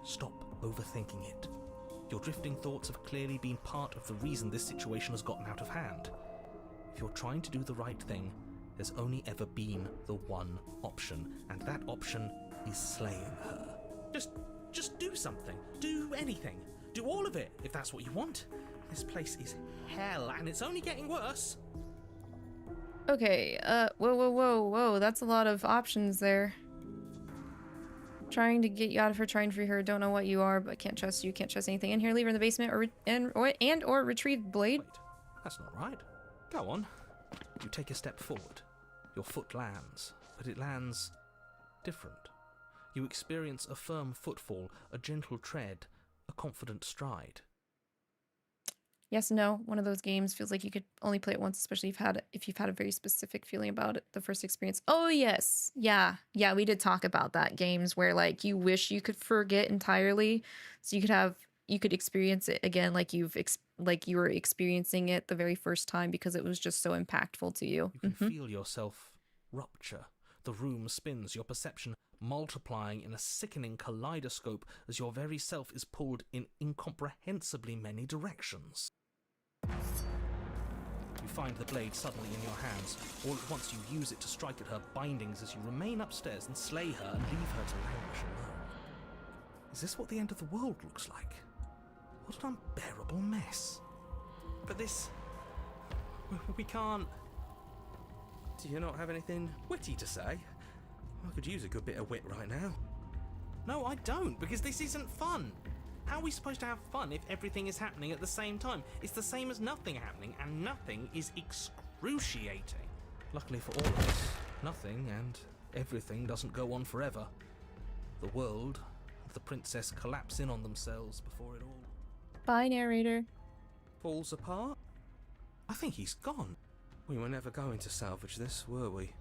Stop overthinking it. Your drifting thoughts have clearly been part of the reason this situation has gotten out of hand. If you're trying to do the right thing, there's only ever been the one option, and that option is slaying her. Just do something. Do anything. Do all of it, if that's what you want. This place is hell, and it's only getting worse.
Okay, whoa, that's a lot of options there. Trying to get you out of her, trying to free her, don't know what you are, but can't trust you, can't trust anything in here, leave her in the basement, or retrieve blade.
Wait, that's not right. Go on. You take a step forward. Your foot lands, but it lands different. You experience a firm footfall, a gentle tread, a confident stride.
Yes and no. One of those games feels like you could only play it once, especially if you've had a very specific feeling about it the first experience. Oh yes, yeah, we did talk about that. Games where like you wish you could forget entirely, so you could experience it again, like you were experiencing it the very first time because it was just so impactful to you.
You can feel yourself rupture. The room spins, your perception multiplying in a sickening kaleidoscope as your very self is pulled in incomprehensibly many directions. You find the blade suddenly in your hands. All at once you use it to strike at her bindings as you remain upstairs and slay her and leave her to languish alone. Is this what the end of the world looks like? What an unbearable mess. But this... we can't... Do you not have anything witty to say? I could use a good bit of wit right now. No, I don't, because this isn't fun. How are we supposed to have fun if everything is happening at the same time? It's the same as nothing happening, and nothing is excruciating. Luckily for all of us, nothing and everything doesn't go on forever. The world and the princess collapse in on themselves before it all...
Bye, narrator.
falls apart? I think he's gone. We were never going to salvage this, were we?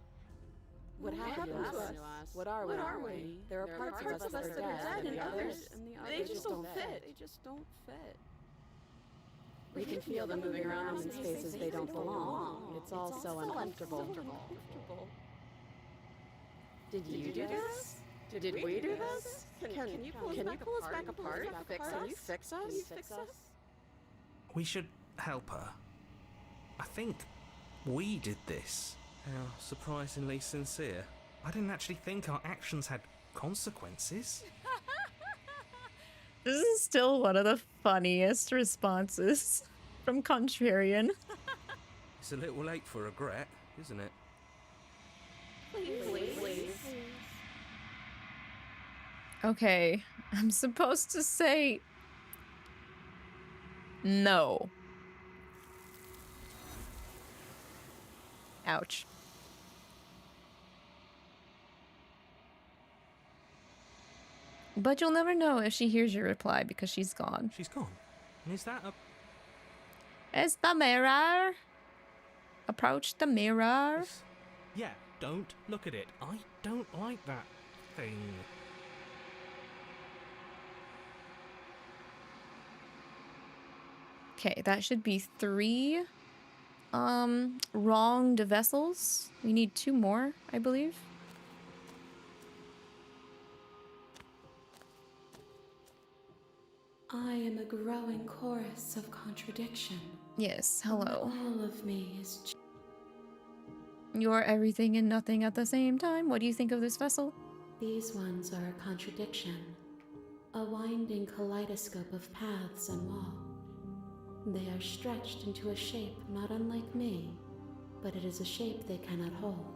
What happened to us? What are we? There are parts of us that are dead, and others, they just don't fit. We can feel them moving around in spaces they don't belong. It's all so uncomfortable. Did you do this? Did we do this? Can you pull us back apart? Can you fix us?
We should help her. I think we did this. How surprisingly sincere. I didn't actually think our actions had consequences.
This is still one of the funniest responses from Contrarian.
It's a little late for regret, isn't it?
Please.
Okay, I'm supposed to say no. Ouch. But you'll never know if she hears your reply because she's gone.
She's gone? And is that a...
It's the mirror. Approach the mirror.
Yeah, don't look at it. I don't like that thing.
Okay, that should be 3 wronged vessels. We need 2 more, I believe.
I am a growing chorus of contradiction.
Yes, hello.
All of me is...
You're everything and nothing at the same time. What do you think of this vessel?
These ones are a contradiction. A winding kaleidoscope of paths and wall. They are stretched into a shape not unlike me, but it is a shape they cannot hold.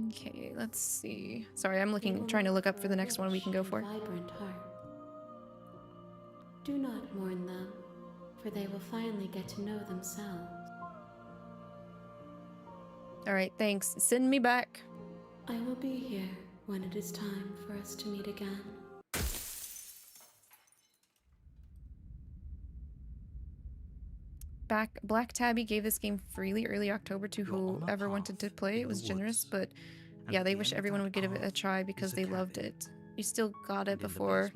Okay, let's see. Sorry, I'm trying to look up for the next one we can go for.
Vibrant heart. Do not mourn them, for they will finally get to know themselves.
Alright, thanks. Send me back.
I will be here when it is time for us to meet again.
Black Tabby gave this game freely early October to whoever wanted to play. It was generous, but yeah, they wish everyone would give it a try because they loved it. You still got it before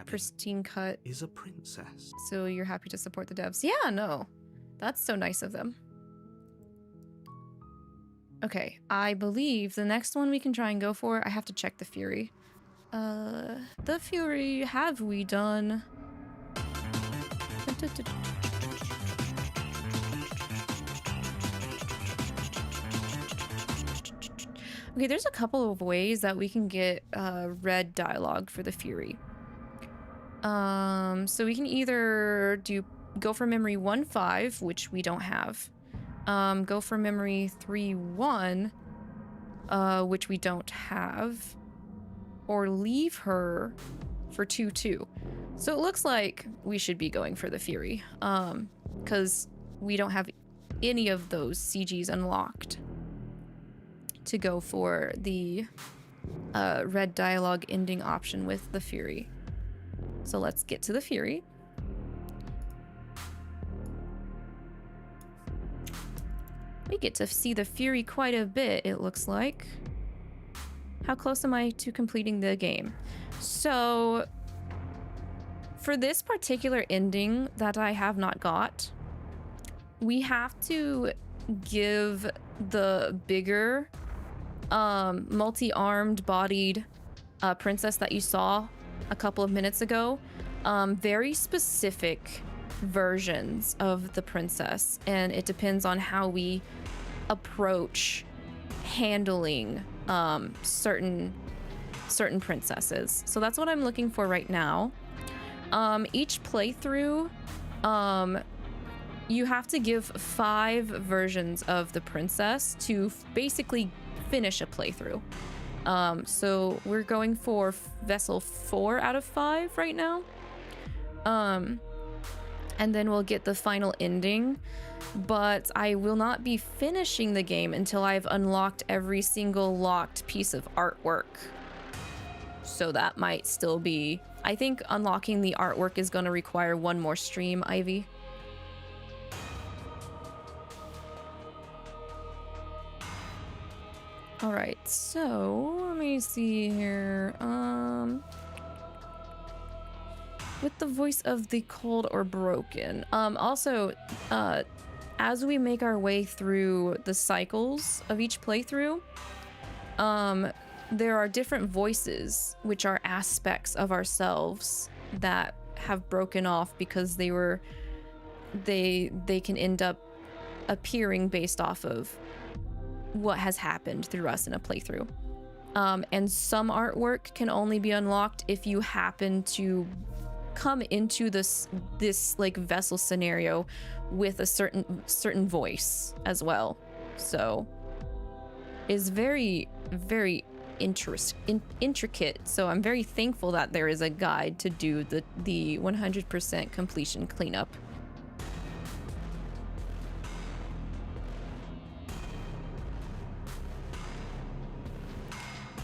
Pristine cut.
Is a princess.
So you're happy to support the devs. Yeah, no. That's so nice of them. Okay, I believe the next one we can try and go for, I have to check the Fury. The Fury, have we done? Okay, there's a couple of ways that we can get red dialogue for the Fury. So we can either go for memory 1-5, which we don't have. Go for memory 3-1, which we don't have. Or leave her for 2-2. So it looks like we should be going for the Fury. Because we don't have any of those CGs unlocked to go for the red dialogue ending option with the Fury. So let's get to the Fury. We get to see the Fury quite a bit, it looks like. How close am I to completing the game? So, for this particular ending that I have not got, we have to give the bigger, multi-armed bodied princess that you saw a couple of minutes ago, very specific versions of the princess, and it depends on how we approach handling certain princesses. So that's what I'm looking for right now. Each playthrough, you have to give 5 versions of the princess to basically finish a playthrough. So we're going for vessel 4 out of 5 right now. And then we'll get the final ending, but I will not be finishing the game until I've unlocked every single locked piece of artwork. So that might still be... I think unlocking the artwork is going to require one more stream, Ivy. Alright, so let me see here. With the voice of the cold or broken. Also, as we make our way through the cycles of each playthrough, there are different voices, which are aspects of ourselves that have broken off because they can end up appearing based off of what has happened through us in a playthrough. And some artwork can only be unlocked if you happen to come into this like vessel scenario with a certain voice as well. So is very intricate. So I'm very thankful that there is a guide to do the 100% completion cleanup.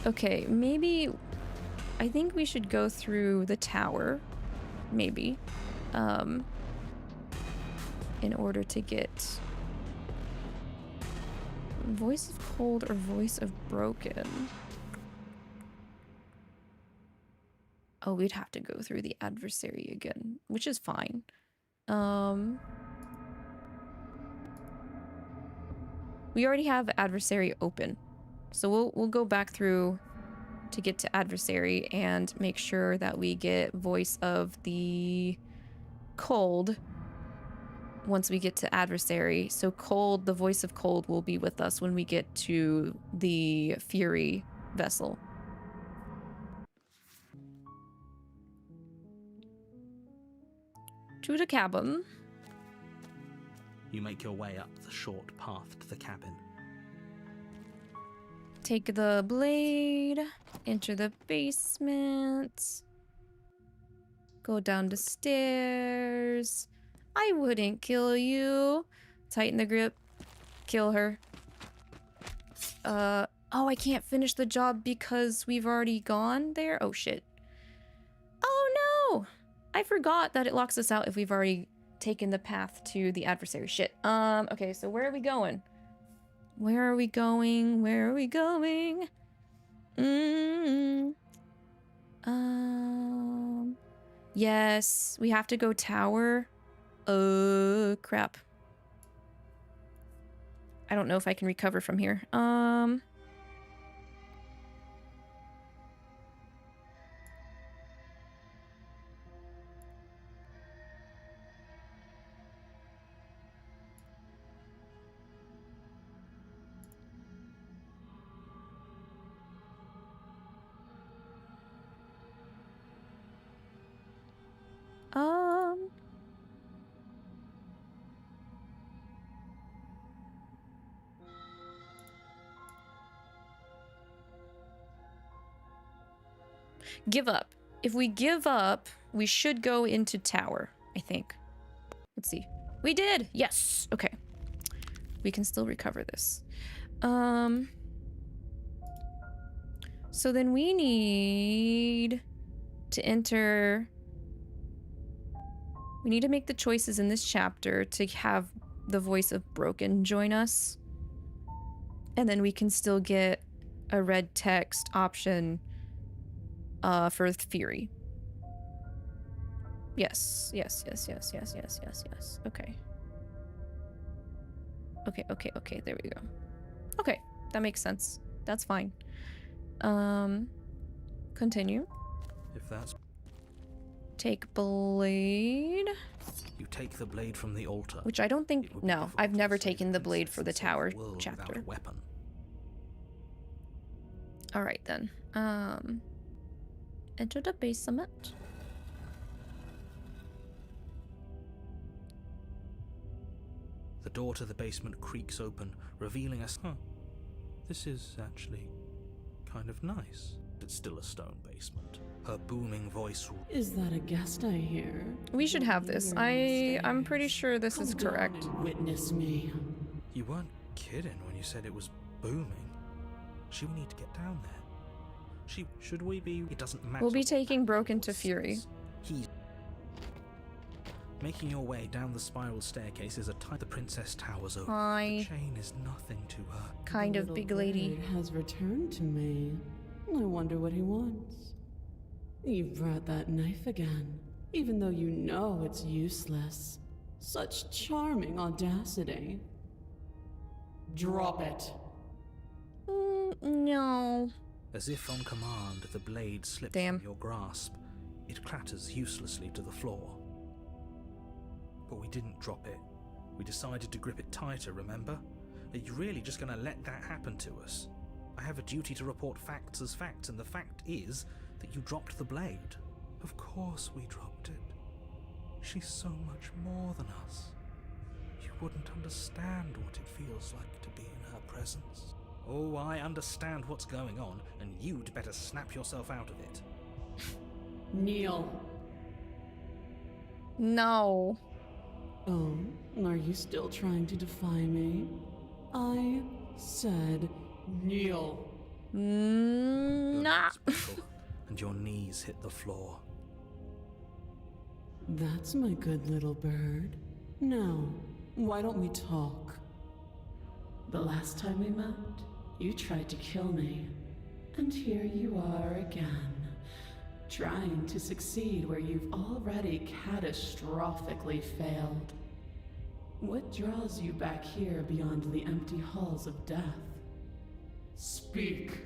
Okay, maybe I think we should go through the tower, maybe, in order to get voice of cold or voice of broken. Oh, we'd have to go through the adversary again, which is fine. We already have adversary open, so we'll go back through to get to adversary and make sure that we get voice of the cold once we get to adversary. So cold, the voice of cold will be with us when we get to the Fury vessel. To the cabin.
You make your way up the short path to the cabin.
Take the blade, enter the basement, go down the stairs. I wouldn't kill you. Tighten the grip, kill her. Oh, I can't finish the job because we've already gone there? Oh, shit. Oh, no! I forgot that it locks us out if we've already taken the path to the adversary. Shit. Okay, so where are we going? Where are we going? Where are we going? Yes, we have to go tower. Oh, crap. I don't know if I can recover from here. Give up. If we give up, we should go into tower, I think. Let's see. We did! Yes! Okay. We can still recover this. So then we need to enter... We need to make the choices in this chapter to have the voice of Broken join us. And then we can still get a red text option for Fury. Yes. Okay. Okay, there we go. Okay, that makes sense. That's fine. Continue.
If that's...
Take blade.
You take the blade from the altar.
Which I don't think... No, I've never taken the blade for the tower chapter.
Weapon.
Alright then. Enter the basement.
The door to the basement creaks open, revealing us. Huh. This is actually kind of nice. It's still a stone basement. Her booming voice.
Is that a guest I hear?
We should have this. I'm pretty sure this is correct.
Witness me.
You weren't kidding when you said it was booming. She will need to get down there. Should we be? It doesn't matter.
We'll be taking Broken to Fury.
He's making your way down the spiral staircase is a time the princess towers over.
Hi.
The chain is nothing to her.
Kind of big lady.
Bird has returned to me. I wonder what he wants. You brought that knife again, even though you know it's useless. Such charming audacity. Drop it.
No.
As if on command, the blade slips from your grasp. It clatters uselessly to the floor. But we didn't drop it. We decided to grip it tighter, remember? Are you really just going to let that happen to us? I have a duty to report facts as facts, and the fact is that you dropped the blade. Of course we dropped it. She's so much more than us. You wouldn't understand what it feels like to be in her presence. Oh, I understand what's going on, and you'd better snap yourself out of it.
Kneel.
No.
Oh, are you still trying to defy me? I said kneel.
Nah.
And your knees hit the floor.
That's my good little bird. Now, why don't we talk? The last time we met, you tried to kill me. And here you are again, trying to succeed where you've already catastrophically failed. What draws you back here beyond the empty halls of death? Speak.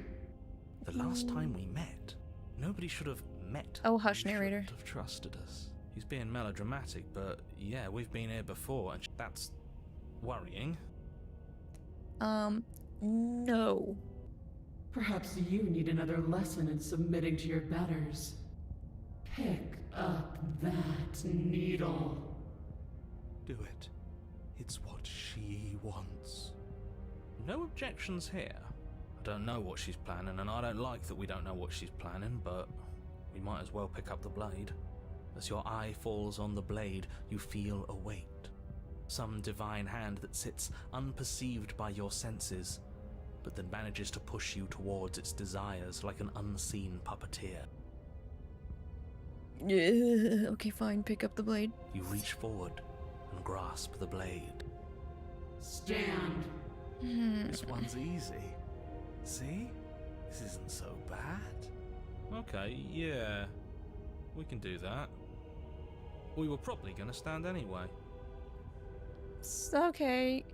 The last time we met, nobody should have met.
Oh, hush, narrator.
Shouldn't have trusted us. He's being melodramatic, but yeah, we've been here before, and that's worrying.
No.
Perhaps you need another lesson in submitting to your betters. Pick up that needle.
Do it. It's what she wants. No objections here. I don't know what she's planning, and I don't like that we don't know what she's planning, but we might as well pick up the blade. As your eye falls on the blade, you feel a weight. Some divine hand that sits unperceived by your senses, but then manages to push you towards its desires like an unseen puppeteer.
Okay, fine. Pick up the blade.
You reach forward and grasp the blade.
Stand.
This one's easy. See? This isn't so bad. Okay, yeah. We can do that. We were probably gonna stand anyway.
Okay.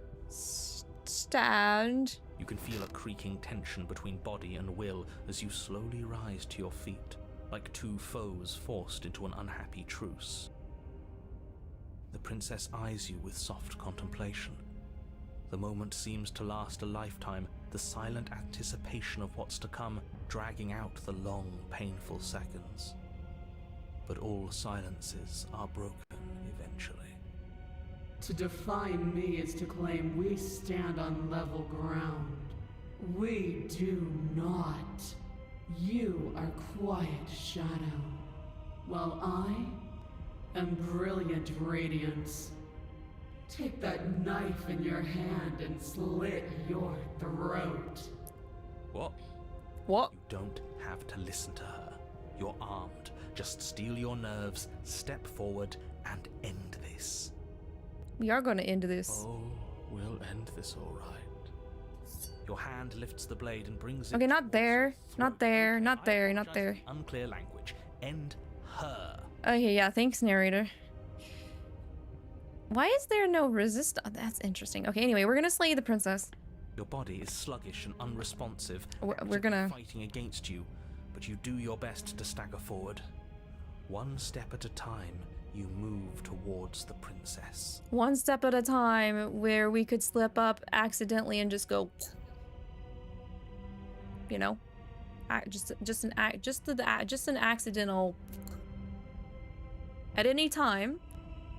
understand.
You can feel a creaking tension between body and will as you slowly rise to your feet, like two foes forced into an unhappy truce. The princess eyes you with soft contemplation. The moment seems to last a lifetime, the silent anticipation of what's to come dragging out the long, painful seconds. But all silences are broken eventually.
To define me is to claim we stand on level ground. We do not. You are quiet shadow, while I am brilliant radiance. Take that knife in your hand and slit your throat.
What?
What?
You don't have to listen to her. You're armed. Just steel your nerves, step forward, and end this.
We are going to end this.
Oh, we'll end this all right. Your hand lifts the blade and brings it.
Okay, not there. Not there. Not there. Not there.
Unclear language. End her.
Okay, yeah, thanks, narrator. Why is there no resist? Oh, that's interesting. Okay, anyway, we're gonna slay the princess.
Your body is sluggish and unresponsive.
We're gonna
fighting against you, but you do your best to stagger forward. One step at a time, you move towards the princess.
One step at a time, where we could slip up accidentally and just go, you know, just an accidental at any time,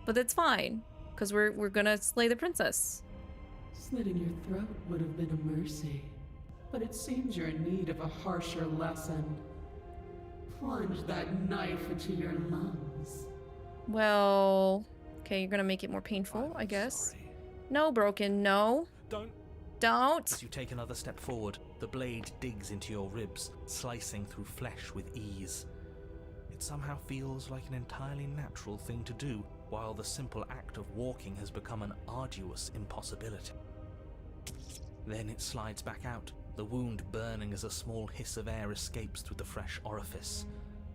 but that's fine because we're gonna slay the princess.
Slitting your throat would have been a mercy, but it seems you're in need of a harsher lesson. Plunge that knife into your lungs.
Well, okay, you're gonna make it more painful, I guess. Sorry. No, Broken, no. Don't.
As you take another step forward, the blade digs into your ribs, slicing through flesh with ease. It somehow feels like an entirely natural thing to do, while the simple act of walking has become an arduous impossibility. Then it slides back out, the wound burning as a small hiss of air escapes through the fresh orifice.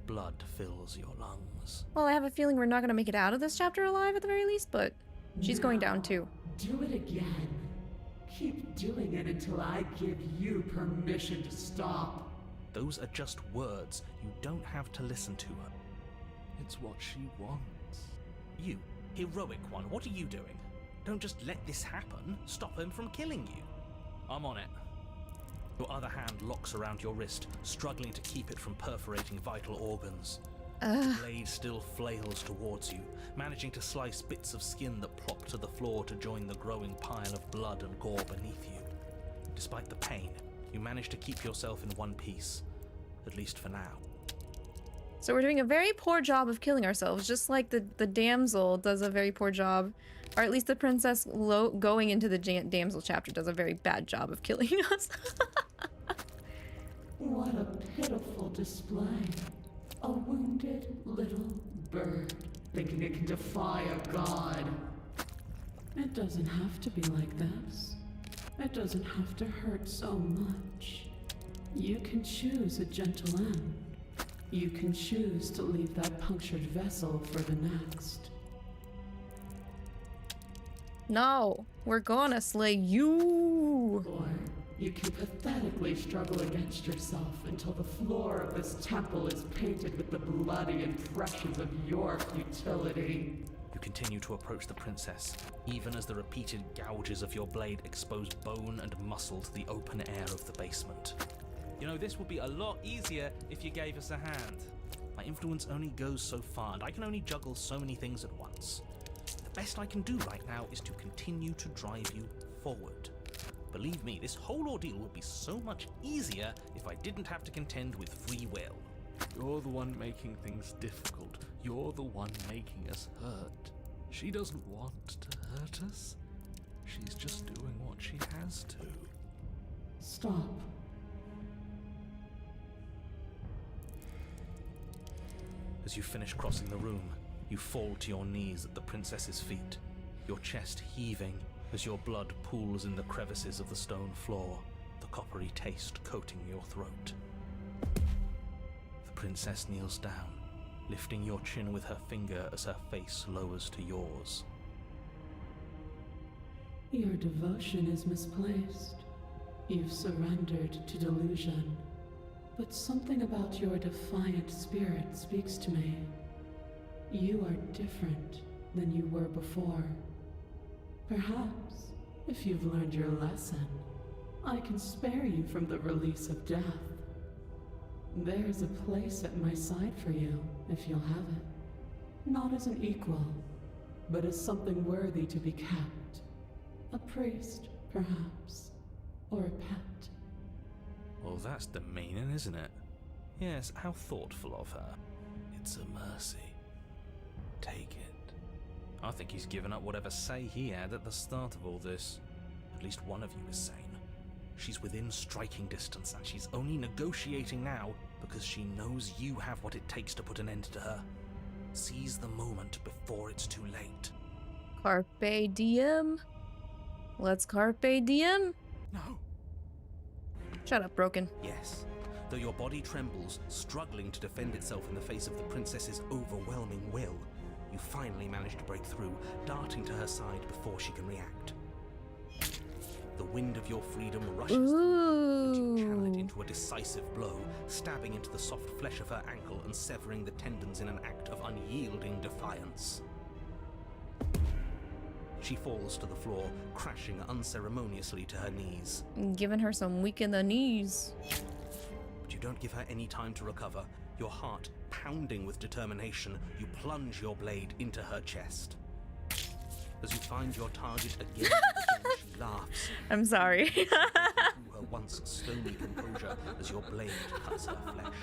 Blood fills your lungs.
Well, I have a feeling we're not gonna make it out of this chapter alive at the very least, but she's going down too.
Do it again. Keep doing it until I give you permission to stop.
Those are just words. You don't have to listen to her. It's what she wants. You, heroic one, what are you doing? Don't just let this happen. Stop him from killing you. I'm on it. Your other hand locks around your wrist, struggling to keep it from perforating vital organs. The blade still flails towards you, managing to slice bits of skin that plop to the floor to join the growing pile of blood and gore beneath you. Despite the pain, you manage to keep yourself in one piece, at least for now.
So we're doing a very poor job of killing ourselves, just like the damsel does a very poor job, or at least the princess going into the damsel chapter does a very bad job of killing us.
What a pitiful display. A wounded little bird thinking it can defy a god. It doesn't have to be like this. It doesn't have to hurt so much. You can choose a gentle end. You can choose to leave that punctured vessel for the next.
No, we're gonna slay you.
Or you can pathetically struggle against yourself until the floor of this temple is painted with the bloody impressions of your futility.
You continue to approach the princess, even as the repeated gouges of your blade expose bone and muscle to the open air of the basement. You know, this would be a lot easier if you gave us a hand. My influence only goes so far, and I can only juggle so many things at once. The best I can do right now is to continue to drive you forward. Believe me, this whole ordeal would be so much easier if I didn't have to contend with free will.
You're the one making things difficult. You're the one making us hurt. She doesn't want to hurt us. She's just doing what she has to.
Stop.
As you finish crossing the room, you fall to your knees at the princess's feet, your chest heaving as your blood pools in the crevices of the stone floor, the coppery taste coating your throat. The princess kneels down, lifting your chin with her finger as her face lowers to yours.
Your devotion is misplaced. You've surrendered to delusion. But something about your defiant spirit speaks to me. You are different than you were before. Perhaps, if you've learned your lesson, I can spare you from the release of death. There's a place at my side for you, if you'll have it. Not as an equal, but as something worthy to be kept. A priest, perhaps, or a pet.
Well, that's demeaning, isn't it? Yes, how thoughtful of her. It's a mercy. Take it. I think he's given up whatever say he had at the start of all this. At least one of you is sane. She's within striking distance, and she's only negotiating now because she knows you have what it takes to put an end to her. Seize the moment before it's too late.
Carpe diem? Let's carpe diem?
No.
Shut up, Broken.
Yes. Though your body trembles, struggling to defend itself in the face of the princess's overwhelming will, you finally manage to break through, darting to her side before she can react. The wind of your freedom rushes through, and you channel it into a decisive blow, stabbing into the soft flesh of her ankle and severing the tendons in an act of unyielding defiance. She falls to the floor, crashing unceremoniously to her knees.
Giving her some weak in the knees.
But you don't give her any time to recover. Your heart pounding with determination, you plunge your blade into her chest. As you find your target again, she laughs.
I'm sorry.
Through her once stony composure as your blade cuts her flesh.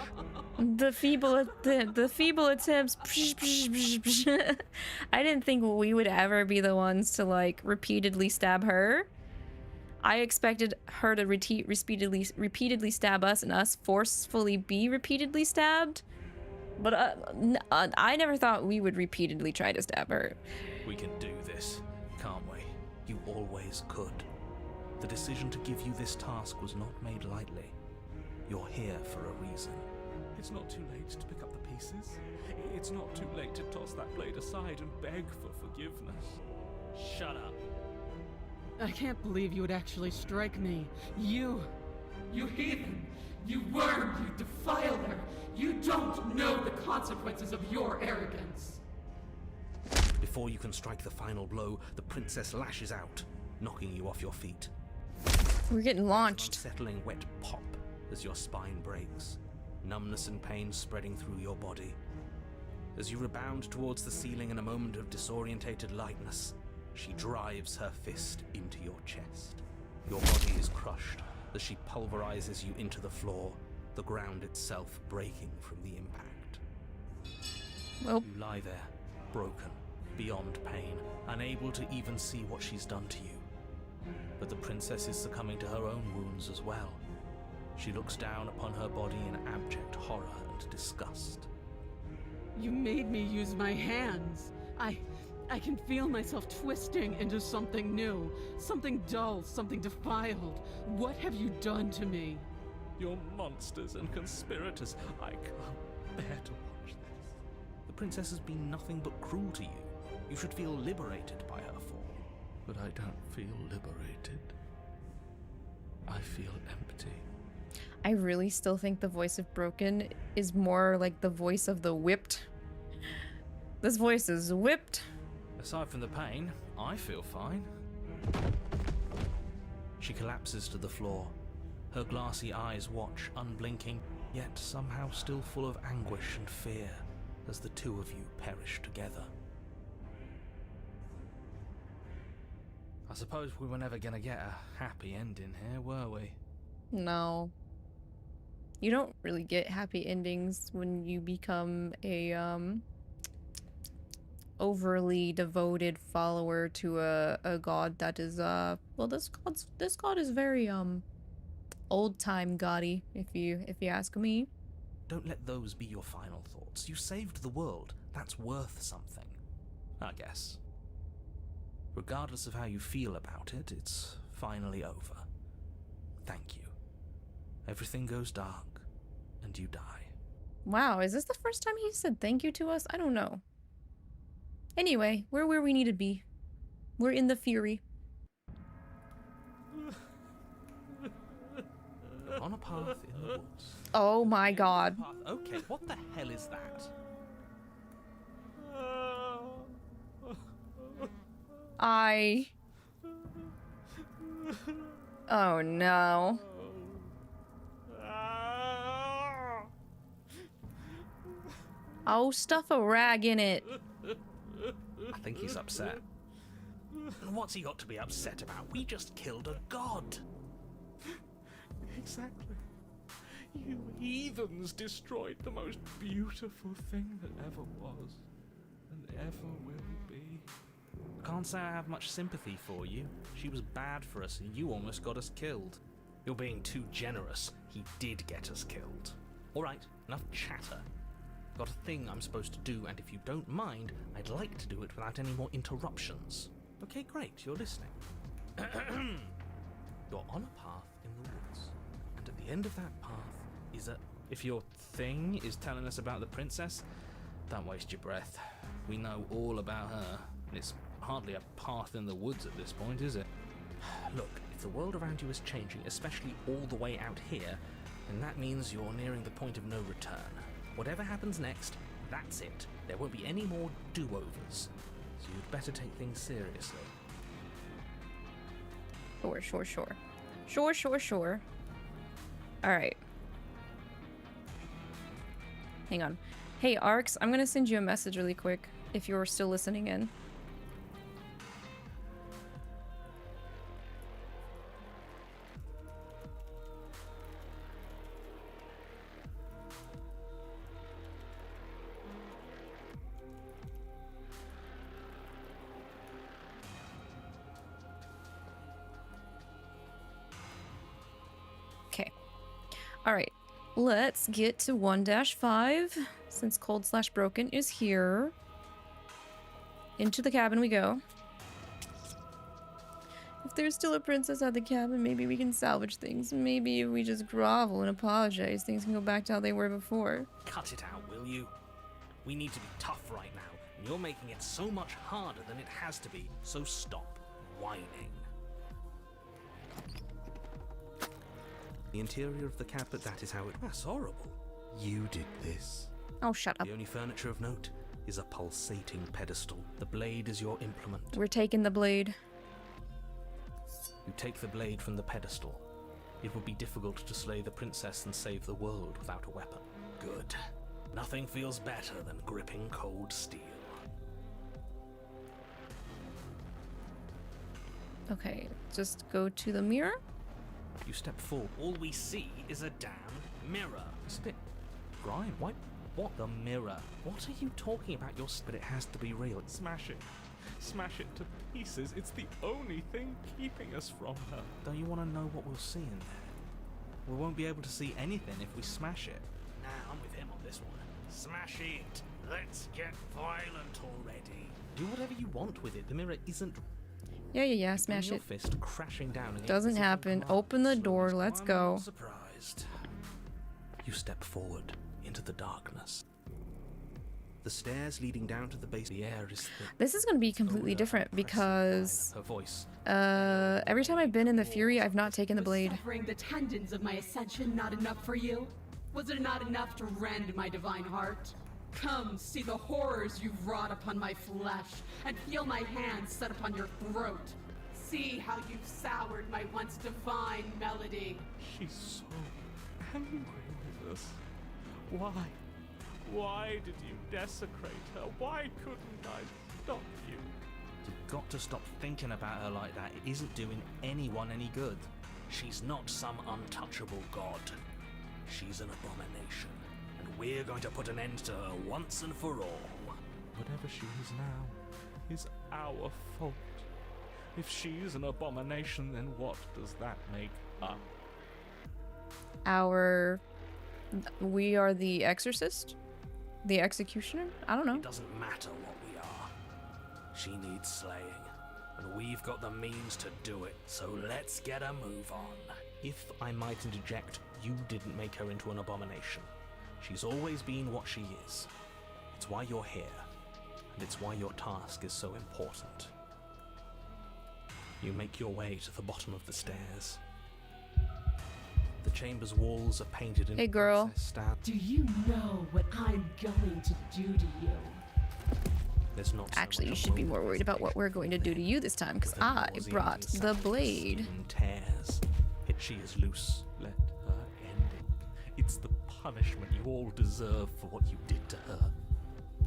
The feeble attempts. I didn't think we would ever be the ones to like repeatedly stab her. I expected her to repeatedly stab us and us forcefully be repeatedly stabbed. But I never thought we would repeatedly try to stab her.
We can do this, can't we? You always could. The decision to give you this task was not made lightly. You're here for a reason.
It's not too late to pick up the pieces. It's not too late to toss that blade aside and beg for forgiveness.
Shut up. I can't believe you would actually strike me. You heathen! You worm! You defiler! You don't know the consequences of your arrogance!
Before you can strike the final blow, the princess lashes out, knocking you off your feet.
We're getting launched.
An unsettling wet pop as your spine breaks, numbness and pain spreading through your body. As you rebound towards the ceiling in a moment of disorientated lightness, she drives her fist into your chest. Your body is crushed as she pulverizes you into the floor, the ground itself breaking from the impact.
Well,
you lie there, broken, beyond pain, unable to even see what she's done to you. But the princess is succumbing to her own wounds as well. She looks down upon her body in abject horror and disgust.
You made me use my hands. I can feel myself twisting into something new, something dull, something defiled. What have you done to me?
You're monsters and conspirators. I can't bear to watch this.
The princess has been nothing but cruel to you. You should feel liberated by her fall.
But I don't feel liberated. I feel empty.
I really still think the voice of Broken is more like the voice of the whipped. This voice is whipped.
Aside from the pain, I feel fine.
She collapses to the floor. Her glassy eyes watch, unblinking, yet somehow still full of anguish and fear, as the two of you perish together.
I suppose we were never gonna get a happy ending here, were we?
No. You don't really get happy endings when you become a overly devoted follower to a god that is well, this god is very old time gaudy, if you ask me.
Don't let those be your final thoughts. You saved the world. That's worth something, I guess. Regardless of how you feel about it, it's finally over. Thank you. Everything goes dark, and you die.
Wow, is this the first time he said thank you to us? I don't know. Anyway, we're where we need to be. We're in the Fury.
on a path in the woods.
Oh my god.
Okay, what the hell is that?
Oh no. Oh, stuff a rag in it.
I think he's upset. And what's he got to be upset about? We just killed a god.
Exactly. You heathens destroyed the most beautiful thing that ever was, and ever will be.
Can't say I have much sympathy for you. She was bad for us and you almost got us killed. You're being too generous. He did get us killed. Alright, enough chatter. Got a thing I'm supposed to do, and if you don't mind, I'd like to do it without any more interruptions. Okay, great, you're listening. You're on a path in the woods, and at the end of that path is a... If your thing is telling us about the princess, don't waste your breath. We know all about her, and it's hardly a path in the woods at this point, is it? Look, if the world around you is changing, especially all the way out here, then that means you're nearing the point of no return. Whatever happens next, that's it. There won't be any more do-overs. So you'd better take things seriously.
Sure. Alright. Hang on. Hey, Arx, I'm gonna send you a message really quick, if you're still listening in. Alright, let's get to 1-5, since Cold/Broken is here. Into the cabin we go. If there's still a princess at the cabin, maybe we can salvage things. Maybe if we just grovel and apologize, things can go back to how they were before.
Cut it out, will you? We need to be tough right now, and you're making it so much harder than it has to be, so stop whining. The interior of the cab, but that is how it... That's horrible. You did this.
Oh, shut up.
The only furniture of note is a pulsating pedestal. The blade is your implement.
We're taking the blade.
You take the blade from the pedestal. It would be difficult to slay the princess and save the world without a weapon. Good. Nothing feels better than gripping cold steel.
Okay, just go to the mirror.
You step forward. All we see is a damn mirror. It's a bit grime. What the mirror? What are you talking about? But it has to be real.
Smash it. Smash it to pieces. It's the only thing keeping us from her.
Don't you want to know what we'll see in there? We won't be able to see anything if we smash it. Nah, I'm with him on this one. Smash it. Let's get violent already. Do whatever you want with it. The mirror isn't...
Yeah, smash
your
it.
fist crashing down
Doesn't happen. Open the door, let's go.
Surprised. You step forward into the darkness. The stairs leading down to the base of the air is thick.
This is going to be completely different because
her voice.
Every time I've been in the Fury, I've not taken the blade.
Suffering the tendons of my ascension not enough for you? Was it not enough to rend my divine heart? Come, see the horrors you've wrought upon my flesh, and feel my hands set upon your throat. See how you've soured my once divine melody.
She's so angry with us. Why? Why did you desecrate her? Why couldn't I stop you?
You've got to stop thinking about her like that. It isn't doing anyone any good. She's not some untouchable god. She's an abomination. We're going to put an end to her once and for all.
Whatever she is now is our fault. If she's an abomination, then what does that make us?
We are the exorcist? The executioner? I don't know.
It doesn't matter what we are. She needs slaying, and we've got the means to do it, so let's get a move on. If I might interject, you didn't make her into an abomination. She's always been what she is. It's why you're here, and it's why your task is so important. You make your way to the bottom of the stairs. The chamber's walls are painted in
Hey, girl.
princess style.
Do you know what I'm going to do to you?
There's not so
Actually, you
much a
should be
moment
more worried about what we're going to do to you this time, because
with a
I
nauseating
brought the
sound
blade.
skin tears. She is loose.
Let her end it. It's the punishment you all deserve for what you did to her.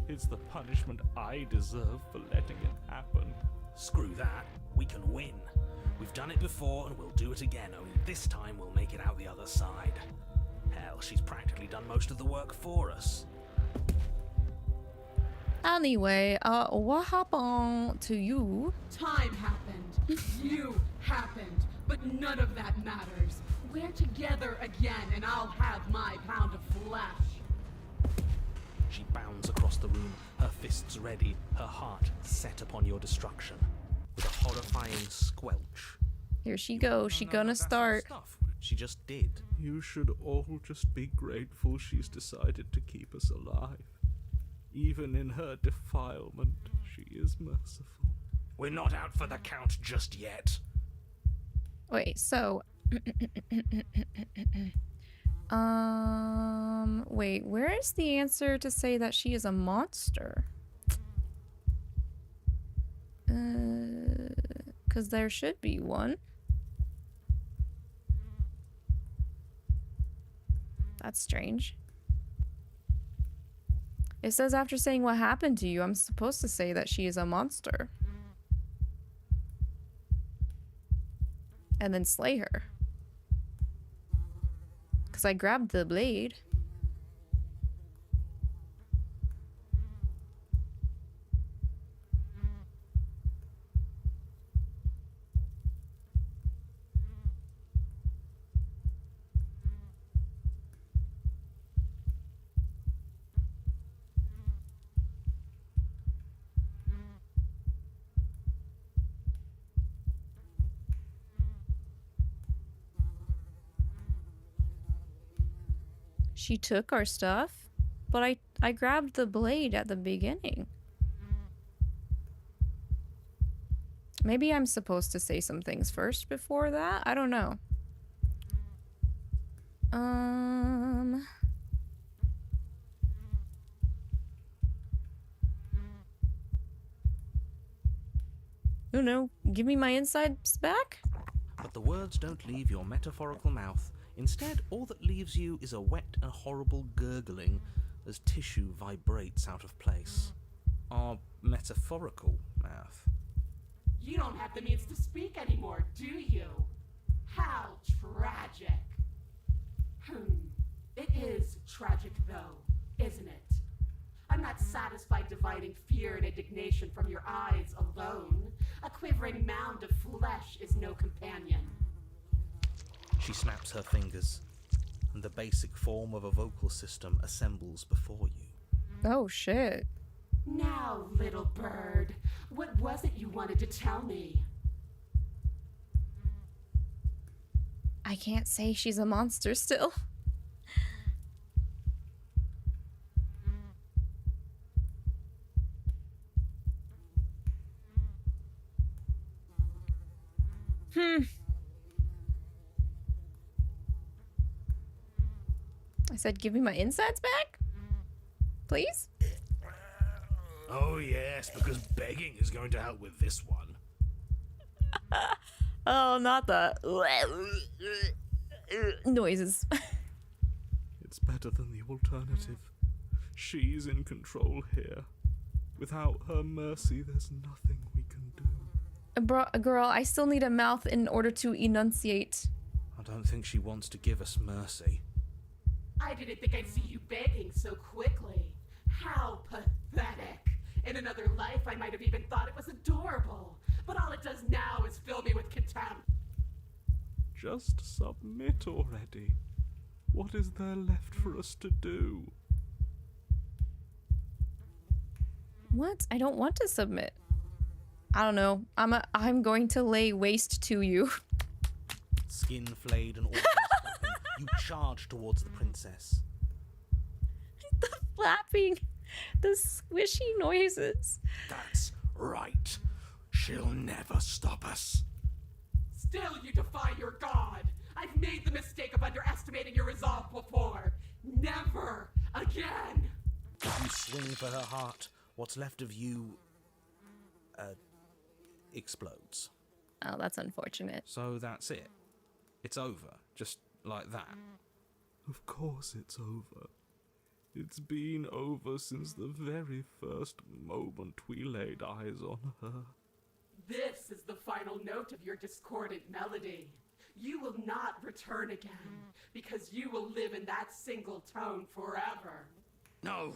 It's the punishment I deserve for letting it happen.
Screw that. We can win. We've done it before and we'll do it again, only this time we'll make it out the other side. Hell, she's practically done most of the work for us.
Anyway, what happened to you?
Time happened. You happened. But none of that matters. We're together again, and I'll have my pound of flesh.
She bounds across the room, her fists ready, her heart set upon your destruction. With a horrifying squelch.
Here she goes. She gonna
that's not
start.
Stuff. She just did.
You should all just be grateful she's decided to keep us alive. Even in her defilement, she is merciful.
We're not out for the count just yet.
Wait, so wait, where is the answer to say that she is a monster? Because there should be one. That's strange. It says after saying what happened to you, I'm supposed to say that she is a monster. And then slay her. Because I grabbed the blade. She took our stuff, but I grabbed the blade at the beginning. Maybe I'm supposed to say some things first before that? I don't know. Oh no, give me my insides back?
But the words don't leave your metaphorical mouth. Instead, all that leaves you is a wet and horrible gurgling as tissue vibrates out of place. Our metaphorical mouth.
You don't have the means to speak anymore, do you? How tragic. It is tragic though, isn't it? I'm not satisfied dividing fear and indignation from your eyes alone. A quivering mound of flesh is no companion.
She snaps her fingers, and the basic form of a vocal system assembles before you.
Oh shit.
Now, little bird, what was it you wanted to tell me?
I can't say she's a monster still. I said, give me my insides back? Please?
Oh yes, because begging is going to help with this one.
Oh, not the noises.
It's better than the alternative. She's in control here. Without her mercy, there's nothing we can do.
Girl, I still need a mouth in order to enunciate.
I don't think she wants to give us mercy.
I didn't think I'd see you begging so quickly. How pathetic. In another life, I might have even thought it was adorable. But all it does now is fill me with contempt.
Just submit already. What is there left for us to do?
What? I don't want to submit. I don't know. I'm going to lay waste to you.
Skin flayed and organs flapping, you charge towards the princess.
The flapping, the squishy noises.
That's right. She'll never stop us.
Still you defy your god. I've made the mistake of underestimating your resolve before. Never again!
You swing for her heart. What's left of you explodes.
Oh, that's unfortunate.
So that's it. It's over. Just like that.
Of course it's over. It's been over since the very first moment we laid eyes on her.
This is the final note of your discordant melody. You will not return again, because you will live in that single tone forever.
No!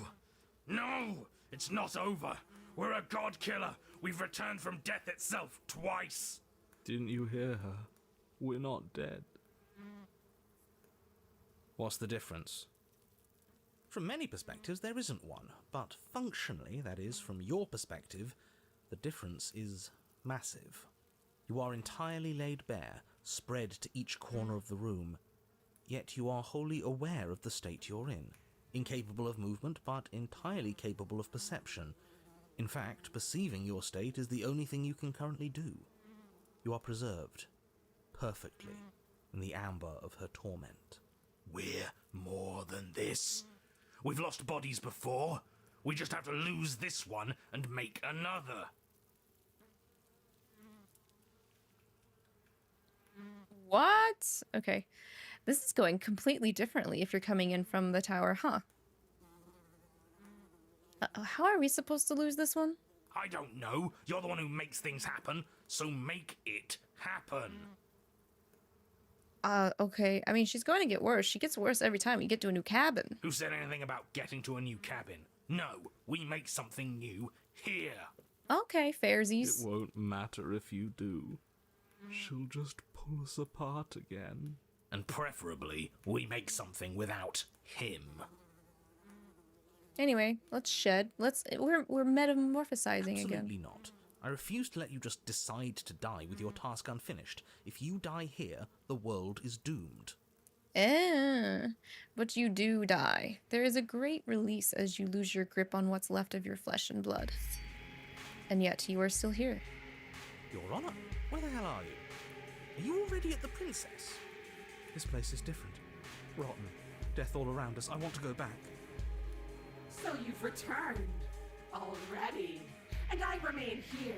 No! It's not over! We're a god killer! We've returned from death itself twice!
Didn't you hear her? We're not dead.
What's the difference? From many perspectives, there isn't one, but functionally, that is, from your perspective, the difference is massive. You are entirely laid bare, spread to each corner of the room, yet you are wholly aware of the state you're in, incapable of movement, but entirely capable of perception. In fact, perceiving your state is the only thing you can currently do. You are preserved, perfectly, in the amber of her torment.
We're more than this. We've lost bodies before. We just have to lose this one and make another.
What? Okay. This is going completely differently if you're coming in from the tower, huh? How are we supposed to lose this one?
I don't know. You're the one who makes things happen, so make it happen.
Okay. I mean, she's going to get worse. She gets worse every time we get to a new cabin.
Who said anything about getting to a new cabin? No, we make something new here.
Okay, fairsies.
It won't matter if you do. She'll just pull us apart again.
And preferably, we make something without him.
Anyway, let's shed. We're metamorphosizing again.
Absolutely not. I refuse to let you just decide to die with your task unfinished. If you die here, the world is doomed.
But you do die. There is a great release as you lose your grip on what's left of your flesh and blood. And yet you are still here.
Your Honor, where the hell are you? Are you already at the Princess? This place is different. Rotten. Death all around us. I want to go back.
So you've returned already, and I remain here.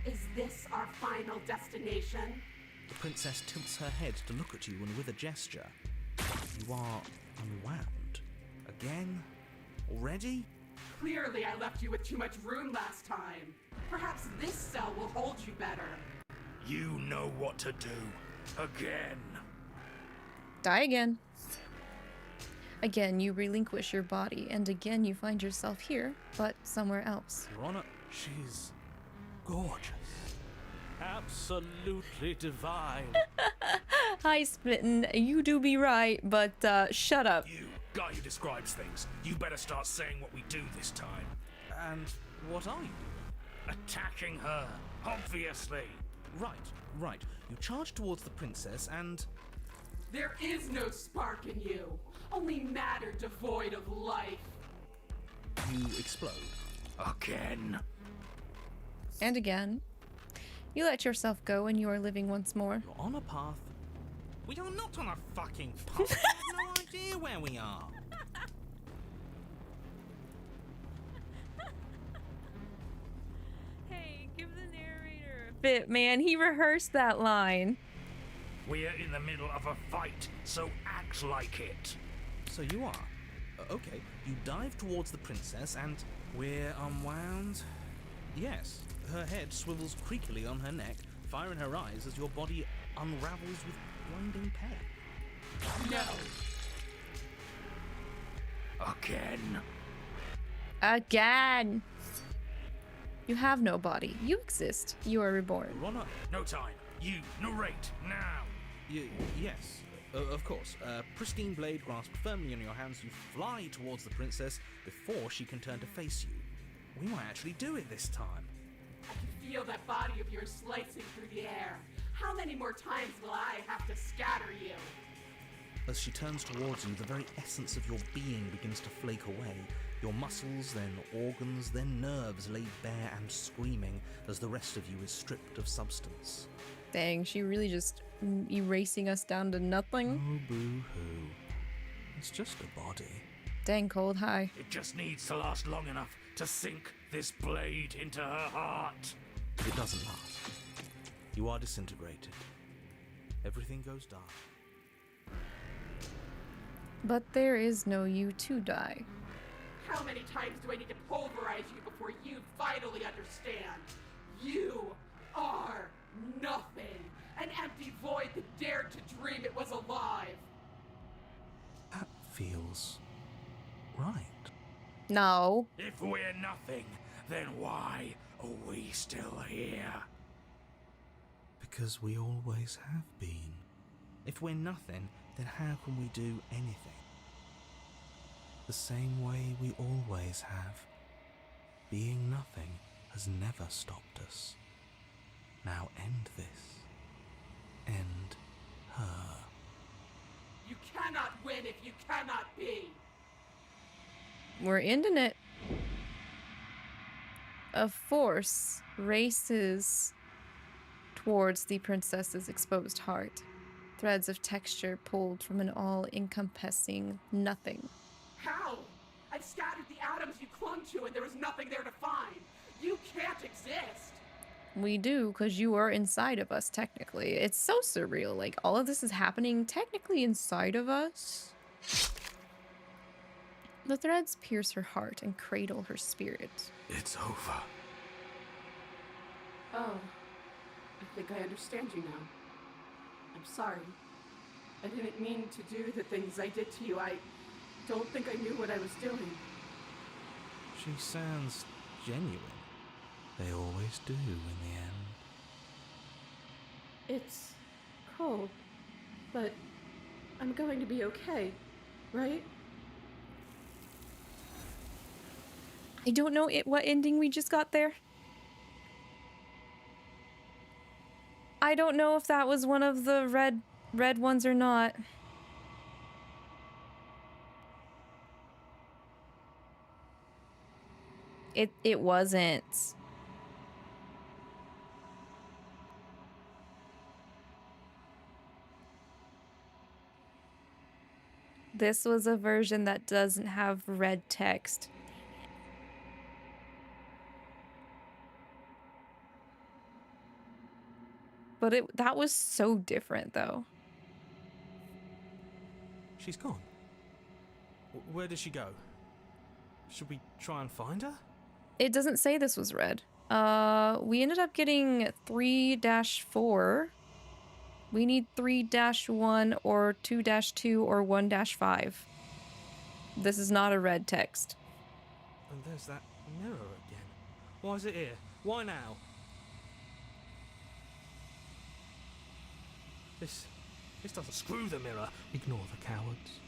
Is this our final destination?
The Princess tilts her head to look at you, and with a gesture, you are unwound. Again? Already?
Clearly I left you with too much room last time. Perhaps this cell will hold you better.
You know what to do. Again.
Die again. Again, you relinquish your body, and again you find yourself here, but somewhere else.
Your Honor, she's gorgeous.
Absolutely divine.
Hi, Splittin'. You do be right, but shut up.
You, guy who describes things, you better start saying what we do this time.
And what are you doing?
Attacking her, obviously.
Right. You charge towards the Princess and...
There is no spark in you, only matter devoid of life.
You explode.
Again.
And again. You let yourself go and you are living once more.
You're on a path. We are not on a fucking path. I have no idea where we are.
Hey, give the narrator a bit, man. He rehearsed that line.
We're in the middle of a fight, so act like it.
So you are. Okay, you dive towards the Princess and... We're unwound? Yes. Her head swivels creakily on her neck, fire in her eyes as your body unravels with blinding pain.
No.
Again. You have no body. You exist. You are reborn.
Ronna,
no time. You narrate now.
Yes, of course. Pristine blade grasped firmly in your hands, you fly towards the Princess before she can turn to face you. We might actually do it this time.
I can feel that body of yours slicing through the air. How many more times will I have to scatter you?
As she turns towards you, the very essence of your being begins to flake away. Your muscles, then organs, then nerves laid bare and screaming as the rest of you is stripped of substance.
Dang, she really just erasing us down to nothing.
Oh, boo-hoo. It's just a body.
Dang, cold, hi.
It just needs to last long enough to sink this blade into her heart.
It doesn't last. You are disintegrated. Everything goes dark.
But there is no you to die.
How many times do I need to pulverize you before you finally understand? You are nothing. An empty void that dared to dream it was alive.
That feels right.
No.
If we're nothing, then why are we still here?
Because we always have been. If we're nothing, then how can we do anything? The same way we always have. Being nothing has never stopped us. Now end this. End her.
You cannot win if you cannot be.
We're ending it. A force races towards the princess's exposed heart. Threads of texture pulled from an all-encompassing nothing.
How? I've scattered the atoms you clung to and there is nothing there to find. You can't exist.
We do, because you are inside of us, technically. It's so surreal. Like, all of this is happening technically inside of us. The threads pierce her heart and cradle her spirit.
It's over.
Oh, I think I understand you now. I'm sorry. I didn't mean to do the things I did to you. I don't think I knew what I was doing.
She sounds genuine. They always do in the end.
It's cold, but I'm going to be okay, right?
I don't know what ending we just got there. I don't know if that was one of the red ones or not. It wasn't. This was a version that doesn't have red text. But that was so different, though.
She's gone. Where did she go? Should we try and find her?
It doesn't say this was red. We ended up getting 3-4. We need 3-1 or 2-2 or 1-5. This is not a red text.
And there's that mirror again. Why is it here? Why now? This doesn't...
Screw the mirror.
Ignore the cowards.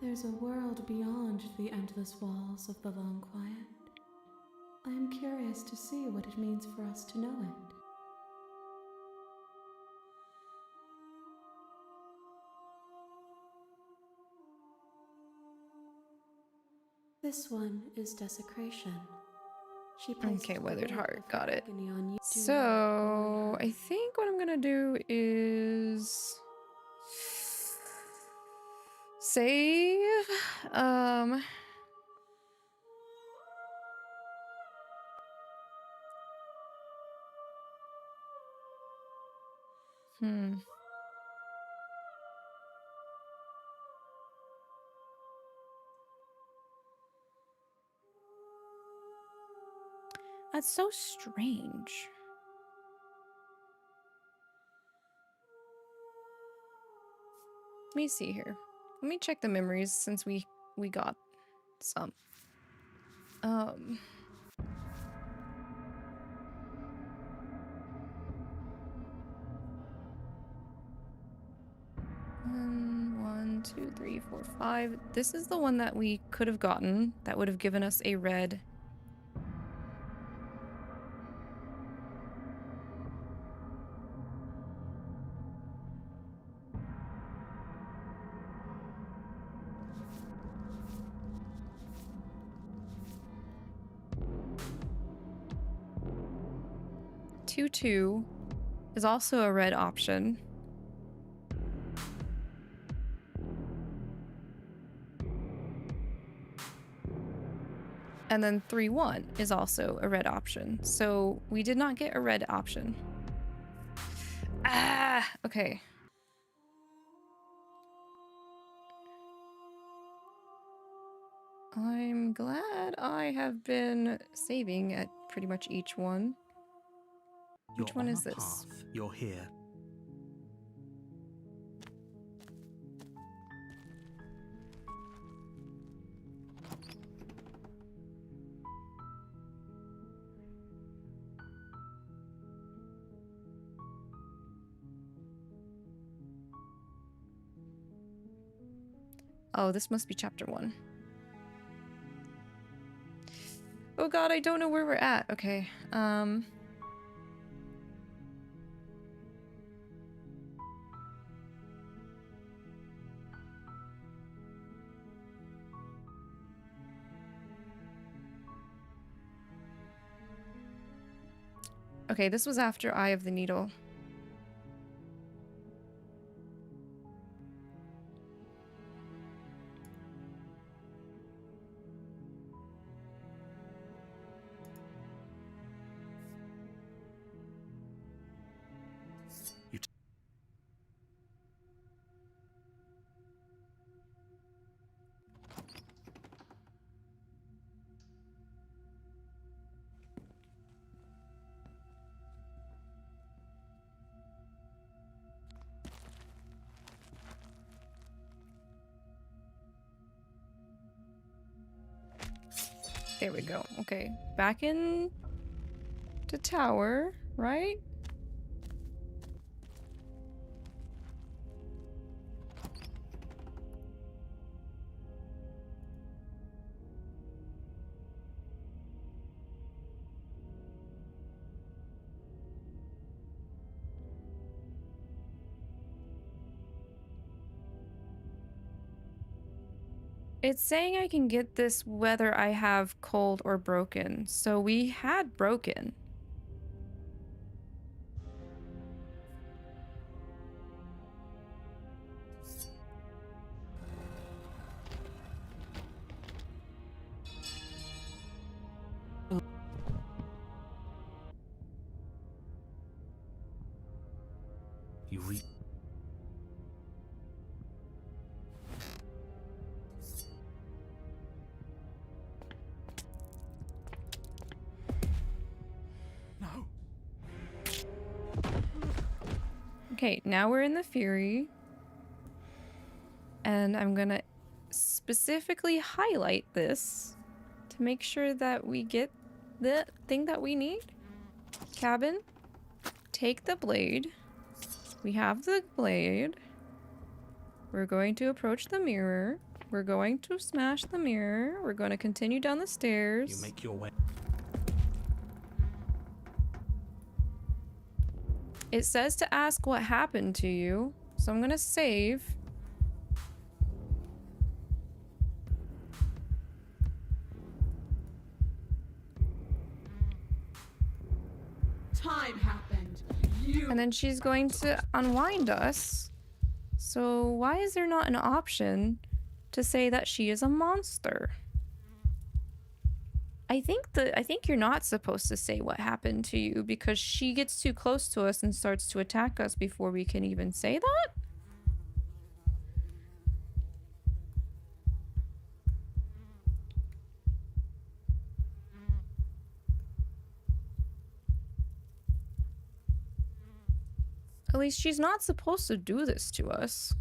There's a world beyond the endless walls of the long quiet. I am curious to see what it means for us to know it. This one is desecration. She
okay, weathered heart, got it. So I think what I'm gonna do is save. That's so strange. Let me see here. Let me check the memories since we got some. 1, 2, 3, 4, 5. This is the one that we could have gotten that would have given us a red. Two is also a red option. And then 3-1 is also a red option. So we did not get a red option. Ah, okay. I'm glad I have been saving at pretty much each one. Which one is this?
Path. You're here.
Oh, this must be chapter 1. Oh god, I don't know where we're at. Okay. Okay, this was after Eye of the Needle. There we go. Okay, back in the tower, right? It's saying I can get this whether I have cold or broken. So we had broken.
You read.
Okay, now we're in the Fury. And I'm gonna specifically highlight this to make sure that we get the thing that we need. Cabin. Take the blade. We have the blade. We're going to approach the mirror. We're going to smash the mirror. We're going to continue down the stairs.
You make your way.
It says to ask what happened to you, so I'm gonna save.
Time happened.
And then she's going to unwind us. So why is there not an option to say that she is a monster? I think you're not supposed to say what happened to you because she gets too close to us and starts to attack us before we can even say that? At least she's not supposed to do this to us.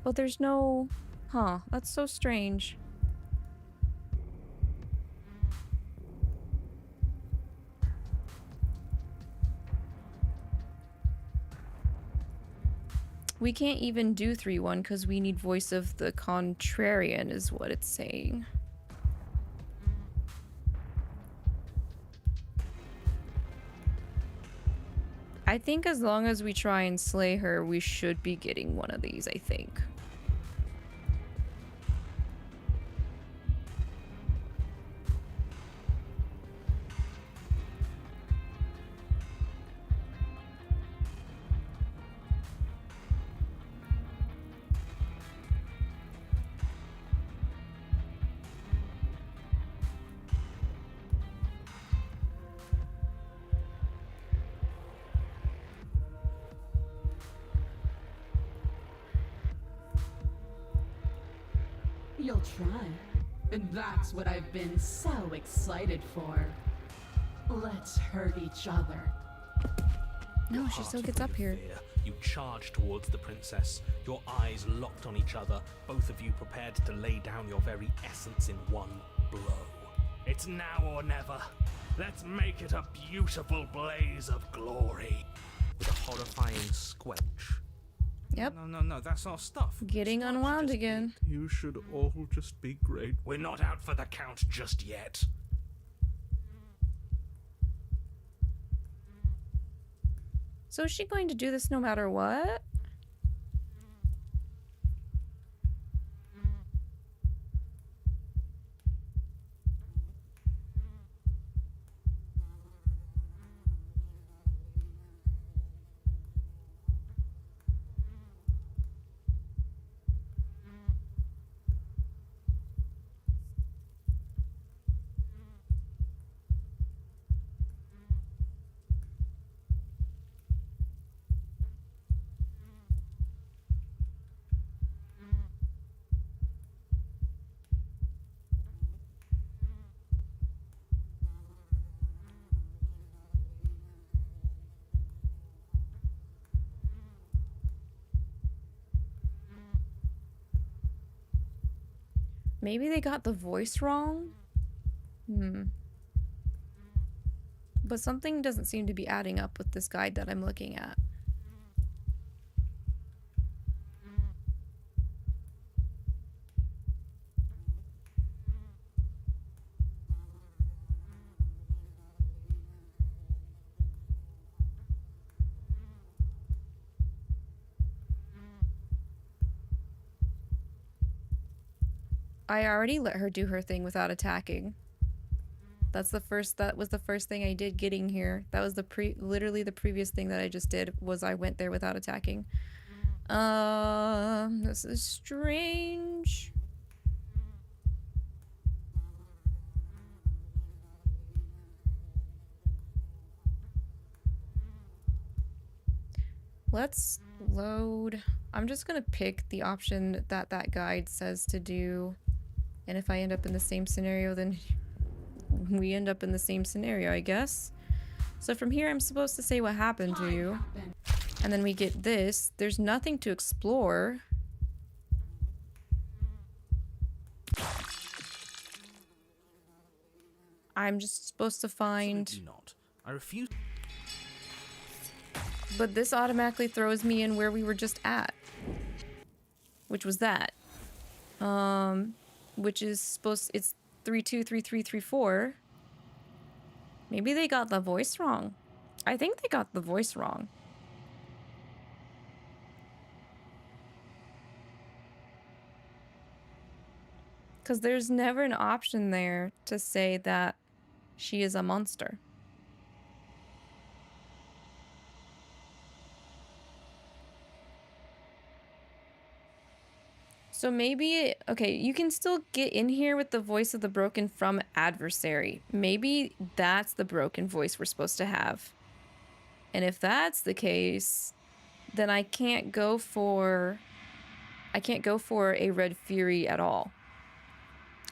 But there's no Huh, that's so strange. We can't even do 3-1 because we need voice of the contrarian is what it's saying. I think as long as we try and slay her, we should be getting one of these, I think.
You'll try. And that's what I've been so excited for. Let's hurt each other.
No, she still gets up here.
You charge towards the princess, your eyes locked on each other, both of you prepared to lay down your very essence in one blow. It's now or never. Let's make it a beautiful blaze of glory. With a horrifying squelch.
Yep.
No, that's our stuff.
Getting unwound again.
You should all just be great.
We're not out for the count just yet.
So is she going to do this no matter what? Maybe they got the voice wrong? But something doesn't seem to be adding up with this guide that I'm looking at. I already let her do her thing without attacking. That was the first thing I did getting here. That was literally the previous thing that I just did was I went there without attacking. This is strange. Let's load. I'm just gonna pick the option that that guide says to do. And if I end up in the same scenario, then we end up in the same scenario, I guess. So from here, I'm supposed to say what happened to you. And then we get this. There's nothing to explore. I'm just supposed to find...
Absolutely not. I refuse...
But this automatically throws me in where we were just at. Which was that. Which is supposed... It's 323334. Maybe they got the voice wrong. I think they got the voice wrong. Because there's never an option there to say that she is a monster. So maybe, okay, you can still get in here with the voice of the broken from adversary. Maybe that's the broken voice we're supposed to have. And if that's the case, then I can't go for a red fury at all.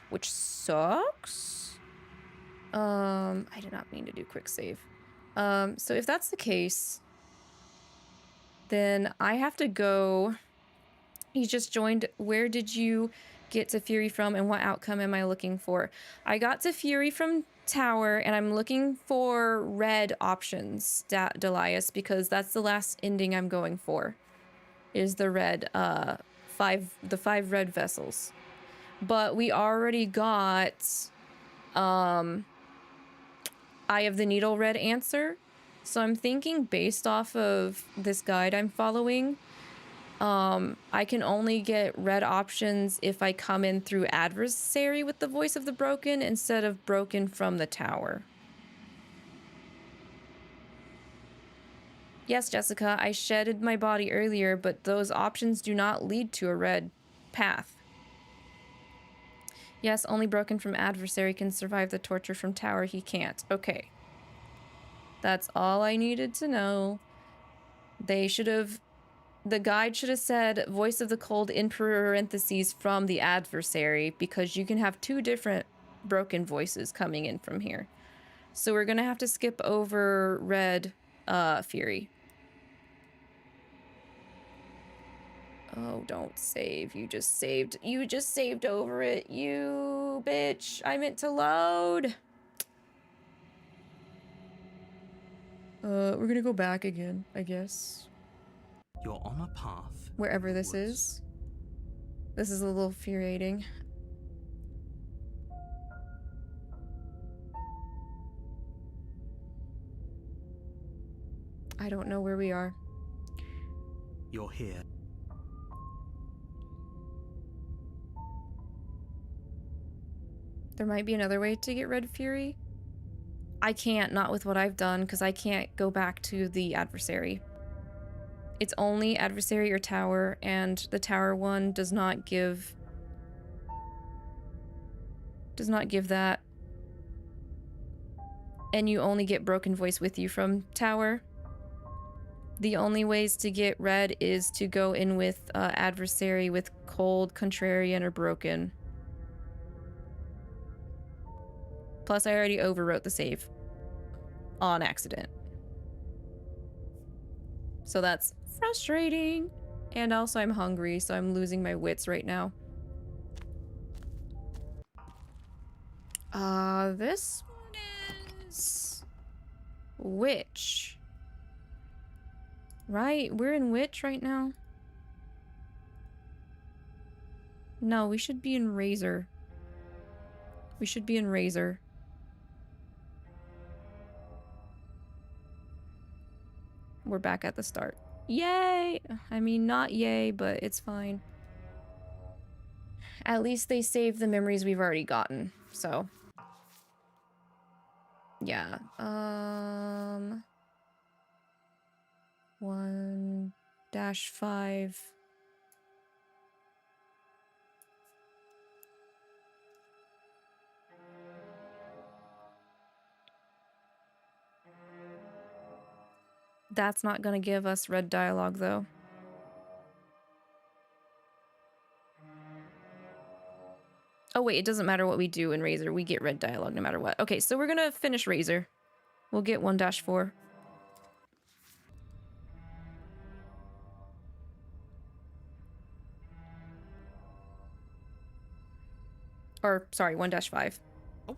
Which sucks. I did not mean to do quick save. So if that's the case, then I have to go He just joined. Where did you get to Fury from, and what outcome am I looking for? I got to Fury from Tower, and I'm looking for red options, Delias, because that's the last ending I'm going for. Is the red, the 5 red vessels. But we already got, Eye of the Needle red answer. So I'm thinking based off of this guide I'm following, I can only get red options if I come in through adversary with the voice of the broken instead of broken from the tower. Yes, Jessica, I shedded my body earlier, but those options do not lead to a red path. Yes, only broken from adversary can survive the torture from tower. He can't. Okay. That's all I needed to know. They should have... The guide should have said voice of the cold in parentheses from the adversary, because you can have 2 different broken voices coming in from here. So we're gonna have to skip over red Fury. Oh, don't save. You just saved. You just saved over it. You bitch. I meant to load. We're gonna go back again, I guess.
You're on a path.
Wherever this is. This is a little infuriating. I don't know where we are.
You're here.
There might be another way to get red Fury. I can't, not with what I've done, because I can't go back to the adversary. It's only adversary or tower, and the tower one does not give that. And you only get broken voice with you from tower. The only ways to get red is to go in with adversary with cold, contrarian, or broken. Plus, I already overwrote the save on accident. So that's frustrating. And also I'm hungry, so I'm losing my wits right now. This one is... Witch. Right? We're in Witch right now. No, we should be in Razor. We should be in Razor. We're back at the start. Yay! I mean, not yay, but it's fine. At least they saved the memories we've already gotten, so. Yeah. 1-5. That's not gonna give us red dialogue, though. Oh, wait, it doesn't matter what we do in Razor. We get red dialogue no matter what. Okay, so we're gonna finish Razor. We'll get 1-4. Or, sorry, 1-5.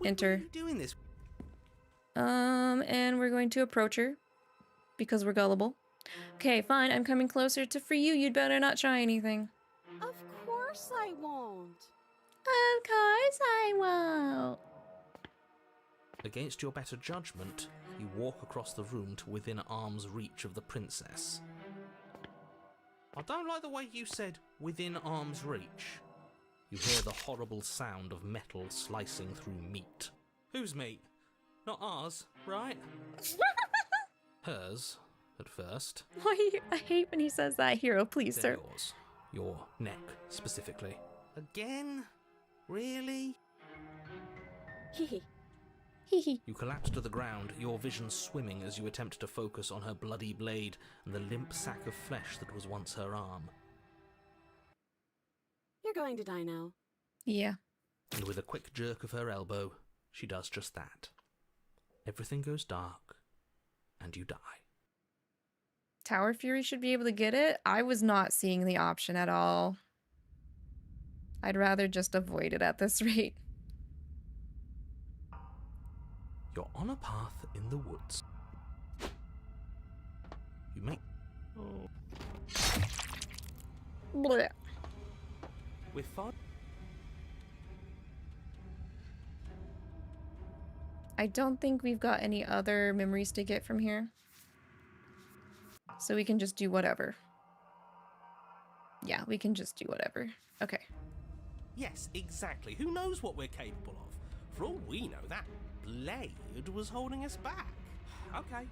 Enter.
Are you doing this?
And we're going to approach her. Because we're gullible. Okay, fine. I'm coming closer to free you. You'd better not try anything.
Of course I won't.
Of course I won't.
Against your better judgment, you walk across the room to within arm's reach of the princess. I don't like the way you said, within arm's reach. You hear the horrible sound of metal slicing through meat. Whose meat? Not ours, right? Hers, at first.
I hate when he says that. Hero, please,
They're
sir.
yours. Your neck, specifically.
Again? Really?
Hehe.
Hehe.
You collapse to the ground, your vision swimming as you attempt to focus on her bloody blade and the limp sack of flesh that was once her arm.
You're going to die now.
Yeah.
And with a quick jerk of her elbow, she does just that. Everything goes dark, and you die.
Tower Fury should be able to get it. I was not seeing the option at all. I'd rather just avoid it at this rate.
You're on a path in the woods. You make...
Blech.
With fun...
I don't think we've got any other memories to get from here. So we can just do whatever. Yeah, we can just do whatever. Okay.
Yes, exactly. Who knows what we're capable of? For all we know, that blade was holding us back. Okay.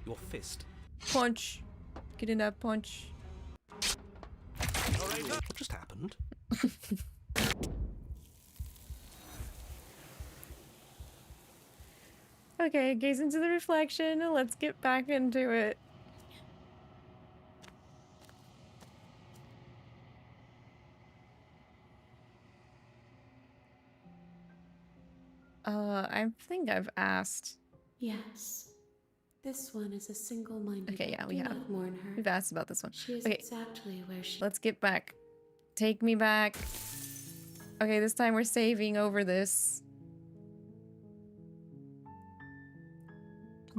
Your fist.
Punch. Get in that punch.
What just happened?
Okay, gaze into the reflection and let's get back into it. I think I've asked.
Yes. This one is a single-minded.
Okay, yeah, we
Do
have.
not mourn her.
We've asked about this one.
She is
Okay,
exactly where she.
let's get back. Take me back. Okay, this time we're saving over this.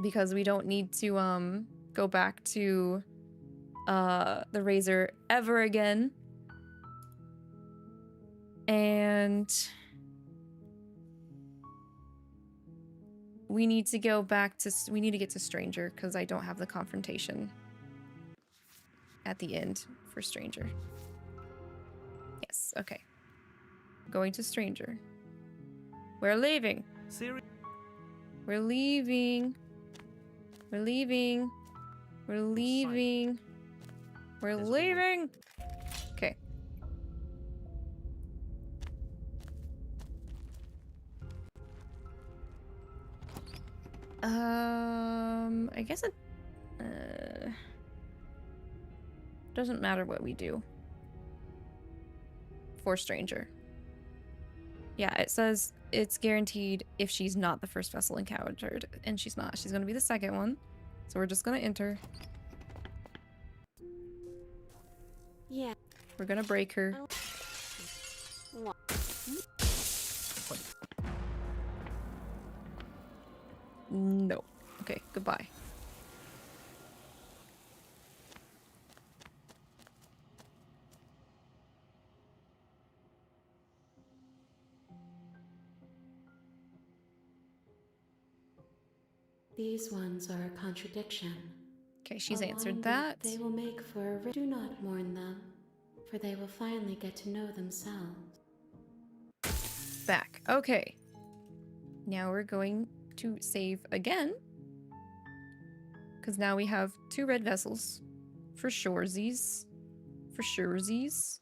Because we don't need to, go back to, the Razor ever again. And... we need to go back to... we need to get to Stranger, because I don't have the confrontation at the end for Stranger. Yes, okay. Going to Stranger. We're leaving. We're leaving. We're leaving. We're leaving. We're leaving. Okay. I guess it doesn't matter what we do for Stranger. Yeah, it says it's guaranteed if she's not the first vessel encountered, and she's not. She's gonna be the second one. So we're just gonna enter.
Yeah.
We're gonna break her.
What?
No. Okay, goodbye.
These ones are a contradiction.
Okay, she's
A
answered
line
that.
They will make for a... Do not mourn them, for they will finally get to know themselves.
Back. Okay. Now we're going to save again. Because now we have 2 red vessels. For shoresies. For shoresies.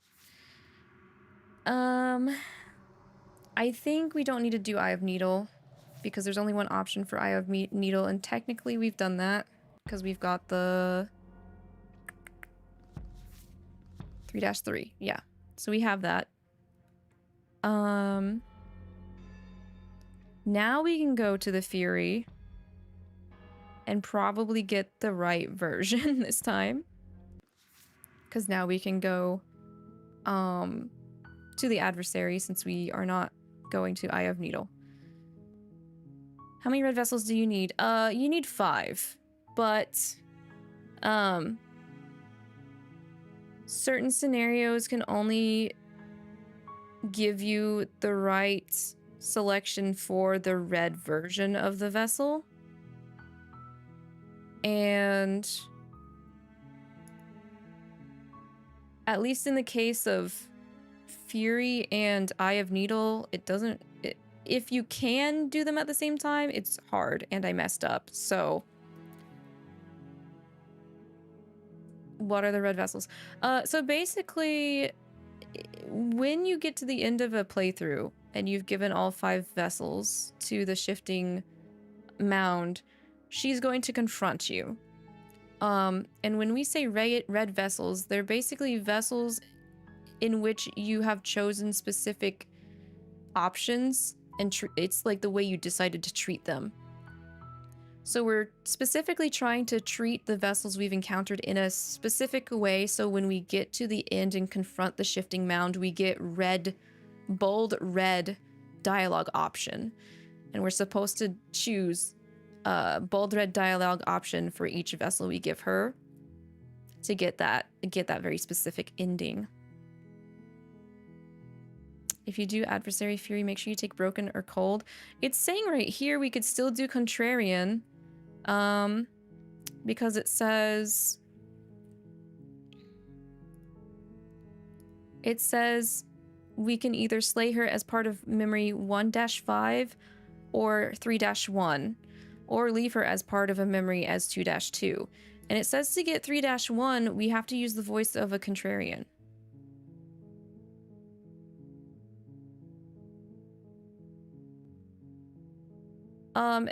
I think we don't need to do Eye of Needle. Because there's only one option for Eye of Needle. And technically we've done that. Because we've got the 3-3. Yeah. So we have that. Now we can go to the Fury and probably get the right version this time. Because now we can go to the adversary since we are not going to Eye of Needle. How many red vessels do you need? You need 5. But certain scenarios can only give you the right selection for the red version of the vessel. And at least in the case of Fury and Eye of Needle, it doesn't... if you can do them at the same time, it's hard, and I messed up, so... What are the red vessels? So basically, when you get to the end of a playthrough, and you've given all 5 vessels to the shifting mound, she's going to confront you. And when we say red vessels, they're basically vessels in which you have chosen specific options, and it's like the way you decided to treat them. So we're specifically trying to treat the vessels we've encountered in a specific way, so when we get to the end and confront the shifting mound, we get bold red dialogue option. And we're supposed to choose a bold red dialogue option for each vessel we give her to get that very specific ending. If you do Adversary Fury, make sure you take Broken or Cold. It's saying right here we could still do Contrarian, because it says we can either slay her as part of memory 1-5 or 3-1, or leave her as part of a memory as 2-2. And it says to get 3-1, we have to use the voice of a Contrarian.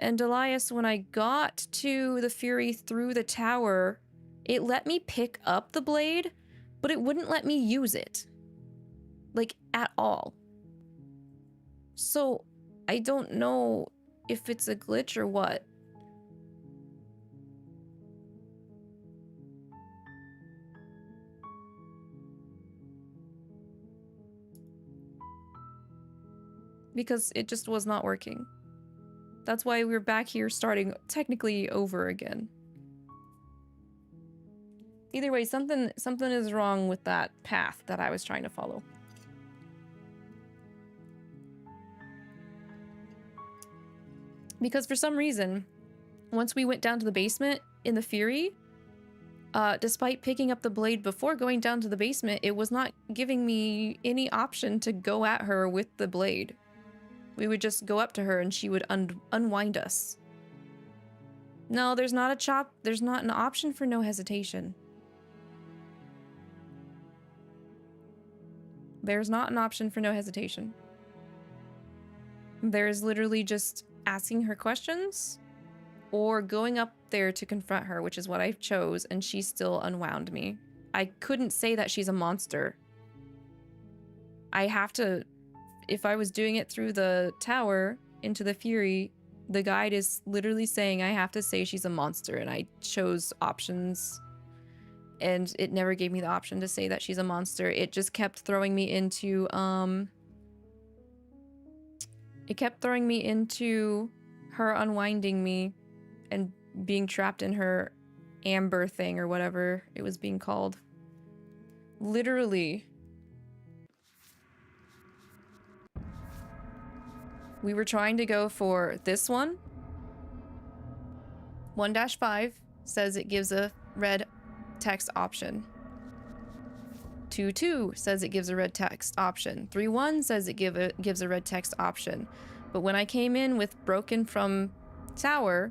And Elias, when I got to the Fury through the tower, it let me pick up the blade, but it wouldn't let me use it. Like, at all. So, I don't know if it's a glitch or what. Because it just was not working. That's why we're back here starting technically over again. Either way, something is wrong with that path that I was trying to follow. Because for some reason, once we went down to the basement in the Fury, despite picking up the blade before going down to the basement, it was not giving me any option to go at her with the blade. We would just go up to her and she would unwind us. No, there's not an option for no hesitation. There's not an option for no hesitation. There is literally just asking her questions or going up there to confront her, which is what I chose, and she still unwound me. I couldn't say that she's a monster. I have to... If I was doing it through the tower into the Fury, the guide is literally saying I have to say she's a monster, and I chose options, and it never gave me the option to say that she's a monster. It just kept throwing me into, her unwinding me and being trapped in her amber thing or whatever it was being called. Literally. We were trying to go for this one. 1-5 says it gives a red text option. 2-2 says it gives a red text option. 3-1 says it gives a red text option. But when I came in with Broken from Tower,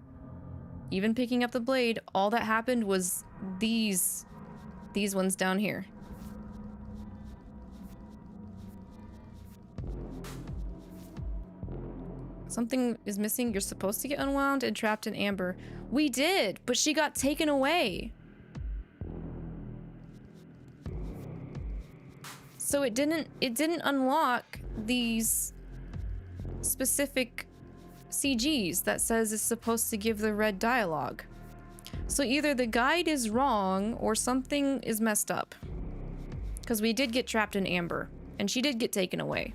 even picking up the blade, all that happened was these ones down here. Something is missing. You're supposed to get unwound and trapped in amber. We did, but she got taken away. So it didn't unlock these specific CGs that says it's supposed to give the red dialogue. So either the guide is wrong or something is messed up. Because we did get trapped in amber, and she did get taken away.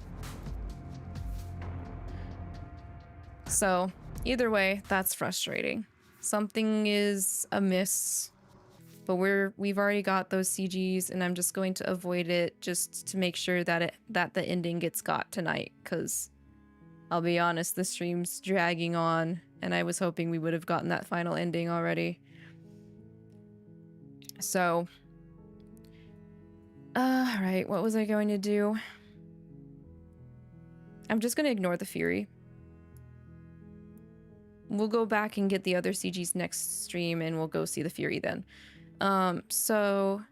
So, either way, that's frustrating. Something is amiss, but we've already got those CGs, and I'm just going to avoid it just to make sure that the ending gets got tonight, because I'll be honest, the stream's dragging on, and I was hoping we would have gotten that final ending already. So, alright, what was I going to do? I'm just going to ignore the Fury. We'll go back and get the other CGs next stream, and we'll go see the Fury then. So...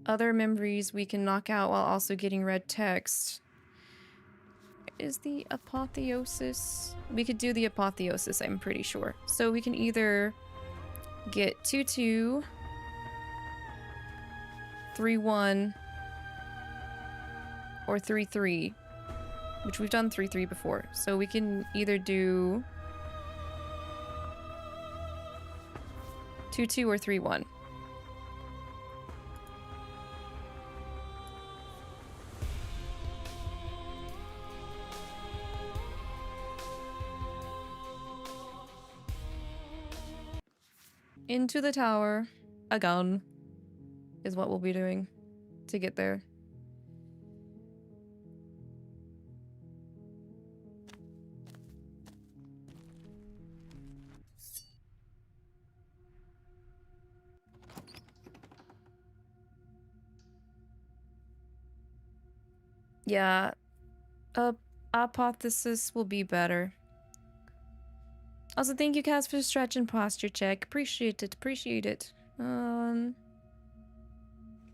Other memories we can knock out while also getting red text. Is the apotheosis? We could do the apotheosis, I'm pretty sure. So we can either get 2-2, 3-1, or 3-3. which we've done 3-3 before. So we can either do 2-2 or 3-1. Into the tower. A gun is what we'll be doing to get there. Yeah, hypothesis will be better. Also, thank you, Kaz, for the stretch and posture check. Appreciate it. Appreciate it.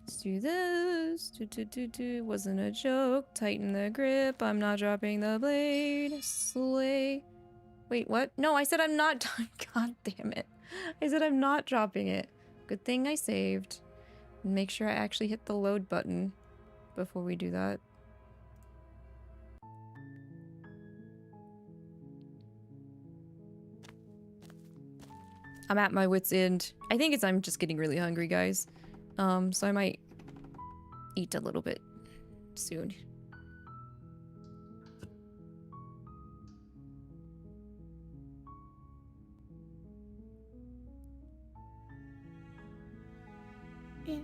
Let's do this. Wasn't a joke. Tighten the grip. I'm not dropping the blade. Slay. Wait, what? No, I said I'm not. God damn it. I said I'm not dropping it. Good thing I saved. Make sure I actually hit the load button before we do that. I'm at my wit's end. I think I'm just getting really hungry, guys. So I might eat a little bit soon.
Yeah.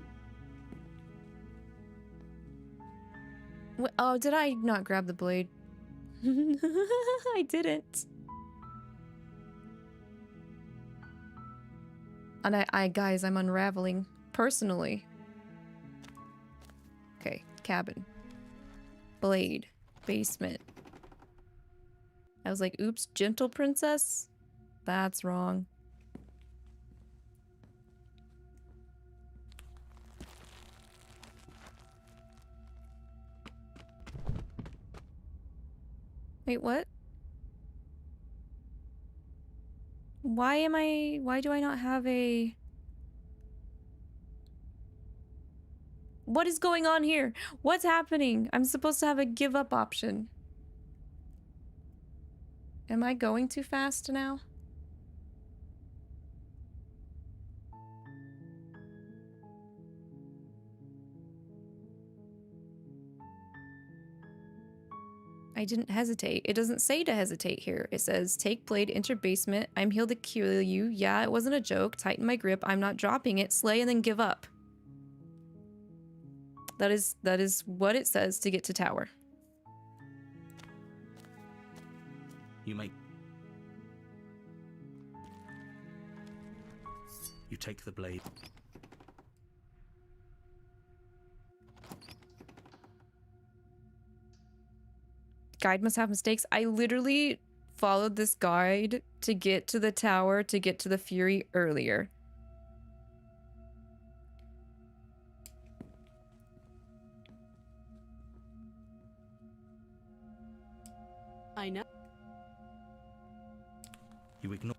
What? Oh, did I not grab the blade? I didn't. And guys, I'm unraveling personally. Okay, cabin. Blade. Basement. I was like, oops, gentle princess? That's wrong. Wait, what? Why do I not have a... What is going on here? What's happening? I'm supposed to have a give up option. Am I going too fast now? I didn't hesitate. It doesn't say to hesitate here. It says, take blade, enter basement. I'm healed to kill you. Yeah, it wasn't a joke. Tighten my grip. I'm not dropping it. Slay and then give up. That is what it says to get to tower.
You take the blade.
Guide must have mistakes. I literally followed this guide to get to the tower, to get to the Fury earlier.
I know.
You ignore.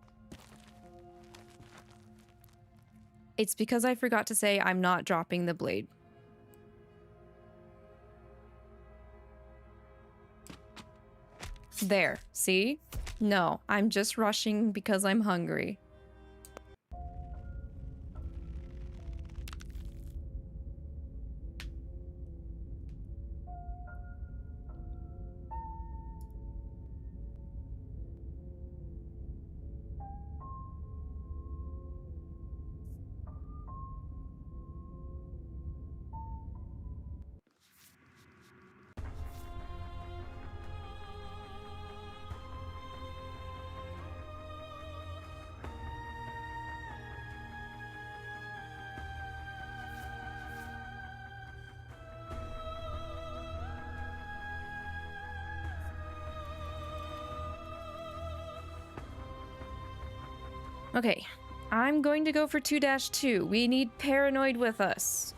It's because I forgot to say I'm not dropping the blade. There, see? No, I'm just rushing because I'm hungry. Okay, I'm going to go for 2-2. We need Paranoid with us.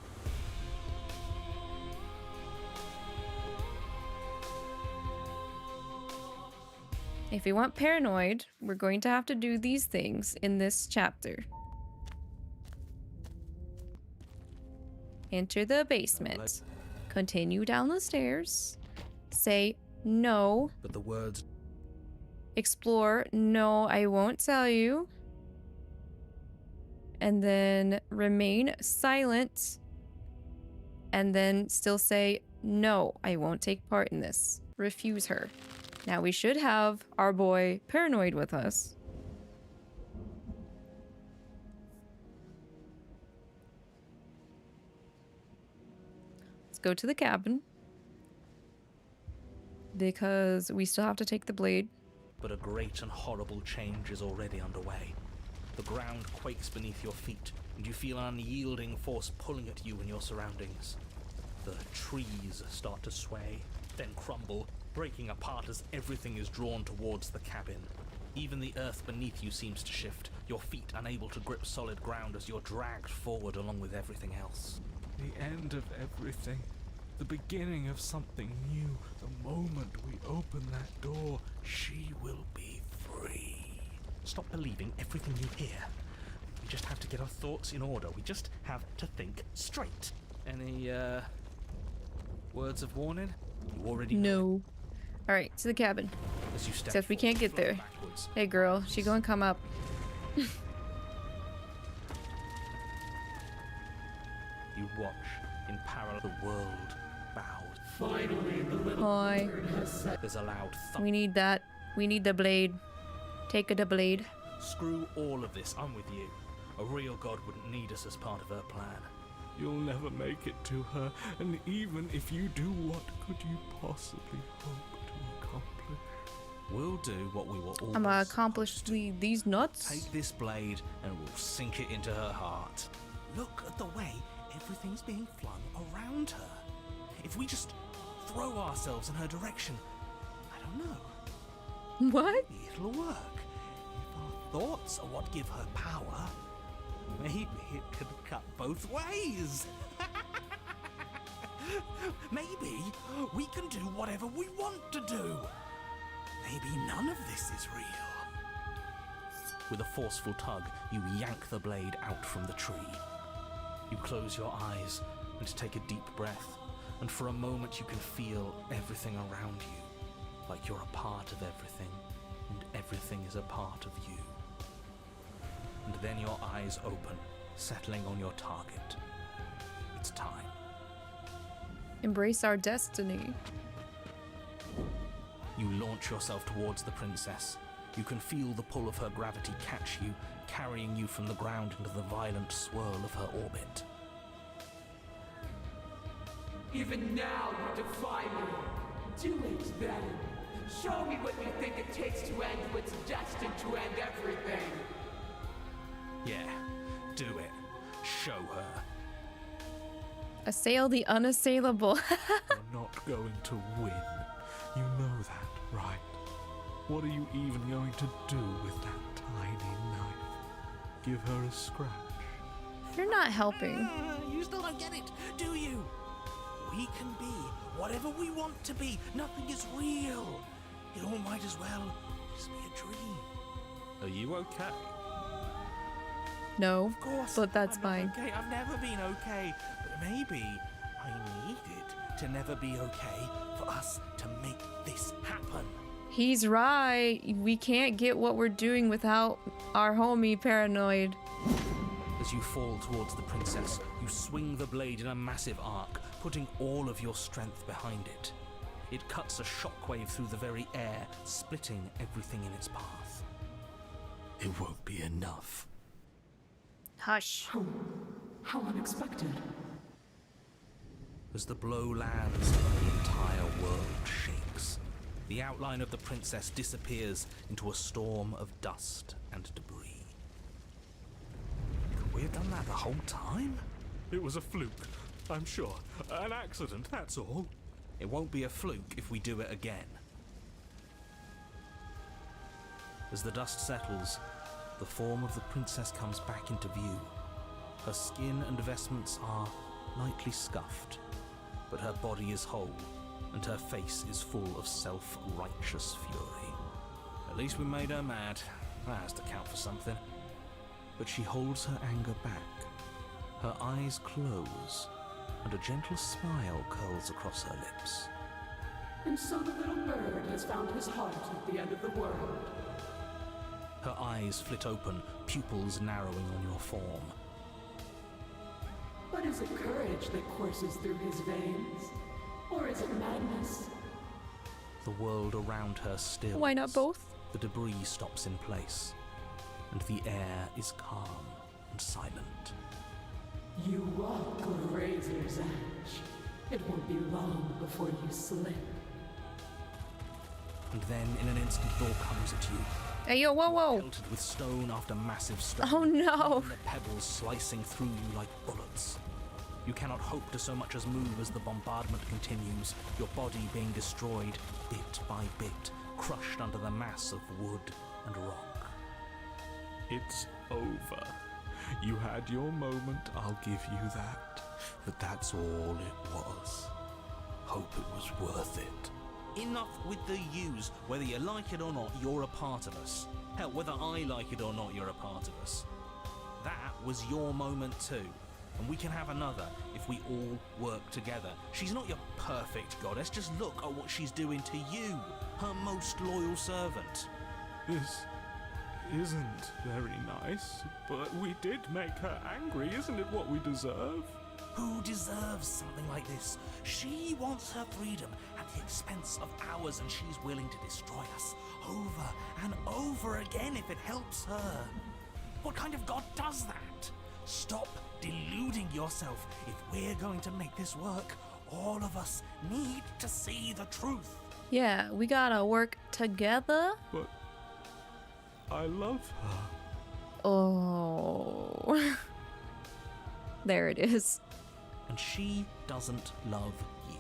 If we want Paranoid, we're going to have to do these things in this chapter. Enter the basement. Continue down the stairs. Say No.
But the words
Explore. No, I won't tell you. And then remain silent. And then still say, no, I won't take part in this. Refuse her. Now we should have our boy Paranoid with us. Let's go to the cabin. Because we still have to take the blade.
But a great and horrible change is already underway. The ground quakes beneath your feet, and you feel an unyielding force pulling at you and your surroundings. The trees start to sway, then crumble, breaking apart as everything is drawn towards the cabin. Even the earth beneath you seems to shift, your feet unable to grip solid ground as you're dragged forward along with everything else.
The end of everything. The beginning of something new. The moment we open that door, she will be free.
Stop believing everything you hear. We just have to get our thoughts in order. We just have to think straight. Any, words of warning? You already know.
No. Alright, to the cabin.
As you step
Except we can't get there.
backwards.
Hey girl, she gonna come up.
You watch in parallel. The world bows.
Finally, the little
Hi.
bird has said.
There's a loud thump.
We need that. We need the blade. Take the blade.
Screw all of this. I'm with you. A real god wouldn't need us as part of her plan.
You'll never make it to her, and even if you do, what could you possibly hope to accomplish?
We'll do what we were always
I'm gonna accomplish these nuts.
Take this blade and we'll sink it into her heart. Look at the way everything's being flung around her. If we just throw ourselves in her direction, I don't know.
What?
It'll work. If our thoughts are what give her power, maybe it could cut both ways. Maybe we can do whatever we want to do. Maybe none of this is real. With a forceful tug, you yank the blade out from the tree. You close your eyes and take a deep breath, and for a moment you can feel everything around you, like you're a part of everything, and everything is a part of you. And then your eyes open, settling on your target. It's time.
Embrace our destiny.
You launch yourself towards the princess. You can feel the pull of her gravity catch you, carrying you from the ground into the violent swirl of her orbit.
Even now you defy me. Do it then. Show me what you think it takes to end what's destined to end everything.
Yeah, do it. Show her.
Assail the unassailable.
You're not going to win. You know that, right? What are you even going to do with that tiny knife? Give her a scratch?
You're not helping.
You still don't get it, do you? We can be whatever we want to be. Nothing is real. It all might as well just be a dream.
Are you okay?
No,
Of course,
but that's
I'm
fine.
not okay. I've never been okay. But maybe I need it to never be okay for us to make this happen.
He's right. We can't get what we're doing without our homie Paranoid.
As you fall towards the princess, you swing the blade in a massive arc, putting all of your strength behind it. It cuts a shockwave through the very air, splitting everything in its path.
It won't be enough.
Hush.
How unexpected.
As the blow lands, the entire world shakes. The outline of the princess disappears into a storm of dust and debris. Could we have done that the whole time?
It was a fluke, I'm sure. An accident, that's all.
It won't be a fluke if we do it again. As the dust settles, the form of the princess comes back into view. Her skin and vestments are lightly scuffed, but her body is whole, and her face is full of self-righteous fury. At least we made her mad. That has to count for something. But she holds her anger back. Her eyes close, and a gentle smile curls across her lips.
And so the little
bird has found his heart at the end of the world.
Her eyes flit open, pupils narrowing on your form.
But is it courage that courses through his veins? Or is it madness?
The world around her stills.
Why not both?
The debris stops in place, and the air is calm and silent.
You walk on a razor's edge. It won't be long before you slip.
And then, in an instant, it all comes at you.
Hey, yo, whoa, whoa.
Pelted with stone after massive stone.
Oh, no.
And the pebbles slicing through you like bullets. You cannot hope to so much as move as the bombardment continues, your body being destroyed bit by bit, crushed under the mass of wood and rock.
It's over. You had your moment, I'll give you that.
But that's all it was. Hope it was worth it. Enough with the yous. Whether you like it or not, you're a part of us. Hell, whether I like it or not, you're a part of us. That was your moment too. And we can have another if we all work together. She's not your perfect goddess, just look at what she's doing to you, her most loyal servant.
This isn't very nice, but we did make her angry. Isn't it what we deserve?
Who deserves something like this? She wants her freedom at the expense of ours, and she's willing to destroy us over and over again if it helps her. What kind of god does that? Stop deluding yourself. If we're going to make this work, all of us need to see the truth.
Yeah, we gotta work together.
But I love her.
Oh. There it is.
And she doesn't love you.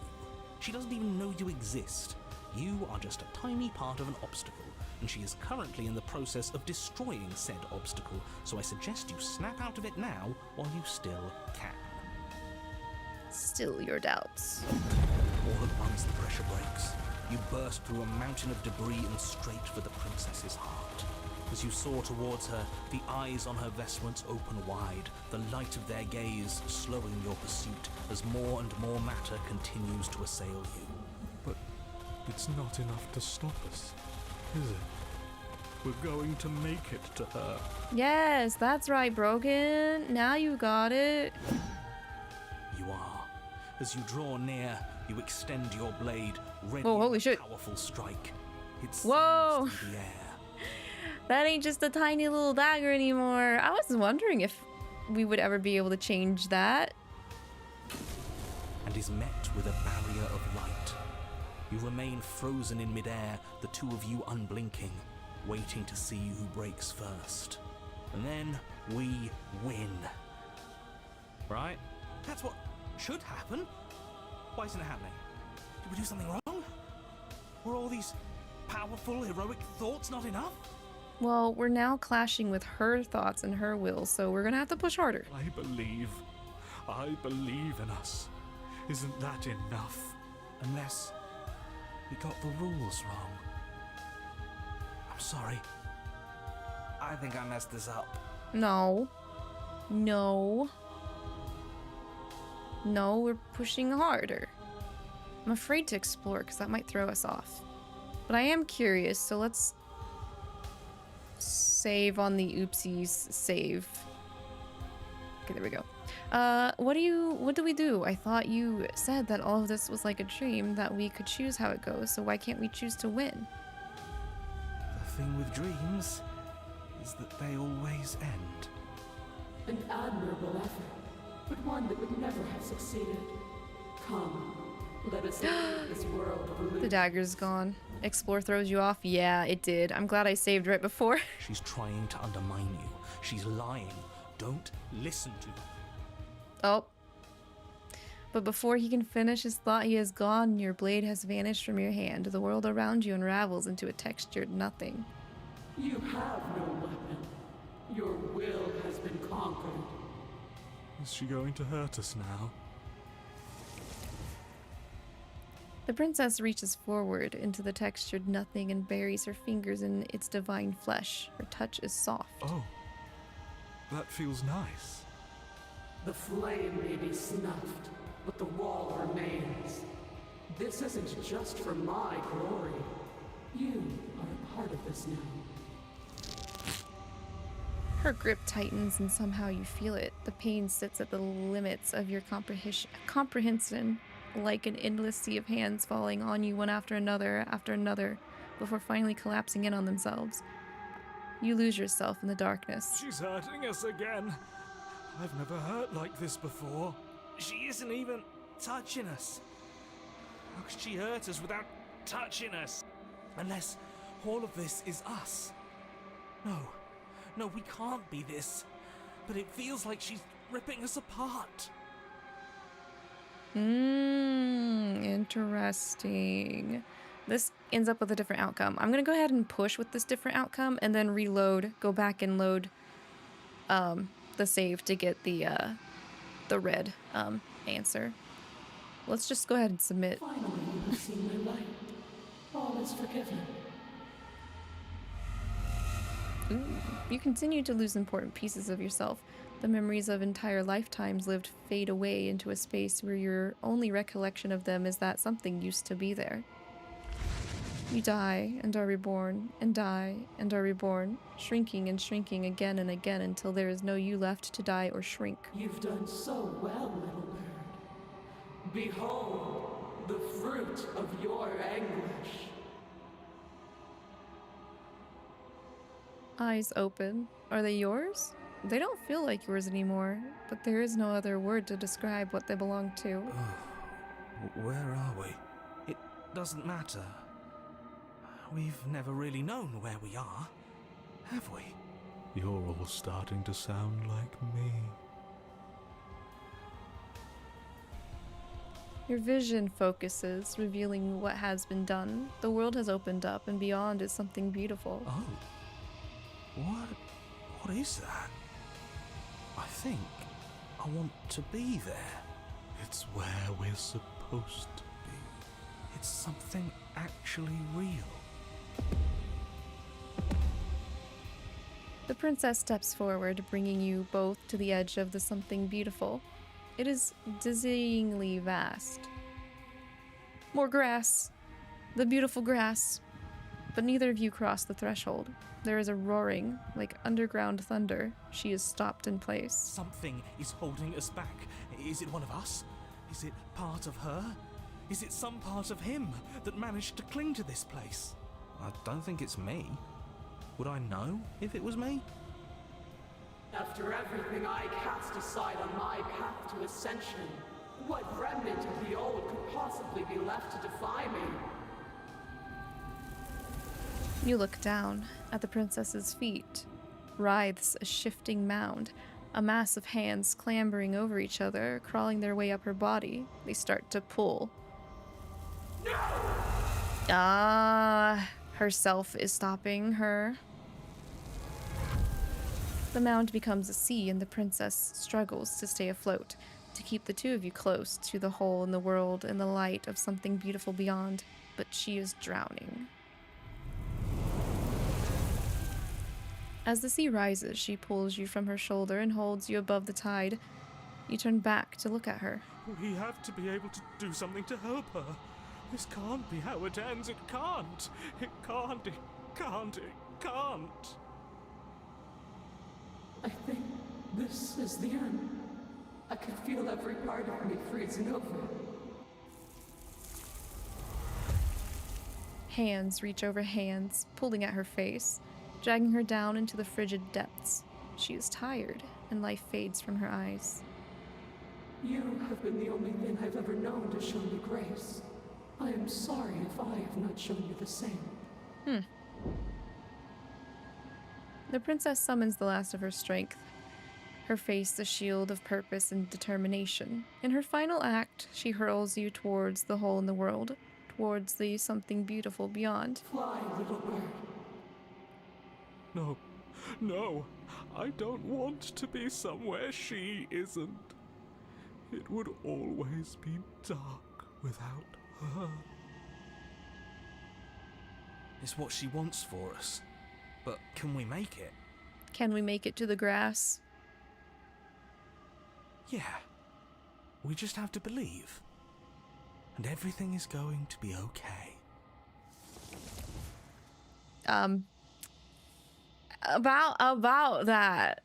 She doesn't even know you exist. You are just a tiny part of an obstacle, and she is currently in the process of destroying said obstacle, so I suggest you snap out of it now while you still can.
Still your doubts.
All at once the pressure breaks. You burst through a mountain of debris and straight for the princess's heart. As you soar towards her, the eyes on her vestments open wide, the light of their gaze slowing your pursuit as more and more matter continues to assail you.
But it's not enough to stop us, is it? We're going to make it to her.
Yes, that's right, Broken. Now you got it.
You are. As you draw near, you extend your blade, ready
Whoa, holy shit.
for a powerful strike. It
Whoa.
sings through the air.
That ain't just a tiny little dagger anymore. I was wondering if we would ever be able to change that.
And is met with a barrier of light. You remain frozen in midair, the two of you unblinking, waiting to see who breaks first. And then we win. Right? That's what should happen. Why isn't it happening? Did we do something wrong? Were all these powerful, heroic thoughts not enough?
Well, we're now clashing with her thoughts and her will, so we're gonna have to push harder.
I believe in us. Isn't that enough?
Unless we got the rules wrong. I'm sorry. I think I messed this up.
No. No. No, we're pushing harder. I'm afraid to explore because that might throw us off. But I am curious, so let's save on the oopsies save. Okay, there we go. What do we do? I thought you said that all of this was like a dream, that we could choose how it goes, so why can't we choose to win?
The thing with dreams is that they always end.
An admirable effort, but one that would never have succeeded. Come, let us leave this world of illusion.
The dagger's gone. Explore throws you off? Yeah, it did. I'm glad I saved right before.
She's trying to undermine you. She's lying. Don't listen to her.
Oh. But before he can finish his thought, he has gone, and your blade has vanished from your hand. The world around you unravels into a textured nothing.
You have no weapon. Your will has been conquered.
Is she going to hurt us now?
The princess reaches forward into the textured nothing and buries her fingers in its divine flesh. Her touch is soft.
Oh, that feels nice.
The flame may be snuffed, but the wall remains. This isn't just for my glory. You are a part of this now.
Her grip tightens and somehow you feel it. The pain sits at the limits of your comprehension, like an endless sea of hands falling on you one after another, before finally collapsing in on themselves. You lose yourself in the darkness.
She's hurting us again. I've never hurt like this before. She isn't even touching us. How could she hurt us without touching us? Unless all of this is us. No, we can't be this. But it feels like she's ripping us apart.
Interesting. This ends up with a different outcome. I'm gonna go ahead and push with this different outcome and then reload, go back and load the save to get the red answer. Let's just go ahead and submit.
Finally, you have seen my light. All is forgiven.
Ooh. You continue to lose important pieces of yourself. The memories of entire lifetimes lived fade away into a space where your only recollection of them is that something used to be there. You die and are reborn, and die and are reborn, shrinking and shrinking again and again until there is no you left to die or shrink.
You've done so well, little bird. Behold, the fruit of your anguish.
Eyes open. Are they yours? They don't feel like yours anymore, but there is no other word to describe what they belong to.
Where are we? It doesn't matter. We've never really known where we are, have we?
You're all starting to sound like me.
Your vision focuses, revealing what has been done. The world has opened up, and beyond is something beautiful.
Oh. What is that? I think I want to be there.
It's where we're supposed to be.
It's something actually real.
The princess steps forward, bringing you both to the edge of the something beautiful. It is dizzyingly vast. More grass. The beautiful grass. But neither of you cross the threshold. There is a roaring, like underground thunder. She is stopped in place.
Something is holding us back. Is it one of us? Is it part of her? Is it some part of him that managed to cling to this place? I don't think it's me. Would I know if it was me?
After everything I cast aside on my path to ascension, what remnant of the old could possibly be left to defy me?
You look down at the princess's feet. Writhes a shifting mound, a mass of hands clambering over each other, crawling their way up her body. They start to pull.
No!
Herself is stopping her. The mound becomes a sea, and the princess struggles to stay afloat, to keep the two of you close to the hole in the world and the light of something beautiful beyond. But she is drowning. As the sea rises, she pulls you from her shoulder and holds you above the tide. You turn back to look at her.
We have to be able to do something to help her. This can't be how it ends. It can't. It can't. It can't. It can't.
I think this is the end. I could feel every part of me freezing over.
Hands reach over hands, pulling at her face, dragging her down into the frigid depths. She is tired, and life fades from her eyes.
You have been the only thing I've ever known to show me grace. I am sorry if I have not shown you the same.
The princess summons the last of her strength, her face a shield of purpose and determination. In her final act, she hurls you towards the hole in the world, towards the something beautiful beyond.
Fly, little bird.
No, no, I don't want to be somewhere she isn't. It would always be dark without her.
It's what she wants for us. But can we make it?
Can we make it to the grass?
Yeah. We just have to believe.
and everything is going to be okay.
About that.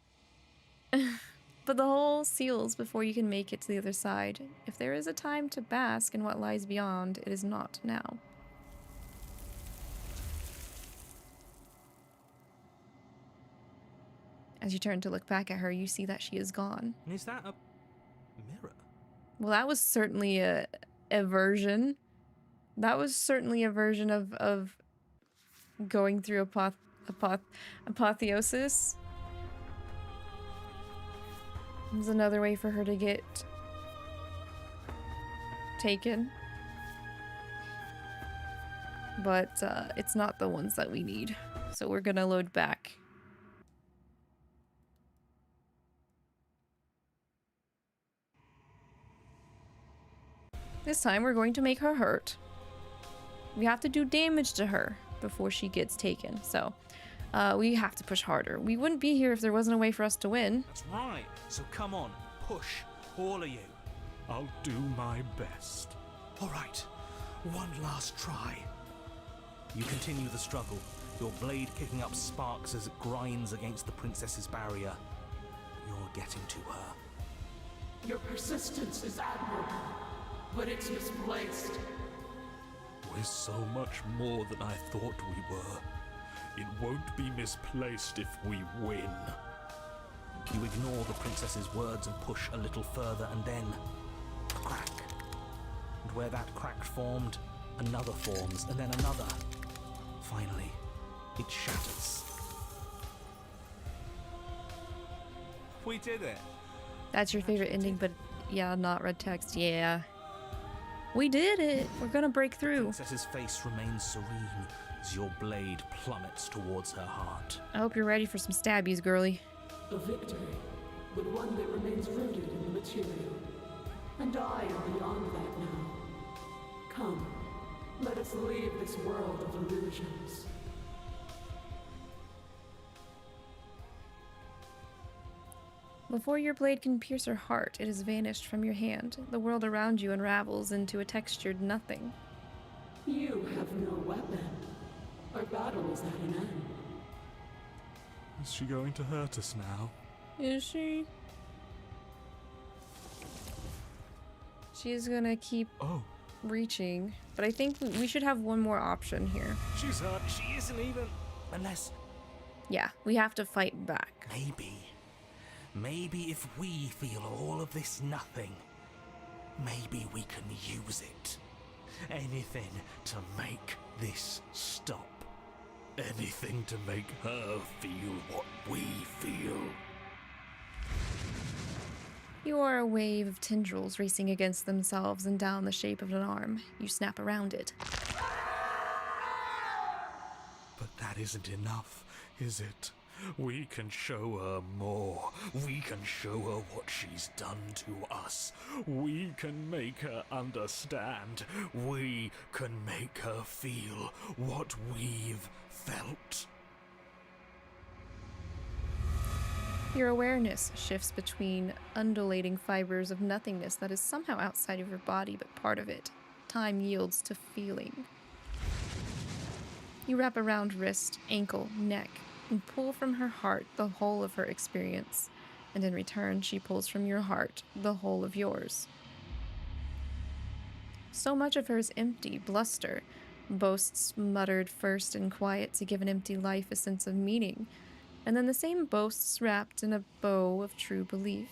But the hole seals before you can make it to the other side. If there is a time to bask in what lies beyond, it is not now. As you turn to look back at her, you see that she is gone.
And is that a mirror?
Well, that was certainly a version. That was certainly a version of going through apotheosis. There's another way for her to get taken. But it's not the ones that we need. So we're gonna load back. This time we're going to make her hurt. We have to do damage to her before she gets taken. So we have to push harder. We wouldn't be here if there wasn't a way for us to win.
That's right. So come on, push, all of you.
I'll do my best.
All right, one last try.
You continue the struggle, your blade kicking up sparks as it grinds against the princess's barrier. You're getting to her.
Your persistence is admirable, but it's misplaced.
We're so much more than I thought we were. It won't be misplaced if we win.
You ignore the princess's words and push a little further, and then a crack. And where that crack formed, another forms, and then another. Finally, it shatters.
We did it.
That's your favorite ending, but yeah, not red text. Yeah. We did it! We're gonna break
The
through.
princess's face remains serene as your blade plummets towards her heart.
I hope you're ready for some stabbies, girly.
A victory, but one that remains rooted in the material. And I am beyond that now. Come, let us leave this world of illusions.
Before your blade can pierce her heart, it has vanished from your hand. The world around you unravels into a textured nothing.
You have no weapon. Our battle is at an end.
Is she going to hurt us now?
Is she? She's gonna keep reaching, but I think we should have one more option here.
She's hurt. She isn't even...
Unless...
Yeah, we have to fight back.
Maybe if we feel all of this nothing, maybe we can use it. Anything to make this stop.
Anything to make her feel what we feel.
You are a wave of tendrils racing against themselves and down the shape of an arm. You snap around it.
But that isn't enough, is it? We can show her more. We can show her what she's done to us. We can make her understand. We can make her feel what we've felt.
Your awareness shifts between undulating fibers of nothingness that is somehow outside of your body but part of it. Time yields to feeling. You wrap around wrist, ankle, neck, and pull from her heart the whole of her experience, and in return she pulls from your heart the whole of yours. So much of her is empty, bluster, boasts muttered first in quiet to give an empty life a sense of meaning, and then the same boasts wrapped in a bow of true belief.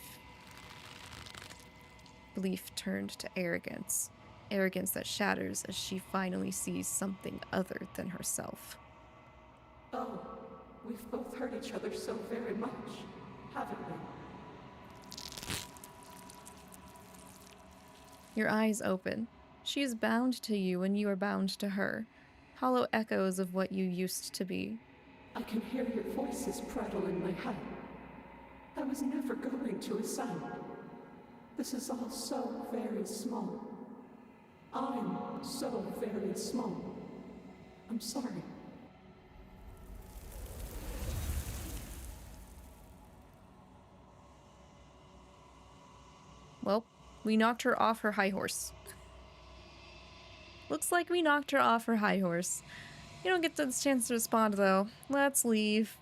Belief turned to arrogance, arrogance that shatters as she finally sees something other than herself.
Oh. We've both hurt each other so very much, haven't we?
Your eyes open. She is bound to you and you are bound to her. Hollow echoes of what you used to be.
I can hear your voices prattle in my head. I was never going to ascend. This is all so very small. I'm so very small. I'm sorry.
Well, we knocked her off her high horse. Looks like we knocked her off her high horse. You don't get the chance to respond, though. Let's leave.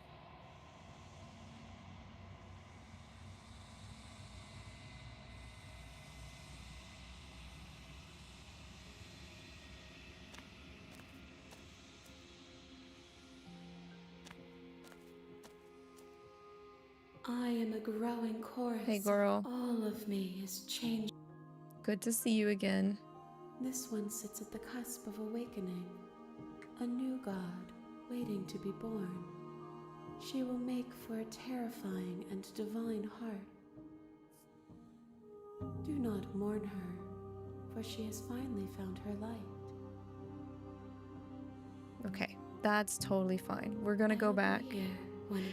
I am a growing chorus.
Hey, girl.
All of me is changing.
Good to see you again.
This one sits at the cusp of awakening. A new god, waiting to be born. She will make for a terrifying and divine heart. Do not mourn her, for she has finally found her light.
Okay, that's totally fine. We're gonna go back.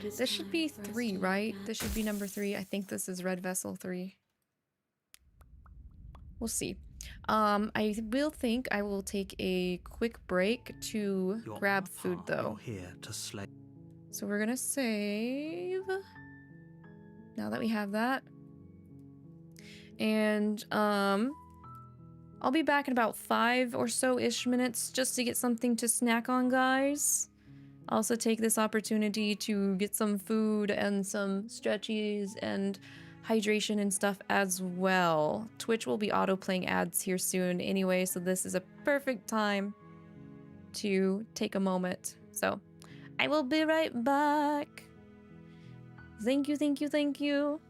This should be 3, right? This should be number 3. I think this is Red Vessel 3. We'll see. I will take a quick break to grab food, though.
Here to slay.
So we're gonna save. Now that we have that. And, I'll be back in about 5 or so-ish minutes just to get something to snack on, guys. Also take this opportunity to get some food and some stretchies and hydration and stuff as well. Twitch will be auto-playing ads here soon anyway, so this is a perfect time to take a moment. So, I will be right back. Thank you, thank you, thank you.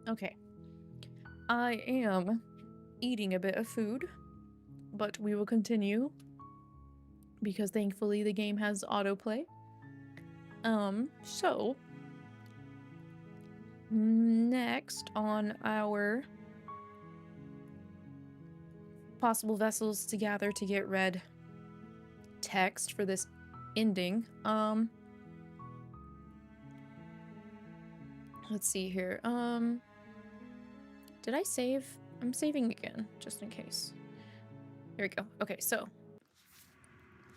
Okay. I am eating a bit of food, but we will continue because thankfully the game has autoplay. So next on our possible vessels to gather to get red text for this ending, let's see here. Did I save? I'm saving again, just in case. Here we go. Okay, so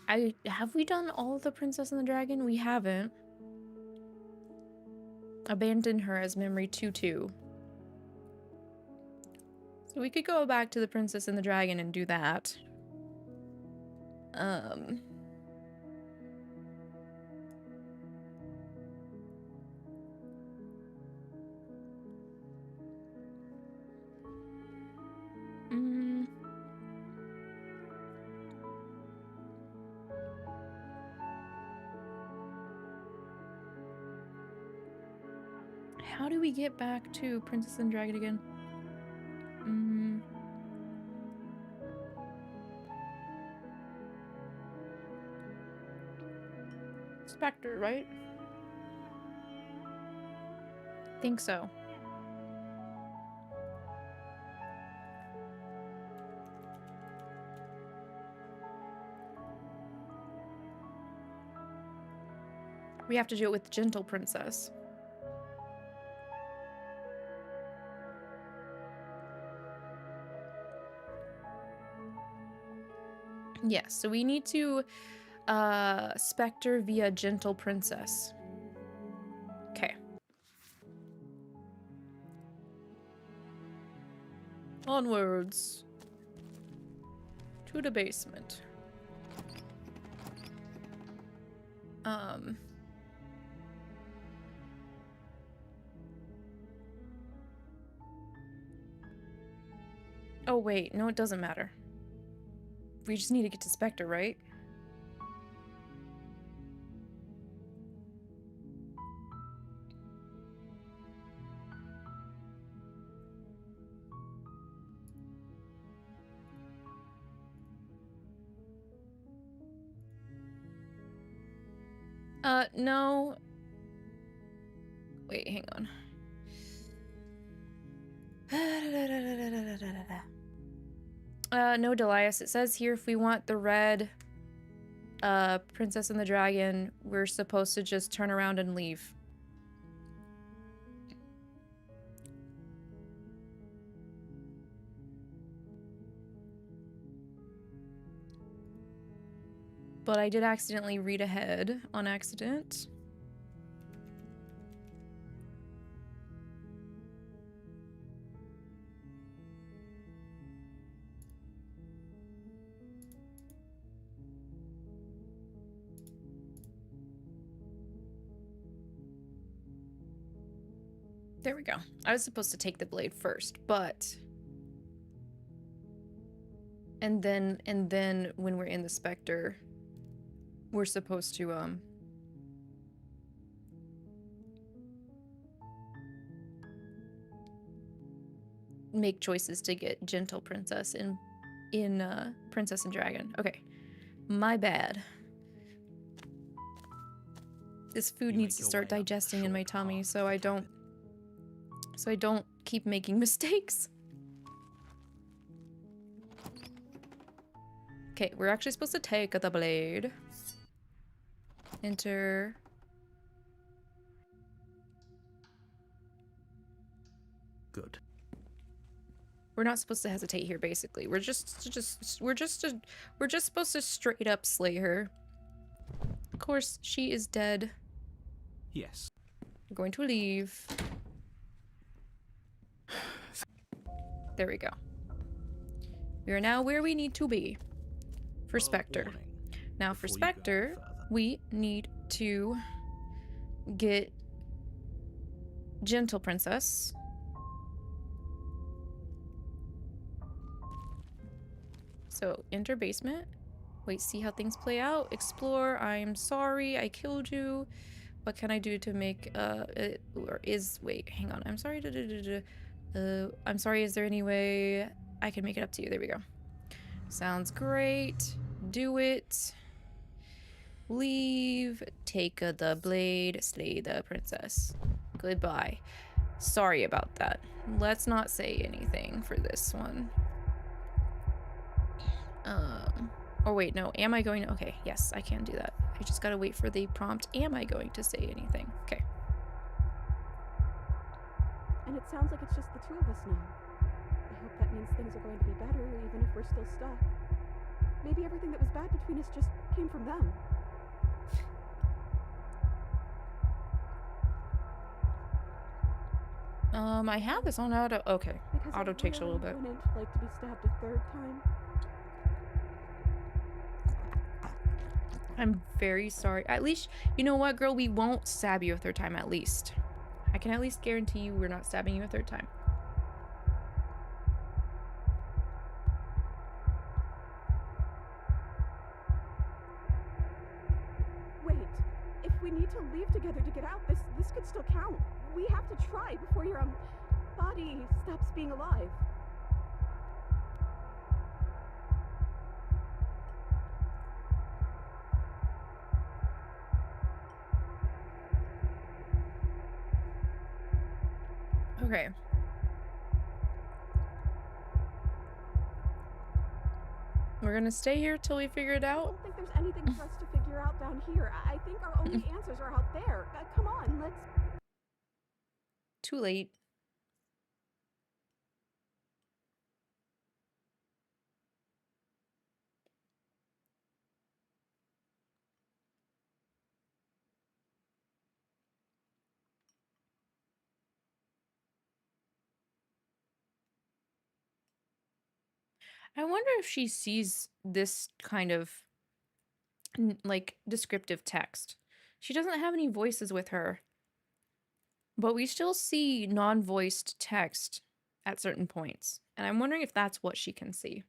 have we done all the Princess and the Dragon? We haven't. Abandon her as memory 2-2. So we could go back to the Princess and the Dragon and do that. How do we get back to Princess and Dragon again? Spectre, right? Think so. We have to do it with Gentle Princess. Yes, so we need to Spectre via Gentle Princess. Okay. Onwards to the basement. Oh wait, no, it doesn't matter. We just need to get to Spectre, right? No. Wait, hang on. No, Delias. It says here if we want the red Princess and the Dragon, we're supposed to just turn around and leave. But I did accidentally read ahead on accident. There we go. I was supposed to take the blade first, but... And then when we're in the Spectre, we're supposed to, make choices to get Gentle Princess in Princess and Dragon. Okay. My bad. This food needs to start digesting in my tummy so I don't keep making mistakes. Okay, we're actually supposed to take the blade. Enter.
Good.
We're not supposed to hesitate here, basically. We're just supposed to straight up slay her. Of course, she is dead.
Yes.
We're going to leave. There we go. We are now where we need to be for Spectre. Now for Spectre, we need to get Gentle Princess. So enter basement. Wait, see how things play out. Explore. I'm sorry, I killed you. What can I do to make wait, hang on. I'm sorry. I'm sorry, is there any way I can make it up to you? There we go. Sounds great. Do it. Leave. Take the blade. Slay the princess. Goodbye. Sorry about that. Let's not say anything for this one. Or wait, no. Am I going to... Okay, yes, I can do that. I just gotta wait for the prompt. Am I going to say anything? Okay.
And it sounds like it's just the two of us now. I hope that means things are going to be better, even if we're still stuck. Maybe everything that was bad between us just came from them.
I have this on auto. Okay.
Because
Auto
I
takes a little bit.
wouldn't like to be stabbed a third time.
I'm very sorry. At least, you know what, girl? We won't stab you a third time, at least. I can at least guarantee you we're not stabbing you a third time.
Wait, if we need to leave together to get out, this could still count. We have to try before your body stops being alive.
Okay. We're gonna stay here till we figure it
I
out.
don't think there's anything for us to figure out down here. I think our only answers are out there. Come on, let's...
Too late. I wonder if she sees this kind of like descriptive text. She doesn't have any voices with her, but we still see non-voiced text at certain points. And I'm wondering if that's what she can see.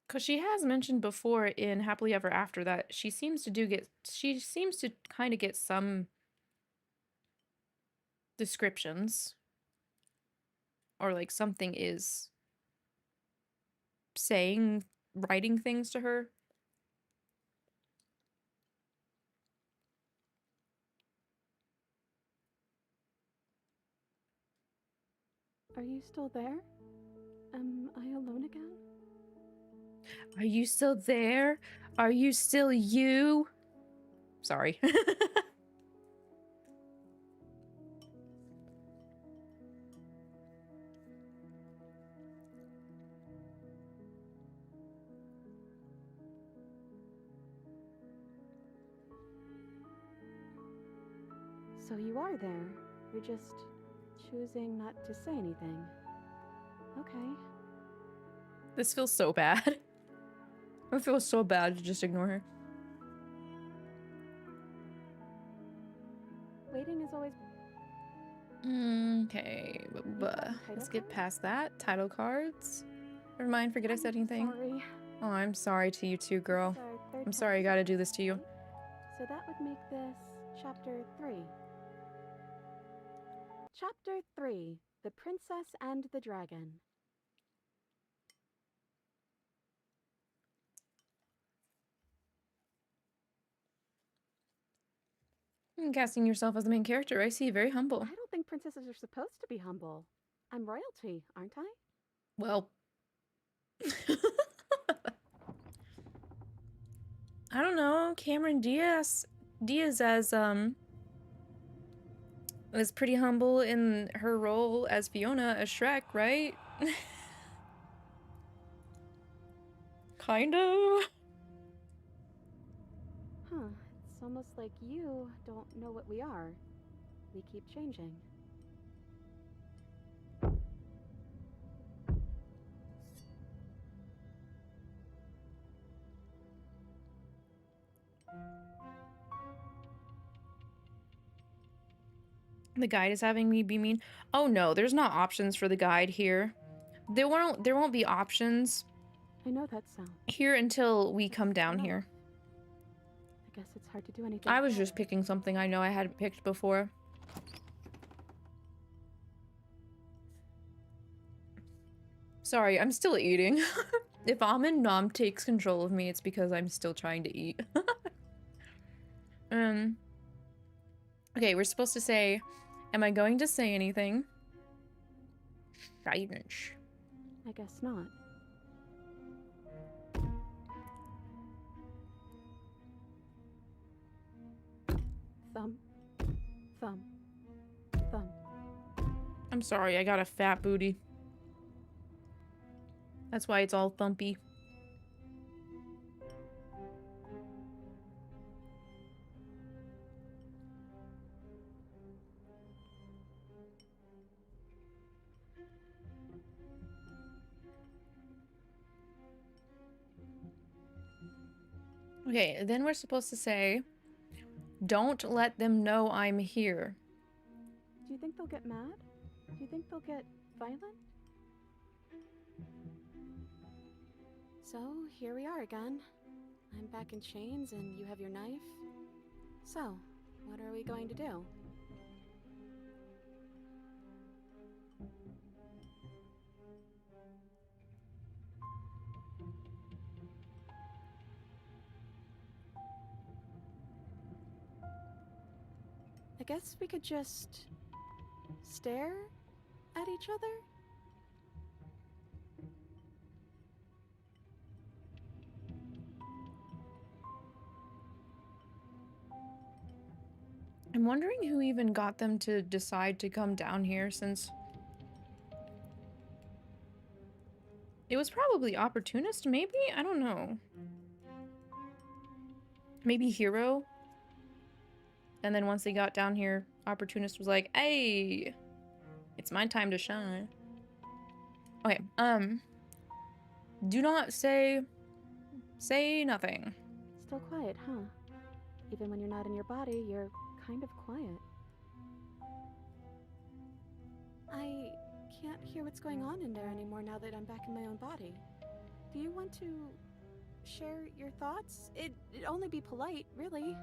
Because she has mentioned before in Happily Ever After that she seems to kind of get some descriptions, or like something is writing things to her.
Are you still there? Am I alone again?
Are you still there? Are you still you? Sorry.
So you are there. You're just choosing not to say anything. Okay.
This feels so bad. I feel so bad to just ignore her.
Waiting is always...
Okay, let's get past that. Title cards. Never mind, forget I said anything.
Sorry.
Oh, I'm sorry to you too, girl.
This is our third
I'm sorry I gotta do this to you.
So that would make this chapter 3. Chapter 3, The Princess and the Dragon.
Casting yourself as the main character, I see. Very humble.
I don't think princesses are supposed to be humble. I'm royalty, aren't I?
Well... I don't know. Cameron Diaz was pretty humble in her role as Fiona as Shrek, right? Kind of.
Huh. It's almost like you don't know what we are. We keep changing.
The guide is having me be mean. Oh no, there's not options for the guide here. There won't be options
I know that sound.
Here until we come down here.
I guess it's hard to do anything.
I was just picking something I know I hadn't picked before. Sorry, I'm still eating. If Almond Nom takes control of me, it's because I'm still trying to eat. Okay, we're supposed to say, am I going to say anything? Silence.
I guess not. Thumb. Thumb. Thumb.
I'm sorry, I got a fat booty. That's why it's all thumpy. Okay, then we're supposed to say, don't let them know I'm here.
Do you think they'll get mad? Do you think they'll get violent?
So, here we are again. I'm back in chains and you have your knife. So, what are we going to do? I guess we could just stare at each other?
I'm wondering who even got them to decide to come down here, since it was probably Opportunist, maybe? I don't know. Maybe Hero? And then once they got down here, Opportunist was like, hey, it's my time to shine. Okay, do not say nothing.
Still quiet, huh? Even when you're not in your body, you're kind of quiet.
I can't hear what's going on in there anymore now that I'm back in my own body. Do you want to share your thoughts? It'd only be polite, really.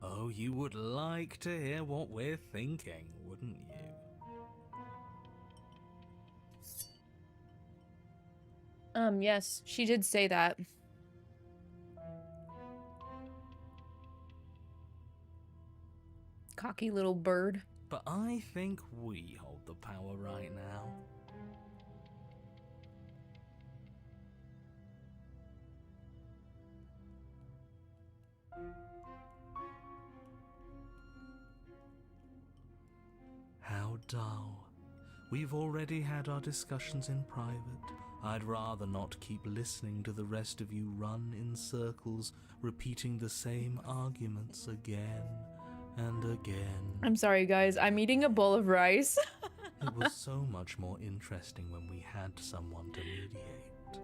Oh, you would like to hear what we're thinking, wouldn't you?
Yes, she did say that. Cocky little bird.
But I think we hold the power right now. How dull. We've already had our discussions in private. I'd rather not keep listening to the rest of you run in circles, repeating the same arguments again and again.
I'm sorry, guys. I'm eating a bowl of rice.
It was so much more interesting when we had someone to mediate.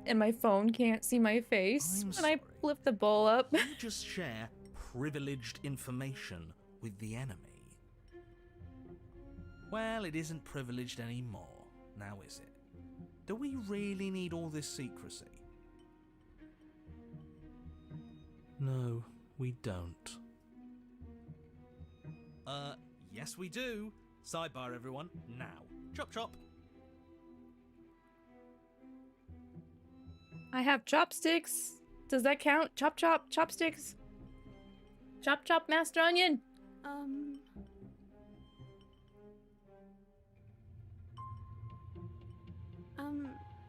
And my phone can't see my face when I lift the bowl up.
You just share privileged information with the enemy. Well, it isn't privileged anymore, now is it? Do we really need all this secrecy? No, we don't. Yes we do. Sidebar, everyone. Now. Chop chop.
I have chopsticks. Does that count? Chop chop, chopsticks. Chop chop, Master Onion.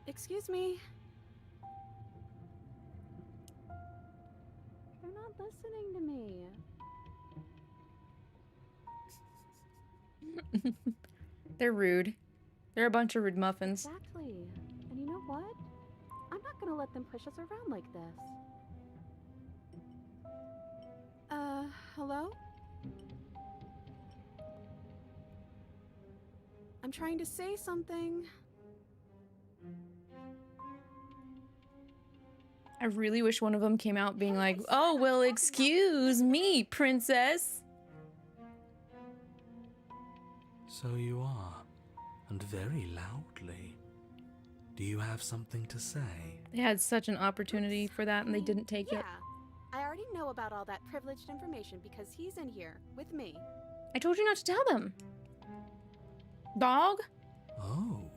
Excuse me.
They're not listening to me.
They're rude. They're a bunch of rude muffins.
Exactly. And you know what? I'm not gonna let them push us around like this.
Hello? I'm trying to say something.
I really wish one of them came out being like, oh, well, excuse me, princess.
So you are and very loudly. Do you have something to say?
They had such an opportunity for that and they didn't take it.
I already know about all that privileged information because he's in here with me.
I told you not to tell them. Dog?
Oh,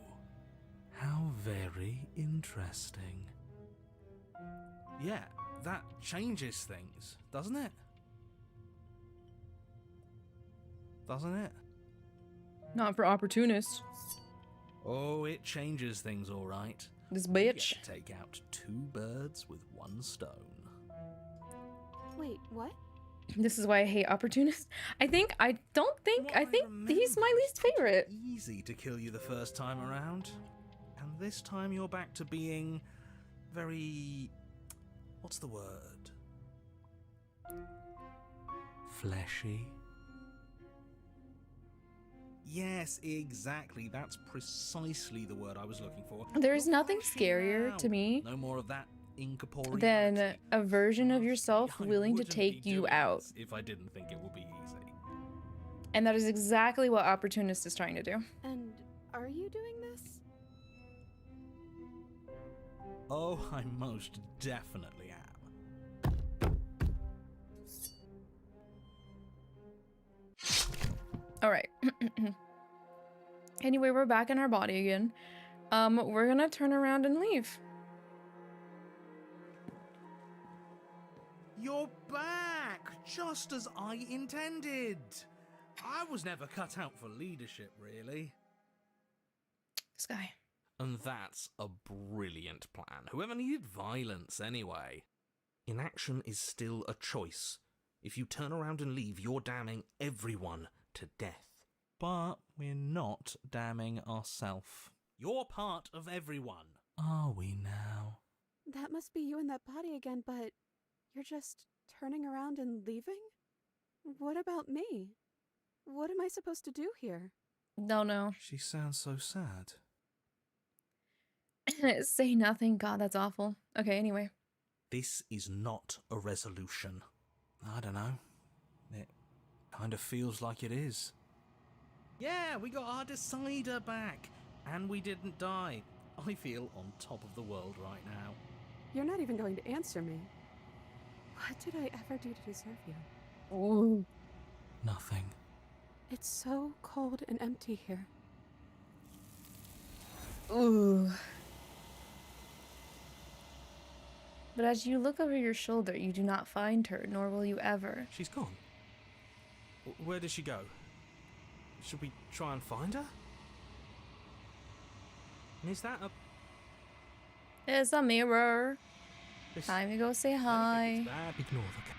how very interesting. Yeah, that changes things, doesn't it? Doesn't it?
Not for opportunists.
Oh, it changes things, all right.
This
You get
bitch.
to take out 2 birds with 1 stone.
Wait, what?
This is why I hate opportunists. I think he's my least favorite.
Easy to kill you the first time around. And this time you're back to being very... what's the word? Fleshy? Yes, exactly. That's precisely the word I was looking for.
There's nothing scarier to me
No more of that incorporeal
than a version of yourself willing to take you out.
if I didn't think it would be easy.
And that is exactly what opportunist is trying to do.
And are you doing this?
Oh, I most definitely am.
All right. Anyway, we're back in our body again. We're gonna turn around and leave.
You're back, just as I intended. I was never cut out for leadership, really.
This guy.
And that's a brilliant plan. Whoever needed violence, anyway? Inaction is still a choice. If you turn around and leave, you're damning everyone to death. But we're not damning ourselves. You're part of everyone. Are we now?
That must be you in that body again, but you're just turning around and leaving? What about me? What am I supposed to do here?
No.
She sounds so sad.
Say nothing. God, that's awful. Okay, anyway.
This is not a resolution. I don't know. It kind of feels like it is. Yeah, we got our decider back. And we didn't die. I feel on top of the world right now.
You're not even going to answer me. What did I ever do to deserve you?
Oh.
Nothing.
It's so cold and empty here.
Ooh. But as you look over your shoulder, you do not find her, nor will you ever.
She's gone. Where did she go? Should we try and find her? Is that a...
It's a mirror.
This...
Time to go say hi.
Ignore the...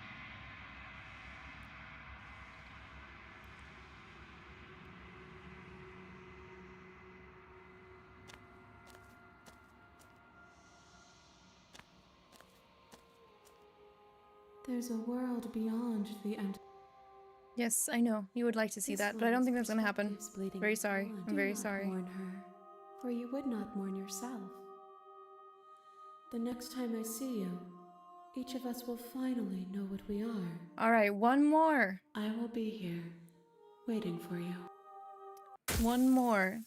There's a world beyond the end.
Yes, I know. You would like to see that, but I don't think that's gonna happen. Very sorry. I'm very sorry.
Mourn her, for you would not mourn yourself. The next time I see you, each of us will finally know what we are.
Alright, one more.
I will be here, waiting for you.
One more.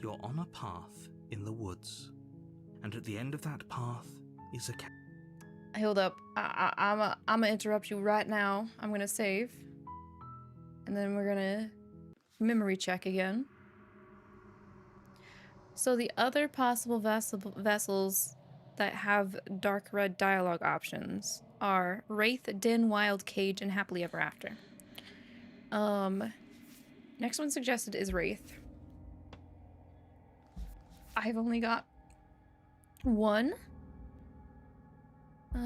You're on a path in the woods, and at the end of that path is a cat.
Hold up. I'm gonna interrupt you right now. I'm gonna save. And then we're gonna memory check again. So the other possible vessels that have dark red dialogue options are Wraith, Din, Wild, Cage, and Happily Ever After. Next one suggested is Wraith. I've only got one.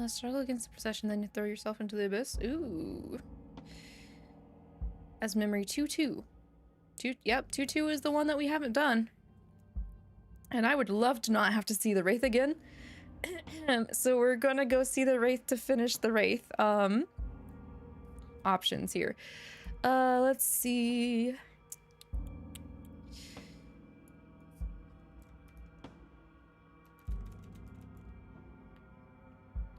Struggle against the procession, then you throw yourself into the abyss. Ooh. As memory 2-2. Yep, 2-2 is the one that we haven't done. And I would love to not have to see the Wraith again. So we're gonna go see the Wraith to finish the Wraith. Options here. Let's see.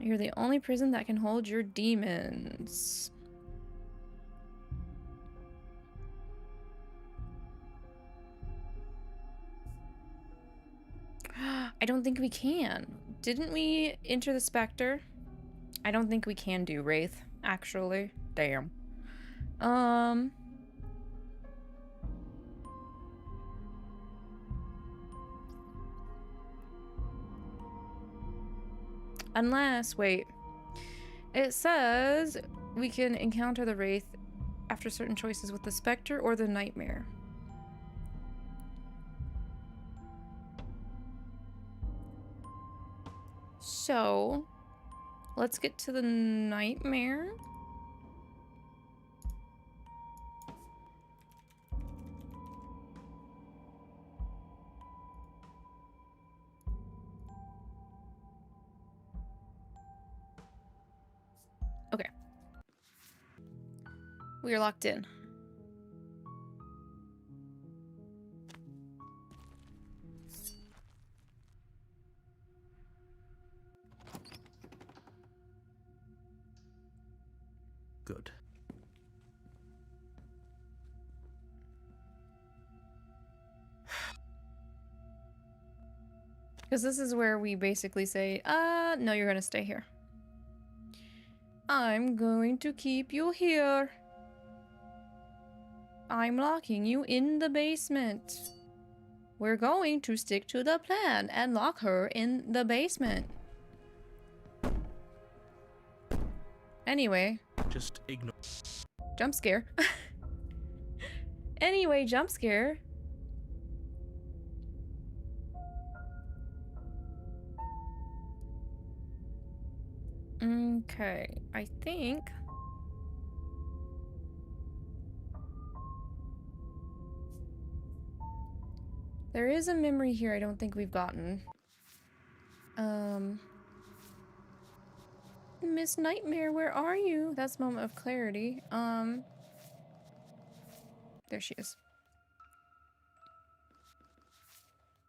You're the only prison that can hold your demons. I don't think we can. Didn't we enter the Spectre? I don't think we can do Wraith, actually. Damn. Unless, wait. It says we can encounter the Wraith after certain choices with the Spectre or the Nightmare. So, let's get to the Nightmare. Okay. We are locked in.
Good.
Because this is where we basically say, no, you're gonna stay here. I'm going to keep you here. I'm locking you in the basement. We're going to stick to the plan and lock her in the basement. Anyway.
Just ignore.
Jump scare. Anyway, jump scare. Okay, I think there is a memory here I don't think we've gotten. Miss Nightmare, where are you? That's moment of clarity. There she is.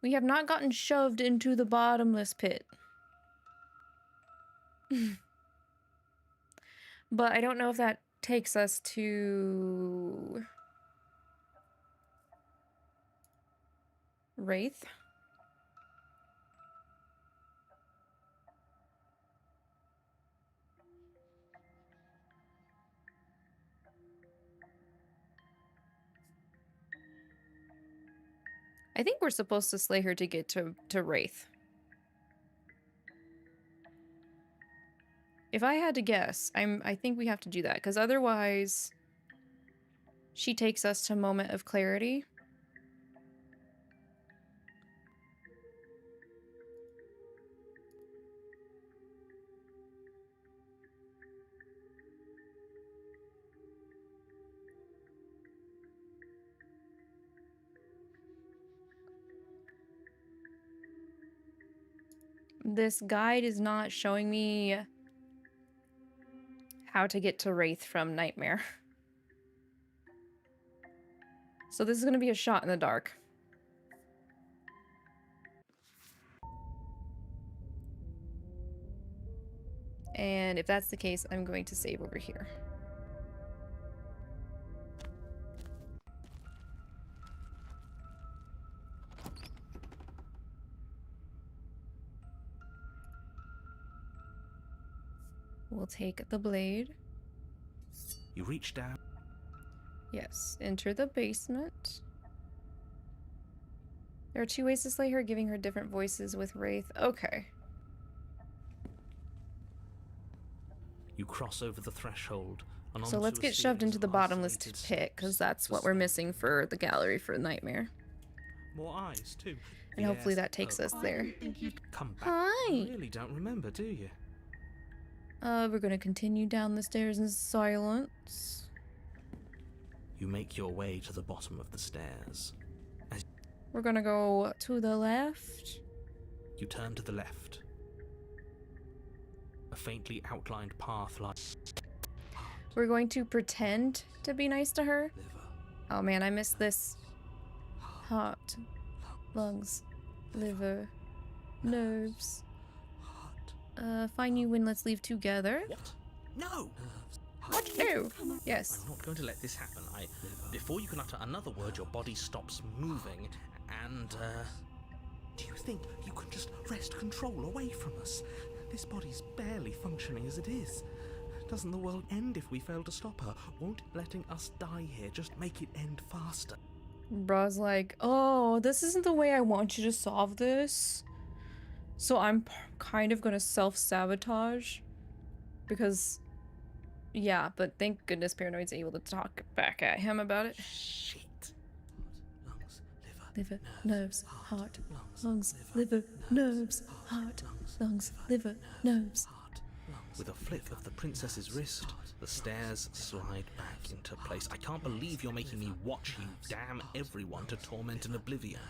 We have not gotten shoved into the bottomless pit. But I don't know if that takes us to Wraith. I think we're supposed to slay her to get to Wraith. If I had to guess, I think we have to do that, because otherwise she takes us to moment of clarity. This guide is not showing me how to get to Wraith from Nightmare. So this is going to be a shot in the dark. And if that's the case, I'm going to save over here. We'll take the blade.
You reach down.
Yes, enter the basement. There are 2 ways to slay her, giving her different voices with Wraith. Okay.
You cross over the threshold. And
So let's get shoved into the bottomless pit, because that's what we're missing for the gallery for Nightmare.
More eyes, too.
And hopefully that takes us there.
Come back.
Hi!
You really don't remember, do you?
We're gonna continue down the stairs in silence.
You make your way to the bottom of the stairs. As
We're gonna go to the left.
you turn to the left. A faintly outlined path lies.
We're going to pretend to be nice to her. Oh man, I missed this. Heart, lungs, liver, nerves, Find you when let's leave together.
What? No!
What? No! Yes.
I'm not going to let this happen. Before you can utter another word, your body stops moving, and,
Do you think you can just wrest control away from us? This body's barely functioning as it is. Doesn't the world end if we fail to stop her? Won't letting us die here just make it end faster?
Bra's like, oh, this isn't the way I want you to solve this. So I'm kind of gonna self-sabotage. Because, yeah, but thank goodness Paranoid's able to talk back at him about it.
Shit. Lungs,
Liver, nerves, heart, lungs, liver, nerves, heart, lungs, liver, nerves.
With a flick of the princess's wrist, the stairs slide back into place. I can't believe you're making me watch you damn everyone to torment and oblivion.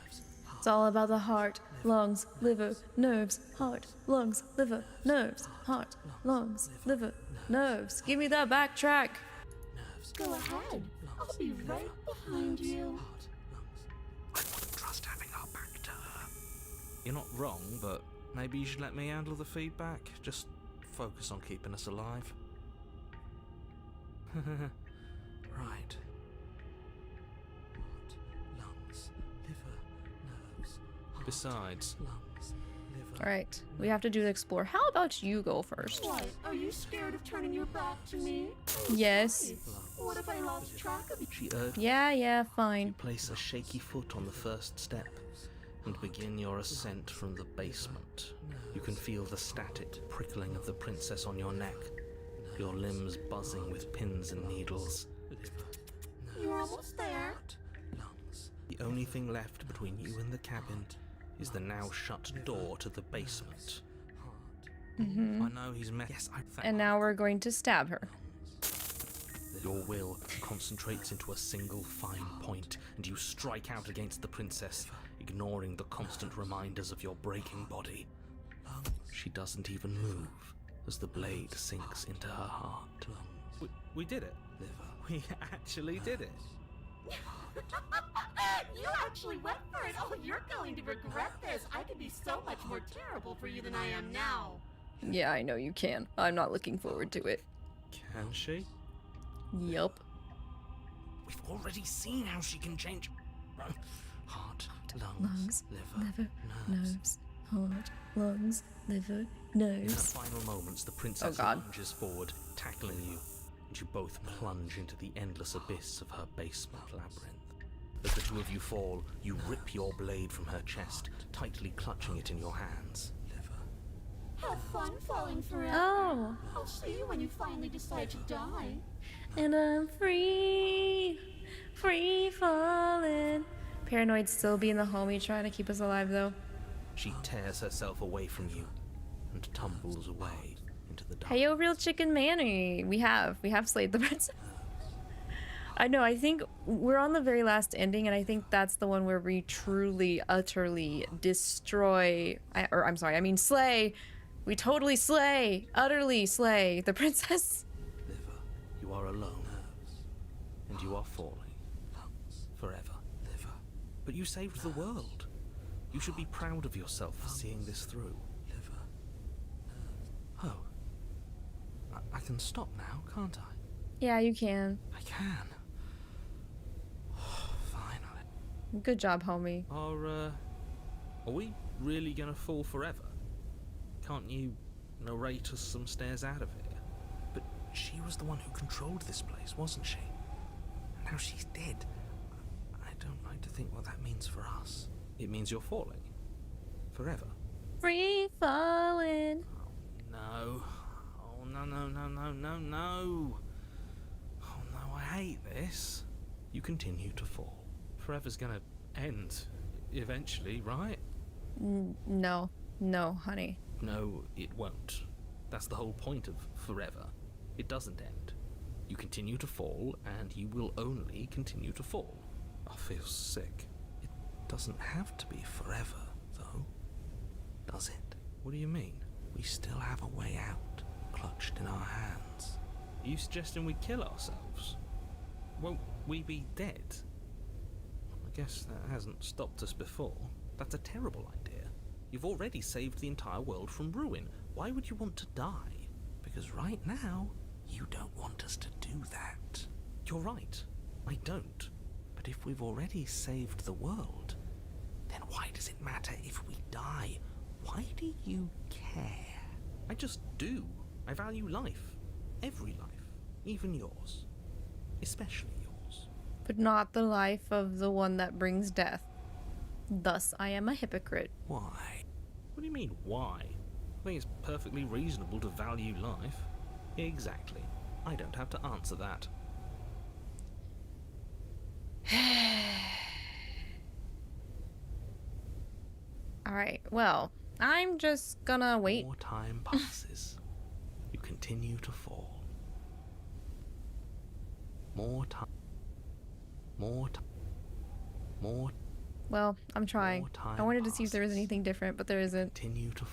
It's all about the heart, lungs, liver, nerves, heart, lungs, liver, nerves, heart, lungs, liver, nerves. Give me that backtrack.
Go ahead. I'll be right behind you.
I wouldn't trust having our back to her. You're not wrong, but maybe you should let me handle the feedback. Just focus on keeping us alive. Right. Lungs, liver, nerves. Besides, lungs, liver.
Alright, we have to do the explore. How about you go first?
What? Are you scared of turning your back to me?
Yes.
What if I lost track of you?
She urged
Yeah, fine.
you place a shaky foot on the first step and begin your ascent from the basement. You can feel the static prickling of the princess on your neck, your limbs buzzing with pins and needles.
You're almost there.
The only thing left between you and the cabin is the now shut door to the basement. I know he's Yes,
And now we're going to stab her.
Your will concentrates into a single fine point, and you strike out against the princess, ignoring the constant reminders of your breaking body. She doesn't even move as the blade sinks into her heart. We did it. We actually did it.
You actually went for it. Oh, you're going to regret this. I could be so much more terrible for you than I am now.
Yeah, I know you can. I'm not looking forward to it.
Can she?
Yup.
We've already seen how she can change. Heart,
Lungs, liver, nerves, heart, lungs, liver,
In her
nerves.
final moments, the princess lunges forward, tackling you, and you both plunge into the endless abyss of her basement labyrinth. As the two of you fall, you rip your blade from her chest, tightly clutching it in your hands.
Have fun falling forever.
Oh.
I'll see you when you finally decide to die.
And I'm free falling. Paranoid still being the homie trying to keep us alive though.
She tears herself away from you and tumbles away into the dark.
Hey yo, real chicken Manny. We have slayed the princess. I know, I think we're on the very last ending, and I think that's the one where we truly, utterly destroy, slay. We totally slay, utterly slay the princess.
Liver, you are alone, and you are falling. Forever. Liver. But you saved the world. You should be proud of yourself for seeing this through. Liver. Oh. I can stop now, can't I?
Yeah, you can.
I can. Finally.
Good job, homie.
Are we really gonna fall forever? Can't you narrate us some stairs out of here? But she was the one who controlled this place, wasn't she? And now she's dead. I don't like to think what that means for us. It means you're falling. Forever.
Free falling.
No. Oh, no. Oh, no, I hate this. You continue to fall. Forever's gonna end eventually, right?
No, honey.
No, it won't. That's the whole point of forever. It doesn't end. You continue to fall, and you will only continue to fall. I feel sick. It doesn't have to be forever, though. Does it? What do you mean? We still have a way out, clutched in our hands. Are you suggesting we kill ourselves? Won't we be dead? I guess that hasn't stopped us before. That's a terrible idea. You've already saved the entire world from ruin.
Why would you want to die? Because right now, you don't want us to do that. You're right, I don't. But if we've already saved the world, then why does it matter if we die? Why do you care? I just do. I value life. Every life. Even yours. Especially yours.
But not the life of the one that brings death. Thus, I am a hypocrite.
Why?
What do you mean, why? I think it's perfectly reasonable to value life.
Exactly. I don't have to answer that.
Alright, well, I'm just gonna wait.
More time passes. You continue to fall. More time. More time. More.
Well, I'm trying. I wanted to see if there was anything different, but there isn't.
Continue to.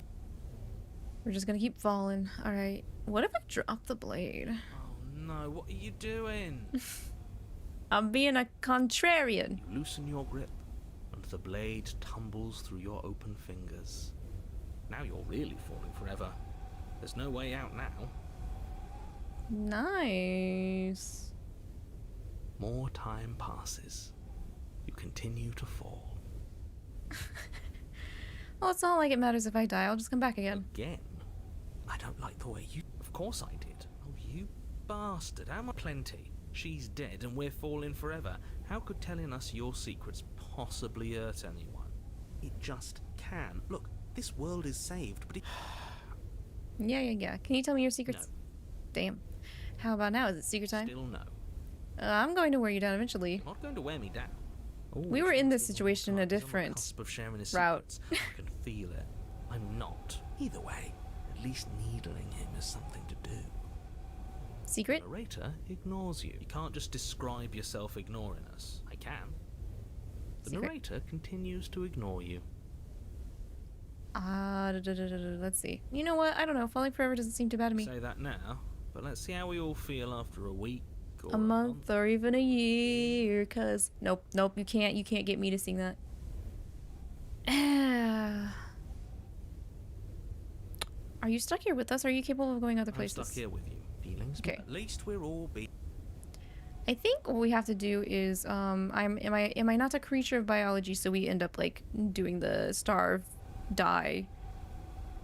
We're just gonna keep falling. Alright. What if I drop the blade?
Oh no, what are you doing?
I'm being a contrarian.
You loosen your grip, and the blade tumbles through your open fingers.
Now you're really falling forever. There's no way out now.
Nice.
More time passes. You continue to fall.
Well, it's not like it matters if I die. I'll just come back again.
Again? I don't like the way you...
Of course I did. Oh, you bastard. How much? Plenty. She's dead and we're falling forever. How could telling us your secrets possibly hurt anyone?
It just can. Look, this world is saved, but it...
Yeah. Can you tell me your secrets?
No.
Damn. How about now? Is it secret time?
Still no.
I'm going to wear you down eventually.
You're not going to wear me down.
We were in this situation in a different route.
I can feel it. I'm not. Either way, at least needling him is something to do.
Secret?
The narrator ignores you.
You can't just describe yourself ignoring us. I can.
The
Secret.
narrator continues to ignore you.
Let's see. You know what? I don't know. Falling forever doesn't seem too bad to me.
Say that now, but let's see how we all feel after a week or
A month or even a year, cause nope, you can't get me to sing that. Are you stuck here with us? Or are you capable of going other places?
I'm stuck here with you. Feelings?
Okay.
At least we're all
I think what we have to do is am I not a creature of biology, so we end up like doing the starve, die,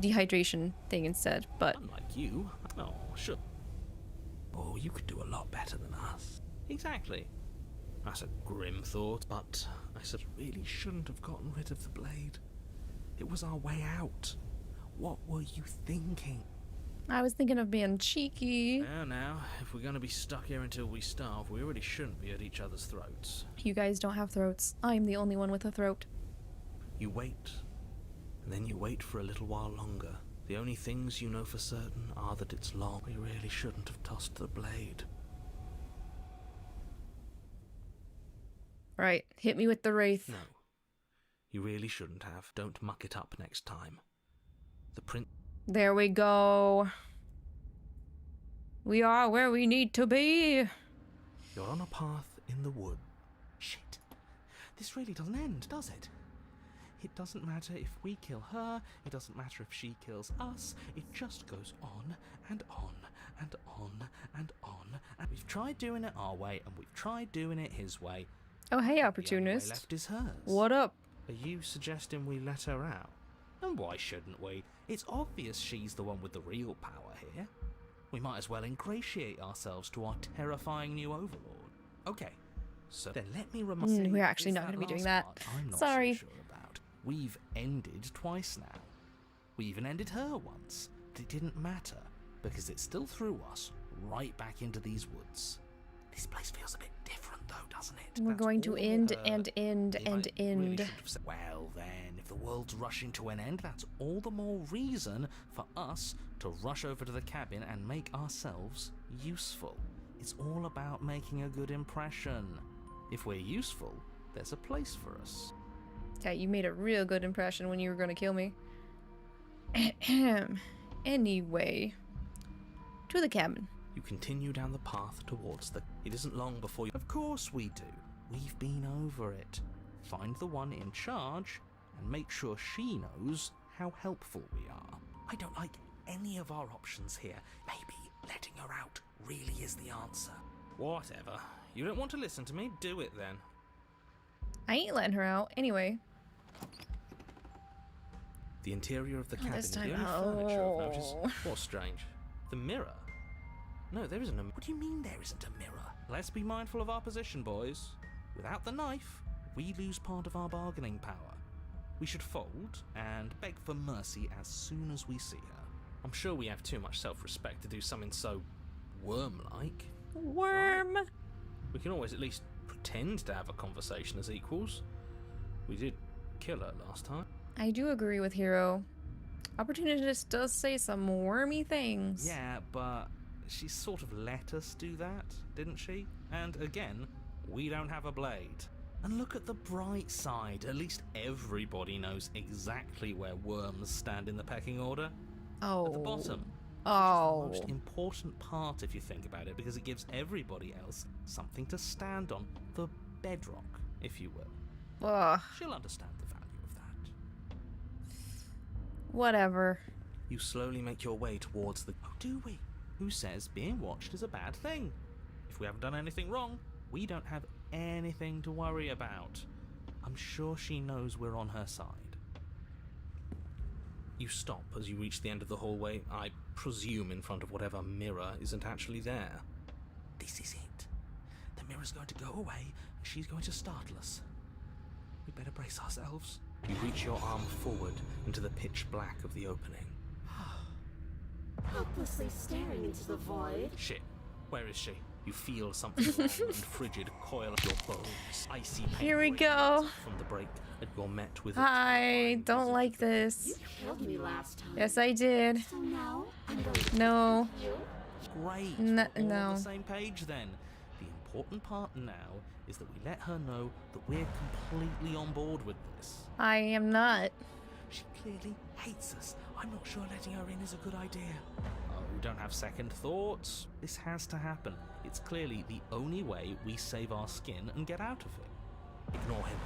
dehydration thing instead. But
unlike you. Oh, sure. Oh, you could do a lot better than us.
Exactly. That's a grim thought.
But I said really shouldn't have gotten rid of the blade. It was our way out. What were you thinking?
I was thinking of being cheeky.
Now, if we're going to be stuck here until we starve, we really shouldn't be at each other's throats.
You guys don't have throats. I'm the only one with a throat.
You wait, and then you wait for a little while longer. The only things you know for certain are that it's long. We really shouldn't have tossed the blade.
Right, hit me with the wraith.
No, you really shouldn't have. Don't muck it up next time. The prince...
There we go. We are where we need to be.
You're on a path in the wood. Shit. This really doesn't end, does it? It doesn't matter if we kill her, it doesn't matter if she kills us, it just goes on and on and on and on. And
we've tried doing it our way, and we've tried doing it his way.
Oh, hey,
the
opportunist.
only way left is hers.
What up?
Are you suggesting we let her out?
And why shouldn't we? It's obvious she's the one with the real power here. We might as well ingratiate ourselves to our terrifying new overlord. Okay, so then let me remind you.
We're actually not going to be doing that.
I'm not
Sorry.
so sure about. We've ended twice now. We even ended her once. But it didn't matter, because it still threw us right back into these woods.
This place feels a bit different though, doesn't it?
We're going to end and end and end.
Really well then, if the world's rushing to an end, that's all the more reason for us to rush over to the cabin and make ourselves useful. It's all about making a good impression. If we're useful, there's a place for us.
Yeah, you made a real good impression when you were going to kill me. Anyway, to the cabin.
You continue down the path towards the... It isn't long before you...
Of course we do.
We've been over it. Find the one in charge and make sure she knows how helpful we are.
I don't like
any of our options here. Maybe letting her out really is the answer.
Whatever. You don't want to listen to me? Do it then.
I ain't letting her out. Anyway.
The interior of the
Oh,
cabin
this
is the
time-
only furniture I've noticed.
oh.
What's strange? The mirror? No, there isn't a...
What do you mean there isn't a mirror?
Let's be mindful of our position, boys. Without the knife, we lose part of our bargaining power. We should fold and beg for mercy as soon as we see her. I'm sure we have too much self-respect to do something so worm-like.
Worm!
We can always at least pretend to have a conversation as equals. We did kill her last time.
I do agree with Hero. Opportunist does say some wormy things.
Yeah, but she sort of let us do that, didn't she? And again, we don't have a blade. And look at the bright side. At least everybody knows exactly where worms stand in the pecking order.
Oh.
At the bottom.
Oh.
Which is the most important part if you think about it, because it gives everybody else something to stand on. The bedrock, if you will.
Ugh.
She'll understand the value of that.
Whatever.
You slowly make your way towards the... Oh, do we? Who says being watched is a bad thing? If we haven't done anything wrong, we don't have anything to worry about. I'm sure she knows we're on her side. You stop as you reach the end of the hallway, I presume in front of whatever mirror isn't actually there.
This is it. The mirror's going to go away, and she's going to startle us. We better brace ourselves.
You reach your arm forward into the pitch black of the opening.
Helplessly staring into the void.
Shit. Where is she? You feel something long and frigid coil up your bones. Icy pain
Here we go.
from the break, and you're met with
I don't like this.
You killed me last time.
Yes, I did.
So now I'm going to
No.
kill you.
Great.
No.
We're all on the same page then. The important part now is that we let her know that we're completely on board with this.
I am not.
She clearly hates us. I'm not sure letting her in is a good idea.
Oh, don't have second thoughts. This has to happen. It's clearly the only way we save our skin and get out of it. Ignore him.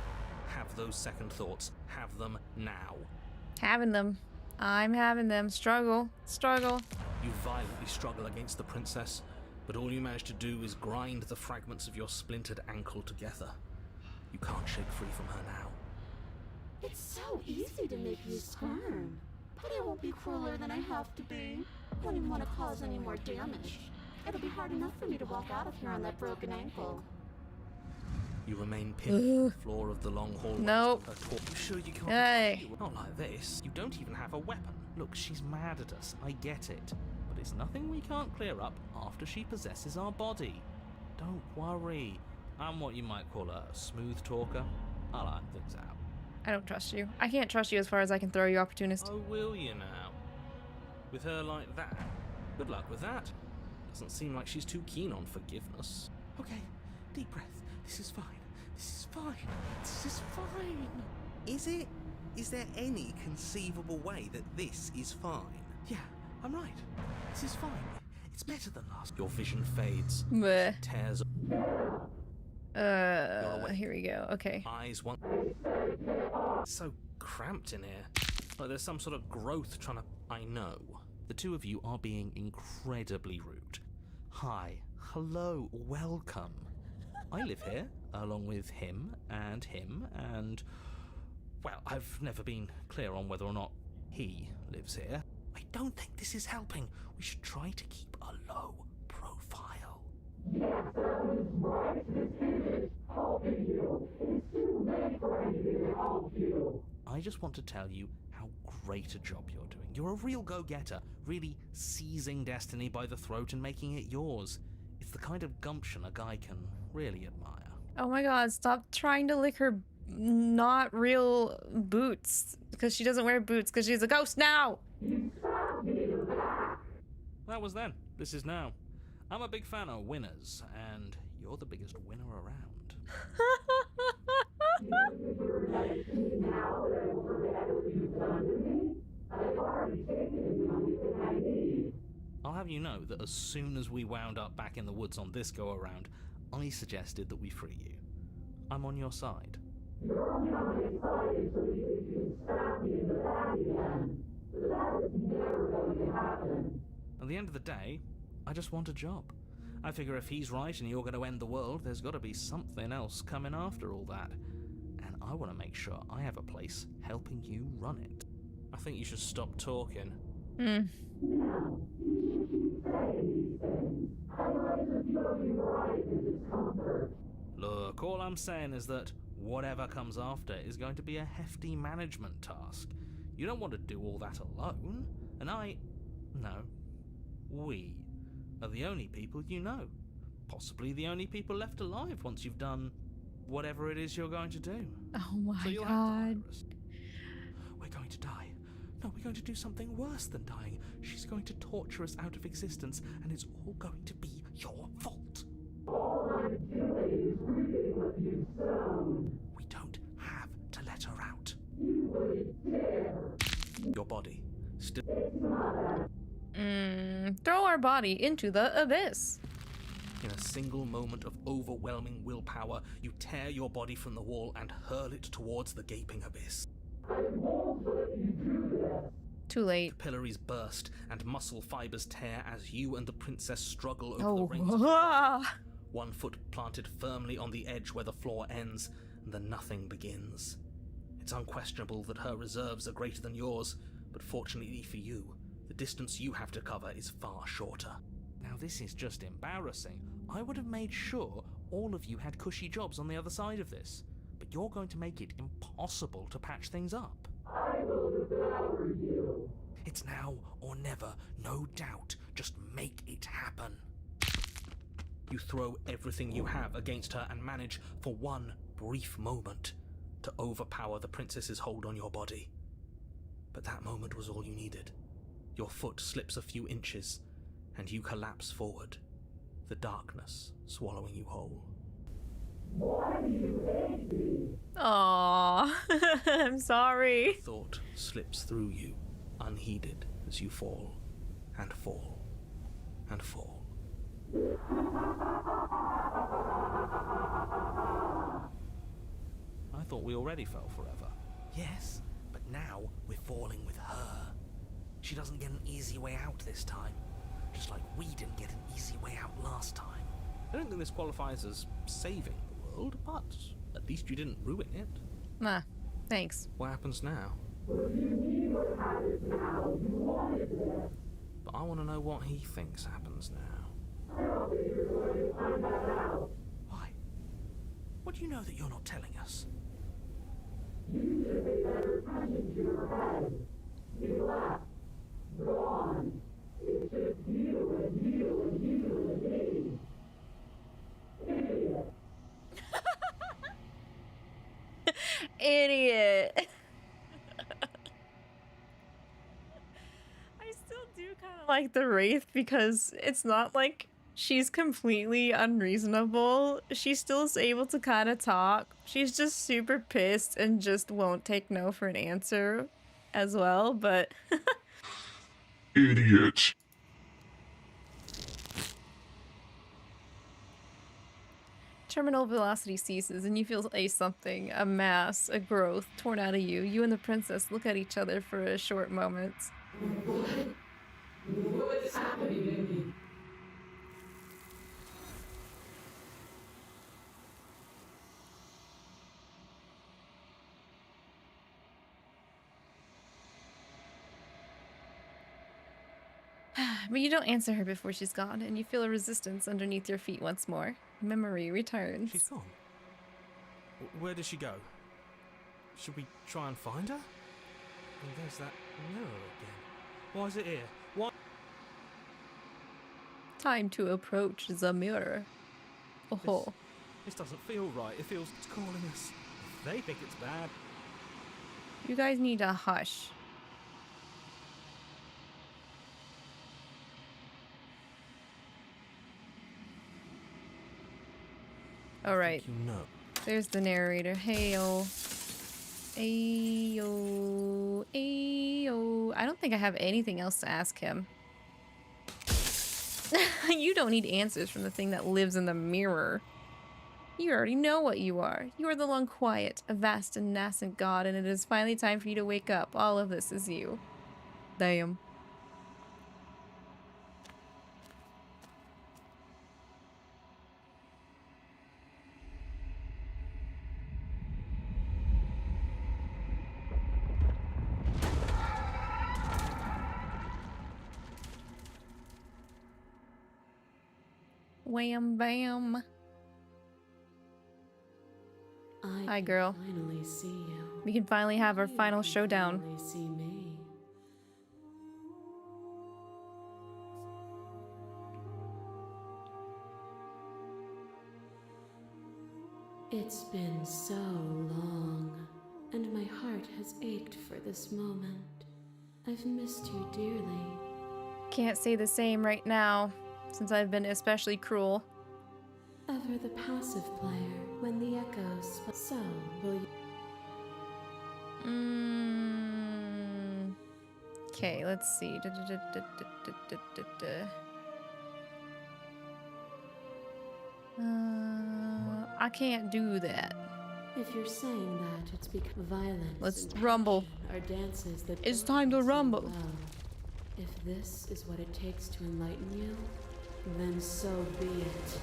Have those second thoughts. Have them now.
Having them. I'm having them. Struggle. Struggle.
You violently struggle against the princess, but all you manage to do is grind the fragments of your splintered ankle together. You can't shake free from her now.
It's so easy to make you squirm. But I won't be crueler than I have to be. I don't even want to cause any more damage. It'll be hard enough for me to walk out of here on that broken ankle.
You remain pinned to the floor of the long hallway.
Nope.
You sure you can't?
Hey.
Not like this. You don't even have a weapon. Look, she's mad at us. I get it. But it's nothing we can't clear up after she possesses our body. Don't worry. I'm what you might call a smooth talker. I'll iron things out.
I don't trust you. I can't trust you as far as I can throw you, opportunist.
Oh, will you now? With her like that? Good luck with that. Doesn't seem like she's too keen on forgiveness.
Okay, deep breath. This is fine. This is fine. This is fine.
Is it? Is there any conceivable way that this is fine?
Yeah, I'm right. This is fine. It's better than last.
Your vision fades.
Bleh.
Tears.
Here we go. Okay.
Eyes once. So cramped in here. Like there's some sort of growth trying to. I know. The two of you are being incredibly rude. Hi. Hello. Welcome. I live here, along with him, and. Well, I've never been clear on whether or not he lives here.
I don't think this is helping. We should try to keep a low profile.
I just want to tell you how great a job you're doing. You're a real go-getter, really seizing destiny by the throat and making it yours. It's the kind of gumption a guy can really admire.
Oh my god, stop trying to lick her not real boots. Because she doesn't wear boots because she's a ghost now!
That was then. This is now. I'm a big fan of winners, and you're the biggest winner around. I'll have you know that as soon as we wound up back in the woods on this go-around, I suggested that we free you. I'm on your side. At the end of the day, I just want a job. I figure if he's right and you're going to end the world, there's got to be something else coming after all that. And I want to make sure I have a place helping you run it. I think you should stop talking. Look, all I'm saying is that whatever comes after is going to be a hefty management task. You don't want to do all that alone, and we are the only people you know. Possibly the only people left alive once you've done whatever it is you're going to do.
Oh my
so you'll
god.
Have to hire us. We're going to die. No, we're going to do something worse than dying. She's going to torture us out of existence, and it's all going to be your fault.
All I'm doing is reading what you sound.
We don't have to let her out.
You wouldn't dare.
Your body still.
It's not a...
Throw our body into the abyss.
In a single moment of overwhelming willpower, you tear your body from the wall and hurl it towards the gaping abyss.
I won't let you do that.
Too late.
Capillaries burst and muscle fibers tear as you and the princess struggle over the
Oh.
reins of your body. One foot planted firmly on the edge where the floor ends, and the nothing begins. It's unquestionable that her reserves are greater than yours, but fortunately for you, the distance you have to cover is far shorter. Now this is just embarrassing. I would have made sure all of you had cushy jobs on the other side of this, but you're going to make it impossible to patch things up.
I will devour you.
It's now or never, no doubt. Just make it happen. You throw everything you have against her and manage, for one brief moment, to overpower the princess's hold on your body. But that moment was all you needed. Your foot slips a few inches, and you collapse forward, the darkness swallowing you whole.
Why do you hate me?
Aww, I'm sorry.
Thought slips through you, unheeded, as you fall, and fall, and fall. I thought we already fell forever. Yes, but now we're falling with her. She doesn't get an easy way out this time, just like we didn't get an easy way out last time. I don't think this qualifies as saving the world, but at least you didn't ruin it.
Nah, thanks.
What happens now?
If you knew what happens now, you wanted this.
But I want to know what he thinks happens now.
I don't think you're going to find that out.
Why? What do you know that you're not telling us?
You should be better attention to your head. You left. Gone. It's just you and you and you and me. Idiot.
Idiot. I still do kind of like the Wraith because it's not like she's completely unreasonable. She still is able to kind of talk. She's just super pissed and just won't take no for an answer as well, but...
Idiot.
Terminal velocity ceases and you feel a mass, a growth torn out of you. You and the princess look at each other for a short moment.
What's happening to me?
But you don't answer her before she's gone, and you feel a resistance underneath your feet once more. Memory returns.
She's gone. Where did she go? Should we try and find her? And there's that mirror again. Why is it here? Why?
Time to approach the mirror. Oh.
This doesn't feel right. It feels it's calling us. They think it's bad.
You guys need to hush. All right.
You know.
There's the narrator. Heyo. Ayo. Ayo. I don't think I have anything else to ask him. You don't need answers from the thing that lives in the mirror. You already know what you are. You are the long quiet, a vast and nascent god, and it is finally time for you to wake up. All of this is you. Damn. Wham bam. Hi, girl.
Finally see you.
We can finally have our final showdown.
Finally see me. It's been so long, and my heart has ached for this moment. I've missed you dearly.
Can't say the same right now, since I've been especially cruel.
Ever the passive player, when the echoes so will you...
Okay, let's see. I can't do that.
If you're saying that, it's because violence.
Let's rumble.
Are dances that
it's time to rumble.
Well. If this is what it takes to enlighten you, then so be it.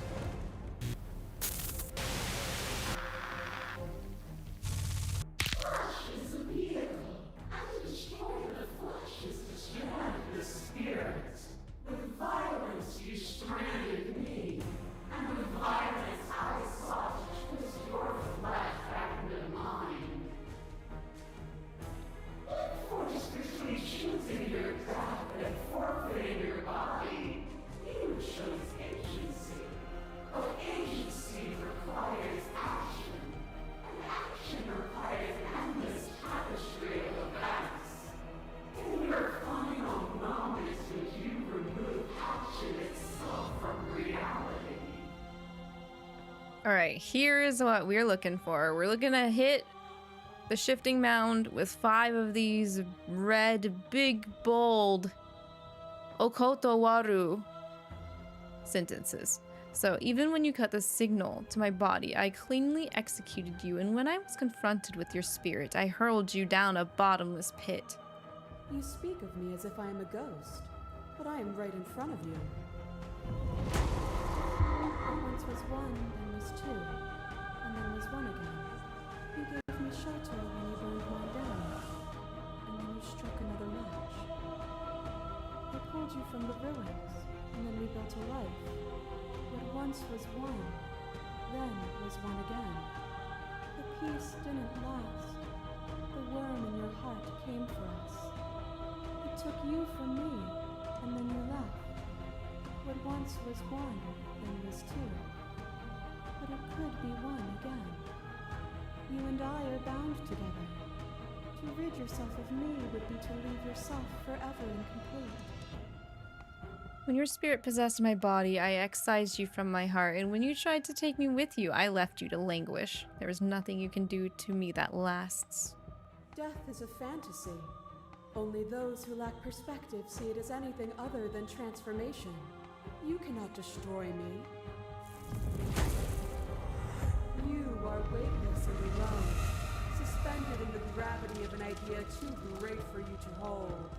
Alright, here is what we're looking for. We're looking to hit the shifting mound with 5 of these red, big, bold Okoto Waru sentences. So even when you cut the signal to my body, I cleanly executed you, and when I was confronted with your spirit, I hurled you down a bottomless pit.
You speak of me as if I am a ghost, but I am right in front of you. Once was one, then was two, and then was one again. You gave me shelter when you burned mine down, and then you struck another match. I pulled you from the ruins, and then we built a life. What once was one, then was one again. The peace didn't last. The worm in your heart came for us. It took you from me, and then you left. What once was one, then was two. But it could be one again. You and I are bound together. To rid yourself of me would be to leave yourself forever incomplete.
When your spirit possessed my body, I excised you from my heart, and when you tried to take me with you, I left you to languish. There is nothing you can do to me that lasts.
Death is a fantasy. Only those who lack perspective see it as anything other than transformation. You cannot destroy me. You are weightless and alone, suspended in the gravity of an idea too great for you to hold.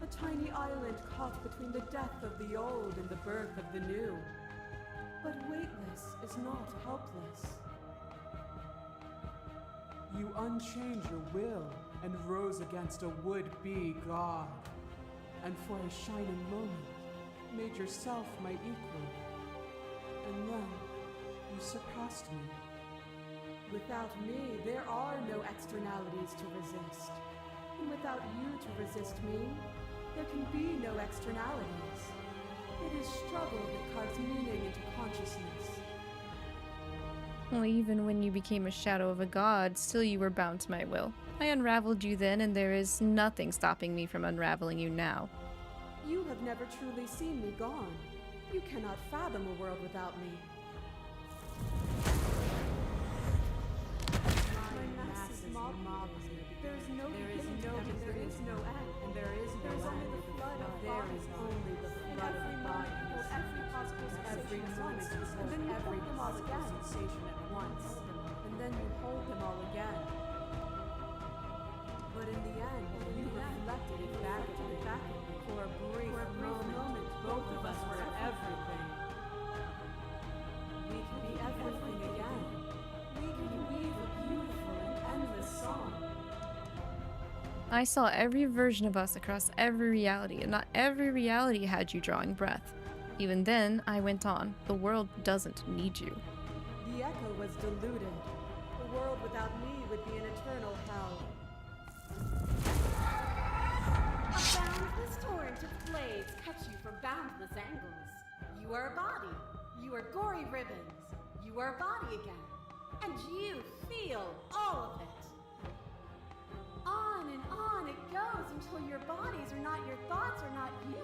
A tiny island caught between the death of the old and the birth of the new. But weightless is not helpless.
You unchained your will and rose against a would-be god, and for a shining moment made yourself my equal, and then you surpassed me.
Without me, there are no externalities to resist. And without you to resist me, there can be no externalities. It is struggle that carves meaning into consciousness.
Well, even when you became a shadow of a god, still you were bound to my will. I unraveled you then, and there is nothing stopping me from unraveling you now.
You have never truly seen me gone. You cannot fathom a world without me. My mass is mobbing. There is no beginning, and there is no end. And there is no end. There is only the flood of bodies. Only the flood of bodies. Every possible sensation at once. And then you hold them all again. Sensation at once. And then you hold them all again. But in the end, you reflected it back
I saw every version of us across every reality, and not every reality had you drawing breath. Even then, I went on. The world doesn't need you.
The echo was deluded. The world without me would be an eternal hell.
A boundless torrent of blades cut you from boundless angles. You are a body. You are gory ribbons. You are a body again. And you feel all of it. On and on it goes until your bodies are not your thoughts, are not you.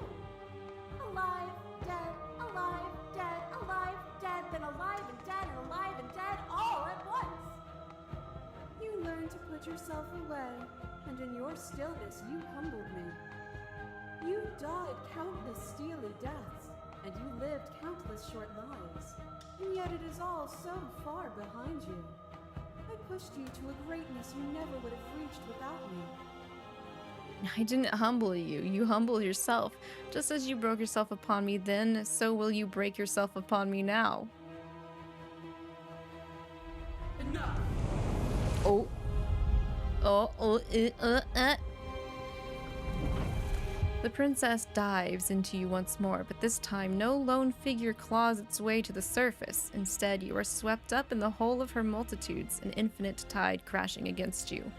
Alive, dead, alive, dead, alive, dead, then alive and dead, and alive and dead, all at once.
You learned to put yourself away, and in your stillness you humbled me. You died countless steely deaths, and you lived countless short lives, and yet it is all so far behind you. I pushed you to a greatness you never would have reached without me.
I didn't humble you. You humbled yourself. Just as you broke yourself upon me then, so will you break yourself upon me now.
Enough!
Oh. The princess dives into you once more, but this time no lone figure claws its way to the surface. Instead, you are swept up in the whole of her multitudes, an infinite tide crashing against you.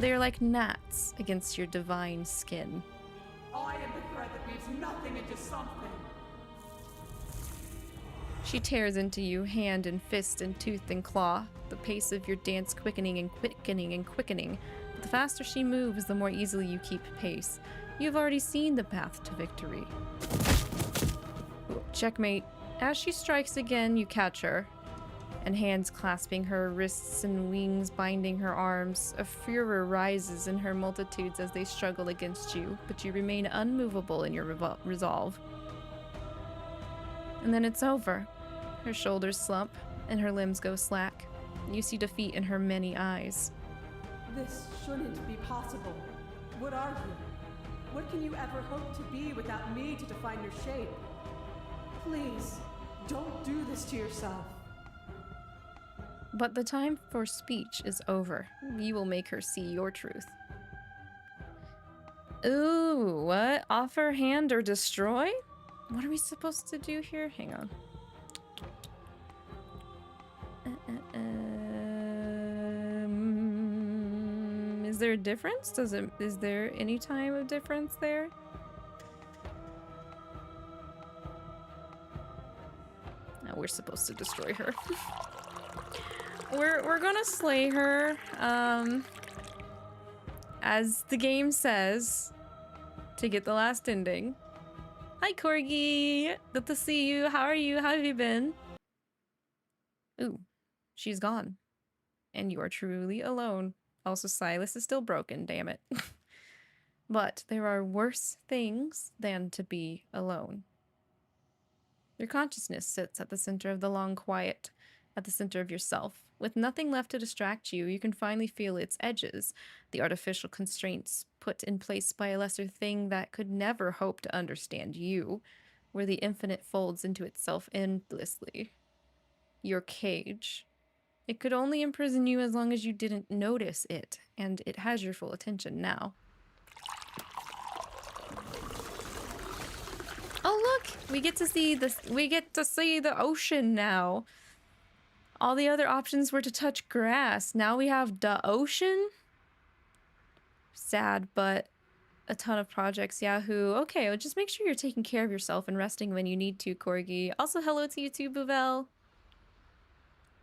They are like gnats against your divine skin.
I am the thread that weaves nothing into something.
She tears into you, hand and fist and tooth and claw, the pace of your dance quickening and quickening and quickening. But the faster she moves, the more easily you keep pace. You've already seen the path to victory. Ooh, checkmate. As she strikes again, you catch her, and hands clasping her wrists and wings binding her arms, a furor rises in her multitudes as they struggle against you, but you remain unmovable in your resolve. And then it's over. Her shoulders slump, and her limbs go slack. You see defeat in her many eyes.
This shouldn't be possible. What are you? What can you ever hope to be without me to define your shape? Please, don't do this to yourself.
But the time for speech is over. You will make her see your truth. Ooh, what? Offer, hand, or destroy? What are we supposed to do here? Hang on. Is there a difference? Is there any time of difference there? No, we're supposed to destroy her. We're gonna slay her, as the game says, to get the last ending. Hi, Corgi! Good to see you. How are you? How have you been? Ooh, she's gone. And you are truly alone. Also, Silas is still broken, damn it. But there are worse things than to be alone. Your consciousness sits at the center of the long quiet, at the center of yourself. With nothing left to distract you, you can finally feel its edges, the artificial constraints put in place by a lesser thing that could never hope to understand you, where the infinite folds into itself endlessly. Your cage. It could only imprison you as long as you didn't notice it, and it has your full attention now. Oh look! We get to see the ocean now. All the other options were to touch grass. Now we have the ocean? Sad, but a ton of projects, Yahoo. Okay, well, just make sure you're taking care of yourself and resting when you need to, Corgi. Also, hello to you too, Bouvel.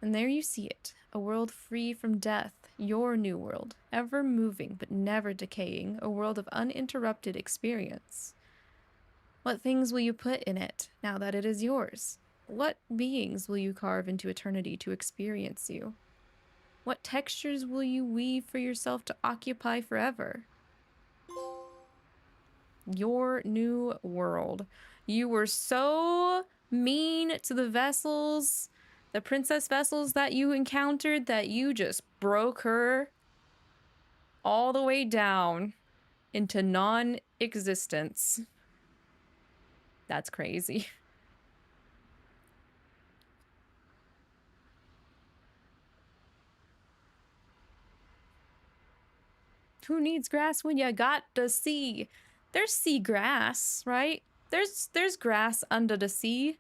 And there you see it. A world free from death. Your new world. Ever moving, but never decaying. A world of uninterrupted experience. What things will you put in it, now that it is yours? What beings will you carve into eternity to experience you? What textures will you weave for yourself to occupy forever? Your new world. You were so mean to the vessels, the princess vessels that you encountered, that you just broke her all the way down into non-existence. That's crazy. Who needs grass when you got the sea? There's sea grass, right? There's grass under the sea.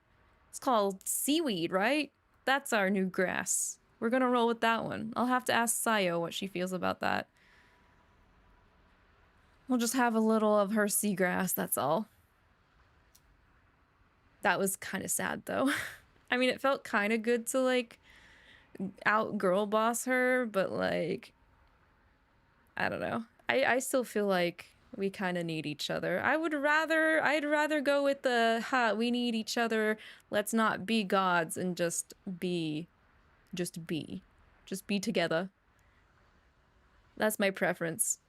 It's called seaweed, right? That's our new grass. We're gonna roll with that one. I'll have to ask Sayo what she feels about that. We'll just have a little of her seagrass, that's all. That was kind of sad, though. I mean, it felt kind of good to, like, out girl boss her, but, like, I don't know. I still feel like we kind of need each other. I'd rather go with the, we need each other, let's not be gods, and just be together. That's my preference.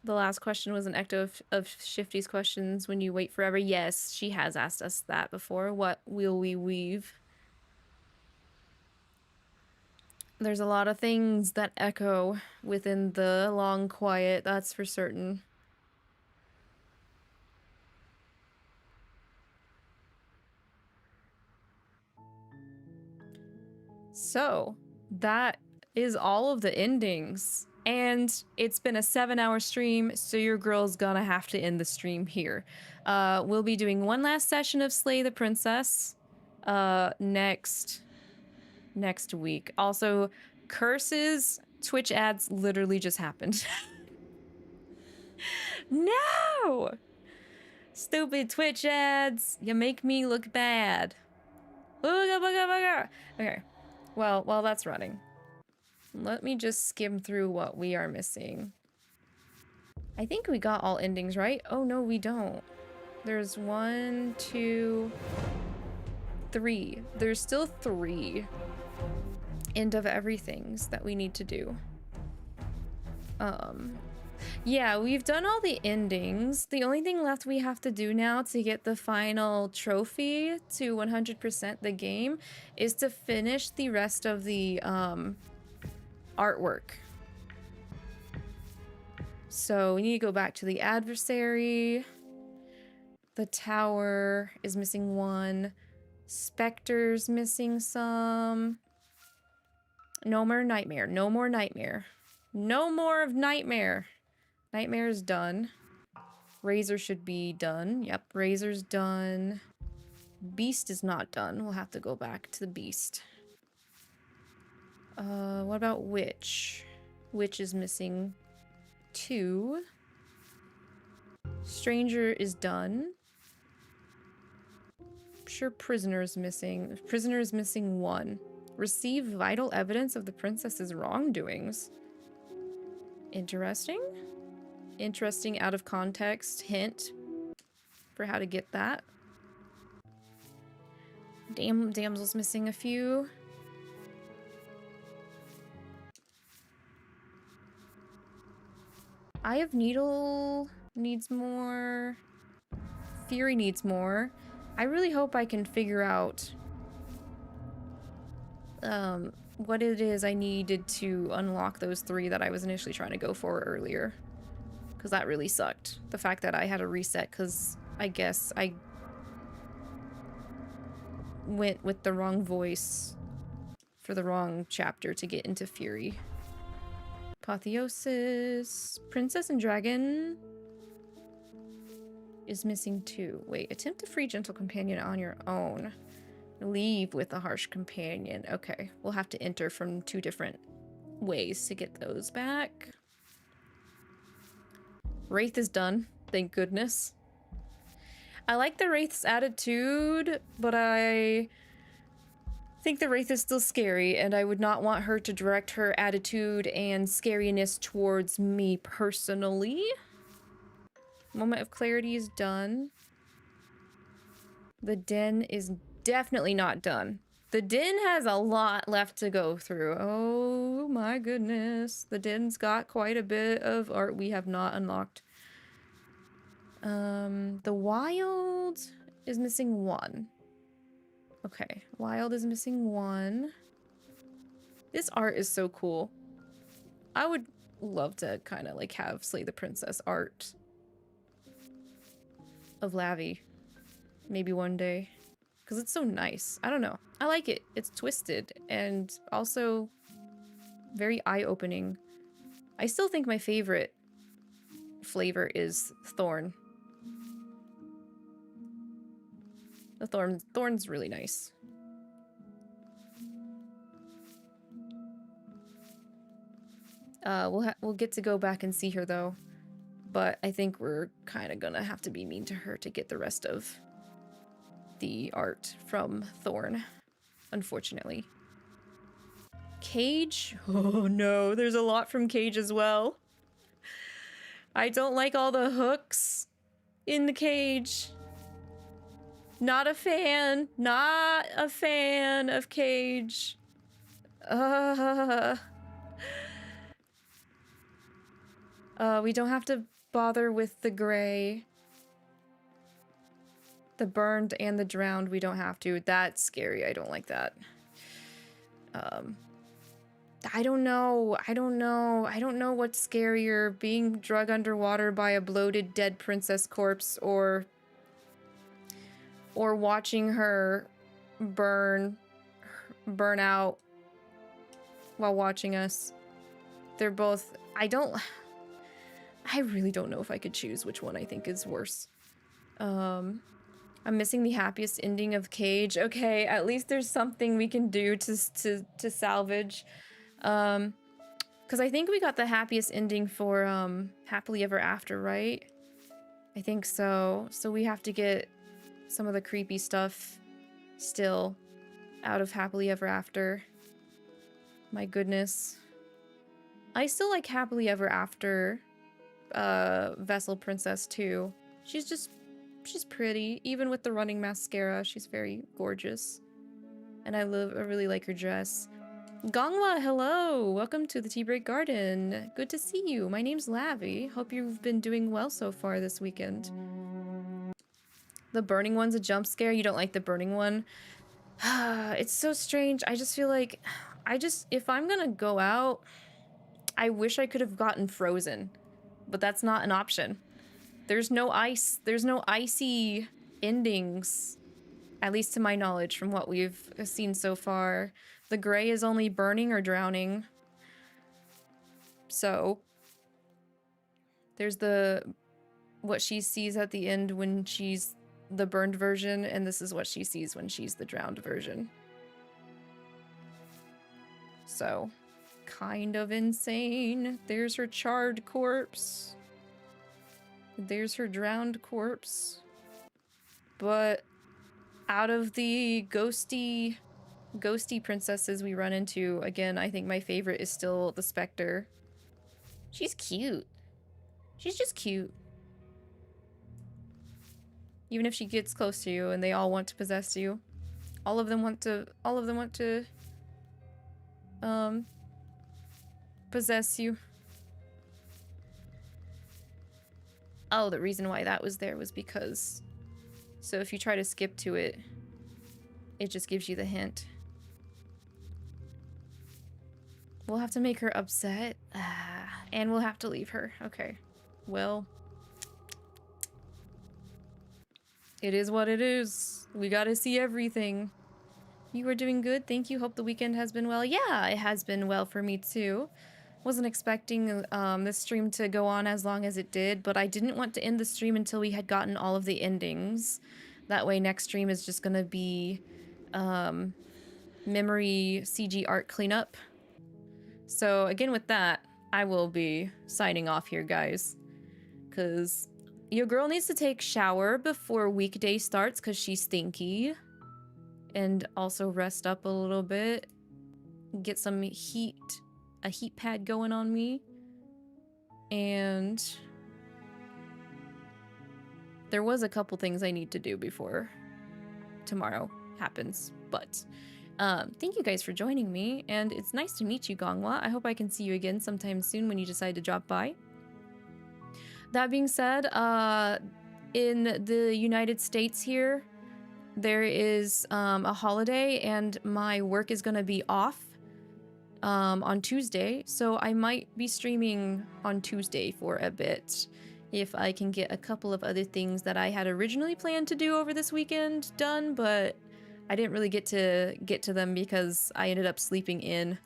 The last question was an echo of Shifty's questions. When you wait forever, yes, she has asked us that before. What will we weave? There's a lot of things that echo within the long quiet, that's for certain. So, that is all of the endings. And it's been a 7-hour stream, so your girl's gonna have to end the stream here. We'll be doing one last session of Slay the Princess next week. Also, curses, Twitch ads literally just happened. No! Stupid Twitch ads, you make me look bad. Okay, well, while that's running, let me just skim through what we are missing. I think we got all endings, right? Oh, no, we don't. There's 1, 2, 3. There's still 3 end of everythings that we need to do. Yeah, we've done all the endings. The only thing left we have to do now to get the final trophy to 100% the game is to finish the rest of the artwork. So we need to go back to the adversary. The tower is missing 1. Spectre's missing some. No more nightmare. No more nightmare. No more of nightmare. Nightmare is done. Razor should be done. Yep, Razor's done. Beast is not done. We'll have to go back to the beast. What about Witch? Witch is missing 2. Stranger is done. I'm sure Prisoner is missing. Prisoner is missing 1. Receive vital evidence of the princess's wrongdoings. Interesting. Interesting out of context hint for how to get that. Damsel's missing a few. Eye of Needle needs more. Fury needs more. I really hope I can figure out what it is I needed to unlock those 3 that I was initially trying to go for earlier. Because that really sucked. The fact that I had to reset because I guess I went with the wrong voice for the wrong chapter to get into Fury. Apotheosis. Princess and Dragon is missing 2. Wait, attempt to free gentle companion on your own. Leave with a harsh companion. Okay, we'll have to enter from 2 different ways to get those back. Wraith is done, thank goodness. I like the Wraith's attitude, but I think the Wraith is still scary, and I would not want her to direct her attitude and scariness towards me personally. Moment of Clarity is done. The Den is definitely not done. The Den has a lot left to go through. Oh my goodness. The Den's got quite a bit of art we have not unlocked. The Wild is missing 1. Okay, Wild is missing 1. This art is so cool. I would love to kind of like have Slay the Princess art of Lavi. Maybe one day. because it's so nice. I don't know. I like it. It's twisted and also very eye-opening. I still think my favorite flavor is thorn. The thorn's really nice. We'll get to go back and see her though, but I think we're kind of gonna have to be mean to her to get the rest of the art from Thorn, unfortunately. Cage? Oh no, there's a lot from Cage as well. I don't like all the hooks in the cage. Not a fan. Not a fan of Cage. We don't have to bother with the gray. The burned and the drowned, we don't have to. That's scary. I don't like that. I don't know. I don't know what's scarier, being drug underwater by a bloated dead princess corpse or watching her burn out while watching us. They're both... I really don't know if I could choose which one I think is worse. I'm missing the happiest ending of Cage. Okay, at least there's something we can do to salvage. Because I think we got the happiest ending for Happily Ever After, right? I think so. So we have to get some of the creepy stuff still out of Happily Ever After. My goodness. I still like Happily Ever After Vessel Princess too. She's pretty. Even with the running mascara, she's very gorgeous. And I really like her dress. Gongwa, hello! Welcome to the Tea Break Garden. Good to see you. My name's Lavi. Hope you've been doing well so far this weekend. The burning one's a jump scare. You don't like the burning one? It's so strange. I just feel like... if I'm gonna go out, I wish I could have gotten frozen. But that's not an option. There's no ice. There's no icy endings. At least to my knowledge from what we've seen so far. The gray is only burning or drowning. So there's what she sees at the end when she's the burned version, and this is what she sees when she's the drowned version. So kind of insane. There's her charred corpse. There's her drowned corpse. But out of the ghosty princesses we run into, again, I think my favorite is still the Spectre. She's cute. She's just cute. Even if she gets close to you and they all want to possess you. All of them want to possess you. Oh, the reason why that was there was because... So if you try to skip to it, it just gives you the hint. We'll have to make her upset. And we'll have to leave her. Okay. Well. It is what it is. We gotta see everything. You are doing good. Thank you. Hope the weekend has been well. Yeah, it has been well for me too. Wasn't expecting this stream to go on as long as it did, but I didn't want to end the stream until we had gotten all of the endings. That way next stream is just gonna be memory CG art cleanup. So again with that, I will be signing off here, guys. Because your girl needs to take shower before weekday starts because she's stinky. And also rest up a little bit. Get some heat. A heat pad going on me. And there was a couple things I need to do before tomorrow happens. But thank you guys for joining me. And it's nice to meet you, Gongwa. I hope I can see you again sometime soon when you decide to drop by. That being said, in the United States here, there is a holiday and my work is going to be off on Tuesday. So I might be streaming on Tuesday for a bit if I can get a couple of other things that I had originally planned to do over this weekend done. But I didn't really get to them because I ended up sleeping in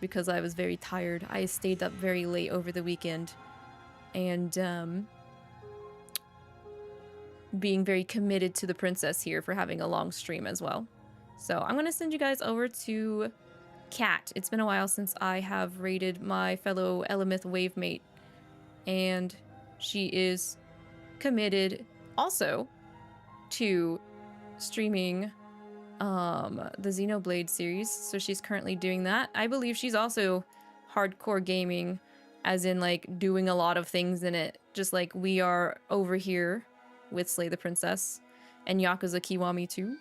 because I was very tired. I stayed up very late over the weekend and being very committed to the princess here for having a long stream as well. So I'm gonna send you guys over to Kat. It's been a while since I have raided my fellow Elemith wavemate, and she is committed also to streaming the Xenoblade series, so she's currently doing that. I believe she's also hardcore gaming, as in like doing a lot of things in it, just like we are over here with Slay the Princess and Yakuza Kiwami too.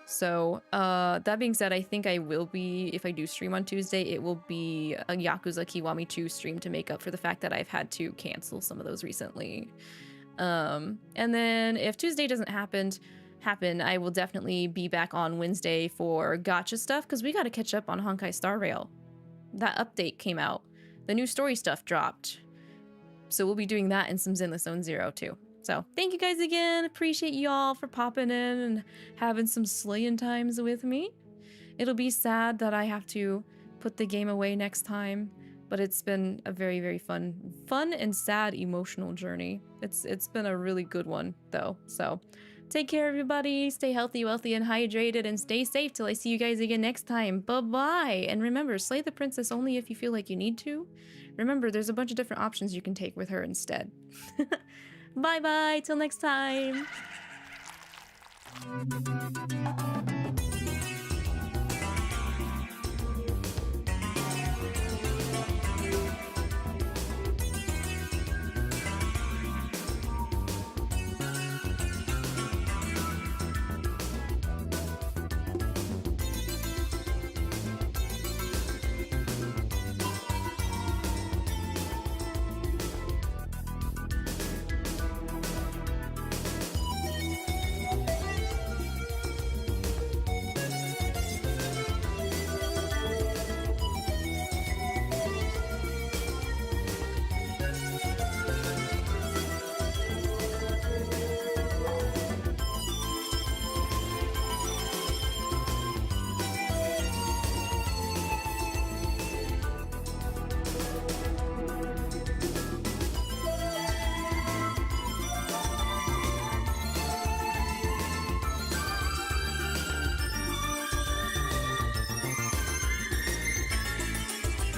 So that being said, I think I will be, if I do stream on Tuesday, it will be a Yakuza Kiwami 2 stream to make up for the fact that I've had to cancel some of those recently. And then if Tuesday doesn't happen, I will definitely be back on Wednesday for gacha stuff, because we got to catch up on Honkai Star Rail. That update came out. The new story stuff dropped. So we'll be doing that and some Zenless Zone Zero too. So thank you guys again. Appreciate y'all for popping in and having some slaying times with me. It'll be sad that I have to put the game away next time, but it's been a very, very fun and sad emotional journey. It's been a really good one though. So take care, everybody. Stay healthy, wealthy, and hydrated, and stay safe till I see you guys again next time. Bye-bye. And remember, slay the princess only if you feel like you need to. Remember, there's a bunch of different options you can take with her instead. Bye-bye. Till next time.